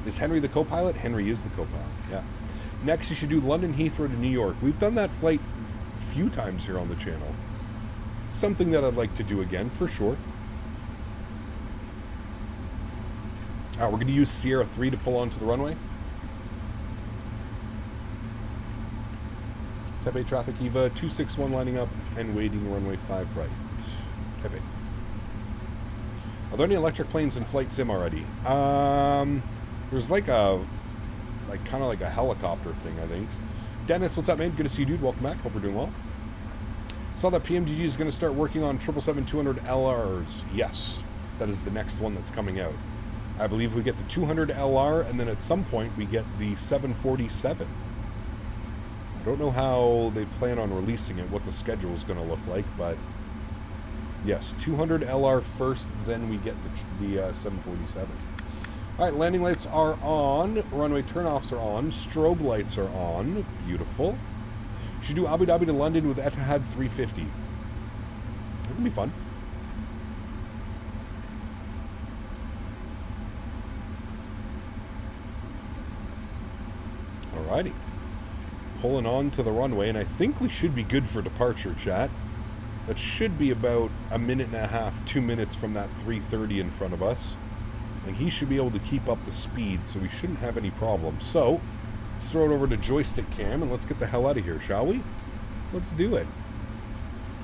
Speaker 2: Is Henry the co-pilot? Henry is the co-pilot, yeah. Next, you should do London Heathrow to New York. We've done that flight a few times here on the channel. It's something that I'd like to do again, for sure. All right, we're going to use Sierra 3 to pull onto the runway. Type A traffic EVA, 261 lining up and waiting runway 5 right. Type A. Are there any electric planes in Flight Sim already? There's like kind of like a helicopter thing, I think. Dennis, what's up, man? Good to see you, dude. Welcome back. Hope we're doing well. Saw that PMDG is going to start working on 777-200 LRs. Yes, that is the next one that's coming out. I believe we get the 200 LR, and then at some point we get the 747. I don't know how they plan on releasing it, what the schedule is going to look like, but yes, 200 LR first, then we get the 747. All right, landing lights are on, runway turnoffs are on, strobe lights are on, beautiful. You should do Abu Dhabi to London with Etihad 350. That can be fun. Alrighty. Pulling on to the runway, and I think we should be good for departure, chat. That should be about a minute and a half, 2 minutes from that 330 in front of us. And he should be able to keep up the speed, so we shouldn't have any problems. So, let's throw it over to joystick cam, and let's get the hell out of here, shall we? Let's do it.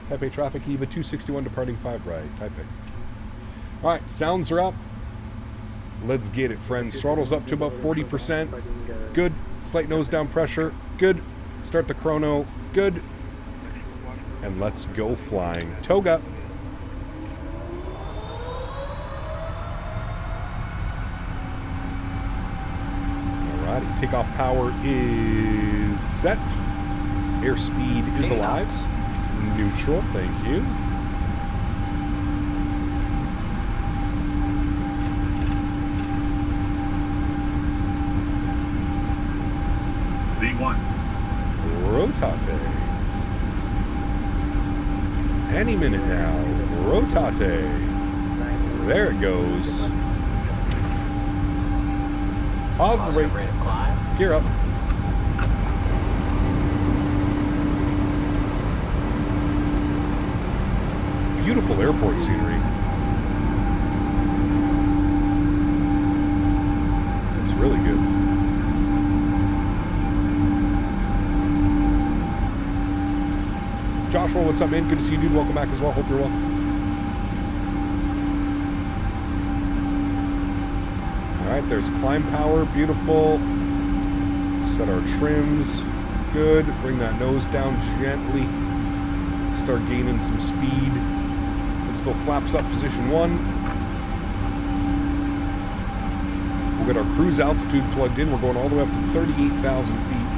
Speaker 2: Type A traffic EVA, 261 departing 5 right. Type A. Alright, sounds are up. Let's get it, friends. Throttle's up to about 40%. Good. Slight nose down pressure. Good. Start the chrono. Good. And let's go flying. Toga. Alrighty. Takeoff power is set. Airspeed is alive. Neutral. Thank you.
Speaker 11: V1.
Speaker 2: Rotate. Any minute now. Rotate. There it goes. Pause the rate of climb. Gear up. Beautiful airport scenery. It's really good. Joshua, what's up, man? Good to see you, dude. Welcome back as well. Hope you're well. Alright, there's climb power. Beautiful. Set our trims. Good. Bring that nose down gently. Start gaining some speed. Let's go flaps up, position 1. We'll get our cruise altitude plugged in. We're going all the way up to 38,000 feet.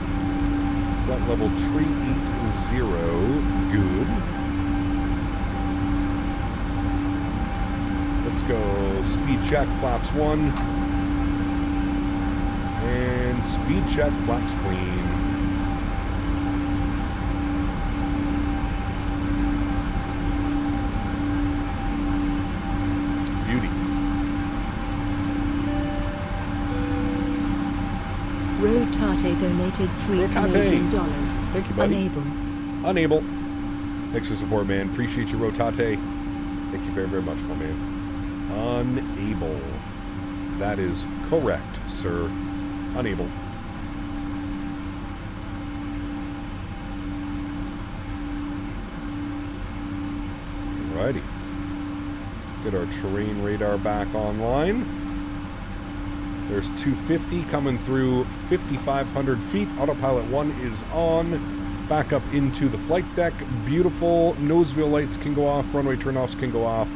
Speaker 2: Flight level 380. Good. Let's go speed check, flaps 1. And speed check, flaps clean. Beauty.
Speaker 7: Rotate donated $3 Canadian.
Speaker 2: Thank you, buddy.
Speaker 7: Unable.
Speaker 2: Thanks for support, man. Appreciate you, Rotate. Thank you very, very much, my man. Unable. That is correct, sir. Unable. Alrighty. Get our terrain radar back online. There's 250 coming through 5,500 feet. Autopilot 1 is on. Back up into the flight deck. Beautiful. Nose wheel lights can go off. Runway turnoffs can go off.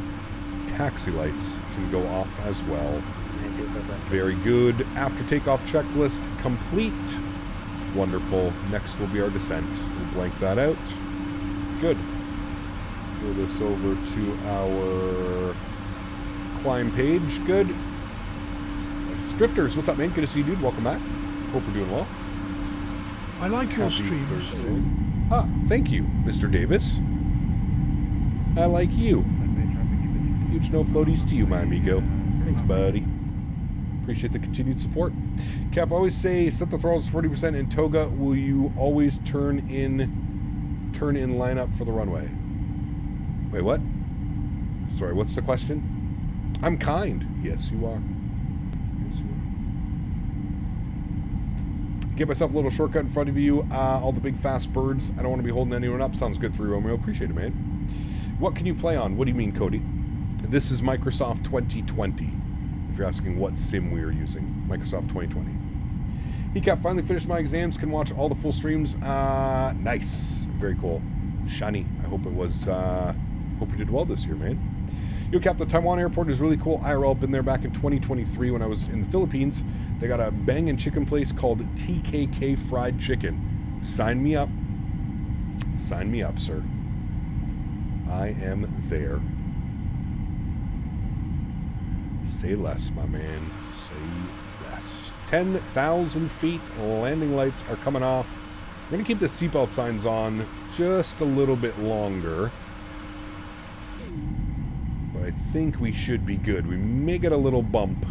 Speaker 2: taxi lights can go off as well. Very good. After takeoff checklist complete. Wonderful. Next will be our descent. We'll blank that out. Good. Throw this over to our climb page. Good. Drifters, what's up, man? Good to see you, dude. Welcome back. Hope we're doing well.
Speaker 6: I like your
Speaker 2: Happy
Speaker 6: streams.
Speaker 2: Thursday. Ah, thank you, Mr. Davis. I like you. Huge no floaties to you, my amigo. Thanks, buddy. Appreciate the continued support. Cap, I always say set the throttles 40% in toga. Will you always turn in lineup for the runway? Wait, what? Sorry, what's the question? I'm kind. Yes, you are. Yes, you are. Get myself a little shortcut in front of you. All the big fast birds. I don't want to be holding anyone up. Sounds good, 3 Romeo. Appreciate it, man. What can you play on? What do you mean, Cody? This is Microsoft 2020. If you're asking what sim we are using. Microsoft 2020. Cap, finally finished my exams. Can watch all the full streams. Nice. Very cool. Shiny. I hope it was, hope you did well this year, man. Yo, Cap, the Taiwan airport is really cool. IRL, been there back in 2023 when I was in the Philippines. They got a banging chicken place called TKK Fried Chicken. Sign me up. Sign me up, sir. I am there. Say less, my man. Say less. 10,000 feet. Landing lights are coming off. We're going to keep the seatbelt signs on just a little bit longer. But I think we should be good. We may get a little bump.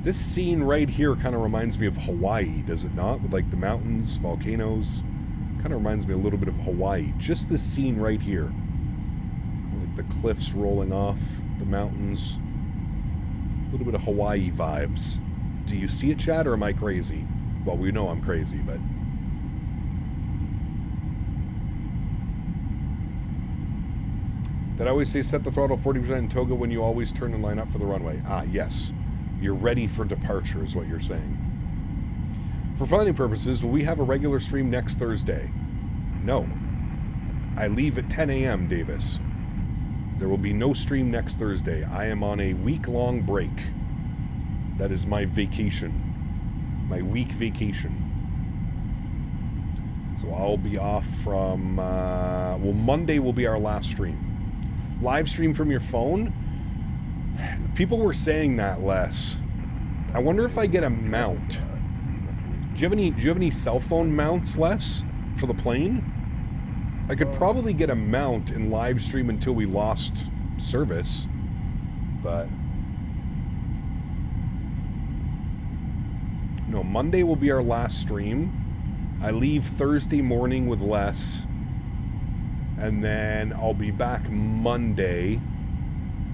Speaker 2: This scene right here kind of reminds me of Hawaii, does it not? With like the mountains, volcanoes. Kind of reminds me a little bit of Hawaii. Just this scene right here. Like the cliffs rolling off, the mountains. A little bit of Hawaii vibes. Do you see it, Chad, or am I crazy? Well, we know I'm crazy, but... Did I always say set the throttle 40% in toga when you always turn and line up for the runway? Ah, yes. You're ready for departure is what you're saying. For planning purposes, will we have a regular stream next Thursday? No. I leave at 10 a.m., Davis. There will be no stream next Thursday. I am on a week-long break. That is my vacation. My week vacation. So I'll be off from... well, Monday will be our last stream. Live stream from your phone? People were saying that, Les. I wonder if I get a mount. Do you have any cell phone mounts, Les, for the plane? I could probably get a mount and live stream until we lost service, but no, Monday will be our last stream. I leave Thursday morning with Les, and then I'll be back Monday.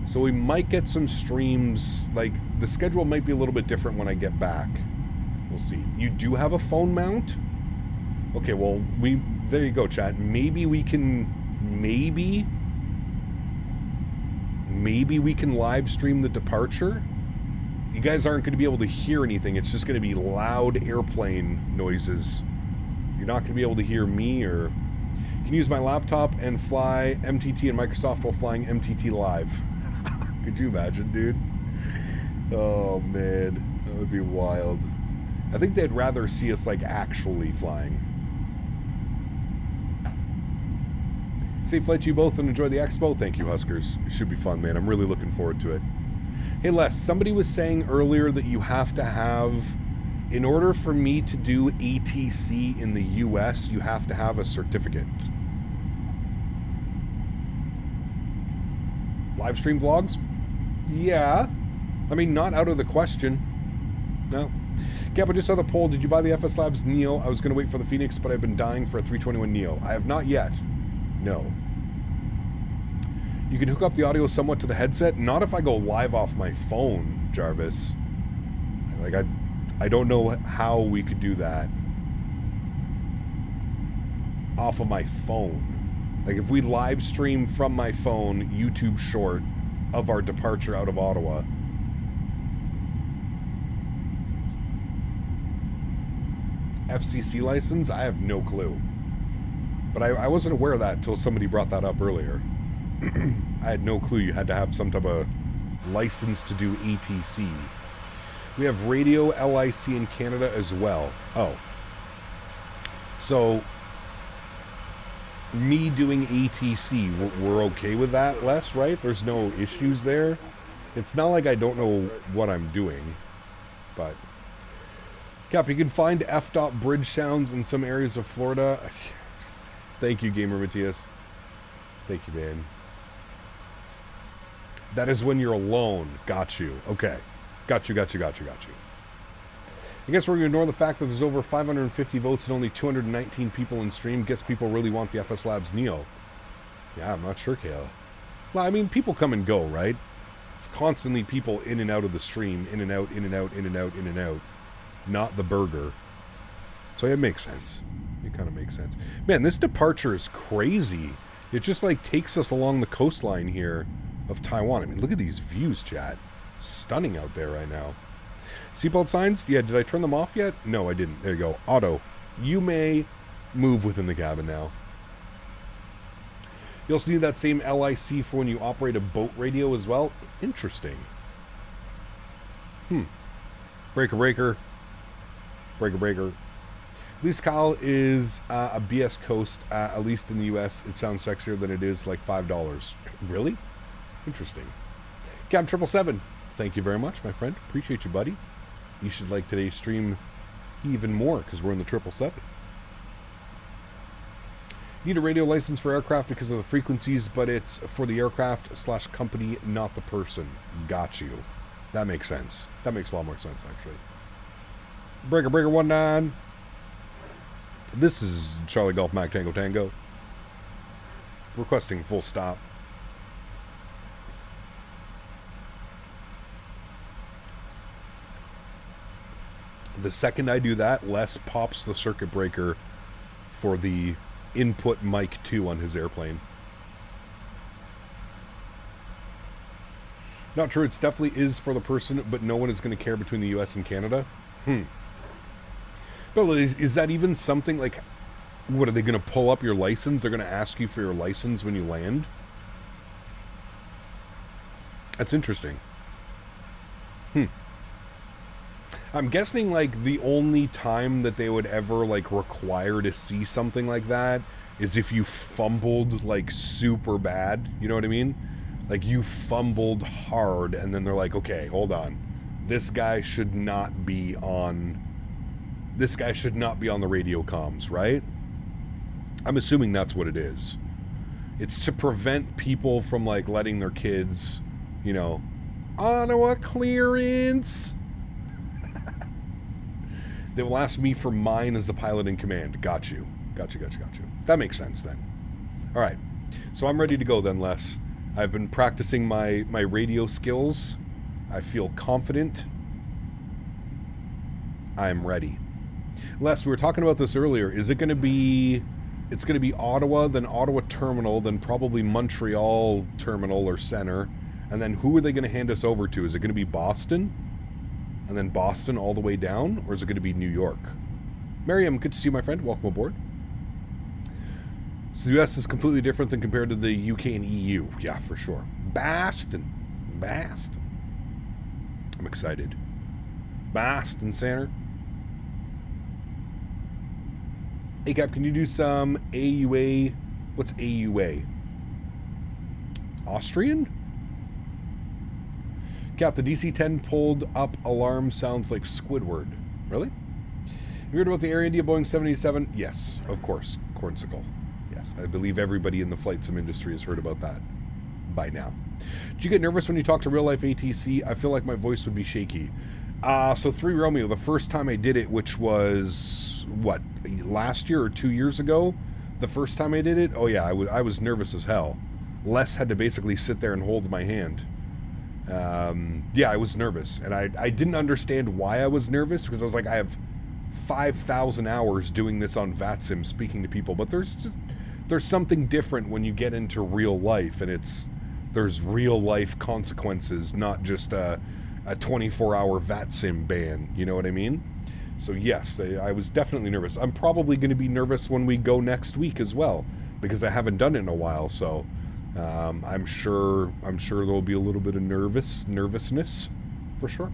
Speaker 2: So we might get some streams, like the schedule might be a little bit different when I get back. We'll see. You do have a phone mount? Okay, well, there you go, chat. Maybe we can, maybe we can live stream the departure. You guys aren't going to be able to hear anything. It's just going to be loud airplane noises. You're not going to be able to hear me, or you can use my laptop and fly MTT and Microsoft while flying MTT live. Could you imagine, dude? Oh, man. That would be wild. I think they'd rather see us, like, actually flying. Safe flight to you both and enjoy the expo. Thank you, Huskers. It should be fun, man. I'm really looking forward to it. Hey, Les, somebody was saying earlier that you have to have, in order for me to do ATC in the US, you have to have a certificate. Live stream vlogs? Yeah. I mean, not out of the question. No. Gap, I just saw the poll. Did you buy the FS Labs Neo? I was going to wait for the Phoenix, but I've been dying for a 321 Neo. I have not yet. No. You can hook up the audio somewhat to the headset. Not if I go live off my phone, Jarvis. Like, I don't know how we could do that off of my phone. Like, if we live stream from my phone, YouTube short of our departure out of Ottawa. FCC license? I have no clue. But I wasn't aware of that until somebody brought that up earlier. I had no clue you had to have some type of licensed to do ATC. We have radio LIC in Canada as well. Oh. So, me doing ATC, we're okay with that, Les, right? There's no issues there. It's not like I don't know what I'm doing, but... Cap, you can find F-dot bridge sounds in some areas of Florida. Thank you, Gamer Matthias. Thank you, man. That is when you're alone. Got you. Okay. Got you. I guess we're going to ignore the fact that there's over 550 votes and only 219 people in stream. Guess people really want the FS Labs Neo. Yeah, I'm not sure, Kayla. Well, I mean, people come and go, right? It's constantly people in and out of the stream. In and out. Not the burger. So it makes sense. It kind of makes sense. Man, this departure is crazy. It just like takes us along the coastline here of Taiwan. I mean, look at these views, chat. Stunning out there right now. Seatbelt signs? Yeah, did I turn them off yet? No, I didn't. There you go. Auto. You may move within the cabin now. You also need that same LIC for when you operate a boat radio as well. Interesting. Breaker. At least Kyle is a BS Coast, at least in the US. It sounds sexier than it is, like $5. Really? Interesting. Cab 777, thank you very much, my friend. Appreciate you, buddy. You should like today's stream even more, because we're in the 777. Need a radio license for aircraft because of the frequencies, but it's for the aircraft/company, not the person. Got you. That makes sense. That makes a lot more sense, actually. Breaker 19. This is Charlie Golf Mac Tango Tango. Requesting full stop. The second I do that, Les pops the circuit breaker for the input mic 2 on his airplane. Not true, it definitely is for the person, but no one is going to care between the US and Canada. But is that even something, like, what, are they going to pull up your license? They're going to ask you for your license when you land? That's interesting. I'm guessing, like, the only time that they would ever, like, require to see something like that is if you fumbled, like, super bad. You know what I mean? Like, you fumbled hard, and then they're like, okay, hold on. This guy should not be on the radio comms, right? I'm assuming that's what it is. It's to prevent people from, like, letting their kids, you know, Ottawa clearance. They will ask me for mine as the pilot in command. Got you. That makes sense then. All right. So I'm ready to go then, Les. I've been practicing my radio skills. I feel confident. I'm ready. Les, we were talking about this earlier. Is it going to be... It's going to be Ottawa, then Ottawa Terminal, then probably Montreal Terminal or Center. And then who are they going to hand us over to? Is it going to be Boston? And then Boston all the way down? Or is it going to be New York? Miriam, good to see you, my friend. Welcome aboard. So the US is completely different than compared to the UK and EU. Yeah, for sure. Boston. I'm excited. Boston Center. Hey, Cap, can you do some AUA? What's AUA? Austrian? Cap, the DC-10 pulled up alarm sounds like Squidward. Really? You heard about the Air India Boeing 787? Yes, of course. Cornsicle. Yes, I believe everybody in the flight sim industry has heard about that by now. Did you get nervous when you talk to real-life ATC? I feel like my voice would be shaky. So 3 Romeo, the first time I did it, which was, what, last year or 2 years ago? The first time I did it? Oh yeah, I was nervous as hell. Les had to basically sit there and hold my hand. Yeah, I was nervous. And I didn't understand why I was nervous, because I was like, I have 5,000 hours doing this on VATSIM, speaking to people. But there's something different when you get into real life, and there's real life consequences, not just a 24-hour VATSIM ban. You know what I mean? So yes, I was definitely nervous. I'm probably going to be nervous when we go next week as well, because I haven't done it in a while. So I'm sure there'll be a little bit of nervousness, for sure.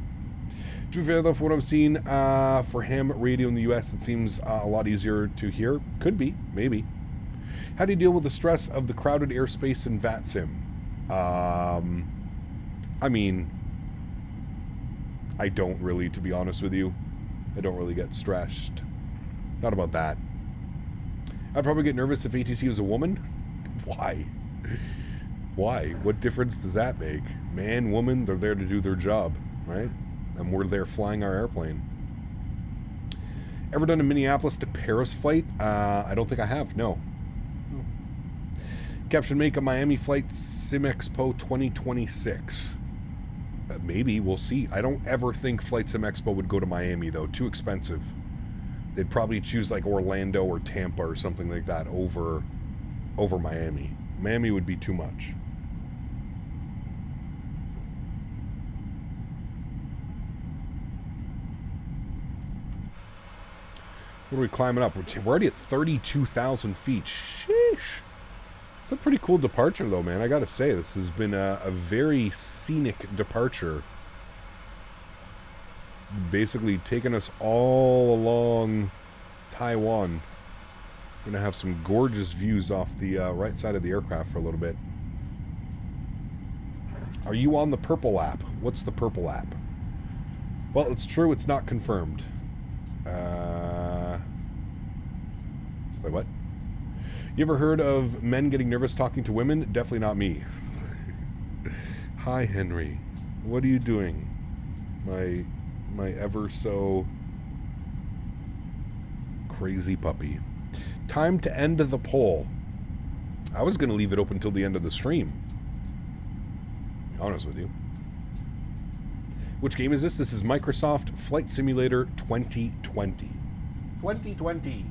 Speaker 2: To be fair, though, for what I'm seeing, for ham radio in the U.S., it seems a lot easier to hear. Could be, maybe. How do you deal with the stress of the crowded airspace in VATSIM? I mean, I don't really, to be honest with you. I don't really get stressed. Not about that. I'd probably get nervous if ATC was a woman. Why? Why? What difference does that make? Man, woman, they're there to do their job, right? And we're there flying our airplane. Ever done a Minneapolis to Paris flight? I don't think I have, no. Caption, make a Miami flight Sim Expo 2026. Maybe, we'll see. I don't ever think Flight Sim Expo would go to Miami, though. Too expensive. They'd probably choose like Orlando or Tampa or something like that over Miami. Miami would be too much. What are we climbing up? We're already at 32,000 feet. Sheesh. It's a pretty cool departure, though, man. I gotta say, this has been a very scenic departure. Basically taking us all along Taiwan. We're gonna have some gorgeous views off the right side of the aircraft for a little bit. Are you on the purple app? What's the purple app? Well, it's true, it's not confirmed. Wait, what? You ever heard of men getting nervous talking to women? Definitely not me. Hi, Henry. What are you doing? My ever so crazy puppy. Time to end the poll. I was going to leave it open until the end of the stream. To be honest with you. Which game is this? This is Microsoft Flight Simulator 2020. 2020.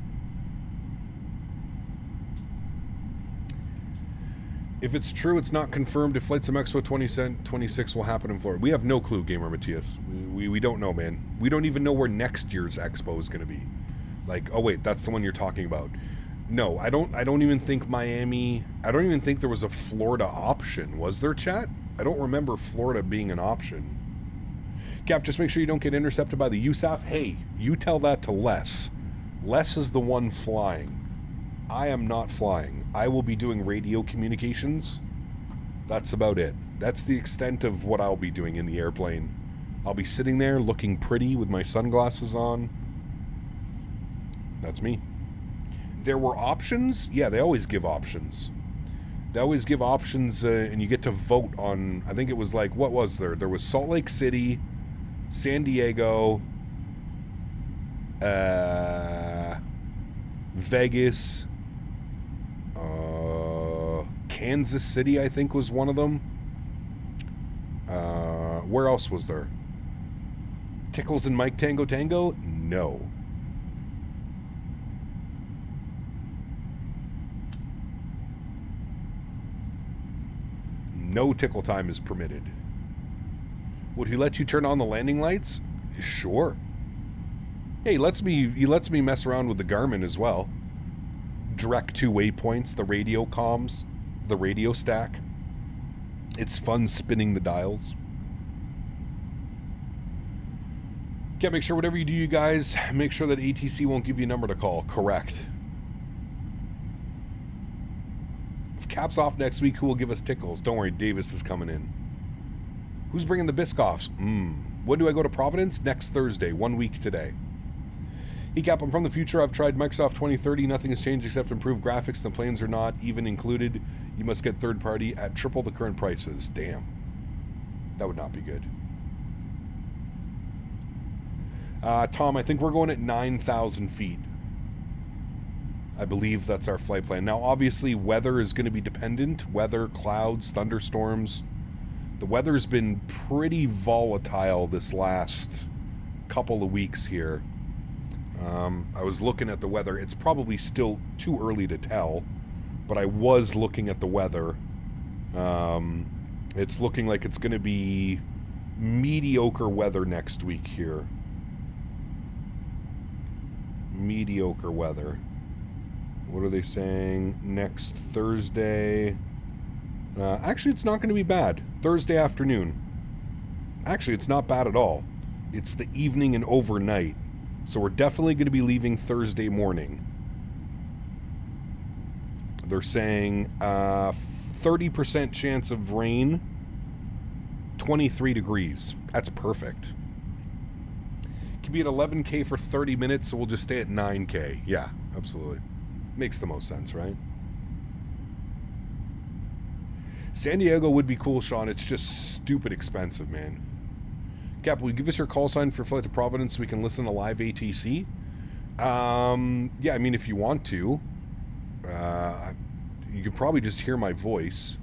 Speaker 2: If it's true, it's not confirmed if Flight Sim Expo 2026 will happen in Florida. We have no clue, Gamer Matthias. We don't know, man. We don't even know where next year's expo is going to be. Like, oh wait, that's the one you're talking about. No, I don't even think Miami... I don't even think there was a Florida option. Was there, chat? I don't remember Florida being an option. Cap, just make sure you don't get intercepted by the USAF. Hey, you tell that to Les. Les is the one flying. I am not flying. I will be doing radio communications. That's about it. That's the extent of what I'll be doing in the airplane. I'll be sitting there looking pretty with my sunglasses on. That's me. There were options? Yeah, they always give options. They always give options, and you get to vote on... I think it was like, what was there? There was Salt Lake City, San Diego, Vegas... Kansas City, I think, was one of them. Where else was there? Tickles and Mike Tango Tango? No. No tickle time is permitted. Would he let you turn on the landing lights? Sure. Hey, he lets me mess around with the Garmin as well. Direct to waypoints, the radio comms, the radio stack. It's fun spinning the dials. Can't make sure whatever you do, you guys, make sure that ATC won't give you a number to call. Correct. If Cap's off next week, who will give us tickles? Don't worry, Davis is coming in. Who's bringing the Biscoffs? When do I go to Providence? Next Thursday, 1 week today. Hey Cap, I'm from the future. I've tried Microsoft 2030. Nothing has changed except improved graphics. The planes are not even included. You must get third party at triple the current prices. Damn. That would not be good. Tom, I think we're going at 9,000 feet. I believe that's our flight plan. Now, obviously, weather is going to be dependent. Weather, clouds, thunderstorms. The weather's been pretty volatile this last couple of weeks here. I was looking at the weather. It's probably still too early to tell, but I was looking at the weather. It's looking like it's going to be mediocre weather next week here. Mediocre weather. What are they saying? Next Thursday, Actually, it's not going to be bad. Thursday afternoon. Actually, it's not bad at all. It's the evening and overnight. So we're definitely going to be leaving Thursday morning. They're saying 30% chance of rain, 23 degrees. That's perfect. Could be at 11K for 30 minutes, so we'll just stay at 9K. Yeah, absolutely. Makes the most sense, right? San Diego would be cool, Sean. It's just stupid expensive, man. Cap, will you give us your call sign for Flight to Providence so we can listen to live ATC? Yeah, I mean, if you want to. You could probably just hear my voice.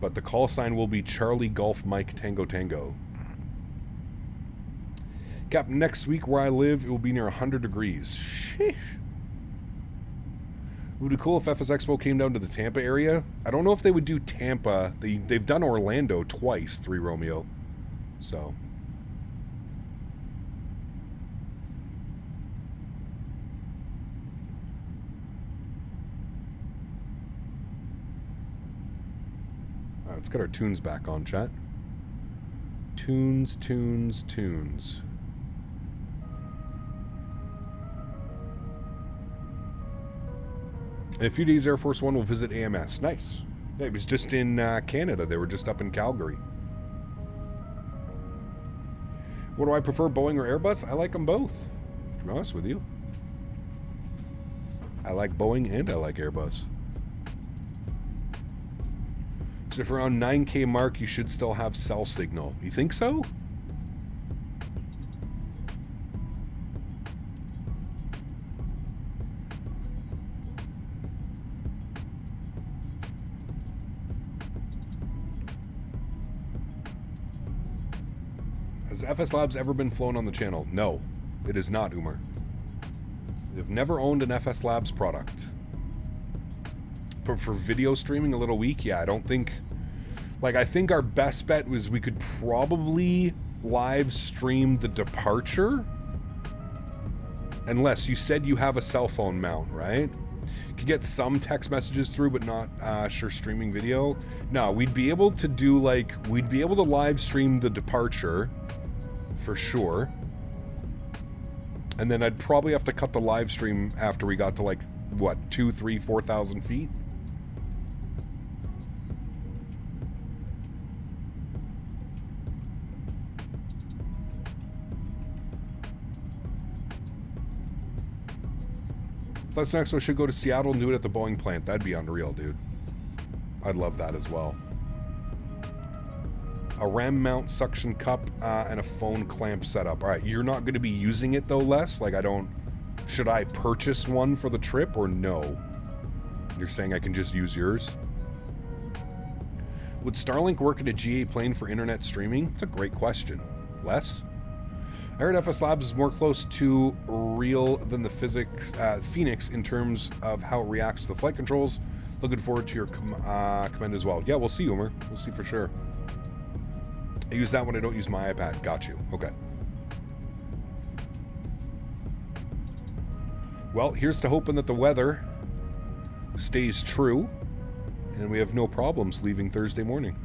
Speaker 2: But the call sign will be Charlie Golf Mike Tango Tango. Cap, next week where I live, it will be near 100 degrees. Sheesh. It would be cool if FS Expo came down to the Tampa area. I don't know if they would do Tampa. They've done Orlando twice, 3 Romeo. So. Alright, let's get our tunes back on, chat. Tunes, tunes, tunes. In a few days, Air Force One will visit AMS. Nice. Yeah, it was just in Canada. They were just up in Calgary. What do I prefer, Boeing or Airbus? I like them both, to be honest with you. I like Boeing and I like Airbus. So if around 9K mark, you should still have cell signal. You think so? Has FS Labs ever been flown on the channel? No, it is not, Umar. They've never owned an FS Labs product. But for video streaming a little weak, yeah, I don't think... Like, I think our best bet was we could probably live stream the departure. Unless you said you have a cell phone mount, right? You could get some text messages through, but not sure streaming video. No, we'd be able to do, like... We'd be able to live stream the departure, for sure. And then I'd probably have to cut the live stream after we got to, like, what, 2, 3, 4,000 feet? That's next. I should go to Seattle and do it at the Boeing plant. That'd be unreal, dude. I'd love that as well. A RAM mount suction cup and a phone clamp setup. All right, you're not going to be using it though, Les. Like, I don't... Should I purchase one for the trip or no? You're saying I can just use yours? Would Starlink work at a GA plane for internet streaming? It's a great question. Les? I heard FS Labs is more close to real than the Phoenix in terms of how it reacts to the flight controls. Looking forward to your comment as well. Yeah, we'll see, Umar. We'll see for sure. I use that when I don't use my iPad. Got you. Okay. Well, here's to hoping that the weather stays true and we have no problems leaving Thursday morning.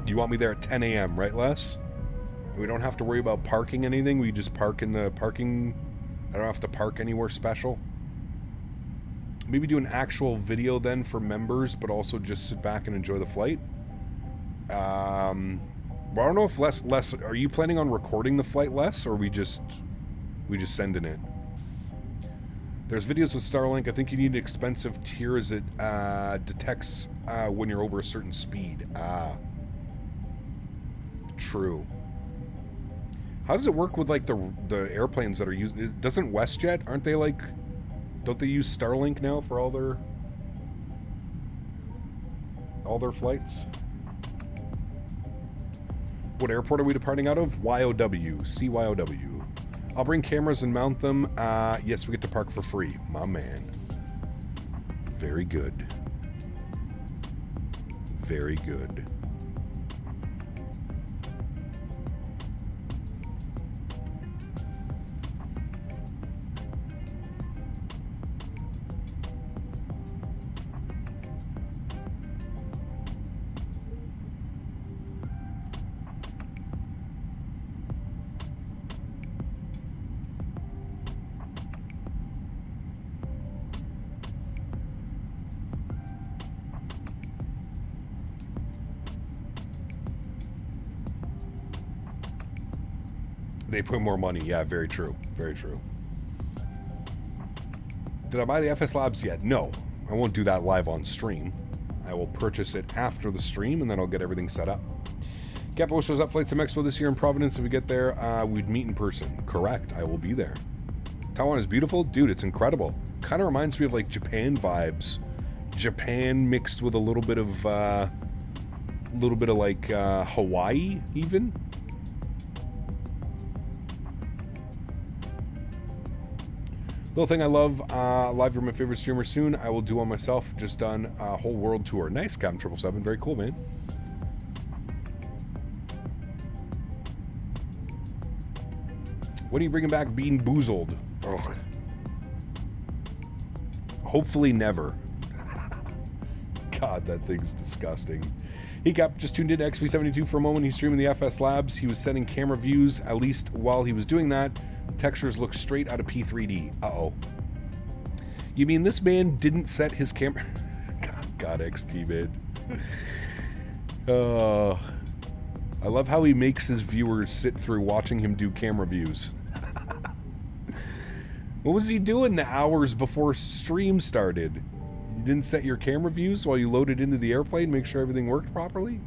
Speaker 2: You want me there at 10 a.m., right, Les? We don't have to worry about parking anything. We just park in the parking... I don't have to park anywhere special. Maybe do an actual video then for members, but also just sit back and enjoy the flight. Well, I don't know if Les, are you planning on recording the flight, Les, or we just sending it? There's videos with Starlink. I think you need an expensive tier as it detects when you're over a certain speed. True. How does it work with like the airplanes that are using? Doesn't WestJet, aren't they like? Don't they use Starlink now for all their flights? What airport are we departing out of? YOW, CYOW. I'll bring cameras and mount them. Yes, we get to park for free, my man. Very good. Very good. They put more money. Yeah, very true. Very true. Did I buy the FS Labs yet? No. I won't do that live on stream. I will purchase it after the stream, and then I'll get everything set up. Capo shows up Flight Sim Expo this year in Providence. If we get there, we'd meet in person. Correct. I will be there. Taiwan is beautiful. Dude, it's incredible. Kind of reminds me of like Japan vibes. Japan mixed with a little bit of like Hawaii even. Little thing I love, live for my favorite streamer soon. I will do one myself. Just done a whole world tour. Nice, Captain 777. Very cool, man. When are you bringing back Bean Boozled? Oh. Hopefully never. God, that thing's disgusting. He just tuned in to XP72 for a moment. He's streaming the FS Labs. He was sending camera views. At least while he was doing that, textures look straight out of P3D. Uh-oh. You mean this man didn't set his camera... God, XP, man. I love how he makes his viewers sit through watching him do camera views. What was he doing the hours before stream started? You didn't set your camera views while you loaded into the airplane, make sure everything worked properly?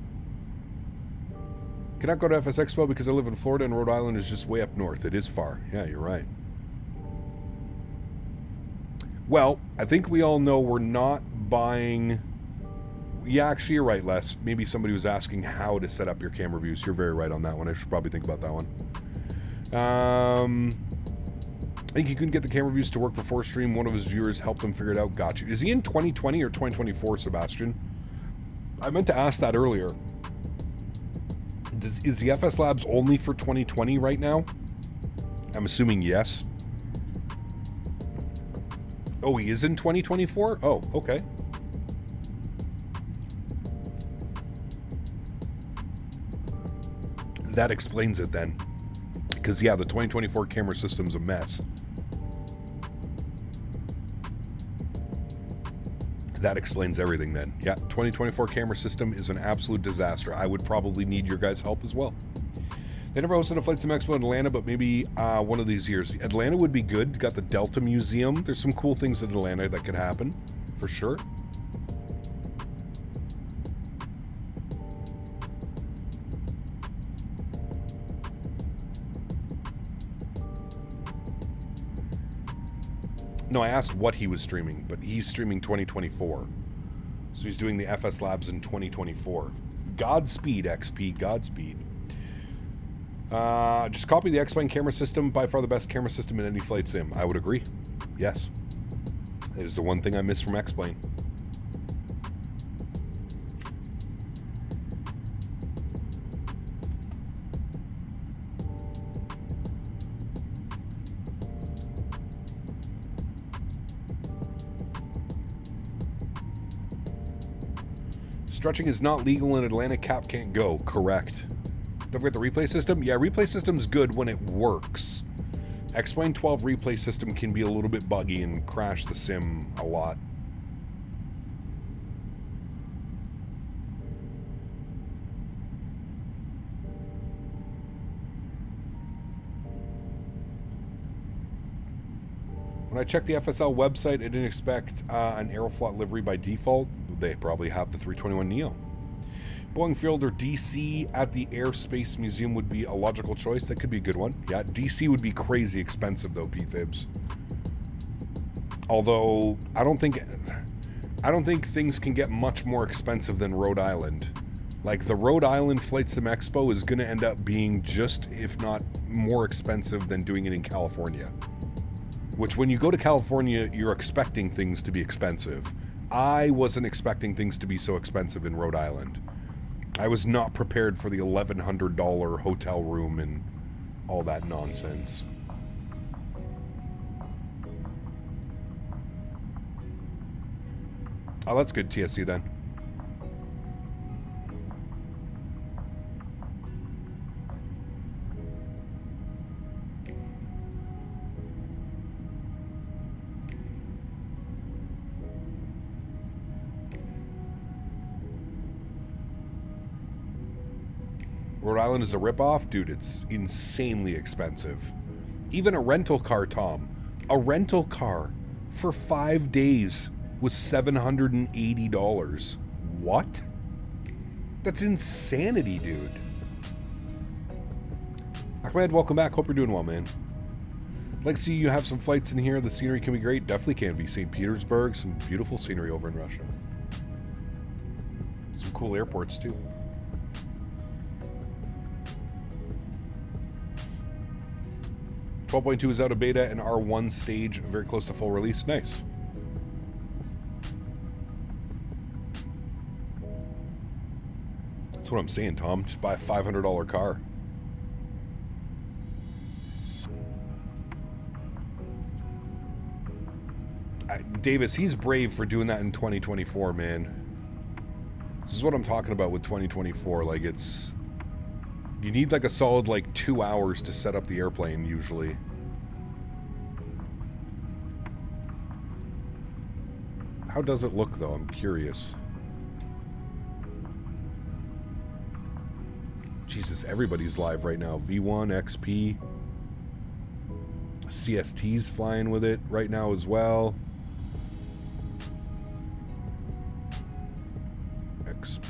Speaker 2: Cannot go to FS Expo because I live in Florida and Rhode Island is just way up north. It is far. Yeah, you're right. Well, I think we all know we're not buying... Yeah, actually, you're right, Les. Maybe somebody was asking how to set up your camera views. You're very right on that one. I should probably think about that one. I think he couldn't get the camera views to work before stream. One of his viewers helped him figure it out. Got you. Is he in 2020 or 2024, Sebastian? I meant to ask that earlier. Is the FS Labs only for 2020 right now? I'm assuming yes. Oh, he is in 2024? Oh, okay. That explains it then. Because, yeah, the 2024 camera system's a mess. That explains everything then. Yeah, 2024 camera system is an absolute disaster. I would probably need your guys' help as well. They never hosted a Flight Sim Expo in Atlanta, but maybe one of these years. Atlanta would be good. Got the Delta Museum. There's some cool things in Atlanta that could happen, for sure. No, I asked what he was streaming, but he's streaming 2024. So he's doing the FS Labs in 2024. Godspeed, XP. Godspeed. Just copy the X-Plane camera system. By far the best camera system in any flight sim. I would agree. Yes. It is the one thing I miss from X-Plane. Stretching is not legal in Atlanta. Cap can't go. Correct. Don't forget the replay system. Yeah, replay system's good when it works. X-Plane 12 replay system can be a little bit buggy and crash the sim a lot. When I checked the FSL website, I didn't expect an Aeroflot livery by default. They probably have the 321neo. Boeing Field or DC at the Airspace Museum would be a logical choice. That could be a good one. Yeah, DC would be crazy expensive though, P-Thibs. Although I don't think things can get much more expensive than Rhode Island. Like the Rhode Island Flight Sim Expo is going to end up being just, if not more expensive than doing it in California. Which when you go to California, you're expecting things to be expensive. I wasn't expecting things to be so expensive in Rhode Island. I was not prepared for the $1,100 hotel room and all that nonsense. Oh, that's good, TSC then. Rhode Island is a ripoff? Dude, it's insanely expensive. Even a rental car, Tom. A rental car for 5 days was $780. What? That's insanity, dude. Ahmed, welcome back. Hope you're doing well, man. AlexSiu, you have some flights in here. The scenery can be great. Definitely can be. St. Petersburg, some beautiful scenery over in Russia. Some cool airports, too. .2 is out of beta and R1 stage, very close to full release. Nice. That's what I'm saying, Tom. Just buy a $500 car. Davis, he's brave for doing that in 2024, man. This is what I'm talking about with 2024. Like, it's... You need like a solid like 2 hours to set up the airplane usually. How does it look though? I'm curious. Jesus, everybody's live right now. V1, XP. CST's flying with it right now as well. XP.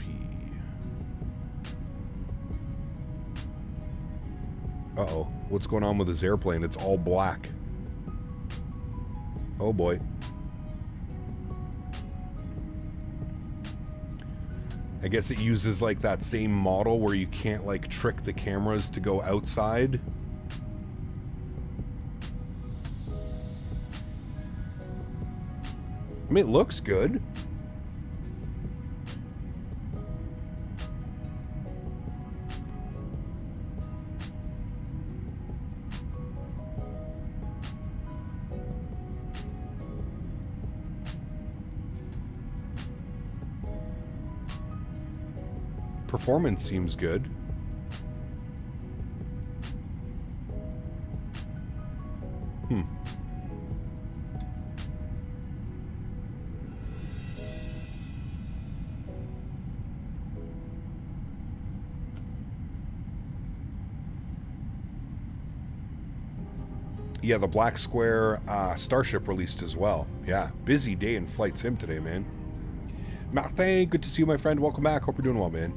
Speaker 2: Uh-oh. What's going on with this airplane? It's all black. Oh boy. I guess it uses like that same model where you can't like trick the cameras to go outside. I mean, it looks good. Performance seems good. Yeah, the Black Square Starship released as well. Yeah, busy day in Flight Sim today, man. Martin, good to see you, my friend. Welcome back. Hope you're doing well, man.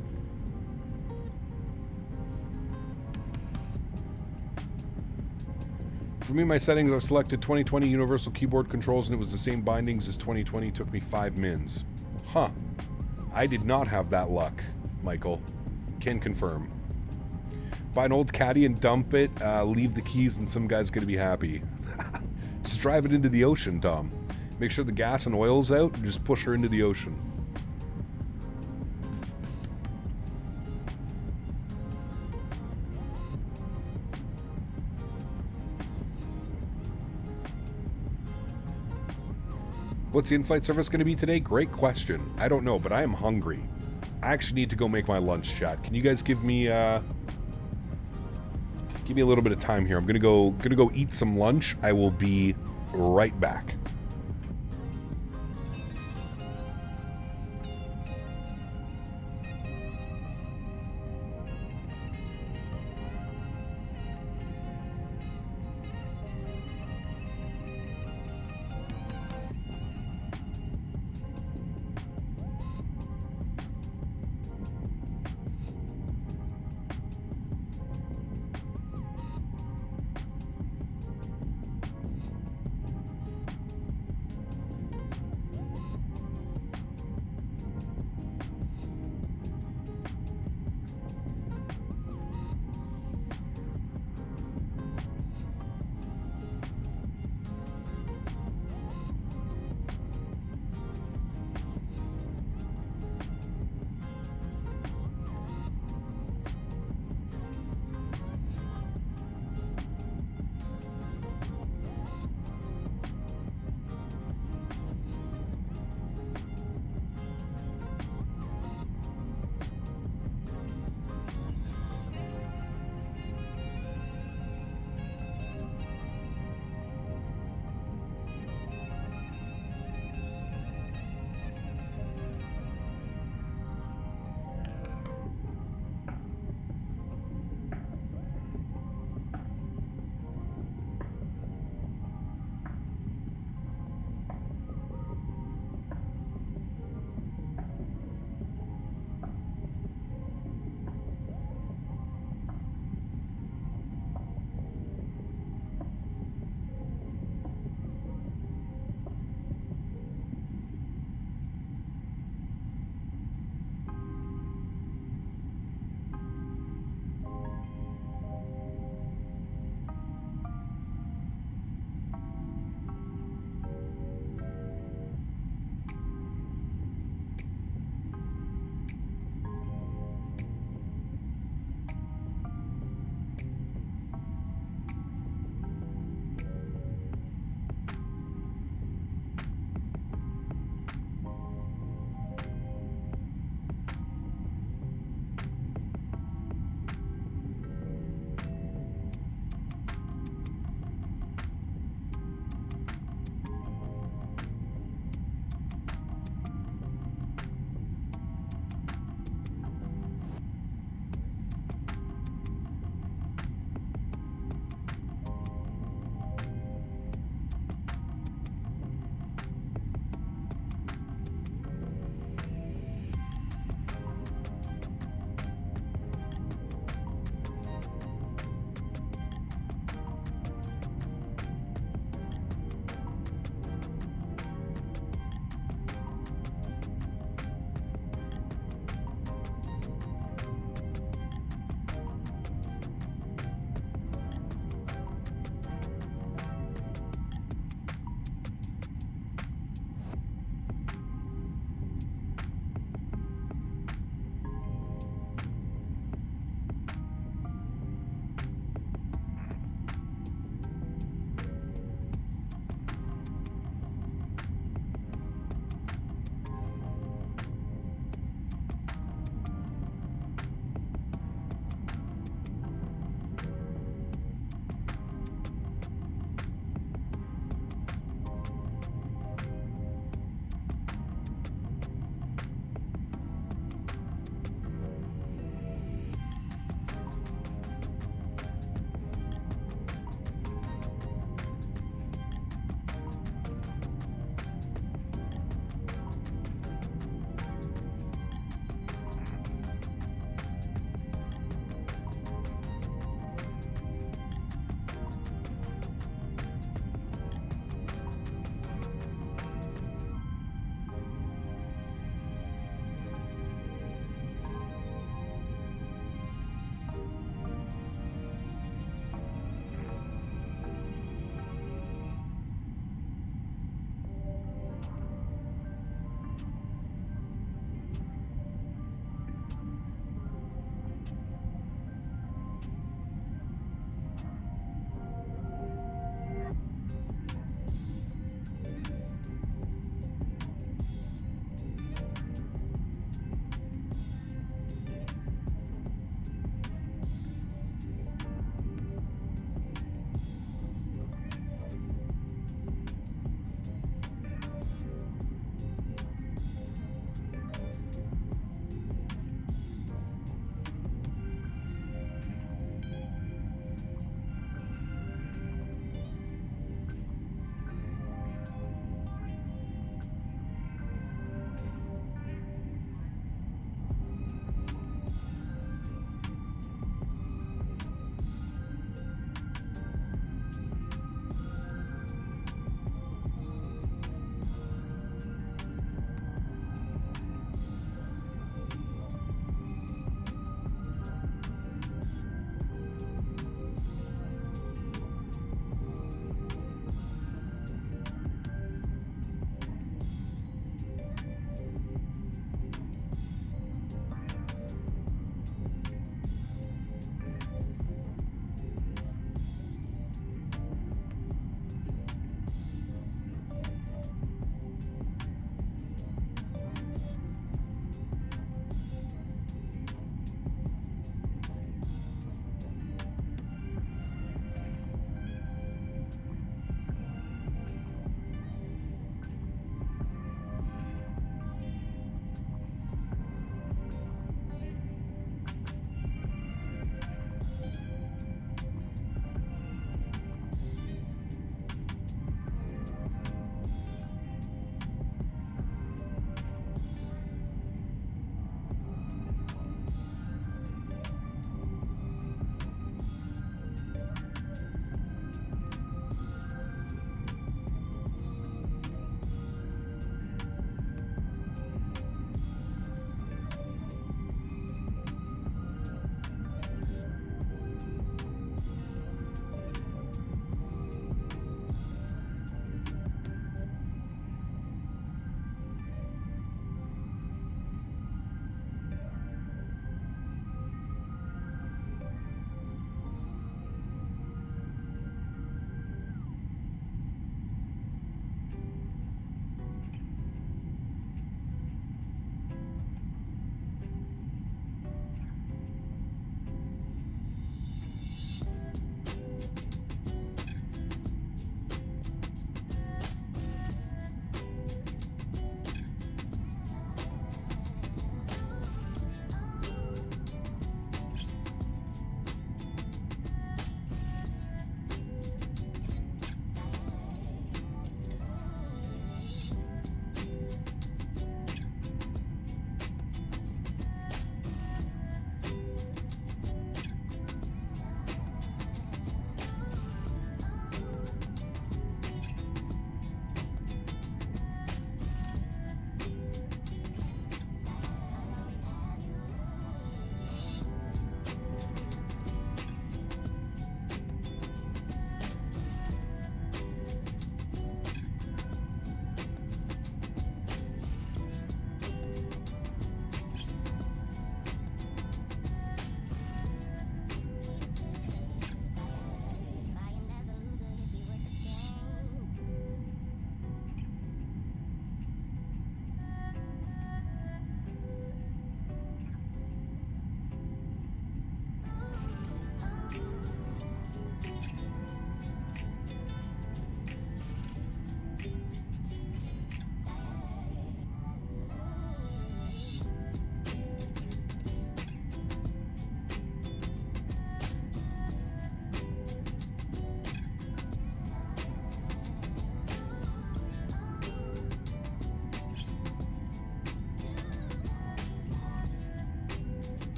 Speaker 2: For me, my settings, I've selected 2020 Universal Keyboard Controls, and it was the same bindings as 2020. Took me 5 mins. Huh. I did not have that luck, Michael. Can confirm. Buy an old caddy and dump it, leave the keys, and some guy's going to be happy. Just drive it into the ocean, Tom. Make sure the gas and oil's out, and just push her into the ocean. What's the in-flight service going to be today? Great question. I don't know, but I am hungry. I actually need to go make my lunch, chat. Can you guys give me a little bit of time here? I'm gonna go eat some lunch. I will be right back.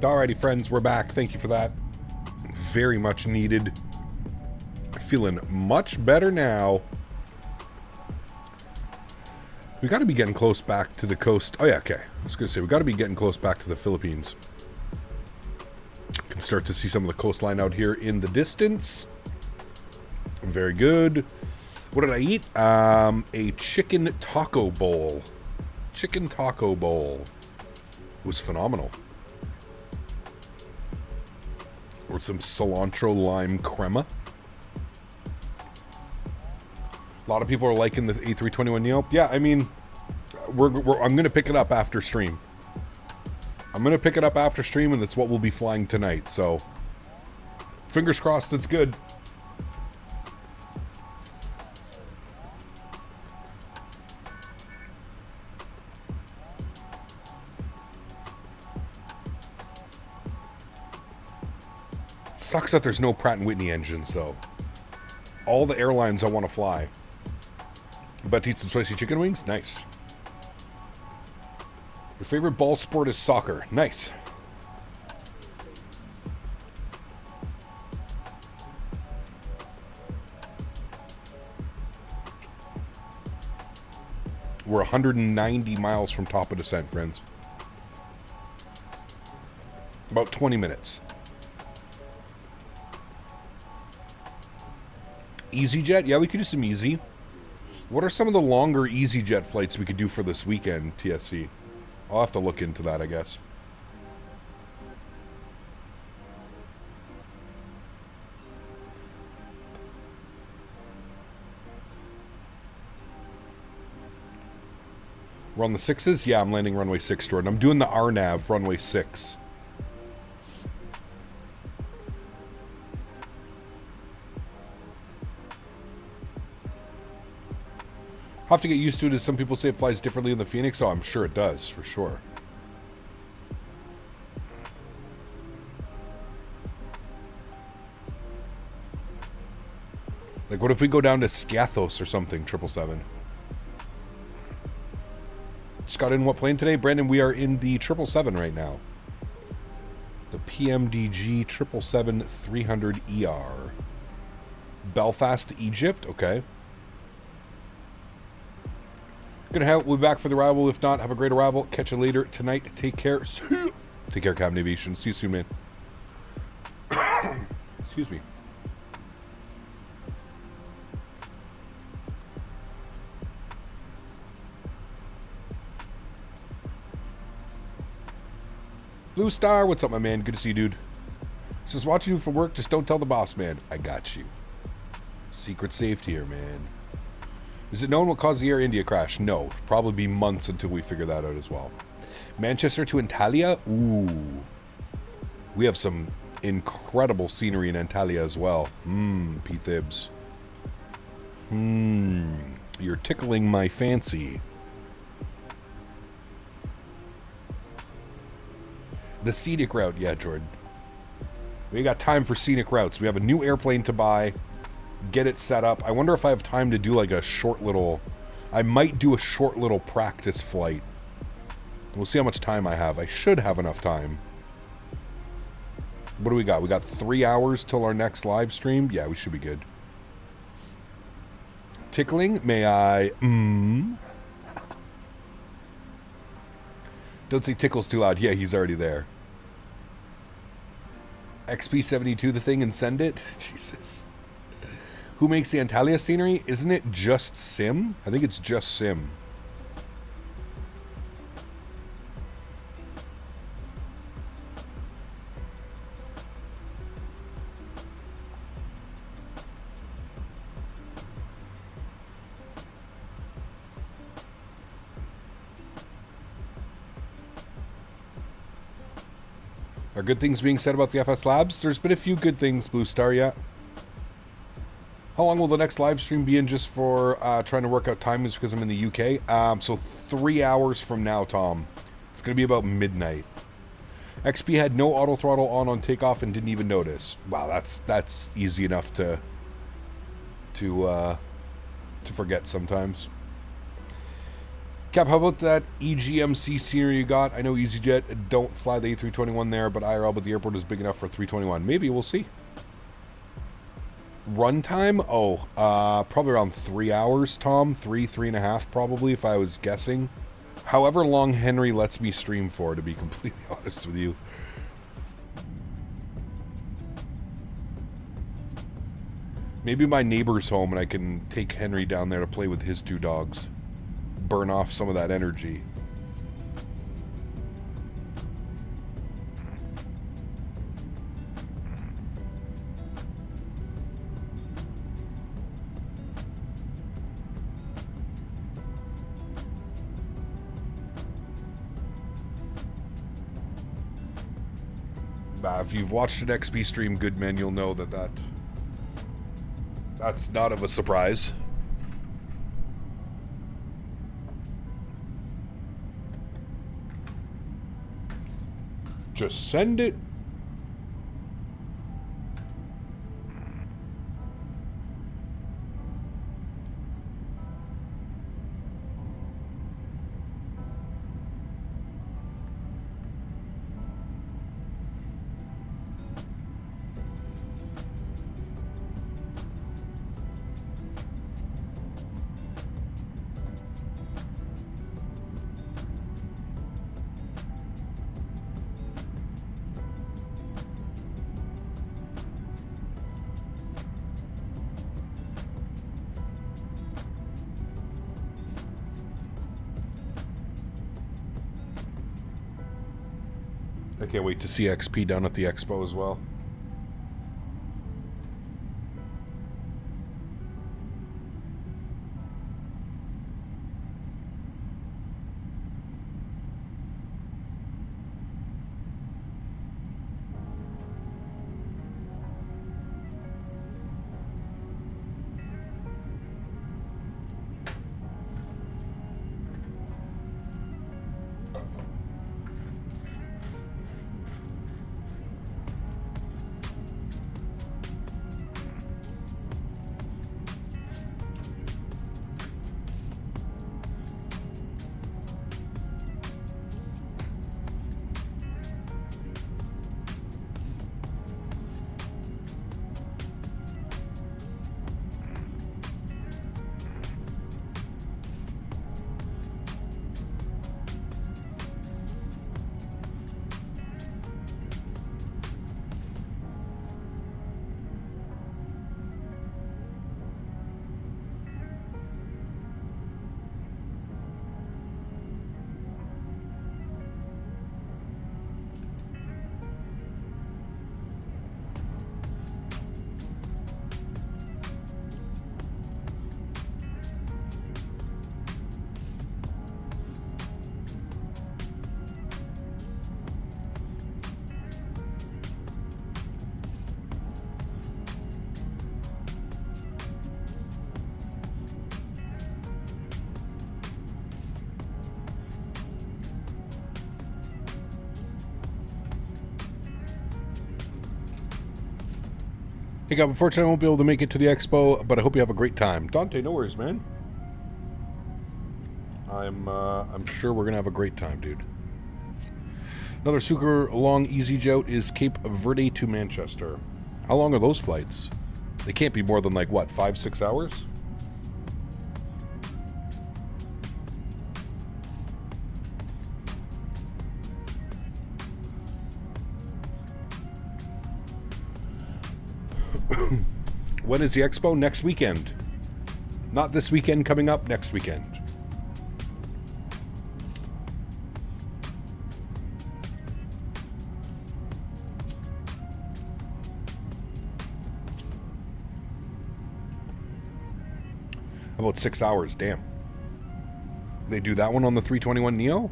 Speaker 2: Alrighty, friends, we're back. Thank you for that. Very much needed. Feeling much better now. We got to be getting close back to the coast. Oh yeah, okay. I was going to say, we got to be getting close back to the Philippines. Can start to see some of the coastline out here in the distance. Very good. What did I eat? A chicken taco bowl. Chicken taco bowl. It was phenomenal. Or some cilantro lime crema. A lot of people are liking the A321neo. Yeah, I mean, I'm going to pick it up after stream. I'm going to pick it up after stream, and that's what we'll be flying tonight. So, fingers crossed it's good. Sucks that there's no Pratt & Whitney engines, though. All the airlines I want to fly. About to eat some spicy chicken wings? Nice. Your favorite ball sport is soccer. Nice. We're 190 miles from top of descent, friends. About 20 minutes. EasyJet? Yeah, we could do some easy. What are some of the longer EasyJet flights we could do for this weekend, TSC? I'll have to look into that, I guess. We're on the 6s? Yeah, I'm landing runway 6, Jordan. I'm doing the RNAV, runway 6. Have to get used to it, as some people say it flies differently in the Phoenix. Oh, I'm sure it does, for sure. Like, what if we go down to Scathos or something, 777? Just got in what plane today? Brandon, we are in the 777 right now. The PMDG 777-300ER. Belfast to Egypt? Okay. Gonna help. We'll be back for the arrival. If not, have a great arrival. Catch you later tonight. Take care. Take care, Cabin Aviation. See you soon, man. Excuse me. Blue Star, what's up, my man? Good to see you, dude. Just watching you for work. Just don't tell the boss, man. I got you. Secret safety here, man. Is it known what caused the Air India crash? No. Probably be months until we figure that out as well. Manchester to Antalya? Ooh. We have some incredible scenery in Antalya as well. P. Thibs. You're tickling my fancy. The scenic route. Yeah, Jordan. We got time for scenic routes. We have a new airplane to buy. Get it set up. I wonder if I have time to do like a short little... I might do a short little practice flight. We'll see how much time I have. I should have enough time. What do we got? We got 3 hours till our next live stream. Yeah, we should be good. Tickling? May I... Don't say tickles too loud. Yeah, he's already there. XP72 the thing and send it? Jesus. Who makes the Antalya scenery? Isn't it just Sim? I think it's just Sim. Are good things being said about the FS Labs? There's been a few good things, Blue Star, yeah. How long will the next live stream be in, just for trying to work out timings because I'm in the UK? So 3 hours from now, Tom. It's going to be about midnight. XP had no auto throttle on takeoff and didn't even notice. Wow, that's easy enough to forget sometimes. Cap, how about that EGMC scenery you got? I know EasyJet don't fly the A321 there, but IRL, but the airport is big enough for 321. Maybe, we'll see. Runtime? Oh, probably around 3 hours, Tom. 3.5 probably, if I was guessing. However long Henry lets me stream for, to be completely honest with you. Maybe my neighbor's home and I can take Henry down there to play with his 2 dogs. Burn off some of that energy. If you've watched an XP stream, good men, you'll know that's not of a surprise. Just send it. I can't wait to see XP down at the expo as well. Hey, God, unfortunately I won't be able to make it to the expo, but I hope you have a great time. Dante, no worries, man. I'm sure we're gonna have a great time, dude. Another super long easy jet is Cape Verde to Manchester. How long are those flights? They can't be more than like what, 5-6 hours? When is the expo? Next weekend. Not this weekend coming up, next weekend. About 6 hours, damn. They do that one on the 321 Neo?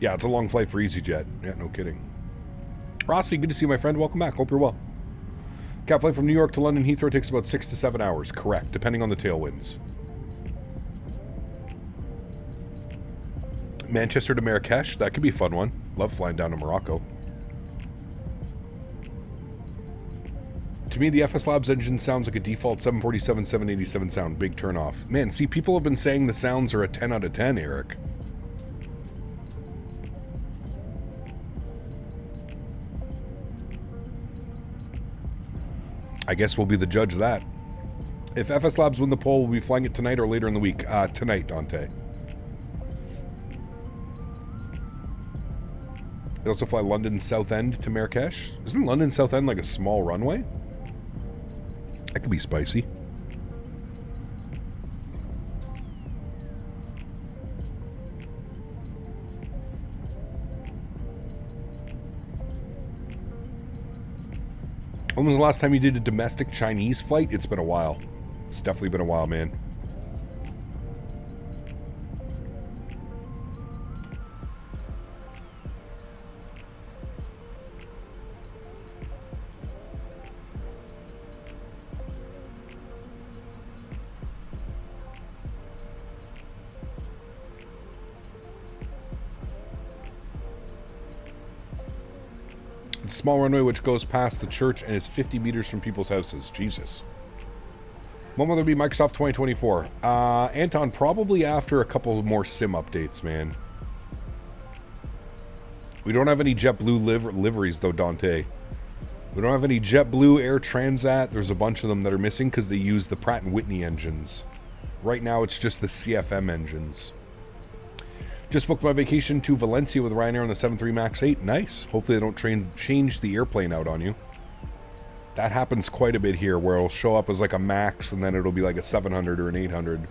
Speaker 2: Yeah, it's a long flight for EasyJet. Yeah, no kidding. Rossi, good to see you, my friend. Welcome back. Hope you're well. Cap flight from New York to London Heathrow takes about 6 to 7 hours. Correct, depending on the tailwinds. Manchester to Marrakesh. That could be a fun one. Love flying down to Morocco. To me, the FS Labs engine sounds like a default 747, 787 sound. Big turn off. Man, see, people have been saying the sounds are a 10 out of 10, Eric. I guess we'll be the judge of that. If FS Labs win the poll, we'll be flying it tonight or later in the week. Tonight, Dante. They also fly London Southend to Marrakesh. Isn't London Southend like a small runway? That could be spicy. When was the last time you did a domestic Chinese flight? It's been a while. It's definitely been a while, man. Small runway which goes past the church and is 50 meters from people's houses. Jesus. When will there be Microsoft 2024? Anton, probably after a couple more sim updates, man. We don't have any JetBlue liveries, though, Dante. We don't have any JetBlue, Air Transat. There's a bunch of them that are missing because they use the Pratt & Whitney engines. Right now, it's just the CFM engines. Just booked my vacation to Valencia with Ryanair on the 73 MAX 8. Nice. Hopefully they don't change the airplane out on you. That happens quite a bit here, where it'll show up as like a MAX and then it'll be like a 700 or an 800.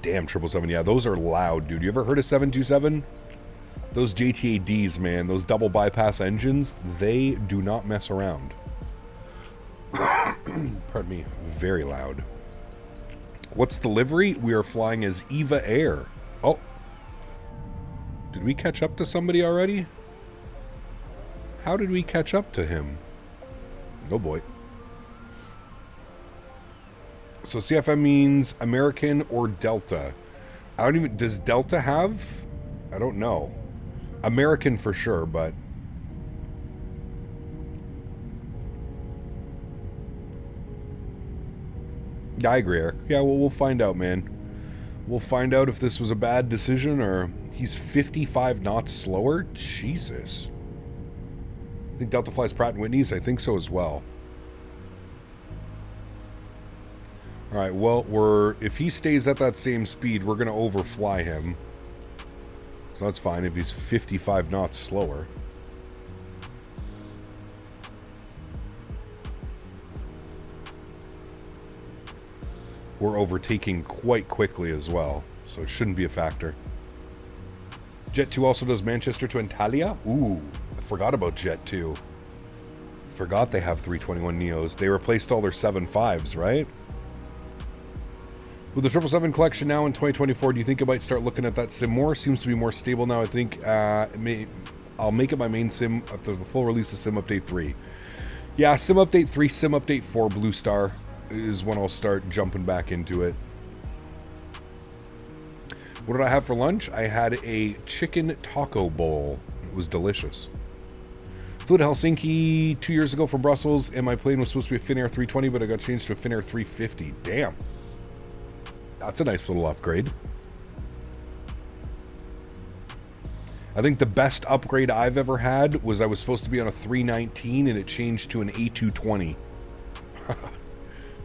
Speaker 2: Damn, 777. Yeah, those are loud, dude. You ever heard of 727? Those JTADs, man, those double bypass engines, they do not mess around. Pardon me, very loud. What's the livery? We are flying as Eva Air. Oh, did we catch up to somebody already? How did we catch up to him? Oh boy. So CFM means American or Delta. I don't even, does Delta have? I don't know. American for sure, but yeah, I agree, Eric. Yeah, well, we'll find out, man. We'll find out if this was a bad decision or he's 55 knots slower. Jesus. I think Delta flies Pratt & Whitney's. I think so as well. All right, well, if he stays at that same speed, we're going to overfly him. So that's fine if he's 55 knots slower. We're overtaking quite quickly as well, so it shouldn't be a factor. Jet 2 also does Manchester to Antalya. Ooh, I forgot about Jet 2. Forgot they have 321 Neos. They replaced all their 75s, right? With the 777 collection now in 2024, do you think I might start looking at that sim more? Seems to be more stable now. I think I'll make it my main sim after the full release of Sim Update 3. Yeah, Sim Update 3, Sim Update 4, Blue Star is when I'll start jumping back into it. What did I have for lunch? I had a chicken taco bowl. It was delicious. Flew to Helsinki 2 years ago from Brussels, and my plane was supposed to be a Finnair 320, but I got changed to a Finnair 350. Damn. That's a nice little upgrade. I think the best upgrade I've ever had was I was supposed to be on a 319 and it changed to an A220.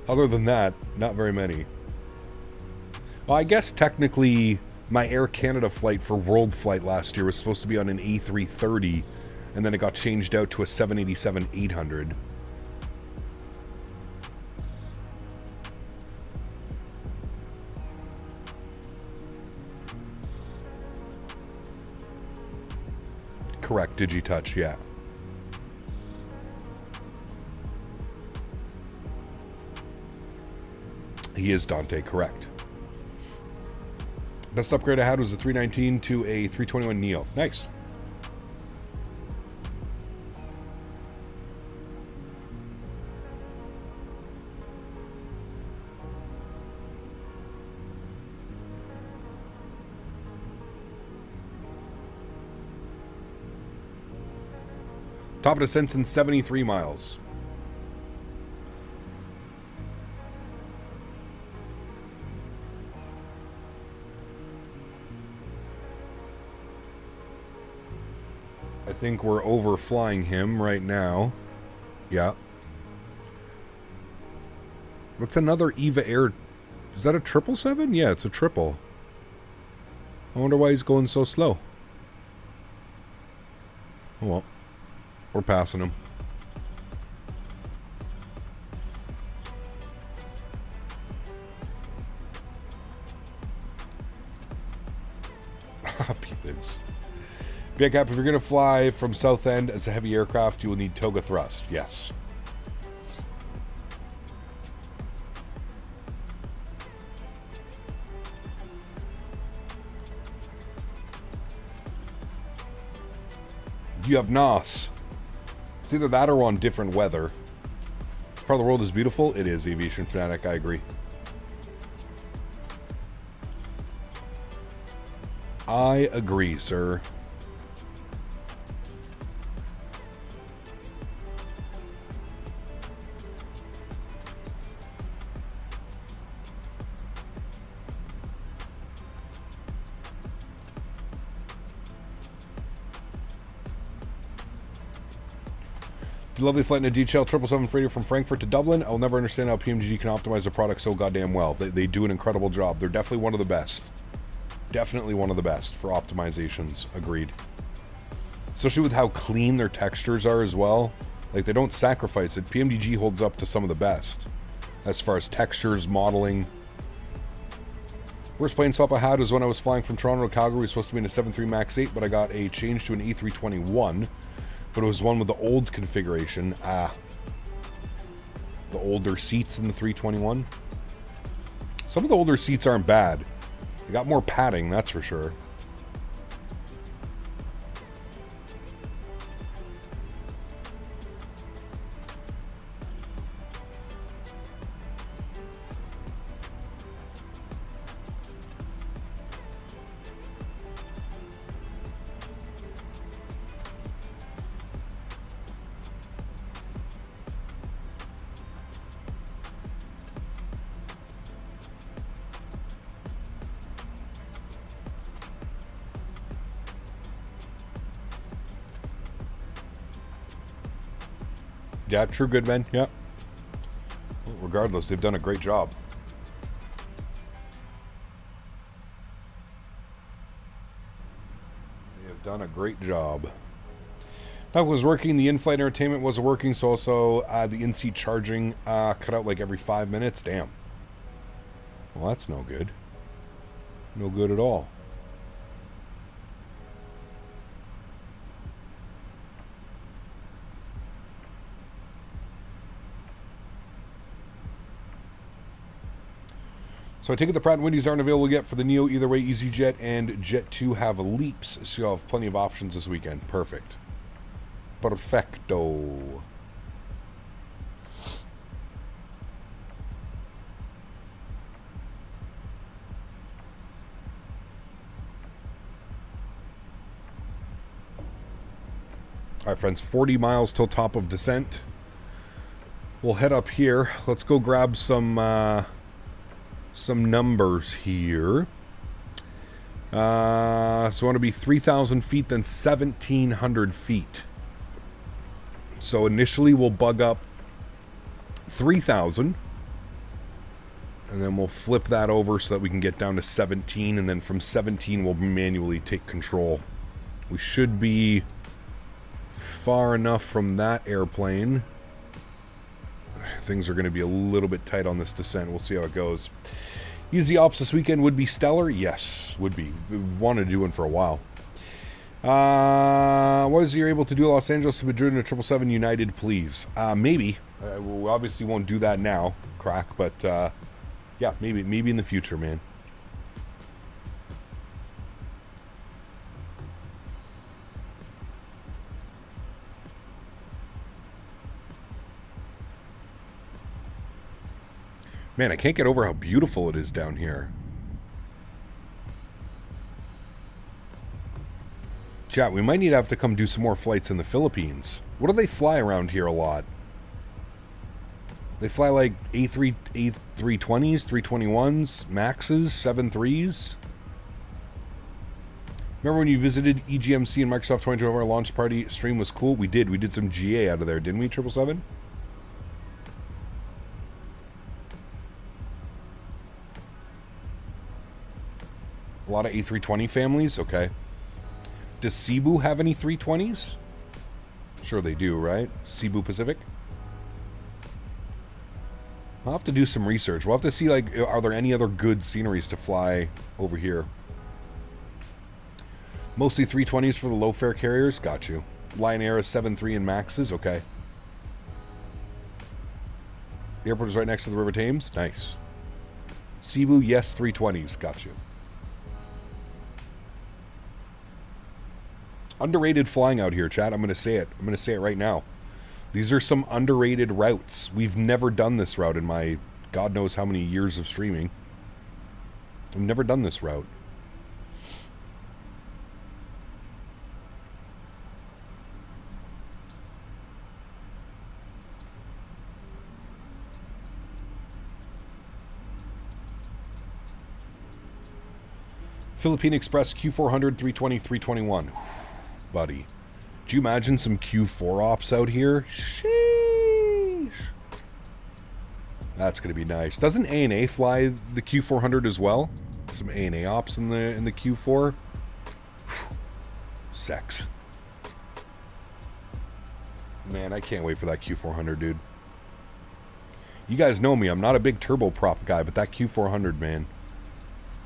Speaker 2: Other than that, not very many. Well, I guess technically my Air Canada flight for World Flight last year was supposed to be on an A330, and then it got changed out to a 787-800. Correct, DigiTouch, yeah. He is Dante, correct. Best upgrade I had was a 319 to a 321 Neo. Nice. Top of descent's in 73 miles. I think we're overflying him right now. Yeah. What's another EVA Air? Is that a 777? Yeah, it's a triple. I wonder why he's going so slow. Oh well. We're passing him. P-things. Cap, if you're going to fly from Southend as a heavy aircraft, you will need toga thrust. Yes. You have NOS. It's either that or on different weather. Part of the world is beautiful. It is, Aviation Fanatic. I agree. I agree, sir. Lovely flight in a DHL 777 freighter from Frankfurt to Dublin. I'll never understand how PMDG can optimize a product so goddamn well. They do an incredible job. They're definitely one of the best. Definitely one of the best for optimizations. Agreed. Especially with how clean their textures are as well. Like, they don't sacrifice it. PMDG holds up to some of the best as far as textures, modeling. Worst plane swap I had was when I was flying from Toronto to Calgary. It was supposed to be in a 7.3 MAX 8, but I got a change to an E321. But it was one with the old configuration. The older seats in the 321. Some of the older seats aren't bad. They got more padding, that's for sure. Yeah, true, good man. Yeah. Well, regardless, they've done a great job. They have done a great job. That was working. The in-flight entertainment wasn't working, so also the in-seat charging cut out like every 5 minutes. Damn. Well, that's no good. No good at all. So I take it the Pratt & Whitneys aren't available yet for the Neo. Either way, EasyJet and Jet 2 have leaps, so you'll have plenty of options this weekend. Perfect. Perfecto. All right, friends, 40 miles till top of descent. We'll head up here. Let's go grab some numbers here. So I want to be 3,000 feet, then 1,700 feet. So initially we'll bug up 3,000. And then we'll flip that over so that we can get down to 17. And then from 17 we'll manually take control. We should be far enough from that airplane. Things are going to be a little bit tight on this descent. We'll see how it goes. Easy ops this weekend would be stellar. Yes, would be. We wanted to do one for a while. Was you able to do Los Angeles to Madrid in a 777 United, please? Maybe. We obviously won't do that now, crack. But yeah, maybe in the future, man. Man, I can't get over how beautiful it is down here. Chat, we might need to have to come do some more flights in the Philippines. What do they fly around here a lot? They fly like A320s, 321s, Maxes, 73s. Remember when you visited EGMC and Microsoft 2024 launch party stream was cool? We did. We did some GA out of there, didn't we, 777? A lot of A320 families? Okay. Does Cebu have any 320s? Sure they do, right? Cebu Pacific? I'll have to do some research. We'll have to see, like, are there any other good sceneries to fly over here? Mostly 320s for the low-fare carriers? Got you. Lion Air is 7.3 and Maxes? Okay. The airport is right next to the River Thames? Nice. Cebu, yes, 320s. Got you. Underrated flying out here, chat. I'm going to say it. I'm going to say it right now. These are some underrated routes. We've never done this route in my God knows how many years of streaming. I've never done this route. Philippine Express Q400, 320, 321. Buddy. Do you imagine some Q4 ops out here? Sheesh. That's going to be nice. Doesn't ANA fly the Q400 as well? Some ANA ops in the Q4. Sex. Man, I can't wait for that Q400, dude. You guys know me. I'm not a big turboprop guy, but that Q400, man,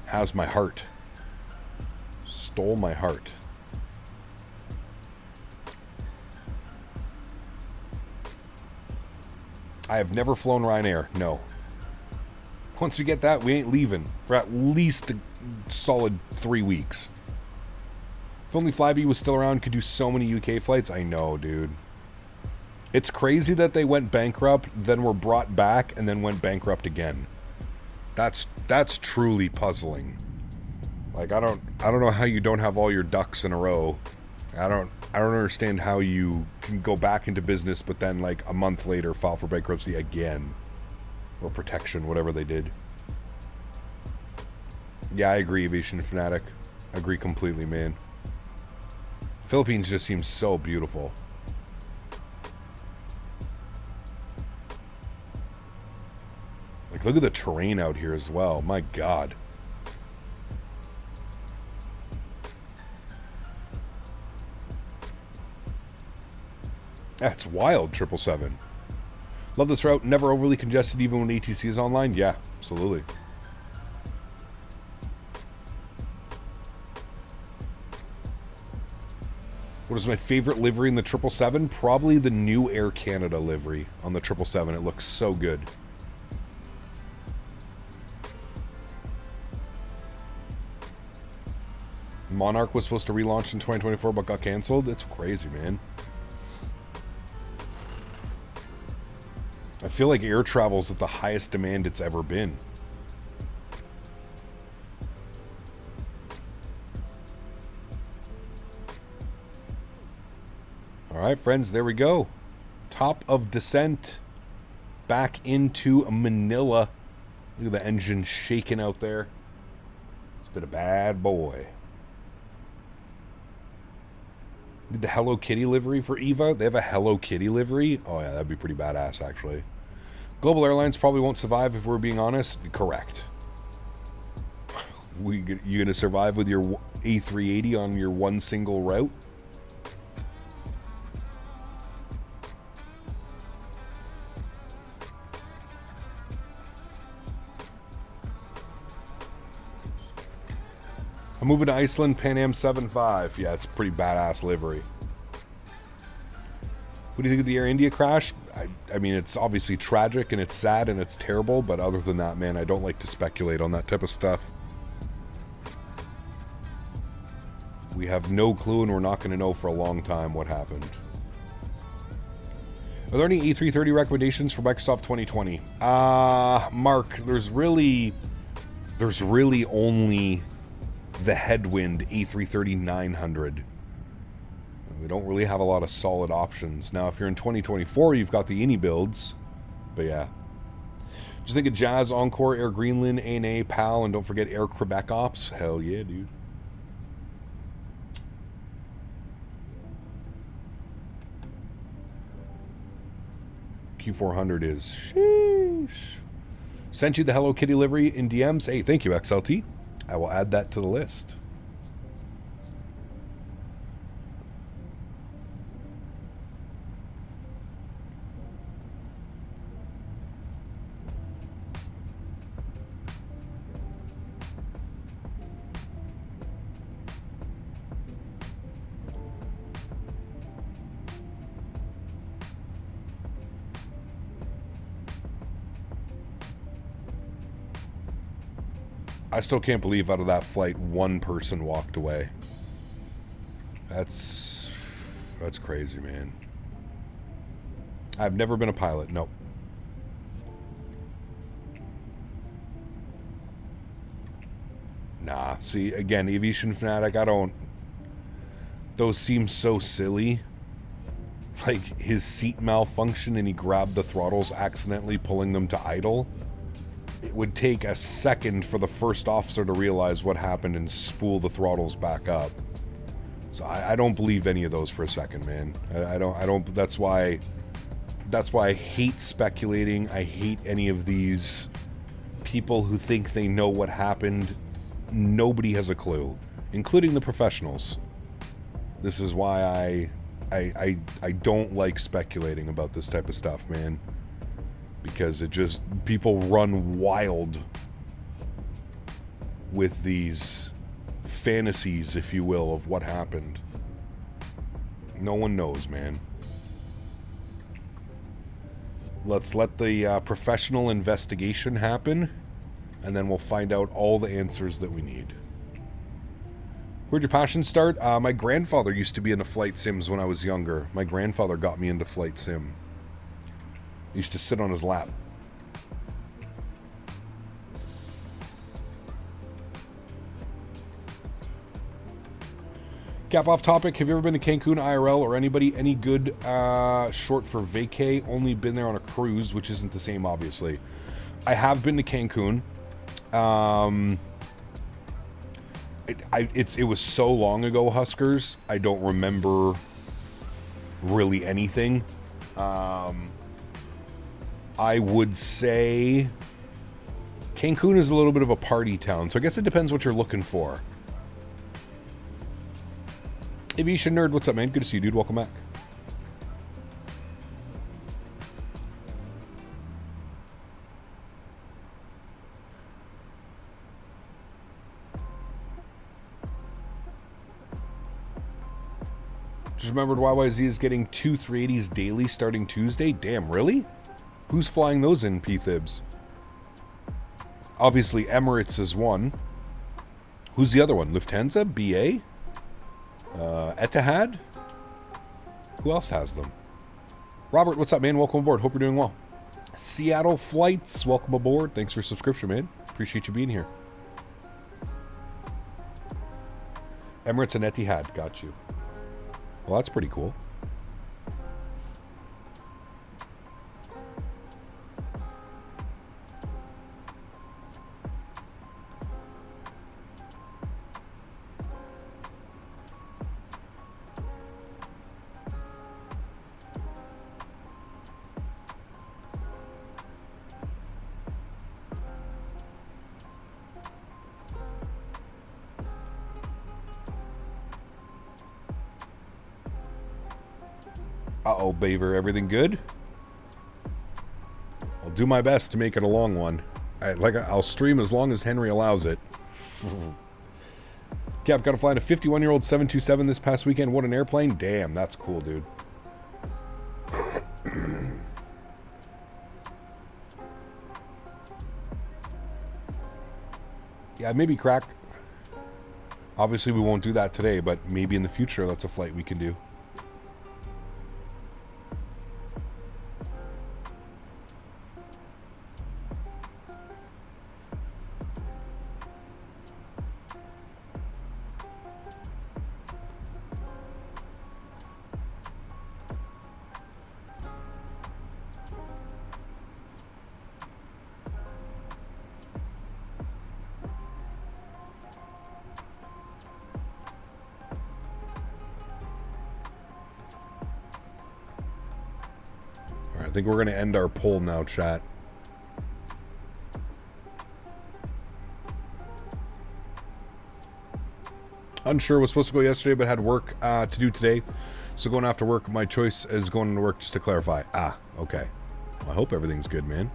Speaker 2: has my heart. Stole my heart. I have never flown Ryanair. No. Once we get that, we ain't leaving for at least a solid 3 weeks. If only Flybe was still around, could do so many UK flights. I know, dude. It's crazy that they went bankrupt, then were brought back, and then went bankrupt again. That's truly puzzling. Like, I don't know how you don't have all your ducks in a row. I don't understand how you can go back into business, but then like a month later file for bankruptcy again, or protection, whatever they did. Yeah, I agree, Aviation Fanatic. Agree completely, man. Philippines just seems so beautiful. Like, look at the terrain out here as well. My God. That's wild, 777. Love this route. Never overly congested even when ATC is online. Yeah, absolutely. What is my favorite livery in the 777? Probably the new Air Canada livery on the 777. It looks so good. Monarch was supposed to relaunch in 2024 but got canceled. It's crazy, man. I feel like air travel's at the highest demand it's ever been. All right, friends, there we go. Top of descent back into Manila. Look at the engine shaking out there. It's been a bad boy. Did the Hello Kitty livery for Eva? They have a Hello Kitty livery? Oh yeah, that'd be pretty badass, actually. Global Airlines probably won't survive if we're being honest. Correct. You gonna survive with your A380 on your one single route? I'm moving to Iceland, Pan Am 7.5. Yeah, it's a pretty badass livery. What do you think of the Air India crash? I mean, it's obviously tragic and it's sad and it's terrible, but other than that, man, I don't like to speculate on that type of stuff. We have no clue and we're not going to know for a long time what happened. Are there any A330 recommendations for Microsoft 2020? Mark, there's really only the Headwind A330-900. We don't really have a lot of solid options. Now, if you're in 2024, you've got the Innie builds. But yeah. Just think of Jazz, Encore, Air Greenland, ANA, PAL, and don't forget Air Quebec Ops. Hell yeah, dude. Q400 is... Sheesh. Sent you the Hello Kitty livery in DMs. Hey, thank you, XLT. I will add that to the list. I still can't believe out of that flight one person walked away. That's crazy, man. I've never been a pilot. Nope. Nah. See, again, Aviation Fanatic, I don't... Those seem so silly. Like, his seat malfunctioned and he grabbed the throttles accidentally, pulling them to idle. It would take a second for the first officer to realize what happened and spool the throttles back up. So I don't believe any of those for a second, man. I don't. That's why I hate speculating. I hate any of these people who think they know what happened. Nobody has a clue, including the professionals. This is why I don't like speculating about this type of stuff, man. Because it just, people run wild with these fantasies, if you will, of what happened. No one knows, man. Let's let the professional investigation happen, and then we'll find out all the answers that we need. Where'd your passion start? My grandfather used to be into flight sims when I was younger. My grandfather got me into flight sim. I used to sit on his lap. Cap off topic. Have you ever been to Cancun IRL or anybody any good short for vacay? Only been there on a cruise, which isn't the same, obviously. I have been to Cancun. It was so long ago, Huskers. I don't remember really anything. I would say Cancun is a little bit of a party town, so I guess it depends what you're looking for. Aviation Nerd, what's up, man? Good to see you, dude. Welcome back. Just remembered YYZ is getting 2 380s daily starting Tuesday. Damn, really? Who's flying those in, P-Thibs? Obviously, Emirates is one. Who's the other one? Lufthansa? BA? Etihad? Who else has them? Robert, what's up, man? Welcome aboard. Hope you're doing well. Seattle Flights, welcome aboard. Thanks for subscription, man. Appreciate you being here. Emirates and Etihad, got you. Well, that's pretty cool. Uh-oh, Beaver, everything good? I'll do my best to make it a long one. I'll stream as long as Henry allows it. Cap, got to fly in a 51-year-old 727 this past weekend. What an airplane. Damn, that's cool, dude. Yeah, maybe crack. Obviously, we won't do that today, but maybe in the future, that's a flight we can do. think we're going to end our poll now, chat. Unsure, was supposed to go yesterday, but had work to do today. So going after work, my choice is going to work, just to clarify. Ah, okay. Well, I hope everything's good, man.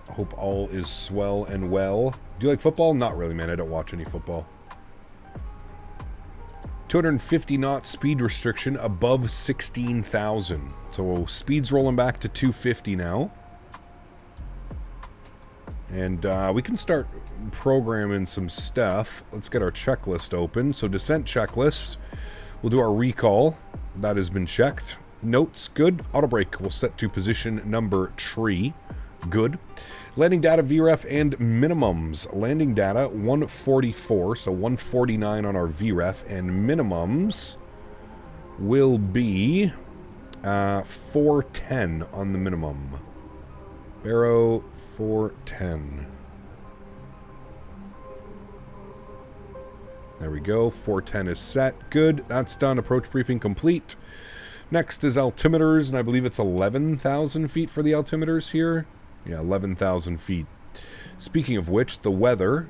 Speaker 2: I hope all is swell and well. Do you like football? Not really, man. I don't watch any football. 250 knot speed restriction above 16,000. So speed's rolling back to 250 now. And we can start programming some stuff. Let's get our checklist open. So descent checklist. We'll do our recall. That has been checked. Notes, good. Auto brake, we'll set to position number 3. Good. Landing data, VREF, and minimums. Landing data, 144, so 149 on our VREF, and minimums will be 410 on the minimum. Barrow, 410. There we go. 410 is set. Good. That's done. Approach briefing complete. Next is altimeters, and I believe it's 11,000 feet for the altimeters here. Yeah, 11,000 feet. Speaking of which, the weather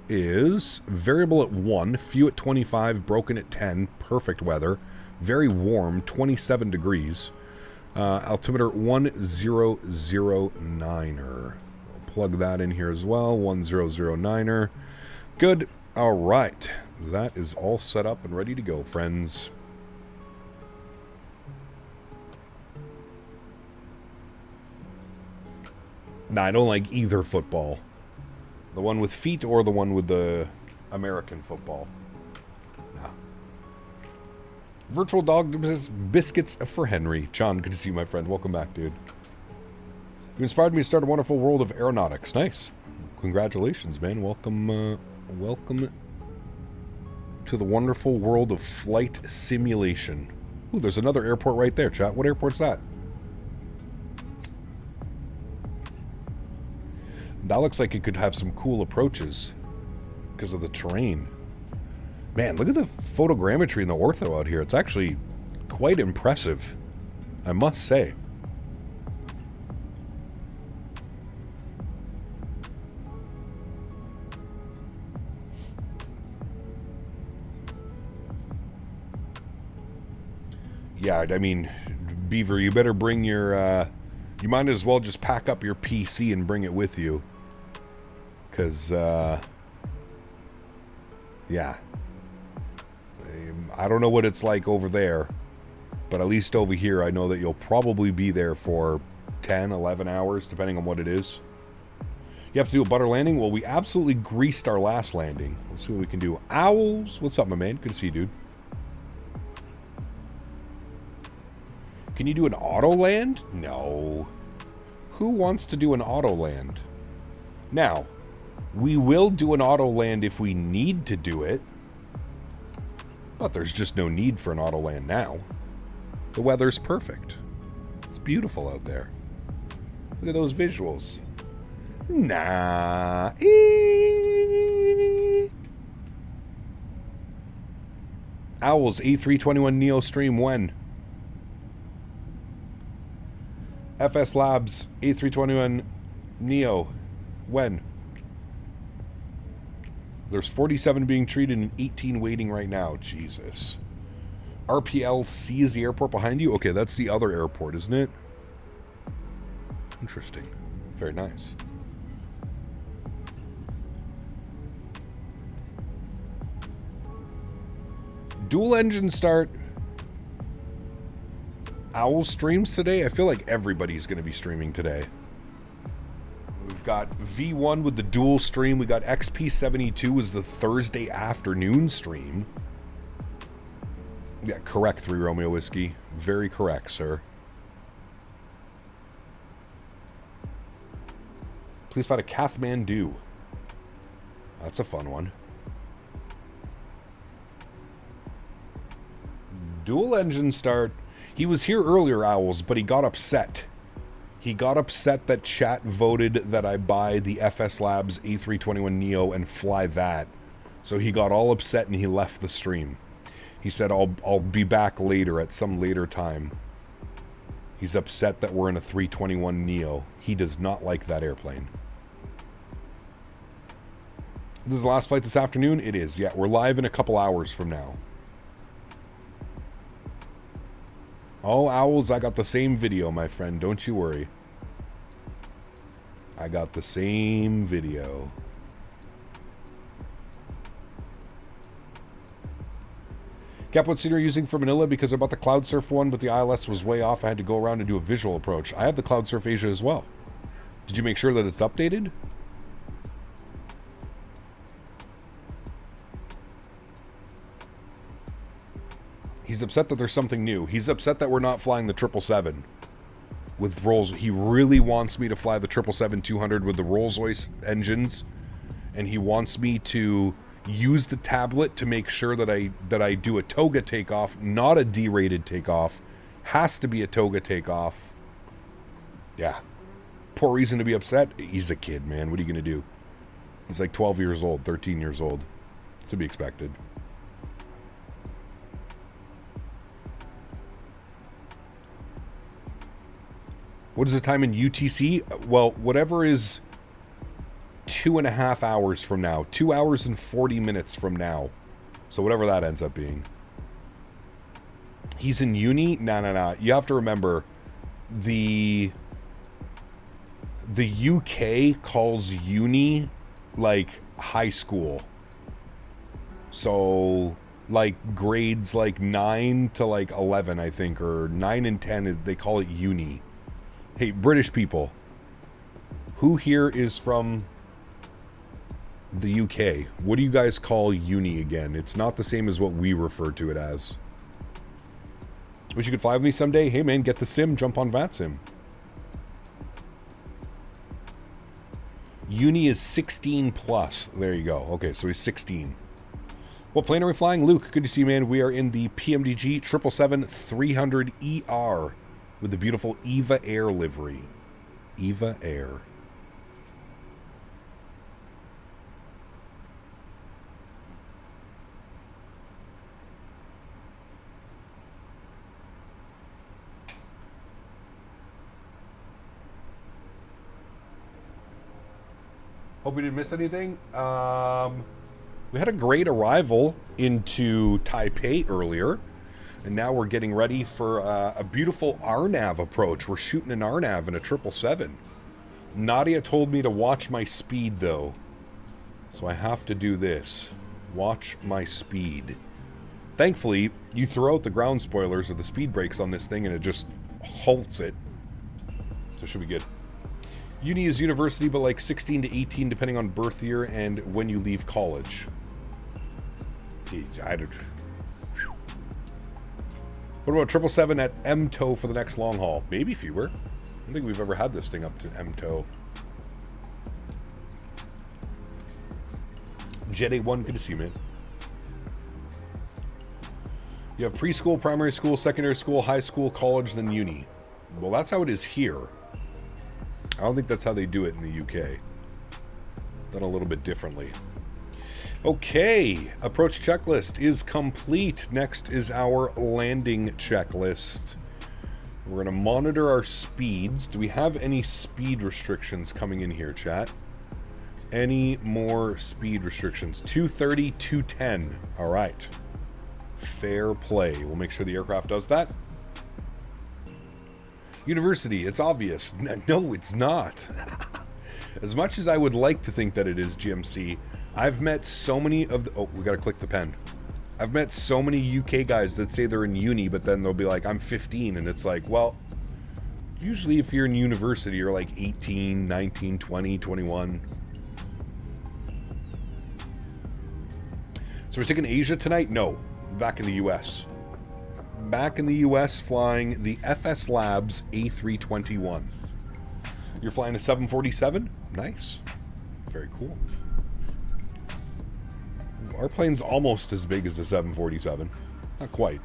Speaker 2: is variable at 1, few at 25, broken at 10. Perfect weather. Very warm, 27 degrees. Altimeter 1009er. I'll plug that in here as well. 1009er. Good. All right. That is all set up and ready to go, friends. Nah, I don't like either football. The one with feet or the one with the American football. Nah. Virtual dog biscuits for Henry. John, good to see you, my friend. Welcome back, dude. You inspired me to start a wonderful world of aeronautics. Nice. Congratulations, man. Welcome, welcome to the wonderful world of flight simulation. Ooh, there's another airport right there, chat. What airport's that? That looks like it could have some cool approaches because of the terrain. Man, look at the photogrammetry and the ortho out here. It's actually quite impressive, I must say. Yeah, I mean, Beaver, you better bring your, you might as well just pack up your PC and bring it with you. Because, yeah. I don't know what it's like over there. But at least over here, I know that you'll probably be there for 10, 11 hours, depending on what it is. You have to do a butter landing? Well, we absolutely greased our last landing. Let's see what we can do. Owls, what's up, my man? Good to see you, dude. Can you do an auto land? No. Who wants to do an auto land? Now, we will do an auto land if we need to do it. But there's just no need for an auto land now. The weather's perfect. It's beautiful out there. Look at those visuals. Nah. Owls, A321neo stream when? FS Labs, A321neo when? There's 47 being treated and 18 waiting right now. Jesus. RPLC is the airport behind you? Okay, that's the other airport, isn't it? Interesting. Very nice. Dual engine start. Owl streams today? I feel like everybody's going to be streaming today. We've got V1 with the dual stream. We got XP72 as the Thursday afternoon stream. Yeah, correct, 3 Romeo Whiskey. Very correct, sir. Please find a Kathmandu. That's a fun one. Dual engine start. He was here earlier, Owls, but he got upset. He got upset that chat voted that I buy the FS Labs A321neo and fly that. So he got all upset and he left the stream. He said, I'll be back later at some later time. He's upset that we're in a 321 Neo. He does not like that airplane. This is the last flight this afternoon? It is, yeah. We're live in a couple hours from now. Oh, Owls, I got the same video, my friend. Don't you worry. I got the same video. Cap, what scene are you using for Manila? Because I bought the Cloud Surf one, but the ILS was way off. I had to go around and do a visual approach. I have the Cloud Surf Asia as well. Did you make sure that it's updated? He's upset that there's something new. He's upset that we're not flying the 777 with Rolls. He really wants me to fly the 777-200 with the Rolls-Royce engines, and he wants me to use the tablet to make sure that I do a toga takeoff, not a D-rated takeoff. Has to be a toga takeoff. Yeah. Poor reason to be upset. He's a kid, man. What are you going to do? He's like 12 years old, 13 years old. It's to be expected. What is the time in UTC? Well, whatever is 2.5 hours from now. 2 hours and 40 minutes from now. So whatever that ends up being. He's in uni? Nah. You have to remember, the UK calls uni like high school. So like grades like 9 to like 11, I think, or 9 and 10 they call it uni. Hey, British people, who here is from the UK? What do you guys call uni again? It's not the same as what we refer to it as. Wish you could fly with me someday? Hey man, get the sim, jump on VATSIM. Uni is 16 plus. There you go. Okay, so he's 16. What plane are we flying? Luke, good to see you, man. We are in the PMDG 777-300ER. With the beautiful Eva Air livery. Eva Air. Hope we didn't miss anything. We had a great arrival into Taipei earlier. And now we're getting ready for a beautiful RNAV approach. We're shooting an RNAV in a 777. Nadya told me to watch my speed, though. So I have to do this. Watch my speed. Thankfully, you throw out the ground spoilers or the speed brakes on this thing and it just halts it. So it should be good. Uni is university, but like 16 to 18, depending on birth year and when you leave college. What about 777 at MTO for the next long haul? Maybe fewer. I don't think we've ever had this thing up to MTO. Jet A1, good to see you, man. You have preschool, primary school, secondary school, high school, college, then uni. Well, that's how it is here. I don't think that's how they do it in the UK. Done a little bit differently. Okay, approach checklist is complete. Next is our landing checklist. We're going to monitor our speeds. Do we have any speed restrictions coming in here, chat? Any more speed restrictions? 230, 210. All right. Fair play. We'll make sure the aircraft does that. University, it's obvious. No, it's not. As much as I would like to think that it is GMC, I've met so many of the... Oh, we gotta click the pen. I've met so many UK guys that say they're in uni, but then they'll be like, I'm 15, and it's like, well, usually if you're in university, you're like 18, 19, 20, 21. So we're taking Asia tonight? No. Back in the US. Back in the US flying the FS Labs A321. You're flying a 747? Nice. Very cool. Our plane's almost as big as the 747. Not quite.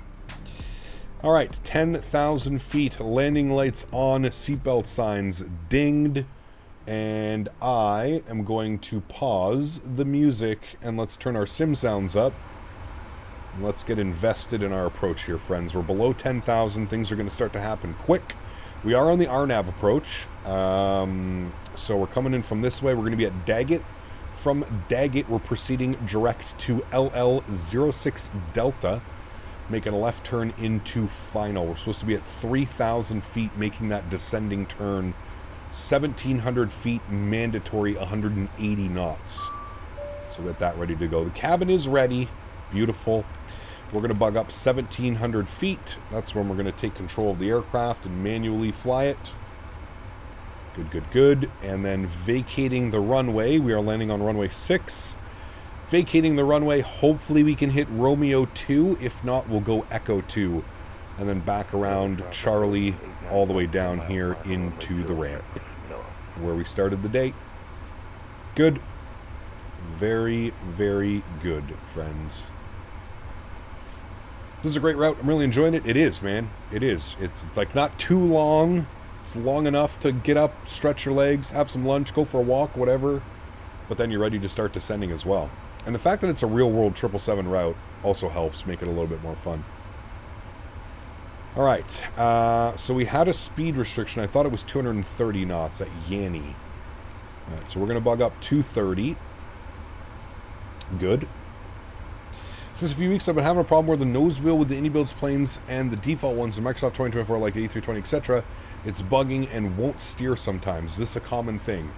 Speaker 2: All right, 10,000 feet. Landing lights on, seatbelt signs dinged. And I am going to pause the music and let's turn our sim sounds up. And let's get invested in our approach here, friends. We're below 10,000. Things are going to start to happen quick. We are on the RNAV approach. So we're coming in from this way. We're going to be at Daggett. From Daggett, we're proceeding direct to LL06 Delta, making a left turn into final. We're supposed to be at 3,000 feet, making that descending turn. 1,700 feet, mandatory 180 knots. So get that ready to go. The cabin is ready. Beautiful. We're going to bug up 1,700 feet. That's when we're going to take control of the aircraft and manually fly it. Good, good, good. And then vacating the runway. We are landing on runway 6. Vacating the runway. Hopefully we can hit Romeo 2. If not, we'll go Echo 2. And then back around Charlie all the way down here into the ramp where we started the day. Good. Very, very good, friends. This is a great route. I'm really enjoying it. It is, man. It is. It's like not too long. It's long enough to get up, stretch your legs, have some lunch, go for a walk, whatever. But then you're ready to start descending as well. And the fact that it's a real-world 777 route also helps make it a little bit more fun. All right. So we had a speed restriction. I thought it was 230 knots at Yanni. All right, so we're going to bug up 230. Good. Since a few weeks, I've been having a problem where the nose wheel with the IndyBuilds planes and the default ones in Microsoft 2024, like A320, etc., it's bugging and won't steer sometimes. Is this a common thing?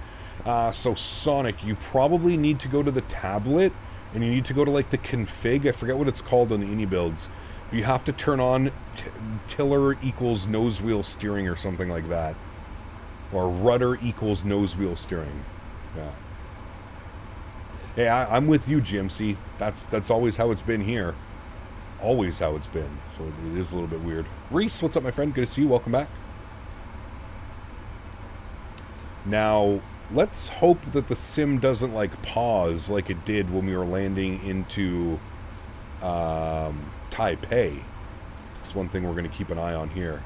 Speaker 2: So Sonic, you probably need to go to the tablet, and you need to go to like the config. I forget what it's called on the IndyBuilds. But you have to turn on tiller equals nose wheel steering or something like that, or rudder equals nose wheel steering. Yeah. Hey, I'm with you, GMC. That's always how it's been here. Always how it's been. So it is a little bit weird. Reese, what's up, my friend? Good to see you. Welcome back. Now, let's hope that the sim doesn't, like, pause like it did when we were landing into Taipei. It's one thing we're going to keep an eye on here.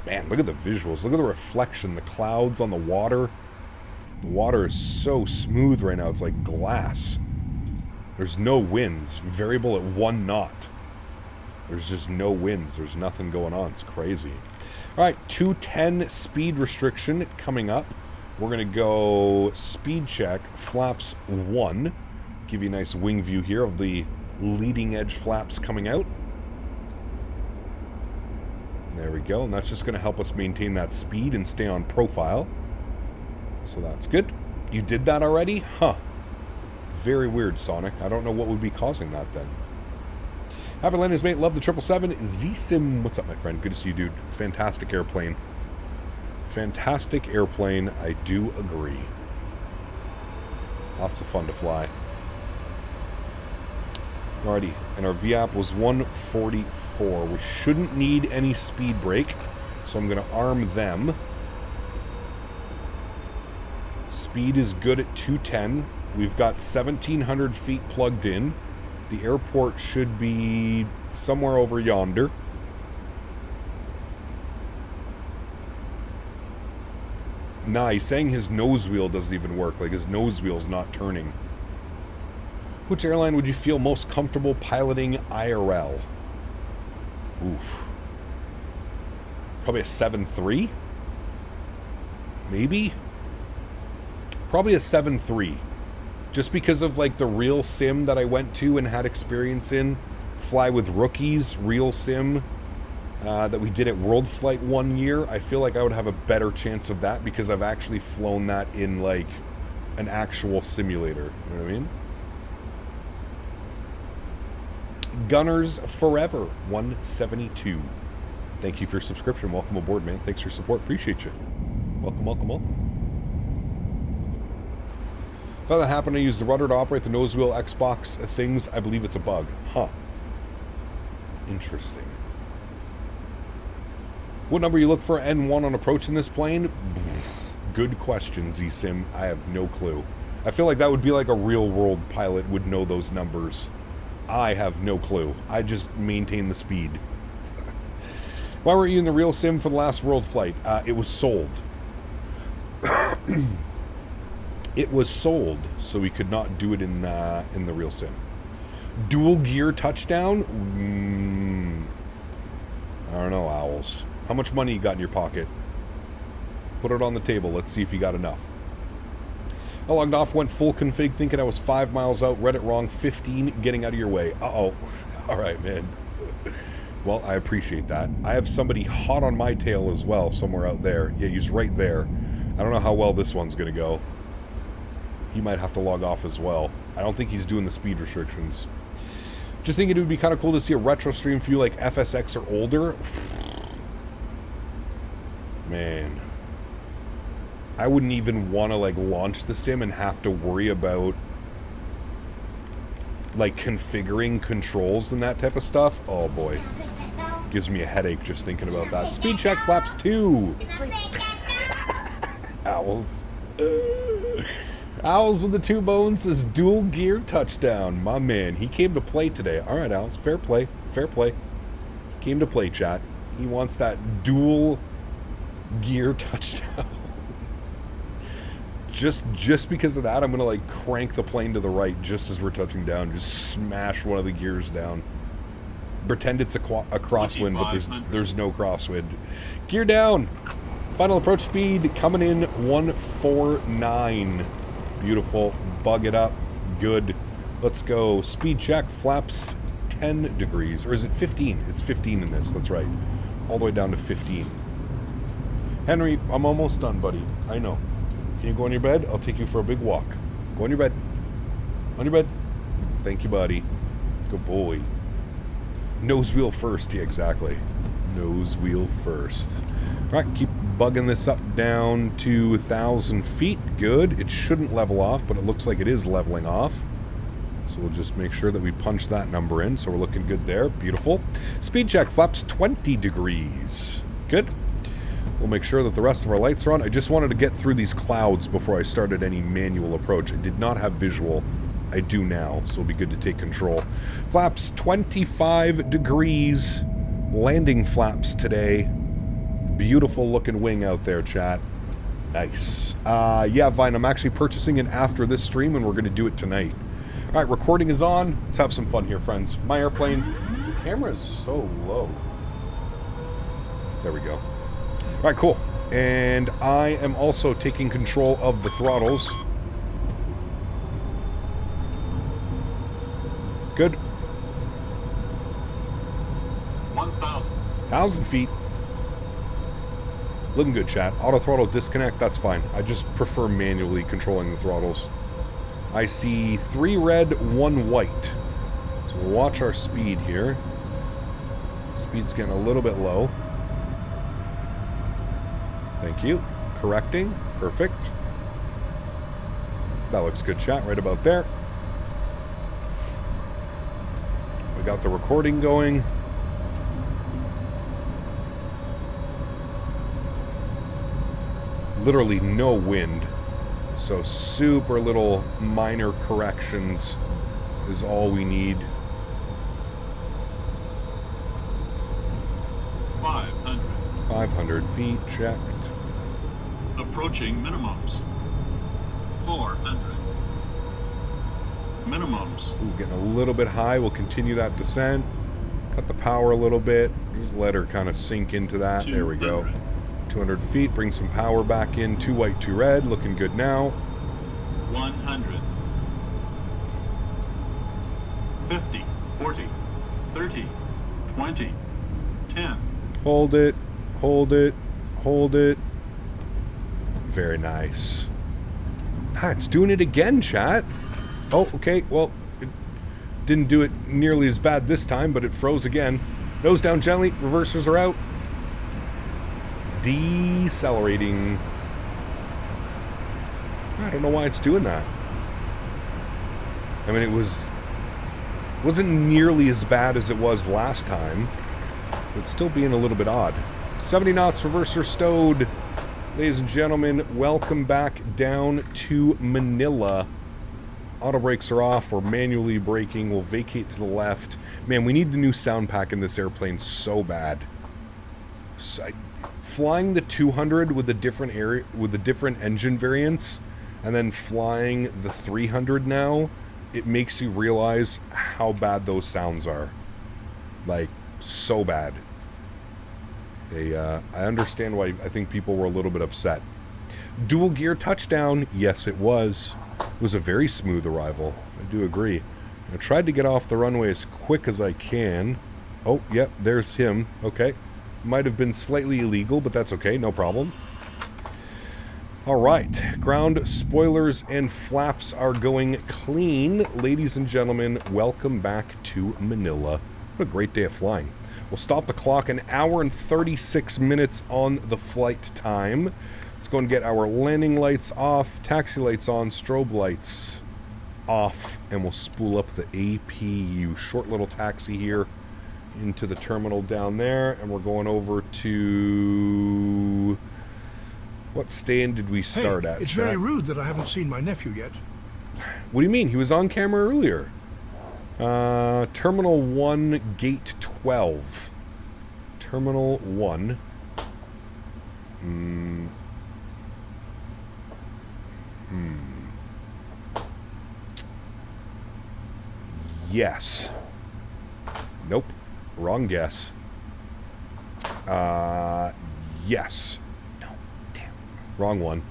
Speaker 2: Man, look at the visuals. Look at the reflection. The clouds on the water. The water is so smooth right now. It's like glass. There's no winds. Variable at 1 knot. There's just no winds. There's nothing going on. It's crazy. All right, 210 speed restriction coming up. We're going to go speed check, flaps 1. Give you a nice wing view here of the leading edge flaps coming out. There we go. And that's just going to help us maintain that speed and stay on profile. So that's good. You did that already? Huh. Very weird, Sonic. I don't know what would be causing that then. Happy landings, mate. Love the 777. Z-Sim. What's up, my friend? Good to see you, dude. Fantastic airplane. Fantastic airplane. I do agree. Lots of fun to fly. Alrighty. And our VAP was 144. We shouldn't need any speed brake. So I'm going to arm them. Speed is good at 210. We've got 1,700 feet plugged in. The airport should be somewhere over yonder. Nah, he's saying his nose wheel doesn't even work. Like, his nose wheel's not turning. Which airline would you feel most comfortable piloting IRL? Oof. Probably a 7.3? Maybe? Probably a 7.3. Just because of, like, the real sim that I went to and had experience in. Fly with Rookies, real sim, that we did at World Flight 1 year. I feel like I would have a better chance of that because I've actually flown that in, like, an actual simulator. You know what I mean? Gunners Forever 172. Thank you for your subscription. Welcome aboard, man. Thanks for your support. Appreciate you. Welcome, welcome, welcome. If that happened to use the rudder to operate the nose wheel Xbox things, I believe it's a bug. Huh. Interesting. What number you look for N1 on approach in this plane? Good question, Z-Sim. I have no clue. I feel like that would be like a real-world pilot would know those numbers. I have no clue. I just maintain the speed. Why weren't you in the real sim for the last World Flight? It was sold. It was sold, so we could not do it in the real sim. Dual gear touchdown? I don't know, Owls. How much money you got in your pocket? Put it on the table. Let's see if you got enough. I logged off, went full config thinking I was 5 miles out, read it wrong, 15 getting out of your way. Uh-oh. All right, man. Well, I appreciate that. I have somebody hot on my tail as well, somewhere out there. Yeah, he's right there. I don't know how well this one's going to go. He might have to log off as well. I don't think he's doing the speed restrictions. Just thinking it would be kind of cool to see a retro stream for you like FSX or older. Man. I wouldn't even want to like launch the sim and have to worry about like configuring controls and that type of stuff. Oh boy. Gives me a headache just thinking about that. Speed check flaps 2. Owls. Owls with the 2 bones is dual gear touchdown. My man, he came to play today. All right, Owls, fair play, fair play. Came to play, chat. He wants that dual gear touchdown. Just because of that, I'm gonna like crank the plane to the right just as we're touching down. Just smash one of the gears down. Pretend it's a crosswind, but there's no crosswind. Gear down. Final approach speed coming in 149. Beautiful. Bug it up. Good. Let's go. Speed check. Flaps 10 degrees. Or is it 15? It's 15 in this. That's right. All the way down to 15. Henry, I'm almost done, buddy. I know. Can you go on your bed? I'll take you for a big walk. Go on your bed. On your bed. Thank you, buddy. Good boy. Nose wheel first. Yeah, exactly. Nose wheel first. All right, keep bugging this up down to 1,000 feet. Good. It shouldn't level off, but it looks like it is leveling off. So we'll just make sure that we punch that number in. So we're looking good there. Beautiful. Speed check flaps 20 degrees. Good. We'll make sure that the rest of our lights are on. I just wanted to get through these clouds before I started any manual approach. I did not have visual. I do now, so it'll be good to take control. Flaps 25 degrees. Landing flaps today. Beautiful looking wing out there, chat. Nice. Yeah, Vine, I'm actually purchasing it after this stream, and we're going to do it tonight. All right, recording is on. Let's have some fun here, friends. My airplane. The camera is so low. There we go. All right, cool. And I am also taking control of the throttles. Good.
Speaker 11: 1,000.
Speaker 2: 1,000 feet. Looking good, chat. Auto throttle disconnect, that's fine. I just prefer manually controlling the throttles. I see 3 red, 1 white. So we'll watch our speed here. Speed's getting a little bit low. Thank you. Correcting. Perfect. That looks good, chat. Right about there. We got the recording going. Literally no wind. So super little minor corrections is all we need.
Speaker 11: 500.
Speaker 2: 500 feet checked.
Speaker 11: Approaching minimums. 400. Minimums.
Speaker 2: Ooh, getting a little bit high. We'll continue that descent. Cut the power a little bit. Just let her kind of sink into that. There we go. 200 feet. Bring some power back in. 2 white, 2 red. Looking good now.
Speaker 11: 100. 50. 40. 30. 20. 10.
Speaker 2: Hold it. Hold it. Hold it. Very nice. Ah, it's doing it again, chat. Oh, okay. Well, it didn't do it nearly as bad this time, but it froze again. Nose down gently. Reversers are out. Decelerating. I don't know why it's doing that. I mean, wasn't nearly as bad as it was last time. But still being a little bit odd. 70 knots, reverser stowed. Ladies and gentlemen, welcome back down to Manila. Auto brakes are off. We're manually braking. We'll vacate to the left. Man, we need the new sound pack in this airplane so bad. Flying the 200 with the different engine variants, and then flying the 300 now, it makes you realize how bad those sounds are. Like, so bad. I understand why I think people were a little bit upset. Dual gear touchdown. Yes, it was. It was a very smooth arrival. I do agree. I tried to get off the runway as quick as I can. Oh, yep, there's him. Okay. Might have been slightly illegal, but that's okay. No problem. All right. Ground spoilers and flaps are going clean. Ladies and gentlemen, welcome back to Manila. What a great day of flying. We'll stop the clock an hour and 36 minutes on the flight time. Let's go and get our landing lights off, taxi lights on, strobe lights off, and we'll spool up the APU. Short little taxi here into the terminal down there, and we're going over to... What stand did we start at?
Speaker 6: It's very rude that I haven't seen my nephew yet.
Speaker 2: What do you mean? He was on camera earlier. Terminal 1, Gate 12. Terminal 1. Yes. Nope. Wrong guess. Yes. No. Damn. Wrong one.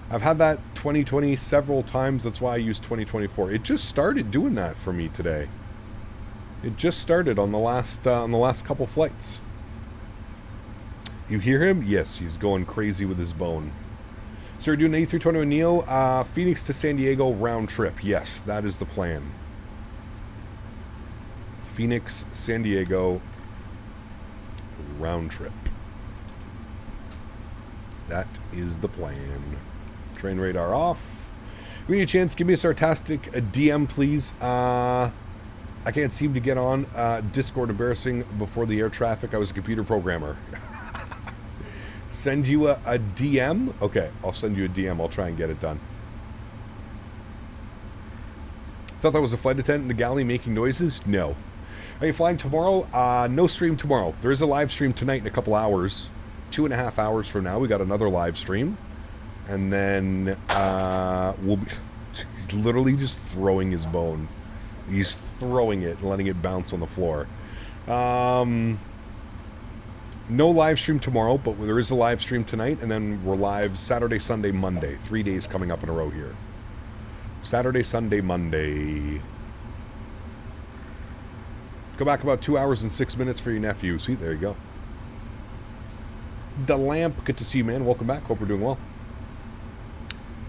Speaker 2: I've had that 2020 several times. That's why I use 2024. It just started doing that for me today. It just started on the last couple flights. You hear him? Yes, he's going crazy with his bone. So we're doing an A321 Neo, Phoenix to San Diego round trip. Yes, that is the plan. Phoenix, San Diego round trip. That is the plan. Train radar off. We need a chance. Give me a sarcastic DM, please. I can't seem to get on Discord. Embarrassing before the air traffic. I was a computer programmer. Send you a DM? Okay, I'll send you a DM. I'll try and get it done. Thought that was a flight attendant in the galley making noises? No. Are you flying tomorrow? No stream tomorrow. There is a live stream tonight in a couple hours. 2.5 hours from now, we got another live stream. And then we'll be... He's literally just throwing his bone. He's throwing it and letting it bounce on the floor. No live stream tomorrow, but there is a live stream tonight, and then we're live Saturday, Sunday, Monday. 3 days coming up in a row here. Saturday, Sunday, Monday. Go back about 2 hours and 6 minutes for your nephew. See, there you go. The Lamp, good to see you, man. Welcome back. Hope we're doing well.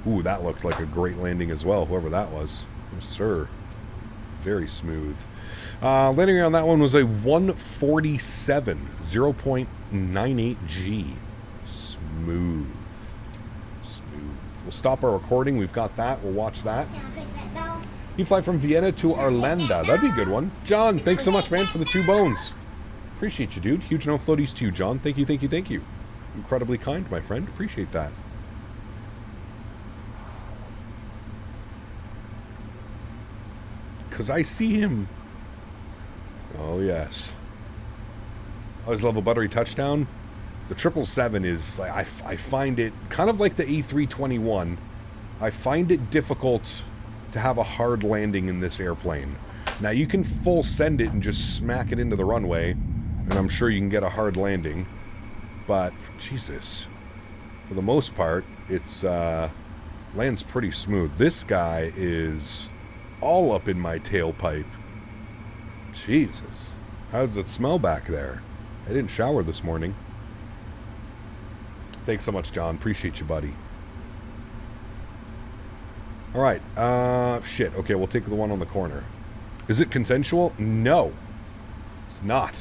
Speaker 2: Ooh, that looked like a great landing as well, whoever that was. Yes, sir. Very smooth. Landing on that one was a 147, 0.98 G. Smooth. Smooth. We'll stop our recording. We've got that. We'll watch that. You fly from Vienna to Arlanda. That'd be a good one. John, thanks so much, man, for the 2 bones. Appreciate you, dude. Huge no floaties to you, John. Thank you, thank you, thank you. Incredibly kind, my friend. Appreciate that. Because I see him. Oh, yes. I always love a buttery touchdown. The 777 is, like, I find it kind of like the A321. I find it difficult to have a hard landing in this airplane. Now, you can full send it and just smack it into the runway, and I'm sure you can get a hard landing. But, Jesus, for the most part, it's lands pretty smooth. This guy is all up in my tailpipe. Jesus. How does it smell back there? I didn't shower this morning. Thanks so much, John. Appreciate you, buddy. Alright. Shit. Okay, we'll take the one on the corner. Is it consensual? No. It's not.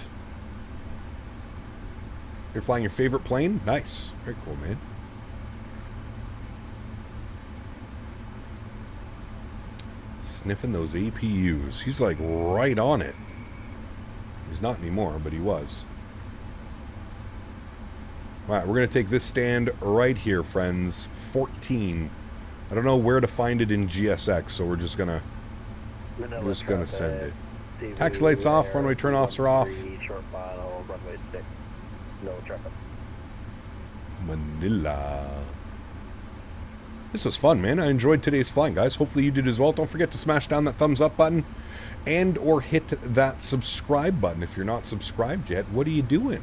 Speaker 2: You're flying your favorite plane? Nice. Very cool, man. Sniffing those APUs. He's like right on it. He's not anymore, but he was. Alright, we're going to take this stand right here, friends. 14. I don't know where to find it in GSX, so we're just going to send it. Taxi lights off, runway turn-offs are off.
Speaker 12: Short final, runway 6. No traffic.
Speaker 2: Manila. This was fun, man. I enjoyed today's flying, guys. Hopefully you did as well. Don't forget to smash down that thumbs up button and or hit that subscribe button. If you're not subscribed yet, what are you doing?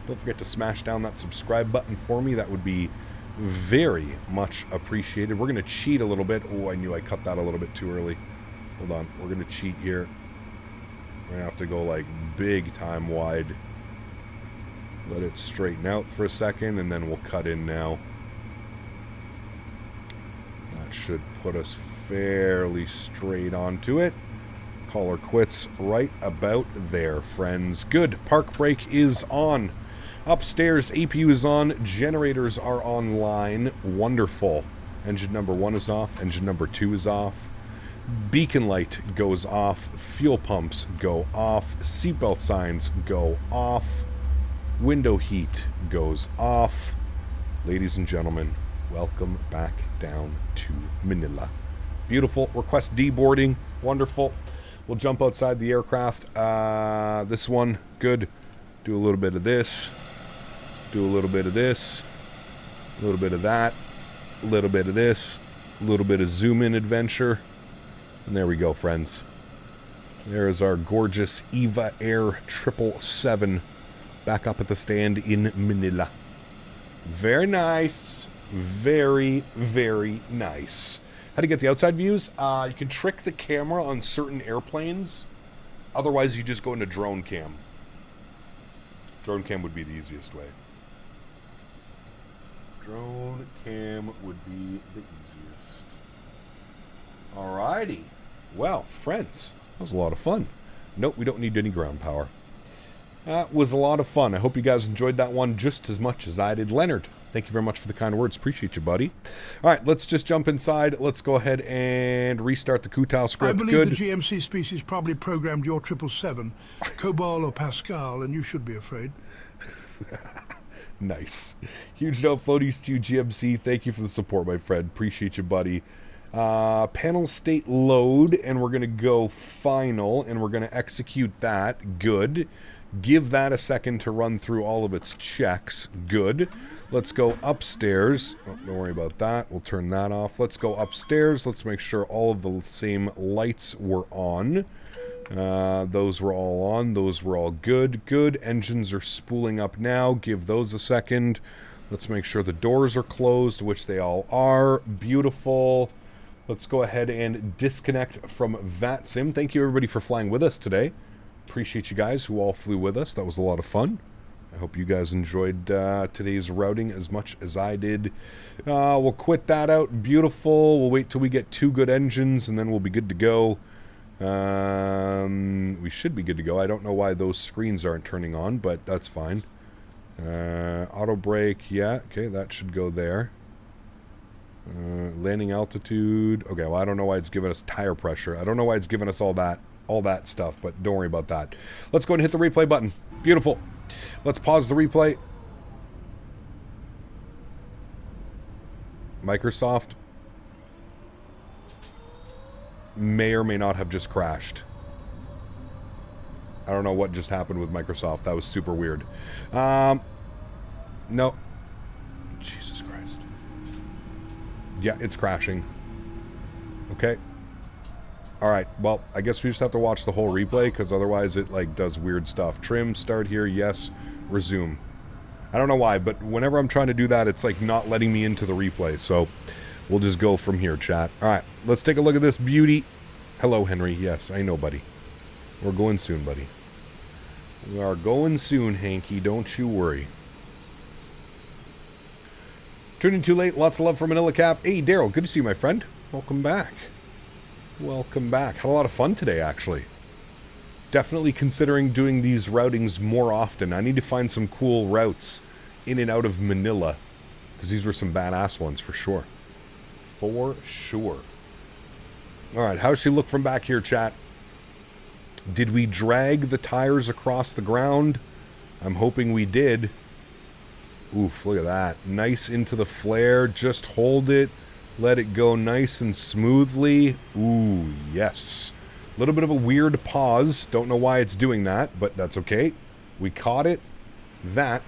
Speaker 2: Don't forget to smash down that subscribe button for me. That would be very much appreciated. We're going to cheat a little bit. Oh, I knew I cut that a little bit too early. Hold on. We're going to cheat here. We're going to have to go like big time wide. Let it straighten out for a second, and then we'll cut in now. That should put us fairly straight onto it. Call her quits right about there, friends. Good. Park brake is on. Upstairs, APU is on. Generators are online. Wonderful. Engine number 1 is off. Engine number 2 is off. Beacon light goes off. Fuel pumps go off. Seatbelt signs go off. Window heat goes off. Ladies and gentlemen, welcome back down to Manila. Beautiful. Request deboarding. Wonderful. We'll jump outside the aircraft. This one, good. Do a little bit of this. Do a little bit of this. A little bit of that. A little bit of this. A little bit of zoom in adventure. And there we go, friends. There is our gorgeous Eva Air 777 back up at the stand in Manila. Very nice. Very, very nice. How to get the outside views? You can trick the camera on certain airplanes. Otherwise, you just go into drone cam. Drone cam would be the easiest way. Drone cam would be the easiest. Alrighty. Well, friends, that was a lot of fun. Nope, we don't need any ground power. That was a lot of fun. I hope you guys enjoyed that one just as much as I did. Leonard, thank you very much for the kind words. Appreciate you, buddy. All right, let's just jump inside. Let's go ahead and restart the Kutao script.
Speaker 6: I believe
Speaker 2: Good.
Speaker 6: the GMC species probably programmed your 777, Cobol or Pascal, and you should be afraid.
Speaker 2: Nice. Huge note, floaties to you, GMC. Thank you for the support, my friend. Appreciate you, buddy. Panel state load, and we're going to go final, and we're going to execute that. Good. Give that a second to run through all of its checks. Good. Let's go upstairs. Oh, don't worry about that. We'll turn that off. Let's go upstairs. Let's make sure all of the same lights were on. Those were all on. Those were all good. Good. Engines are spooling up now. Give those a second. Let's make sure the doors are closed, which they all are. Beautiful. Let's go ahead and disconnect from VATSIM. Thank you, everybody, for flying with us today. Appreciate you guys who all flew with us. That was a lot of fun. I hope you guys enjoyed today's routing as much as I did. We'll quit that out. Beautiful. We'll wait till we get 2 good engines, and then we'll be good to go. We should be good to go. I don't know why those screens aren't turning on, but that's fine. Auto brake, yeah. Okay, that should go there. Landing altitude. Okay, well, I don't know why it's giving us tire pressure. I don't know why it's giving us all that stuff, but don't worry about that. Let's go and hit the replay button. Beautiful. Let's pause the replay. Microsoft may or may not have just crashed. I don't know what just happened with Microsoft. That was super weird. No. Jesus Christ. Yeah, it's crashing. Okay. All right. Well, I guess we just have to watch the whole replay because otherwise it like does weird stuff. Trim, start here. Yes. Resume. I don't know why, but whenever I'm trying to do that, it's like not letting me into the replay. So we'll just go from here, chat. All right. Let's take a look at this beauty. Hello, Henry. Yes, I know, buddy. We're going soon, buddy. We are going soon, Hanky. Don't you worry. Tuning too late. Lots of love from Manila Cap. Hey, Daryl. Good to see you, my friend. Welcome back. Welcome back. Had a lot of fun today, actually. Definitely considering doing these routings more often. I need to find some cool routes in and out of Manila. Because these were some badass ones, for sure. For sure. Alright, how's she look from back here, chat? Did we drag the tires across the ground? I'm hoping we did. Oof, look at that. Nice into the flare. Just hold it. Let it go nice and smoothly. Ooh, yes. A little bit of a weird pause. Don't know why it's doing that, but that's okay. We caught it. That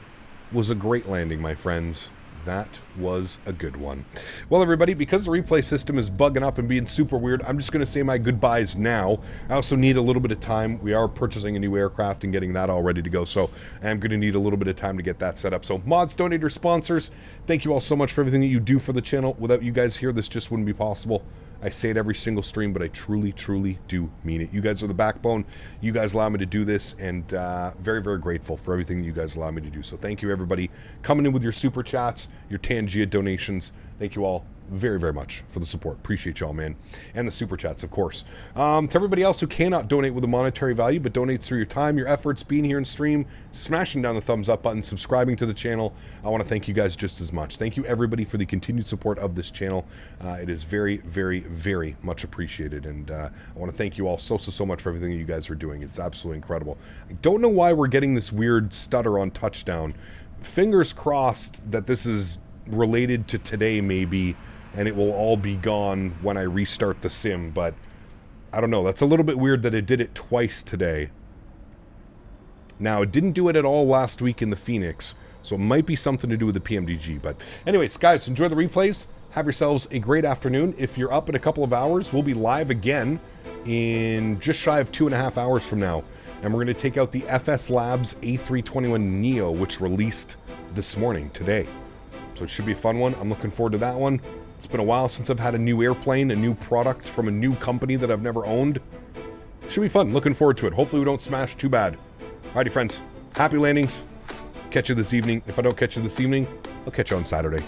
Speaker 2: was a great landing, my friends. That was a good one. Well, everybody, because the replay system is bugging up and being super weird, I'm just going to say my goodbyes now. I also need a little bit of time. We are purchasing a new aircraft and getting that all ready to go, so I'm going to need a little bit of time to get that set up. So, mods, donators, sponsors, thank you all so much for everything that you do for the channel. Without you guys here, this just wouldn't be possible. I say it every single stream, but I truly, truly do mean it. You guys are the backbone. You guys allow me to do this, and very, very grateful for everything that you guys allow me to do. So thank you, everybody, coming in with your super chats, your Tangia donations. Thank you all very, very much for the support. Appreciate y'all, man. And the super chats, of course. To everybody else who cannot donate with a monetary value, but donates through your time, your efforts, being here in stream, smashing down the thumbs up button, subscribing to the channel, I want to thank you guys just as much. Thank you, everybody, for the continued support of this channel. It is very, very, very much appreciated. And I want to thank you all so much for everything that you guys are doing. It's absolutely incredible. I don't know why we're getting this weird stutter on touchdown. Fingers crossed that this is related to today, maybe, and it will all be gone when I restart the sim, but I don't know. That's a little bit weird that it did it twice today. Now, it didn't do it at all last week in the Phoenix, so it might be something to do with the PMDG. But anyways, guys, enjoy the replays. Have yourselves a great afternoon. If you're up in a couple of hours, we'll be live again in just shy of 2.5 hours from now. And we're going to take out the FS Labs A321neo, which released this morning, today. So it should be a fun one. I'm looking forward to that one. It's been a while since I've had a new airplane, a new product from a new company that I've never owned. Should be fun. Looking forward to it. Hopefully we don't smash too bad. Alrighty, friends. Happy landings. Catch you this evening. If I don't catch you this evening, I'll catch you on Saturday.